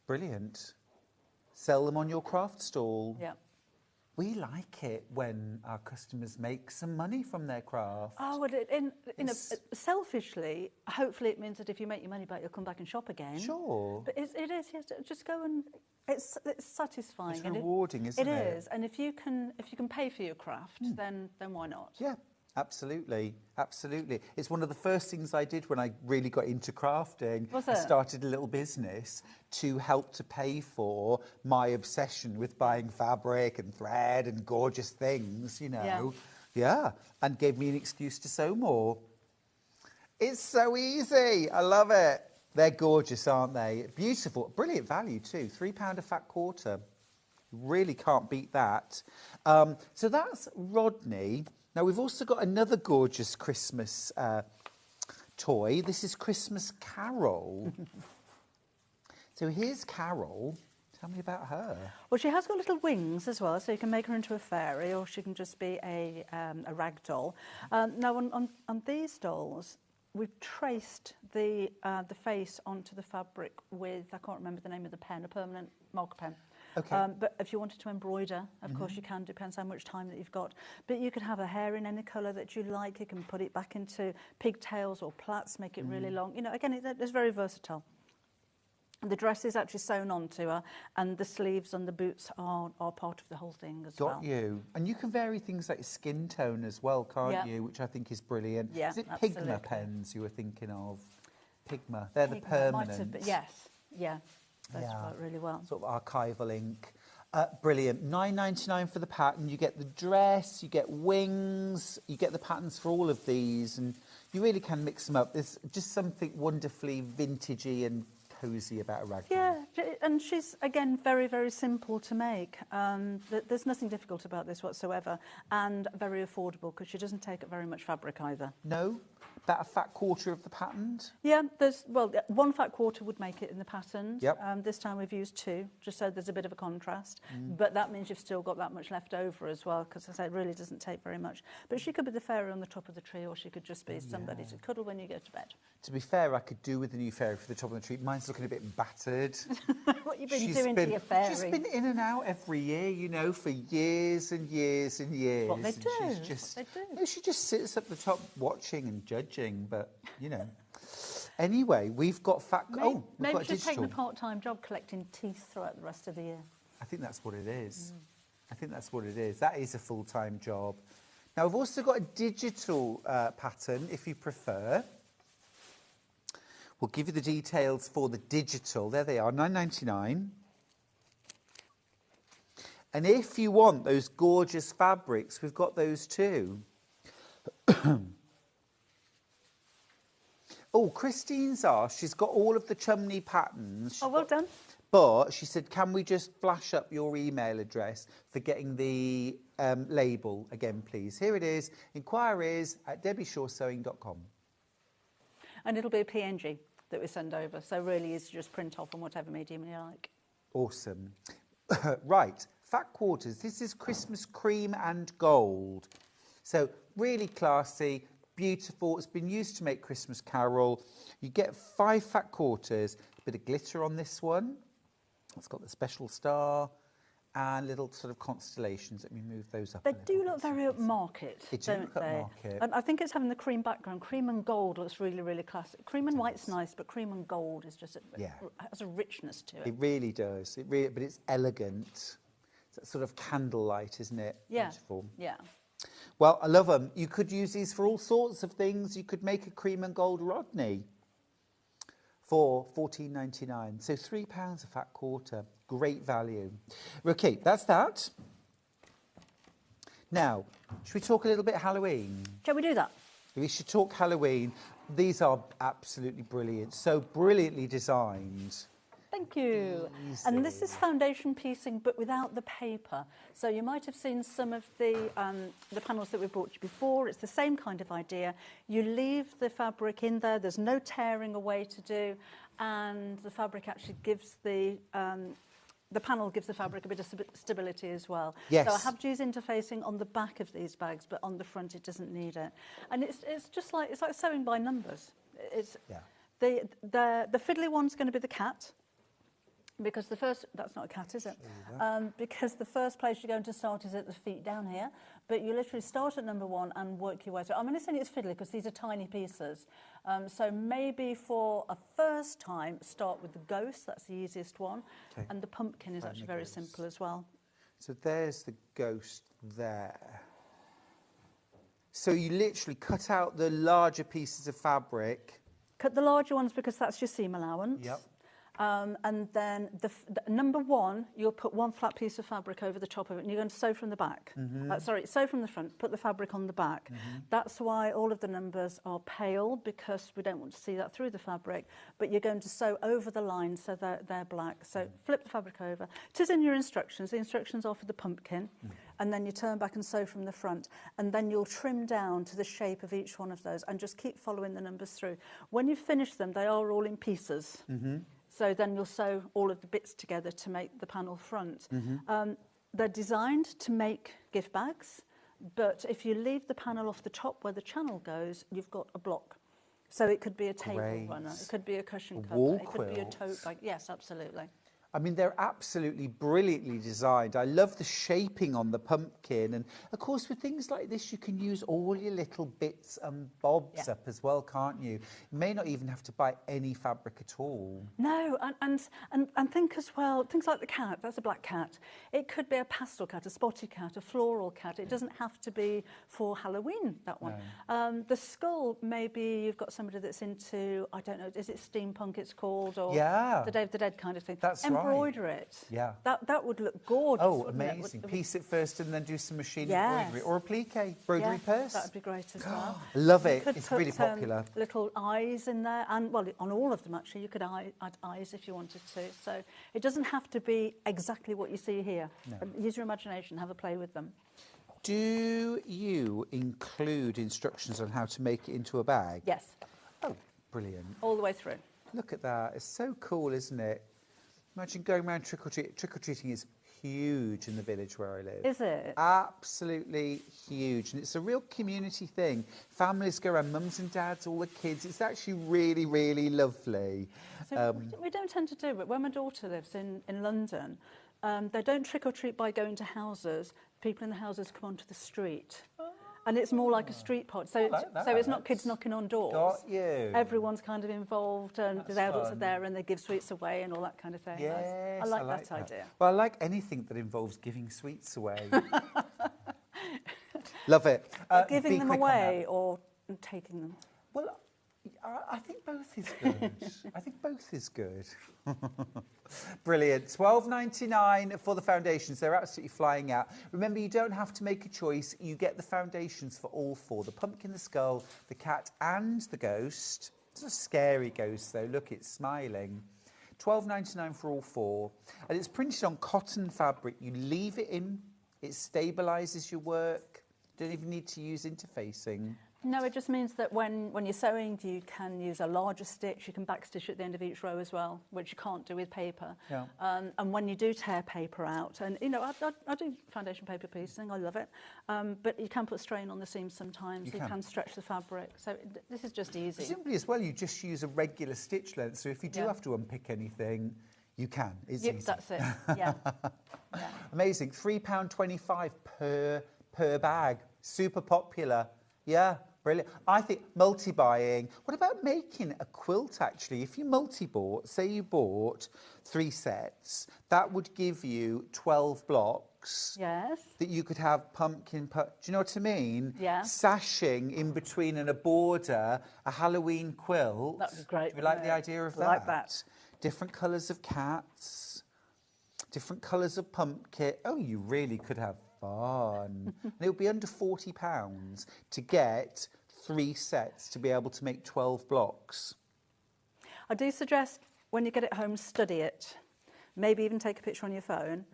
Brilliant. Sell them on your craft stall. Yeah. We like it when our customers make some money from their craft. Oh, well, selfishly, hopefully it means that if you make your money back, you'll come back and shop again. Sure. But it is, yes, just go and it's satisfying. It's rewarding, isn't it? It is, and if you can pay for your craft, then why not? Yeah. Absolutely, absolutely. It's one of the first things I did when I really got into crafting. Was I it? started a little business to help to pay for my obsession with buying fabric and thread and gorgeous things, you know. Yeah, and gave me an excuse to sew more. It's so easy. I love it. They're gorgeous, aren't they? Beautiful. Brilliant value too. £3 a fat quarter. Really can't beat that. So that's Rodney. Now, we've also got another gorgeous Christmas toy. This is Christmas Carol. So here's Carol. Tell me about her. Well, she has got little wings as well, so you can make her into a fairy, or she can just be a rag doll. Now, on these dolls, we've traced the face onto the fabric with, I can't remember the name of the pen, a permanent marker pen. Okay. But if you wanted to embroider, of course you can, depends how much time that you've got. But you could have her hair in any colour that you like. You can put it back into pigtails or plaits, make it really long. You know, again, it's very versatile. The dress is actually sewn onto her, and the sleeves and the boots are part of the whole thing as well. Got you. And you can vary things like skin tone as well, can't you? Which I think is brilliant. Yeah, is it absolutely. Pigma pens you were thinking of? Pigma. They're the Pigma permanent. might have been, yes. Yeah. That's worked really well. Sort of archival ink. Brilliant. $9.99 for the pattern. You get the dress, you get wings, you get the patterns for all of these, and you really can mix them up. There's just something wonderfully vintagey and cosy about a rag doll. Yeah, and she's, again, very, very simple to make. There's nothing difficult about this whatsoever, and very affordable, because she doesn't take up very much fabric either. No? About a fat quarter of the pattern? Yeah, well, 1 fat quarter would make it in the pattern. Yep. This time we've used 2, just so there's a bit of a contrast. But that means you've still got that much left over as well, because as I say, it really doesn't take very much. But she could be the fairy on the top of the tree, or she could just be somebody to cuddle when you go to bed. To be fair, I could do with the new fairy for the top of the tree. Mine's looking a bit battered. What have you been doing to your fairy? She's been in and out every year, you know, for years and years and years. What they do. She's just, what they do. No, she just sits up the top watching and judging, but, you know. Anyway, we've got Maybe got she's digital. taking a part-time job collecting teeth throughout the rest of the year. I think that's what it is. I think that's what it is. That is a full-time job. Now, we've also got a digital pattern, if you prefer. We'll give you the details for the digital. There they are, $9.99. And if you want those gorgeous fabrics, we've got those too. Oh, Christine's asked, she's got all of the Chumlie patterns. Oh, well done. But she said, can we just flash up your email address for getting the label again, please? Here it is, inquiries@debbieshawsewing.com. And it'll be a PNG that we send over, so really is just print off on whatever medium you like. Awesome. Right, fat quarters. This is Christmas cream and gold. So really classy, beautiful. It's been used to make Christmas Carol. You get 5 fat quarters, a bit of glitter on this one. It's got the special star and little sort of constellations. Let me move those up. They do look very upmarket, don't they? Upmarket. And I think it's having the cream background. Cream and gold looks really, really classic. Cream and white's nice, but cream and gold is just has a richness to it. It really does. But it's elegant. It's that sort of candlelight, isn't it? Yeah. Beautiful. Yeah. Well, I love them. You could use these for all sorts of things. You could make a cream and gold Rodney for $14.99. So £3 a fat quarter. Great value. Okay, that's that. Now, should we talk a little bit Halloween? Shall we do that? We should talk Halloween. These are absolutely brilliant. So brilliantly designed. Thank you. Easy. And this is foundation piecing, but without the paper. So you might have seen some of the panels that we brought you before. It's the same kind of idea. You leave the fabric in there. There's no tearing away to do, and the fabric actually gives the panel gives the fabric a bit of stability as well. Yes. So I have used interfacing on the back of these bags, but on the front it doesn't need it. And it's just like sewing by numbers. It's the fiddly one's going to be the cat. Because that's not a cat, is it? Because the first place you're going to start is at the feet down here, but you literally start at number 1 and work your way through. I'm going to say it's fiddly because these are tiny pieces. So maybe for a first time, start with the ghost, that's the easiest one. Okay. And the pumpkin is actually very simple as well. So there's the ghost there. So you literally cut out the larger pieces of fabric. Cut the larger ones because that's your seam allowance. Yep. And then the number 1, you'll put 1 flat piece of fabric over the top of it, and you're going to sew from the back. Sew from the front, put the fabric on the back. That's why all of the numbers are pale, because we don't want to see that through the fabric, but you're going to sew over the line so they're black. So flip the fabric over. It is in your instructions. The instructions are for the pumpkin, and then you turn back and sew from the front, and then you'll trim down to the shape of each one of those and just keep following the numbers through. When you finish them, they are all in pieces. So then you'll sew all of the bits together to make the panel front. They're designed to make gift bags, but if you leave the panel off the top where the channel goes, you've got a block. So it could be a table runner, it could be a cushion cover, it could be a tote bag. Yes, absolutely. I mean, they're absolutely brilliantly designed. I love the shaping on the pumpkin. And, of course, with things like this, you can use all your little bits and bobs up as well, can't you? You may not even have to buy any fabric at all. No, and think as well, things like the cat, that's a black cat. It could be a pastel cat, a spotty cat, a floral cat. It doesn't have to be for Halloween, that one. No. The skull, maybe you've got somebody that's into, I don't know, is it steampunk it's called? Or the Day of the Dead kind of thing. That's embroider it. Yeah. That would look gorgeous. Oh, amazing. Piece it first and then do some machine embroidery. Or a plique embroidery purse. That would be great as well. Love it. It's really popular. Little eyes in there. And, well, on all of them, actually, you could add eyes if you wanted to. So it doesn't have to be exactly what you see here. No. Use your imagination. Have a play with them. Do you include instructions on how to make it into a bag? Yes. Oh, brilliant. All the way through. Look at that. It's so cool, isn't it? Imagine going around trick-or-treating. Trick-or-treating is huge in the village where I live. Is it? Absolutely huge. And it's a real community thing. Families go around, mums and dads, all the kids. It's actually really, really lovely. So we don't tend to do it. When my daughter lives in London, they don't trick-or-treat by going to houses. People in the houses come onto the street. And it's more like a street party. So, it's not kids knocking on doors. Got you. Everyone's kind of involved, and the adults are there, and they give sweets away and all that kind of thing. Yes, I like that idea. Well, I like anything that involves giving sweets away. Love it. Giving them away or taking them? Well, I think both is good. I think both is good. Brilliant. $12.99 for the foundations. They're absolutely flying out. Remember, you don't have to make a choice. You get the foundations for all four. The pumpkin, the skull, the cat and the ghost. It's a scary ghost, though. Look, it's smiling. $12.99 for all four. And it's printed on cotton fabric. You leave it in. It stabilises your work. You don't even need to use interfacing. No, it just means that when you're sewing, you can use a larger stitch. You can backstitch at the end of each row as well, which you can't do with paper. Yeah. And when you do tear paper out, and, you know, I do foundation paper piecing, I love it, but you can put strain on the seams sometimes. You can stretch the fabric. So this is just easy. Simply as well, you just use a regular stitch length. So if you do have to unpick anything, You can. It's Yep, easy. that's it. Yeah. Amazing. £3.25 per bag. Super popular. Yeah, brilliant. I think multi-buying. What about making a quilt, actually? If you multi-bought, say you bought 3 sets, that would give you 12 blocks. Yes. That you could have pumpkin... Do you know what I mean? Yeah. Sashing in between and a border, a Halloween quilt. That would be great. Do you like the idea of that? I like that. Different colours of cats, different colours of pumpkin. Oh, you really could have fun. And it would be under £40 to get 3 sets to be able to make 12 blocks. I do suggest when you get it home, study it. Maybe even take a picture on your phone.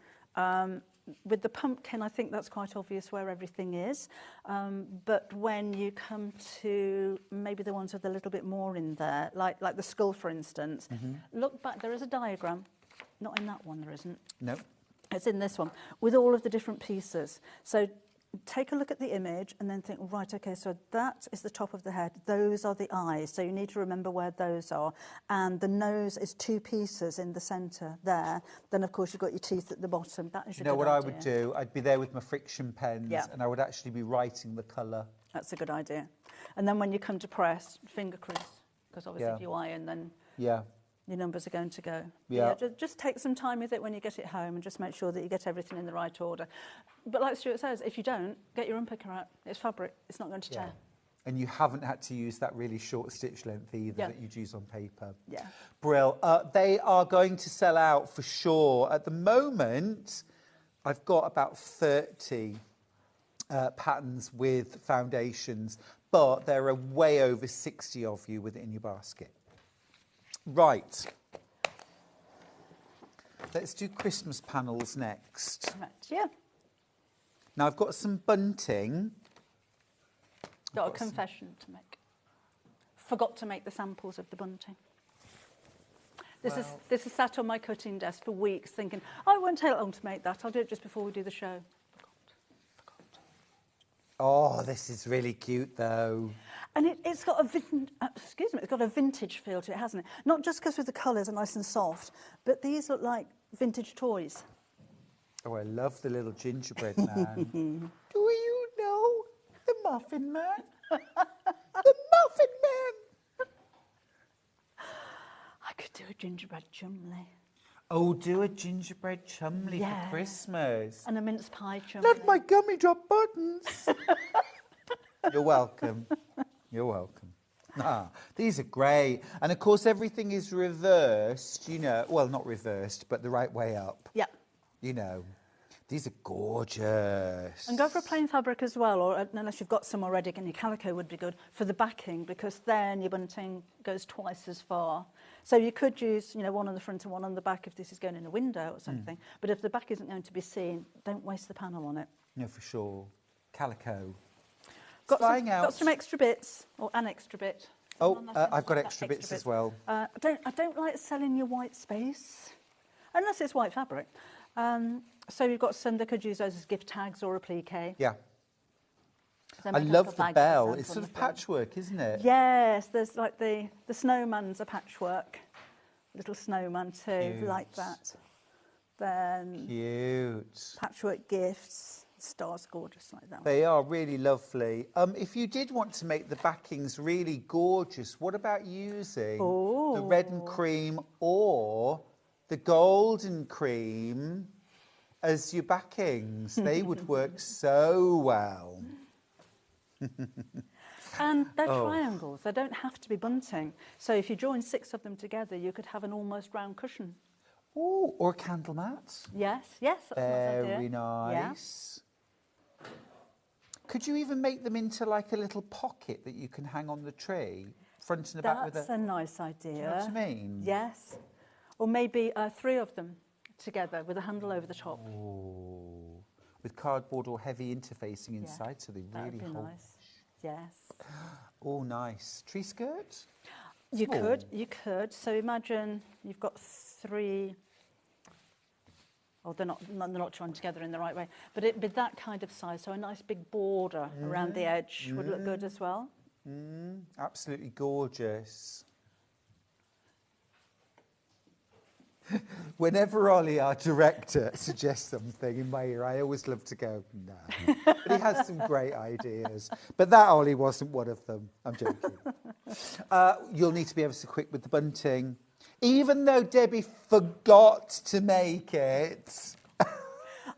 With the pumpkin, I think that's quite obvious where everything is. But when you come to maybe the ones with a little bit more in there, like the skull, for instance, look back. There is a diagram. Not in that one, there isn't. No. It's in this one, with all of the different pieces. So take a look at the image and then think, right, okay, so that is the top of the head. Those are the eyes. So you need to remember where those are. And the nose is 2 pieces in the centre there. Then, of course, you've got your teeth at the bottom. That is a good idea. You know what I would do? I'd be there with my friction pens, Yeah. and I would actually be writing the colour. That's a good idea. And then when you come to press, finger crease, because obviously Yeah. if you iron, then Yeah. your numbers are going to go. Yeah. Just take some time with it when you get it home and just make sure that you get everything in the right order. But like Stuart says, if you don't, get your unpicker out. It's fabric. It's not going to tear. And you haven't had to use that really short stitch length either Yeah. that you'd use on paper. Yeah. Brill. They are going to sell out for sure. At the moment, I've got about 30 patterns with foundations, but there are way over 60 of you with it in your basket. Right. Let's do Christmas panels next. Right, yeah. Now, I've got some bunting. Got a confession to make. Forgot to make the samples of the bunting. This is sat on my cutting desk for weeks thinking, oh, it won't take long to make that. I'll do it just before we do the show. Oh, this is really cute, though. And it's got it's got a vintage feel to it, hasn't it? Not just because the colours are nice and soft, but these look like vintage toys. Oh, I love the little gingerbread man. Do you know the Muffin Man? The Muffin Man! I could do a gingerbread chumlie. Oh, do a gingerbread chumlie for Christmas. And a mince pie chumlie. Not my gummy drop buttons. You're welcome. You're welcome. These are great. And, of course, everything is reversed, you know. Well, not reversed, but the right way up. Yeah. You know. These are gorgeous. And go for a plain fabric as well, or unless you've got some already, and your calico would be good for the backing, because then your bunting goes twice as far. So you could use, you know, one on the front and one on the back if this is going in a window or something. But if the back isn't going to be seen, don't waste the panel on it. No, for sure. Calico. Got some extra bits, or an extra bit. Oh, I've got extra bits as well. I don't like selling your white space, unless it's white fabric. So you've got some that could use those as gift tags or applique. Yeah. So I make love like a the bag bell. for It's on sort the of front. patchwork, isn't it? Yes, there's like the snowman's a patchwork. Little snowman too, Cute. like that. Then Cute. patchwork gifts, stars gorgeous like that. They are really lovely. If you did want to make the backings really gorgeous, what about using the red and cream or the golden cream as your backings? They would work so well. And they're triangles, they don't have to be bunting. So if you join 6 of them together, you could have an almost round cushion. Oh, or a candle mat. Yes, that's a nice idea. Very nice. Could you even make them into like a little pocket that you can hang on the tree, front and back with That's a nice idea. Do you know what I mean? Yes. Or maybe 3 of them together with a handle over the top. Oh, with cardboard or heavy interfacing inside, so they really That would be hold. nice. Yes. Oh, nice. Tree skirt? You Small. could. So imagine you've got 3. Oh, they're not joined together in the right way, but it'd be that kind of size. So a nice big border around the edge would look good as well. Absolutely gorgeous. Whenever Ollie, our director, suggests something in my ear, I always love to go, no. But he has some great ideas. But that Ollie wasn't one of them. I'm joking. You'll need to be ever so quick with the bunting. Even though Debbie forgot to make it.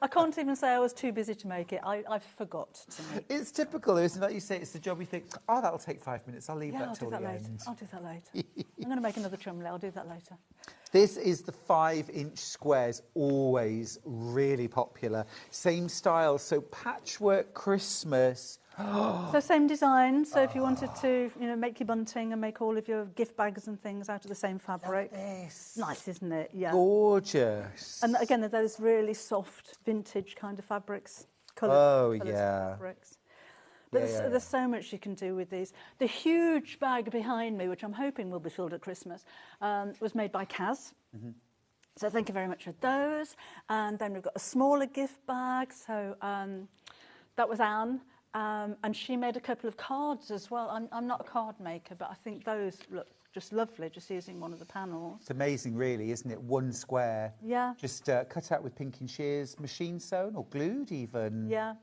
I can't even say I was too busy to make it. I forgot to make it. It's typical, isn't it? Like you say, it's the job you think, oh, that'll take 5 minutes. I'll leave Yeah, that I'll till do that the later. end. I'll do that later. I'm going to make another chumlie. I'll do that later. This is the 5-inch squares, always really popular. Same style, so patchwork Christmas. So same design. So if you wanted to, make your bunting and make all of your gift bags and things out of the same fabric. Nice, isn't it? Yeah. Gorgeous. And again, they're those really soft, vintage kind of fabrics. Colours fabrics. But there's so much you can do with these. The huge bag behind me, which I'm hoping will be filled at Christmas, was made by Kaz. Mm-hmm. So thank you very much for those. And then we've got a smaller gift bag. So that was Anne. And she made a couple of cards as well. I'm not a card maker, but I think those look just lovely, just using one of the panels. It's amazing, really, isn't it? One square. Yeah. Just cut out with pinking shears, machine sewn or glued even. Yeah.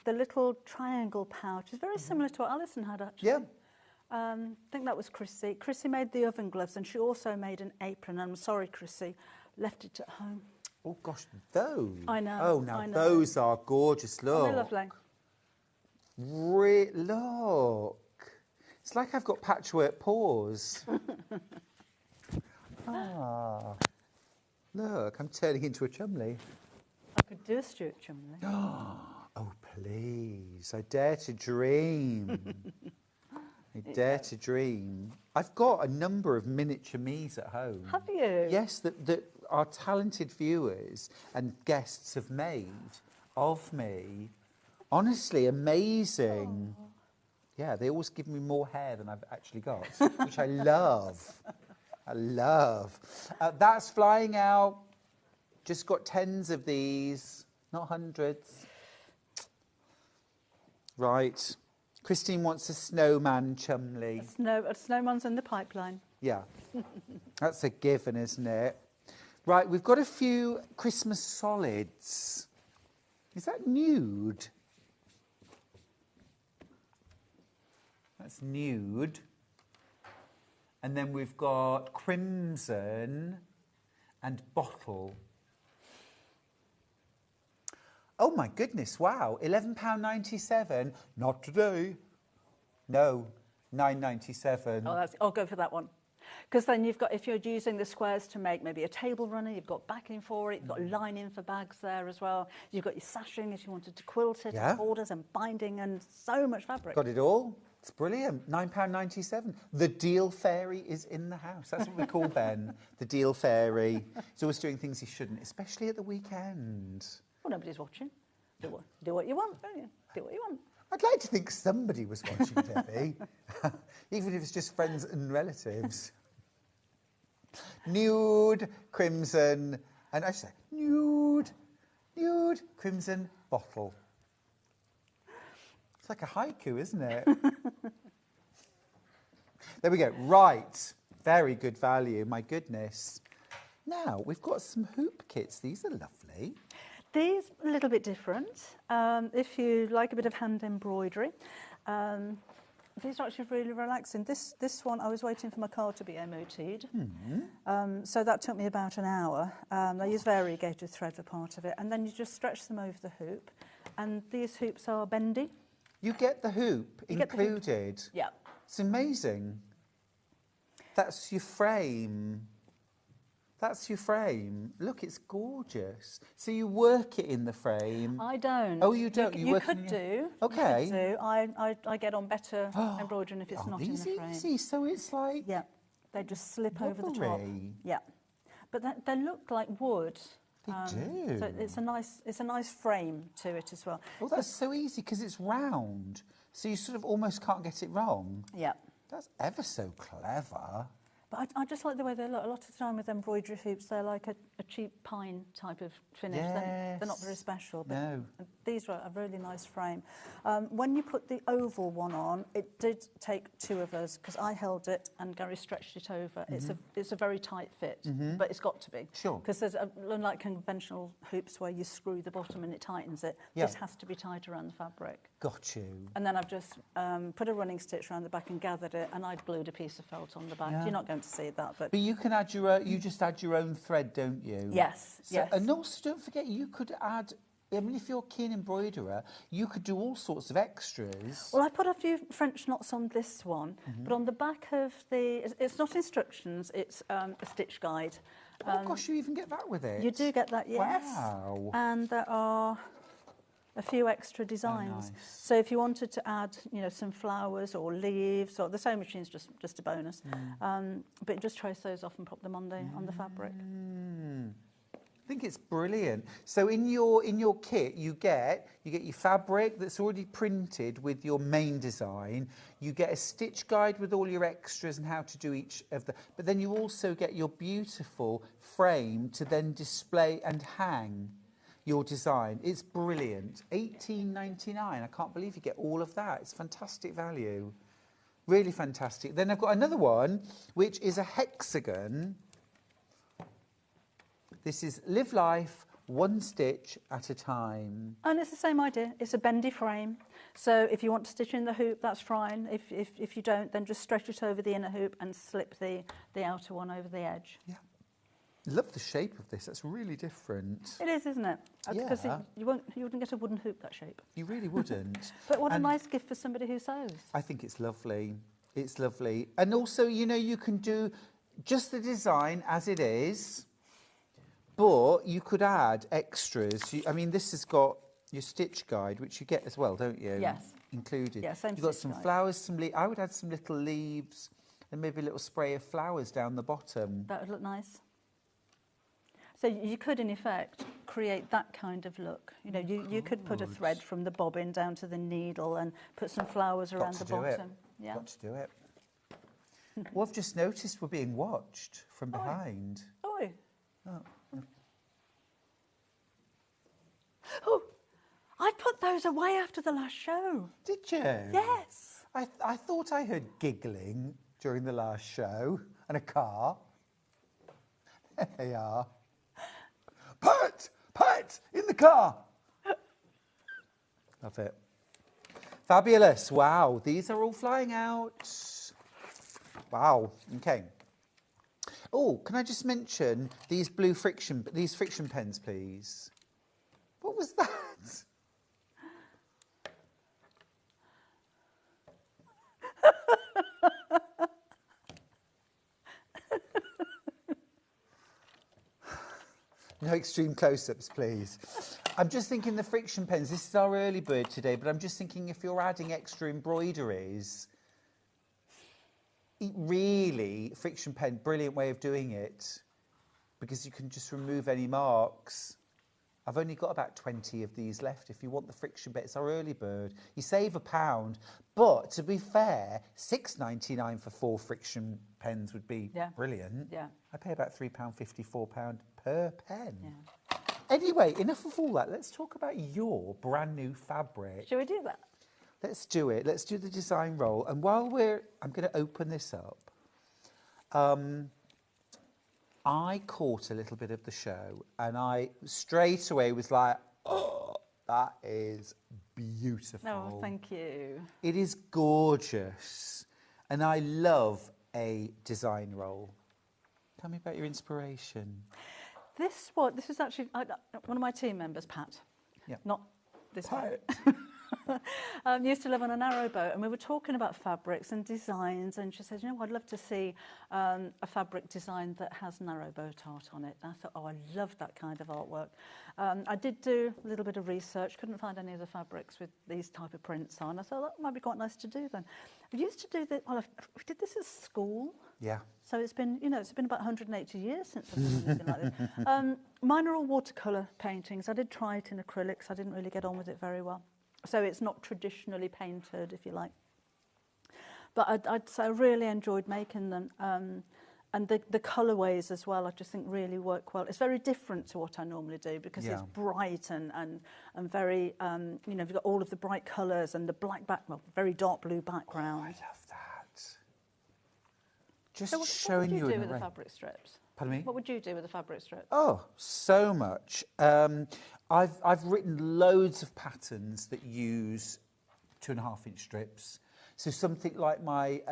The little triangle pouch is very similar to what Alison had, actually. Yeah. I think that was Chrissy. Chrissy made the oven gloves, and she also made an apron. I'm sorry, Chrissy, left it at home. Oh, gosh, those. I know. Oh, now I know. those are gorgeous. Look. They're lovely. Look. It's like I've got patchwork paws. Look, I'm turning into a chumlie. I could do a Stuart chumlie. Oh, please. I dare to dream. I dare to dream. I've got a number of miniature me's at home. Have you? Yes, that our talented viewers and guests have made of me. Honestly, amazing. Oh. Yeah, they always give me more hair than I've actually got, which I love. I love. That's flying out. Just got 10s of these, not hundreds. Right. Christine wants a snowman chumlie. A snowman's in the pipeline. Yeah. That's a given, isn't it? Right, we've got a few Christmas solids. Is that nude? That's nude. And then we've got crimson and bottle. Oh my goodness, wow. £11.97. Not today. No, £9.97. Oh, I'll go for that one. Because then you've got, if you're using the squares to make maybe a table runner, you've got backing for it, you've got lining for bags there as well. You've got your sashing if you wanted to quilt it, and borders and binding and so much fabric. Got it all. It's brilliant. £9.97. The deal fairy is in the house. That's what we call Ben, the deal fairy. He's always doing things he shouldn't, especially at the weekend. Well, nobody's watching. Do what you want, don't you? Do what you want. I'd like to think somebody was watching, Debbie. Even if it's just friends and relatives. Nude, crimson, and I say nude, crimson, bottle. It's like a haiku, isn't it? There we go. Right. Very good value. My goodness. Now, we've got some hoop kits. These are lovely. These are a little bit different. If you like a bit of hand embroidery, these are actually really relaxing. This one, I was waiting for my car to be MOT'd. So that took me about an hour. I use variegated thread for part of it. And then you just stretch them over the hoop. And these hoops are bendy. You get the hoop included? Yeah. It's amazing. That's your frame. That's your frame. Look, it's gorgeous. So you work it in the frame. I don't. Oh, you don't? You could do. Okay. You could do. I get on better embroidering if it's not in the frame. Easy. So it's like... Yeah. They just slip over the top. Yeah. But they look like wood. They do. So it's a nice frame to it as well. Oh, that's so easy because it's round. So you sort of almost can't get it wrong. Yeah. That's ever so clever. But I just like the way they look. A lot of the time with embroidery hoops, they're like a cheap pine type of finish. They're not very special. But No. these are a really nice frame. When you put the oval one on, it did take 2 of us because I held it and Gary stretched it over. It's a very tight fit, but it's got to be. Sure. Because there's unlike conventional hoops where you screw the bottom and it tightens it. Yeah. This has to be tight around the fabric. Got you. And then I've just put a running stitch around the back and gathered it, and I'd glued a piece of felt on the back. Yeah. You're not going to see that, but you can add your own, you just add your own thread, don't you? Yes, yes. And also, don't forget, you could add, I mean, if you're a keen embroiderer, you could do all sorts of extras. Well, I put a few French knots on this one, but on the back of it's not instructions, it's a stitch guide. Oh, gosh, you even get that with it? You do get that, yes. Wow. And there are a few extra designs. nice. So if you wanted to add, some flowers or leaves, or the sewing machine's just a bonus. But just trace those off and pop them on the fabric. I think it's brilliant. So in your kit, you get your fabric that's already printed with your main design. You get a stitch guide with all your extras and how to do each of the. But then you also get your beautiful frame to then display and hang your design. It's brilliant. $18.99. I can't believe you get all of that. It's fantastic value. Really fantastic. Then I've got another one, which is a hexagon. This is live life one stitch at a time. And it's the same idea. It's a bendy frame. So if you want to stitch in the hoop, that's fine. If you don't, then just stretch it over the inner hoop and slip the outer one over the edge. Yeah. Love the shape of this. That's really different. It is, isn't it? Because Yeah. you wouldn't get a wooden hoop that shape. You really wouldn't. But what a And nice gift for somebody who sews. I think it's lovely. It's lovely. And also, you can do just the design as it is, but you could add extras. I mean, this has got your stitch guide, which you get as well, don't you? Yes. Included. Yeah, same You've got stitch some guide. flowers, I would add some little leaves and maybe a little spray of flowers down the bottom. That would look nice. So you could, in effect, create that kind of look. You could put a thread from the bobbin down to the needle and put some flowers around the bottom. Yeah. Got to do it. Well, I've just noticed we're being watched from behind. Oi. Oh. Oh, I put those away after the last show. Did you? Yes. I thought I heard giggling during the last show and a car. There they are. Pat, in the car. Love it. Fabulous. Wow, these are all flying out. Wow, okay. Oh, can I just mention these friction pens, please? What was that? No extreme close-ups, please. I'm just thinking the friction pens, this is our early bird today, but I'm just thinking if you're adding extra embroideries, friction pen, brilliant way of doing it, because you can just remove any marks. I've only got about 20 of these left. If you want the friction pen, it's our early bird. You save £1, but to be fair, $6.99 for 4 friction pens would be brilliant. Yeah. I pay about £3.50, £4 per pen. Yeah. Anyway, enough of all that. Let's talk about your brand new fabric. Shall we do that? Let's do it. Let's do the design roll. And while I'm going to open this up. I caught a little bit of the show and I straight away was like, oh, that is beautiful. Oh, thank you. It is gorgeous. And I love a design roll. Tell me about your inspiration. This is actually one of my team members, Pat. Yeah. Not this Pat. Used to live on a narrow boat, and we were talking about fabrics and designs, and she said, I'd love to see a fabric design that has narrow boat art on it. And I thought, I love that kind of artwork. I did do a little bit of research, couldn't find any of the fabrics with these type of prints on. I thought that might be quite nice to do then. We used to do this, we did this at school. Yeah. So it's been about 180 years since I've done anything like this. Mine are all watercolour paintings. I did try it in acrylics. I didn't really get on with it very well. So it's not traditionally painted, if you like. But I'd say I really enjoyed making them. the colourways as well, I just think really work well. It's very different to what I normally do because it's bright and very, you know, you've got all of the bright colours and the black very dark blue background. Oh, I love that. Just So what showing would you do an with the array. fabric strips? Pardon me? What would you do with the fabric strips? Oh, so much. I've written loads of patterns that use 2.5-inch strips. So something like my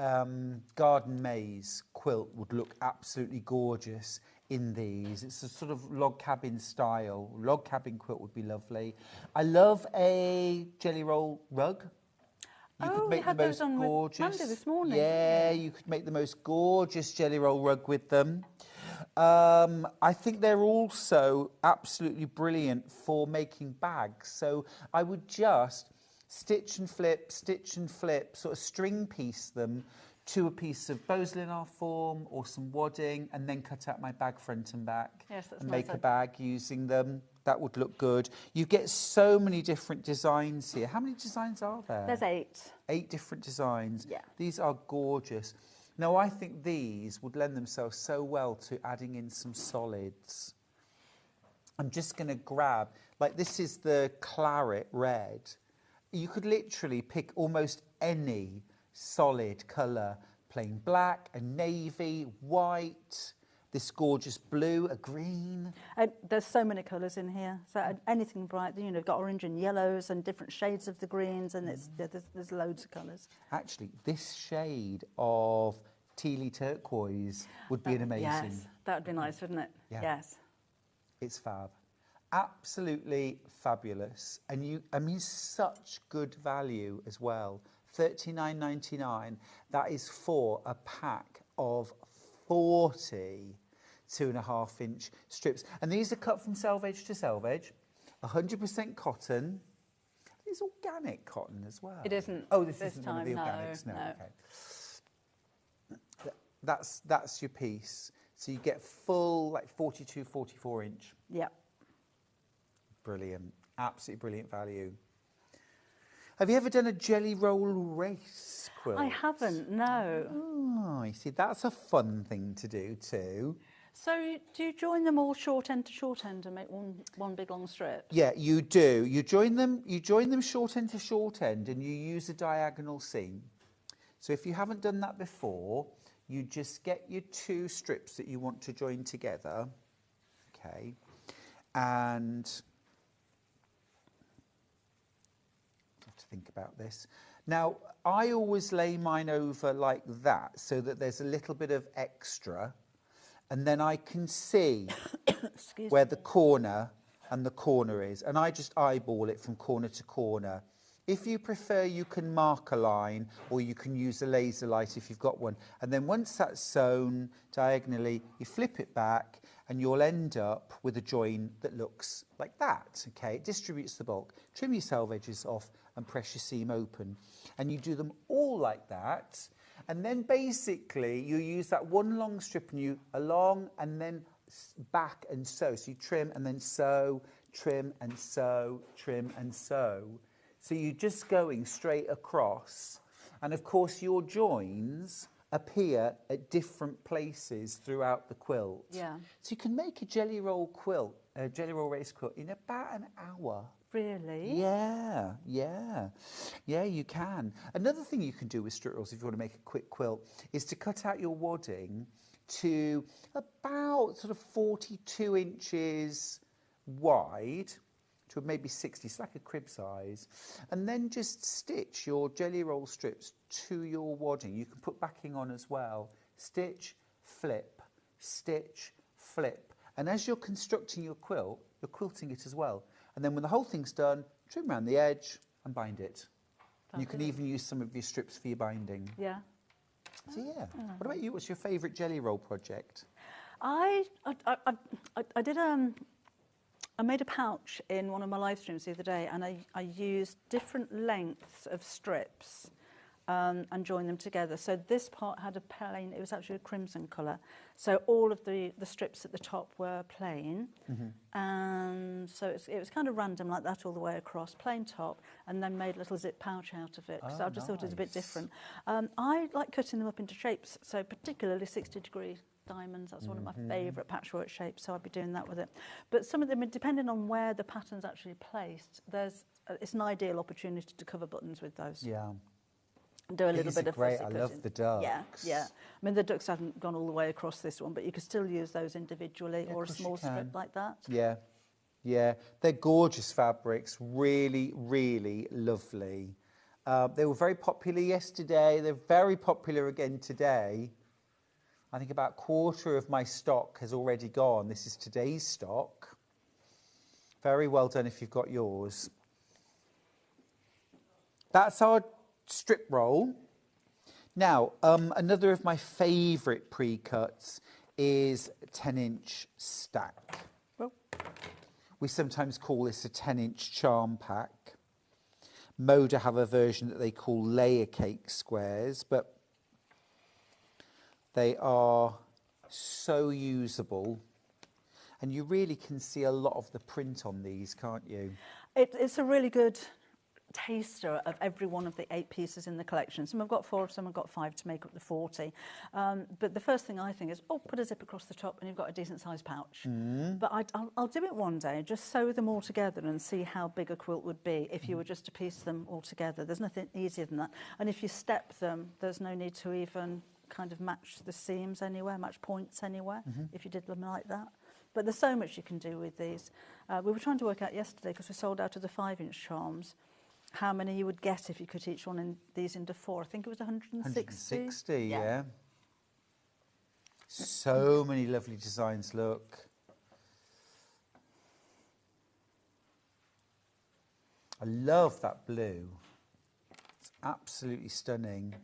garden maze quilt would look absolutely gorgeous in these. It's a sort of log cabin style. Log cabin quilt would be lovely. I love a jelly roll rug. You could make the most gorgeous. Monday this morning. Yeah, you could make the most gorgeous jelly roll rug with them. I think they're also absolutely brilliant for making bags. So I would just stitch and flip, sort of string piece them to a piece of Beausoleil form or some wadding, and then cut out my bag front and back and make a bag using them. That would look good. You get so many different designs here. How many designs are there? There's 8. 8 different designs. Yeah. These are gorgeous. Now, I think these would lend themselves so well to adding in some solids. I'm just going to grab, like this is the claret red. You could literally pick almost any solid colour, plain black, a navy, white, this gorgeous blue, a green. There's so many colours in here. So anything bright, you know, you've got orange and yellows and different shades of the greens, and there's loads of colours. Actually, this shade of tealy turquoise would be an amazing. Yes, that would be nice, wouldn't it? Yeah. Yes. It's fab. Absolutely fabulous. And I mean, such good value as well. $39.99. That is for a pack of 40 2.5-inch strips. And these are cut from selvage to selvage, 100% cotton. It's organic cotton as well. It isn't. Oh, this isn't one of the no, organics. No. no. Okay. That's your piece. So you get full, like 42, 44-inch. Yeah. Brilliant. Absolutely brilliant value. Have you ever done a jelly roll race quilt? I haven't, no. Oh, you see, that's a fun thing to do too. So do you join them all short end to short end and make one big long strip? Yeah, you do. You join them short end to short end, and you use a diagonal seam. So if you haven't done that before, you just get your 2 strips that you want to join together. Okay. And think about this. Now, I always lay mine over like that so that there's a little bit of extra, and then I can see where the corner and the corner is, and I just eyeball it from corner to corner. If you prefer, you can mark a line, or you can use a laser light if you've got one. And then once that's sewn diagonally, you flip it back, and you'll end up with a join that looks like that. Okay, it distributes the bulk. Trim your selve edges off and press your seam open. And you do them all like that. And then basically you use that one long strip and you along and then back and sew. So you trim and then sew, trim and sew, trim and sew. So you're just going straight across. And of course your joins appear at different places throughout the quilt. Yeah. So you can make a jelly roll quilt, a jelly roll race quilt in about an hour. Really? Yeah, yeah. Yeah, you can. Another thing you can do with strip rolls if you want to make a quick quilt is to cut out your wadding to about sort of 42 inches wide to maybe 60, it's like a crib size, and then just stitch your jelly roll strips to your wadding. You can put backing on as well. Stitch, flip, stitch, flip. And as you're constructing your quilt, you're quilting it as well. And then when the whole thing's done, trim around the edge and bind it. You can even use some of your strips for your binding. Yeah. So yeah. What about you? What's your favourite jelly roll project? I did I made a pouch in one of my live streams the other day, and I used different lengths of strips and joined them together. So this part had a plain, it was actually a crimson colour. So all of the strips at the top were plain. And so it was kind of random like that all the way across, plain top, and then made a little zip pouch out of it. So I just thought it was a bit different. I like cutting them up into shapes, so particularly 60-degree diamonds. That's one of my favourite patchwork shapes, so I'd be doing that with it. But some of them, depending on where the pattern's actually placed, it's an ideal opportunity to cover buttons with those. Yeah. Do a little These bit are of great. fussy I love cutting. the ducks. Yeah, yeah. I mean, the ducks haven't gone all the way across this one, but you could still use those individually, Yeah, or a of course you small strip can. like that. Yeah, yeah. They're gorgeous fabrics, really, really lovely. They were very popular yesterday. They're very popular again today. I think about a quarter of my stock has already gone. This is today's stock. Very well done if you've got yours. That's our strip roll. Now, another of my favourite pre-cuts is 10-inch stack. Well. We sometimes call this a 10-inch charm pack. Moda have a version that they call layer cake squares, but they are so usable. And you really can see a lot of the print on these, can't you? It's a really good taster of every one of the 8 pieces in the collection. Some have got 4, some have got 5 to make up the 40. But the first thing I think is, put a zip across the top and you've got a decent sized pouch. But I'll do it one day, just sew them all together and see how big a quilt would be if you were just to piece them all together. There's nothing easier than that. And if you step them, there's no need to even kind of match the seams anywhere, match points anywhere, if you did them like that. But there's so much you can do with these. We were trying to work out yesterday, because we sold out of the 5-inch charms, how many you would get if you cut each one in these into 4. I think it was 160. 160, yeah. So many lovely designs, look. I love that blue. It's absolutely stunning.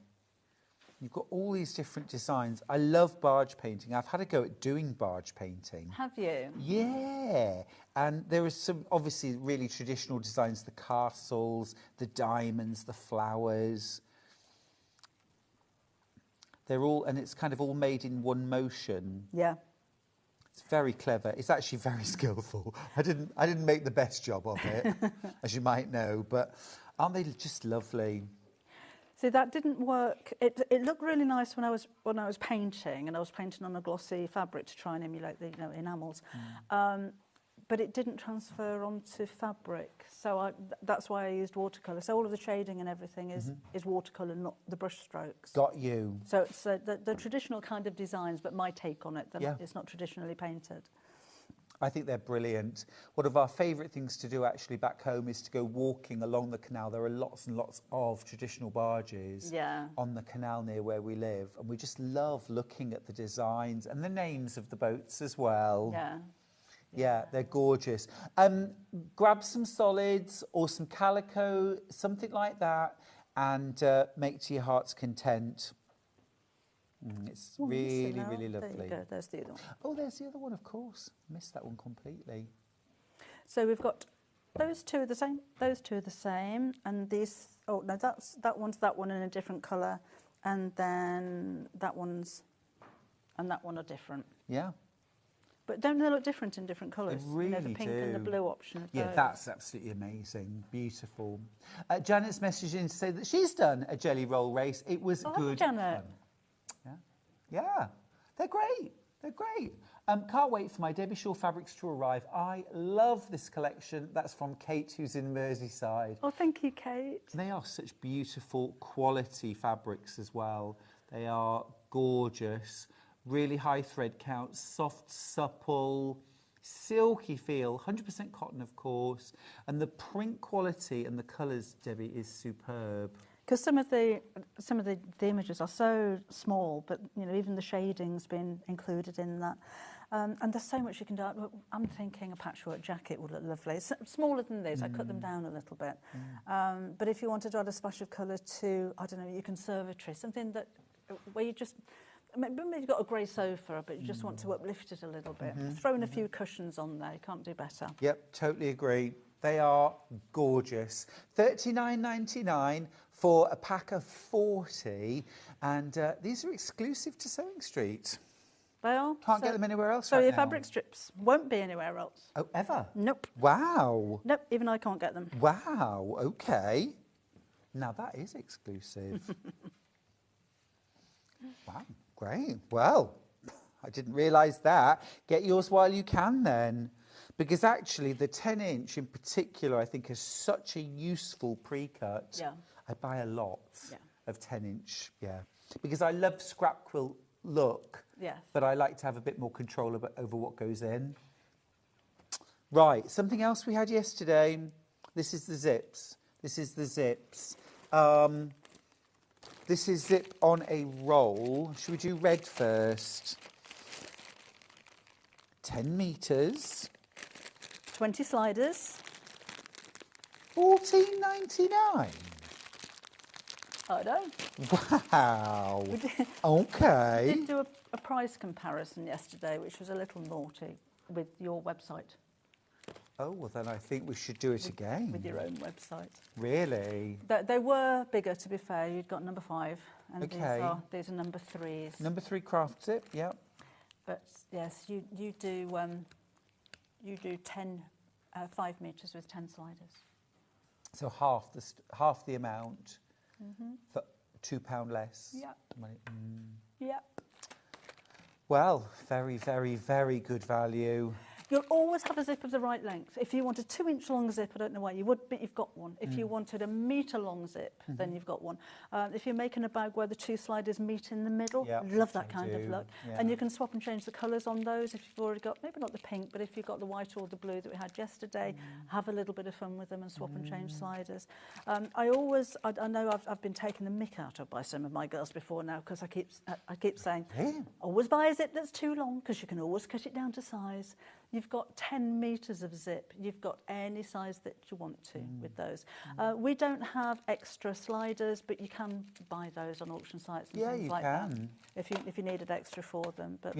You've got all these different designs. I love barge painting. I've had a go at doing barge painting. Have you? Yeah. And there are some obviously really traditional designs, the castles, the diamonds, the flowers. They're all, and it's kind of all made in one motion. Yeah. It's very clever. It's actually very skillful. I didn't make the best job of it, as you might know, but aren't they just lovely? See, that didn't work. It looked really nice when I was painting, and I was painting on a glossy fabric to try and emulate the enamels. But it didn't transfer onto fabric, so that's why I used watercolour. So all of the shading and everything is watercolour, not the brush strokes. Got you. So it's the traditional kind of designs, but my take on it. Yeah. It's not traditionally painted. I think they're brilliant. One of our favourite things to do actually back home is to go walking along the canal. There are lots and lots of traditional barges on the canal near where we live, and we just love looking at the designs and the names of the boats as well. Yeah, they're gorgeous. Grab some solids or some calico, something like that, and make to your heart's content. It's really, really lovely. There you go, there's the other one. Oh, there's the other one, of course. Missed that one completely. So we've got those two are the same, and these, no, that one's that one in a different colour, and then that one's, and that one are different. Yeah. But don't they look different in different colours? They really the pink and the blue option of Yeah, those. that's absolutely amazing. Beautiful. Janet's messaging to say that she's done a jelly roll race. It was good Janet. fun. Yeah, they're great. They're great. Can't wait for my Debbie Shaw fabrics to arrive. I love this collection. That's from Kate, who's in Merseyside. Oh, thank you, Kate. They are such beautiful quality fabrics as well. They are gorgeous. Really high thread count, soft, supple, silky feel, 100% cotton, of course. And the print quality and the colours, Debbie, is superb. Because some of the images are so small, but even the shading's been included in that. And there's so much you can do. I'm thinking a patchwork jacket would look lovely. It's smaller than this. I cut them down a little bit. But if you wanted to add a splash of colour to, I don't know, your conservatory, something that where you just maybe you've got a grey sofa, but you just want to uplift it a little bit. Throw in a few cushions on there. You can't do better. Yep, totally agree. They are gorgeous. $39.99 for a pack of 40, and these are exclusive to Sewing Street. They are. Can't get them anywhere else So right your now. fabric strips won't be anywhere else. Oh, ever? Nope. Wow. Nope, even I can't get them. Wow, okay. Now that is exclusive. Wow, great. Well, I didn't realise that. Get yours while you can then. Because actually the 10-inch in particular, I think, is such a useful pre-cut. Yeah. I buy a lot of 10-inch, because I love scrap quilt look, but I like to have a bit more control over what goes in. Right, something else we had yesterday. This is the zips. This is the zips. This is zip on a roll. Should we do red first? 10 metres. 20 sliders. $14.99. I know. Wow. We Okay. did do a price comparison yesterday, which was a little naughty with your website. Oh, well, then I think we should do it again. With your own website. Really? They were bigger, to be fair. You'd got number 5, and Okay. these are number 3s. Number 3 craft zip, yeah. But yes, you do 10, 5 metres with 10 sliders. So half the amount for £2 less. Yep. Money. Yep. Well, very, very, very good value. You'll always have a zip of the right length. If you want a 2-inch long zip, I don't know why you would, but you've got one. If you wanted a metre long zip, then you've got one. If you're making a bag where the 2 sliders meet in the middle, love that kind of look. Yeah. And you can swap and change the colours on those if you've already got, maybe not the pink, but if you've got the white or the blue that we had yesterday, have a little bit of fun with them and swap and change sliders. I know I've been taking the mick out of by some of my girls before now, because I keep saying, always buy a zip that's too long, because you can always cut it down to size. You've got 10 metres of zip. You've got any size that you want to with those. We don't have extra sliders, but you can buy those on auction sites and things like that if you needed extra for them. But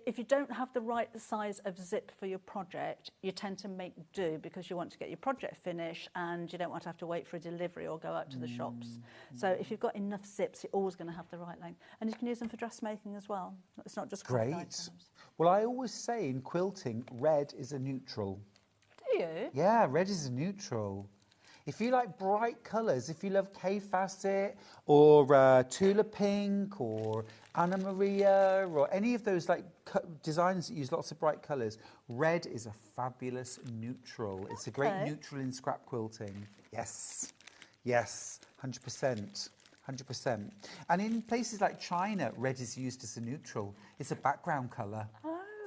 if you don't have the right size of zip for your project, you tend to make do, because you want to get your project finished and you don't want to have to wait for a delivery or go out to the shops. So if you've got enough zips, you're always going to have the right length. And you can use them for dressmaking as well. It's not just craft items. Well, I always say in quilting, red is a neutral. Do you? Yeah, red is a neutral. If you like bright colours, if you love K Facet or Tula Pink or Anna Maria or any of those like designs that use lots of bright colours, red is a fabulous neutral. It's a great neutral in scrap quilting. Yes, yes, 100%. 100%. And in places like China, red is used as a neutral. It's a background colour.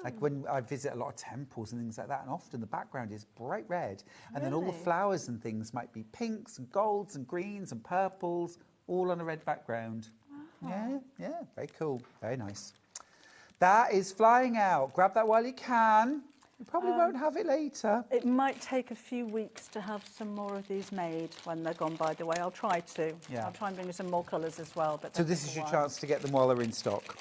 Like when I visit a lot of temples and things like that, and often the background is bright red, and then all the flowers and things might be pinks and golds and greens and purples, all on a red background. Yeah, very cool, very nice. That is flying out. Grab that while you can. You probably won't have it later. It might take a few weeks to have some more of these made when they're gone, by the way. I'll try to. Yeah. I'll try and bring you some more colours as well. But So this is your chance to get them while they're in stock.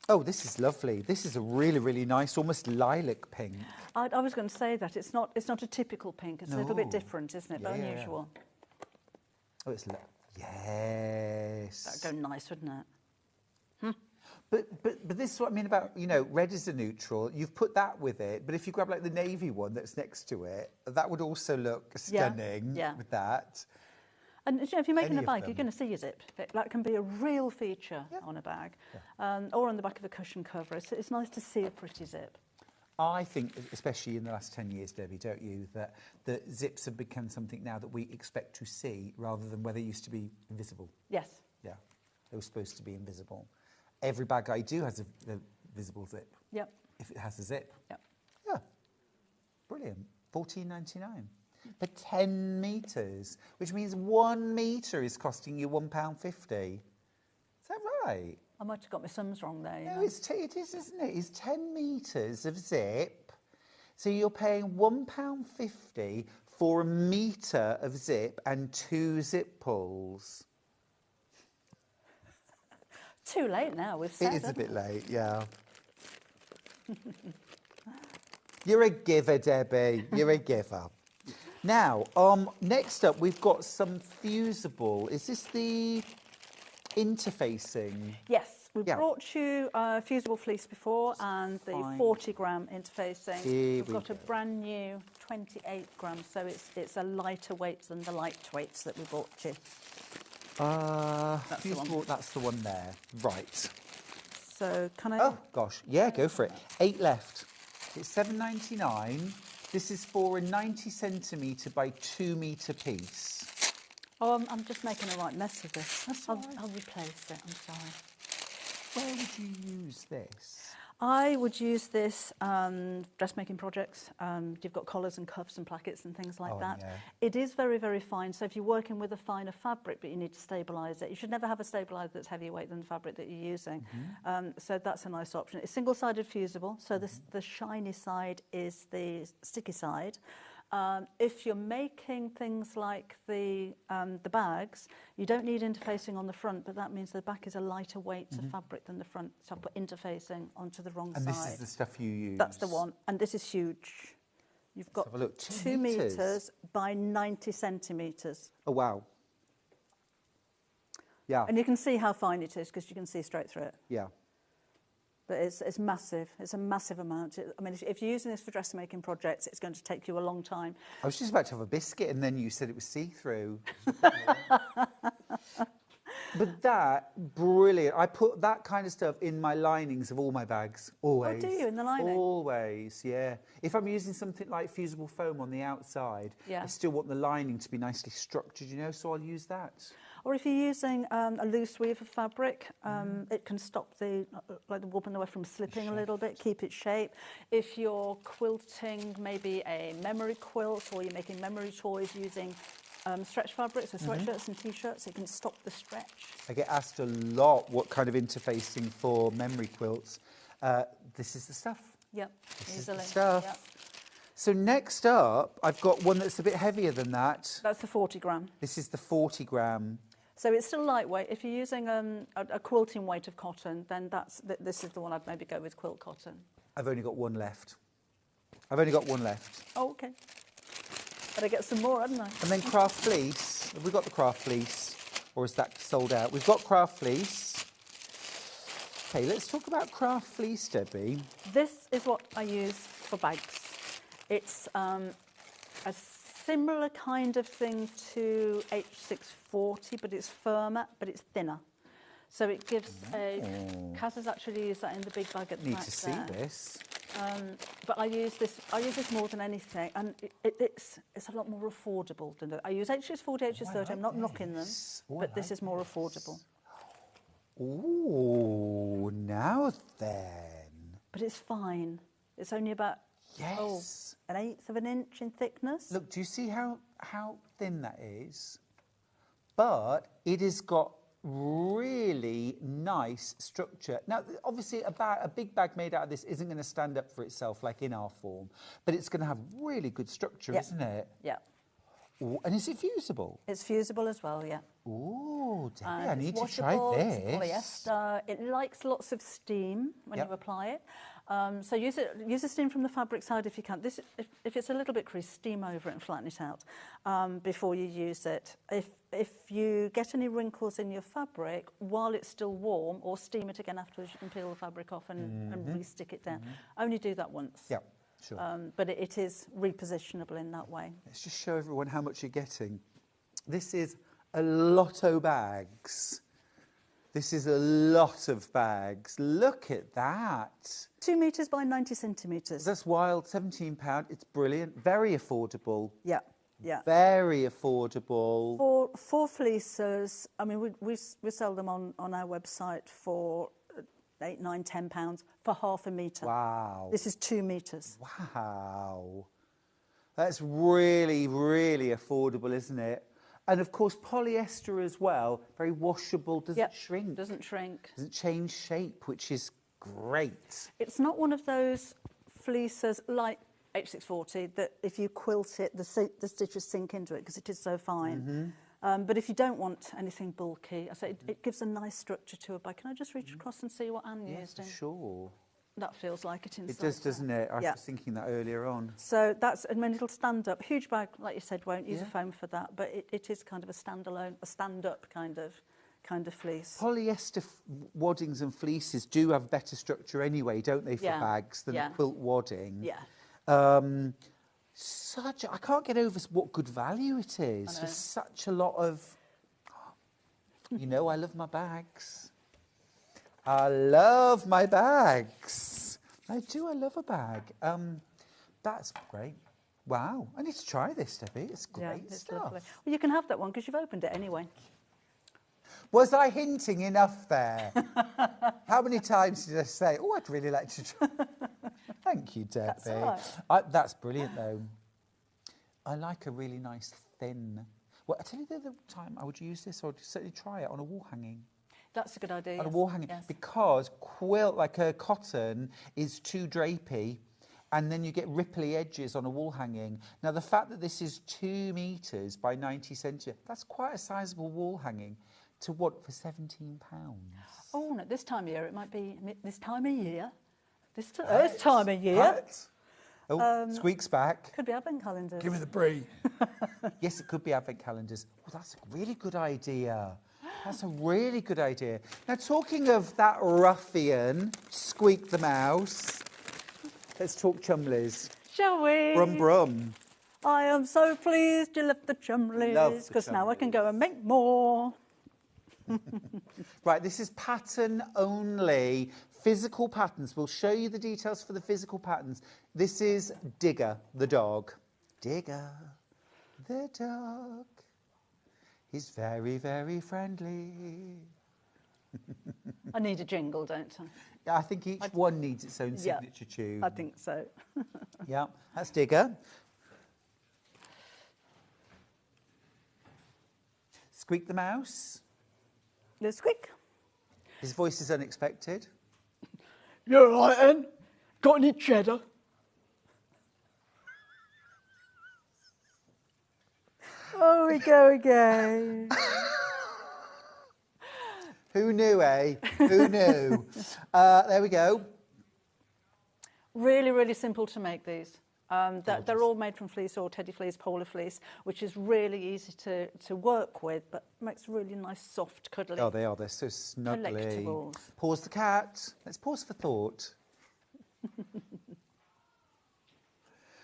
Oh, this is lovely. This is a really, really nice, almost lilac pink. I was going to say that. It's not a typical pink. It's a little bit different, isn't it? But unusual. Oh, it's yes. That'd go nice, wouldn't it? But this is what I mean about, red is a neutral. You've put that with it. But if you grab like the navy one that's next to it, that would also look stunning with that. And if you're making a bag, you're going to see your zip. That can be a real feature on a bag, or on the back of a cushion cover. It's nice to see a pretty zip. I think, especially in the last 10 years, Debbie, don't you, that the zips have become something now that we expect to see rather than where they used to be invisible. Yes. Yeah, they were supposed to be invisible. Every bag I do has a visible zip. Yep. If it has a zip. Yep. Yeah. Brilliant. $14.99. For 10 metres, which means 1 metre is costing you £1.50. Is that right? I might have got my sums wrong there. No, it is, isn't it? It's 10 metres of zip. So you're paying £1.50 for a metre of zip and 2 zip pulls. Too late now, we've said. It is a bit late, yeah. You're a giver, Debbie. You're a giver. Now, next up, we've got some fusible. Is this the interfacing? Yes, we brought you fusible fleece before and the 40-gram interfacing. We've got a brand new 28 grams, so it's a lighter weight than the lightweights that we bought you. That's the one there. Right. So can I? Oh gosh, yeah, go for it. 8 left. It's $7.99. This is for a 90 centimetre by 2 metre piece. Oh, I'm just making a right mess of this. I'll replace it. I'm sorry. Where would you use this? I would use this dressmaking projects. You've got collars and cuffs and plackets and things like that. Yeah. It is very, very fine. So if you're working with a finer fabric, but you need to stabilise it, you should never have a stabiliser that's heavier weight than the fabric that you're using. So that's a nice option. It's single-sided fusible. So the shiny side is the sticky side. If you're making things like the bags, you don't need interfacing on the front, but that means the back is a lighter weight of fabric than the front. So I put interfacing onto the wrong side. And this is the stuff you use? That's the one. And this is huge. You've got 2 metres by 90 centimetres. Oh, wow. Yeah. And you can see how fine it is because you can see straight through it. Yeah. But it's massive. It's a massive amount. I mean, if you're using this for dressmaking projects, it's going to take you a long time. I was just about to have a biscuit and then you said it was see-through. But that, brilliant. I put that kind of stuff in my linings of all my bags, always. Oh, do you, in the lining? Always, yeah. If I'm using something like fusible foam on the outside, I still want the lining to be nicely structured, you know, so I'll use that. Or if you're using a loose weave of fabric, it can stop the woven away from slipping a little bit, keep its shape. If you're quilting maybe a memory quilt or you're making memory toys using stretch fabrics, so sweatshirts and T-shirts, it can stop the stretch. I get asked a lot what kind of interfacing for memory quilts. This is the stuff. Yep, This easily. is the stuff. Yep. So next up, I've got one that's a bit heavier than that. That's the 40 gram. This is the 40 gram. So it's still lightweight. If you're using a quilting weight of cotton, then this is the one I'd maybe go with, quilt cotton. I've only got one left. I've only got one left. Oh, okay. Better get some more, hadn't I? And then craft fleece. Have we got the craft fleece? Or is that sold out? We've got craft fleece. Okay, let's talk about craft fleece, Debbie. This is what I use for bags. It's a similar kind of thing to H640, but it's firmer, but it's thinner. So it gives Kaz has actually used that in the big bag at the back. Need to see this. But I use this more than anything, and it's a lot more affordable than I use H640, H630. I'm not knocking them, but this is more affordable. Oh, now then. But it's fine. It's only about an eighth of an inch in thickness. Look, do you see how thin that is? But it has got really nice structure. Now, obviously, a big bag made out of this isn't going to stand up for itself like in our form, but it's going to have really good structure, isn't it? Yeah. Ooh, and is it fusible? It's fusible as well, yeah. Ooh, Debbie, I need to washable, try it's this. polyester. It likes lots of steam when you apply it. So use the steam from the fabric side if you can. If it's a little bit creased, steam over it and flatten it out before you use it. If you get any wrinkles in your fabric while it's still warm, or steam it again afterwards, you can peel the fabric off and re-stick it down. Only do that once. Yeah, sure. But it is repositionable in that way. Let's just show everyone how much you're getting. This is a lotto bags. This is a lot of bags. Look at that. 2 metres by 90 centimetres. That's wild. £17. It's brilliant. Very affordable. Yeah, yeah. Very affordable. For fleeces, I mean, we sell them on our website for £8, £9, £10 for half a metre. Wow. This is 2 metres. Wow. That's really, really affordable, isn't it? And of course, polyester as well, very washable, doesn't shrink. Doesn't shrink. Doesn't change shape, which is great. It's not one of those fleeces like H640 that if you quilt it, the stitches sink into it because it is so fine. But if you don't want anything bulky, I say it gives a nice structure to a bag. Can I just reach across and see what Anne used? Yeah, sure. That feels like it inside. It does, doesn't it? I was thinking that earlier on. So that's, I mean, it'll stand up. Huge bag, like you said, won't use a foam for that, but it is kind of a standalone, a stand-up kind of fleece. Polyester waddings and fleeces do have better structure anyway, don't they, for bags than quilt wadding? Yeah. I can't get over what good value it is for such a lot of. You know, I love my bags. I love my bags. I do. I love a bag. That's great. Wow. I need to try this, Debbie. It's great it's stuff. lovely. Well, you can have that one because you've opened it anyway. Was I hinting enough there? How many times did I say, oh, I'd really like to try? Thank you, Debbie. That's all right. That's brilliant, though. I like a really nice thin... Well, I tell you the other time I would use this, or I'd certainly try it on a wall hanging. That's a good idea. On a wall hanging. Yes. Because quilt, like a cotton, is too drapey, and then you get ripply edges on a wall hanging. Now, the fact that this is 2 metres by 90 centimetres, that's quite a sizable wall hanging. To what, for £17? Oh, no, this time of year, it might be this time of year. This time of year. Oh, squeaks back. Could be advent calendars. Give me the brie. Yes, it could be advent calendars. Oh, that's a really good idea. That's a really good idea. Now, talking of that ruffian, Squeak the Mouse, let's talk Chumlies. Shall we? Brum brum. I am so pleased you left the Chumlies, because now I can go and make more. Right, this is pattern only. Physical patterns. We'll show you the details for the physical patterns. This is Digger, the dog. Digger, the dog. He's very, very friendly. I need a jingle, don't I? Yeah, I think each one needs its own signature tune. I think so. Yeah, that's Digger. Squeak the Mouse. No squeak. His voice is unexpected. You're right, then. Got any cheddar? Oh, we go again. Who knew, eh? Who knew? There we go. Really, really simple to make these. They're all made from fleece or teddy fleece, polar fleece, which is really easy to work with, but makes really nice, soft, cuddly. Oh, they are. They're so snuggly. Collectibles. Pause the cat. Let's pause for thought.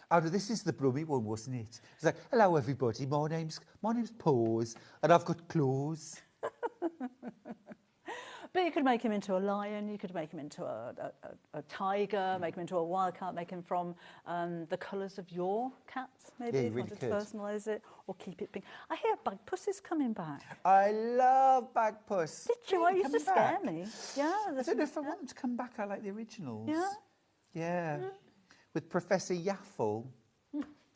Oh, no, this is the brummy one, wasn't it? It's like, hello, everybody. My name's Paws, and I've got claws. But you could make him into a lion, you could make him into a tiger, make him into a wildcat, make him from the colours of your cat, maybe, Yeah, you if you really wanted could. to personalise it, or keep it pink. I hear Bagpuss is coming back. I love Bagpuss. Did you? Really It used to scare me. Yeah. I don't know if I want them to come back. I like the originals. Yeah? Yeah. With Professor Yaffle,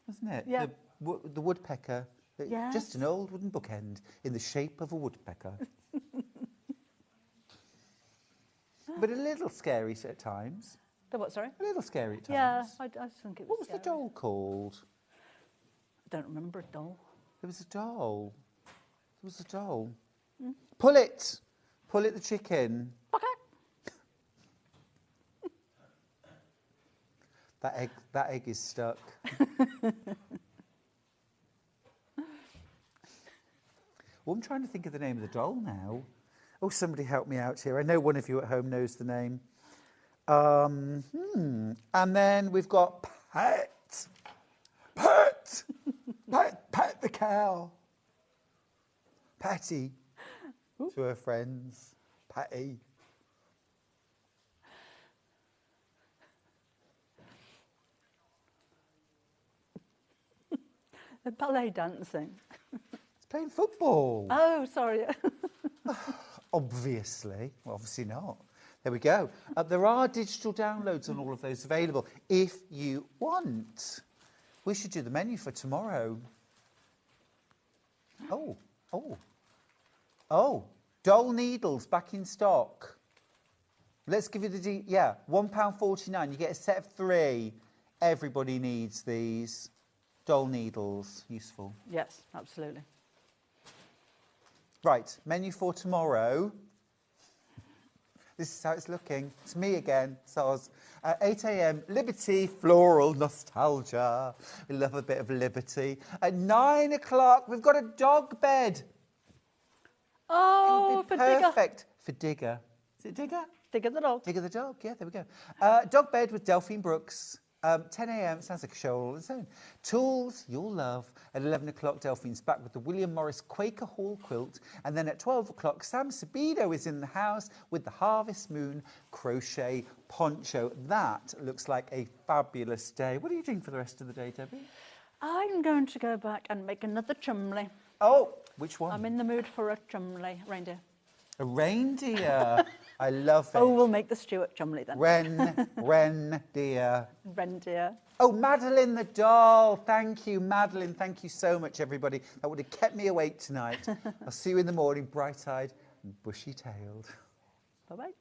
wasn't it? Yeah. The woodpecker. Yes. Just an old wooden bookend in the shape of a woodpecker. But a little scary at times. The what, sorry? A little scary at times. Yeah, I think it was What was scary. the doll called? I don't remember a doll. There was a doll. There was a doll. Pull it! Pull it, the chicken. Okay. That egg is stuck. Well, I'm trying to think of the name of the doll now. Oh, somebody help me out here. I know one of you at home knows the name. And then we've got Pet. Pet! Pet the cow. Patty. To her friends. Patty. The ballet dancing. It's playing football. Oh, sorry. Obviously. Well, obviously not. There we go. There are digital downloads on all of those available if you want. We should do the menu for tomorrow. Oh, doll needles back in stock. Let's give you the... £1.49. You get a set of 3. Everybody needs these. Doll needles. Useful. Yes, absolutely. Right, menu for tomorrow. This is how it's looking. It's me again, Soz. 8 a.m, Liberty, floral nostalgia. We love a bit of liberty. At 9 o'clock, we've got a dog bed. Oh, for Digger. Perfect for Digger. Is it Digger? Digger the dog. Digger the dog, yeah, there we go. Dog bed with Delphine Brooks. 10 a.m, sounds like a show all on its own. Tools, you'll love. At 11 o'clock, Delphine's back with the William Morris Quaker Hall quilt. And then at 12 o'clock, Sam Sabido is in the house with the Harvest Moon crochet poncho. That looks like a fabulous day. What are you doing for the rest of the day, Debbie? I'm going to go back and make another chumlie. Oh, which one? I'm in the mood for a chumlie, reindeer. A reindeer. I love it. Oh, we'll make the Stuart chumlie then. Reindeer. Reindeer. Oh, Madeline the doll. Thank you, Madeline. Thank you so much, everybody. That would have kept me awake tonight. I'll see you in the morning, bright-eyed and bushy-tailed. Bye-bye.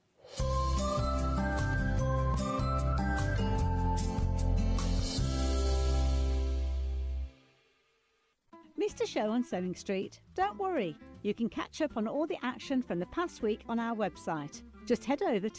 Missed a show on Sewing Street? Don't worry, you can catch up on all the action from the past week on our website. Just head over to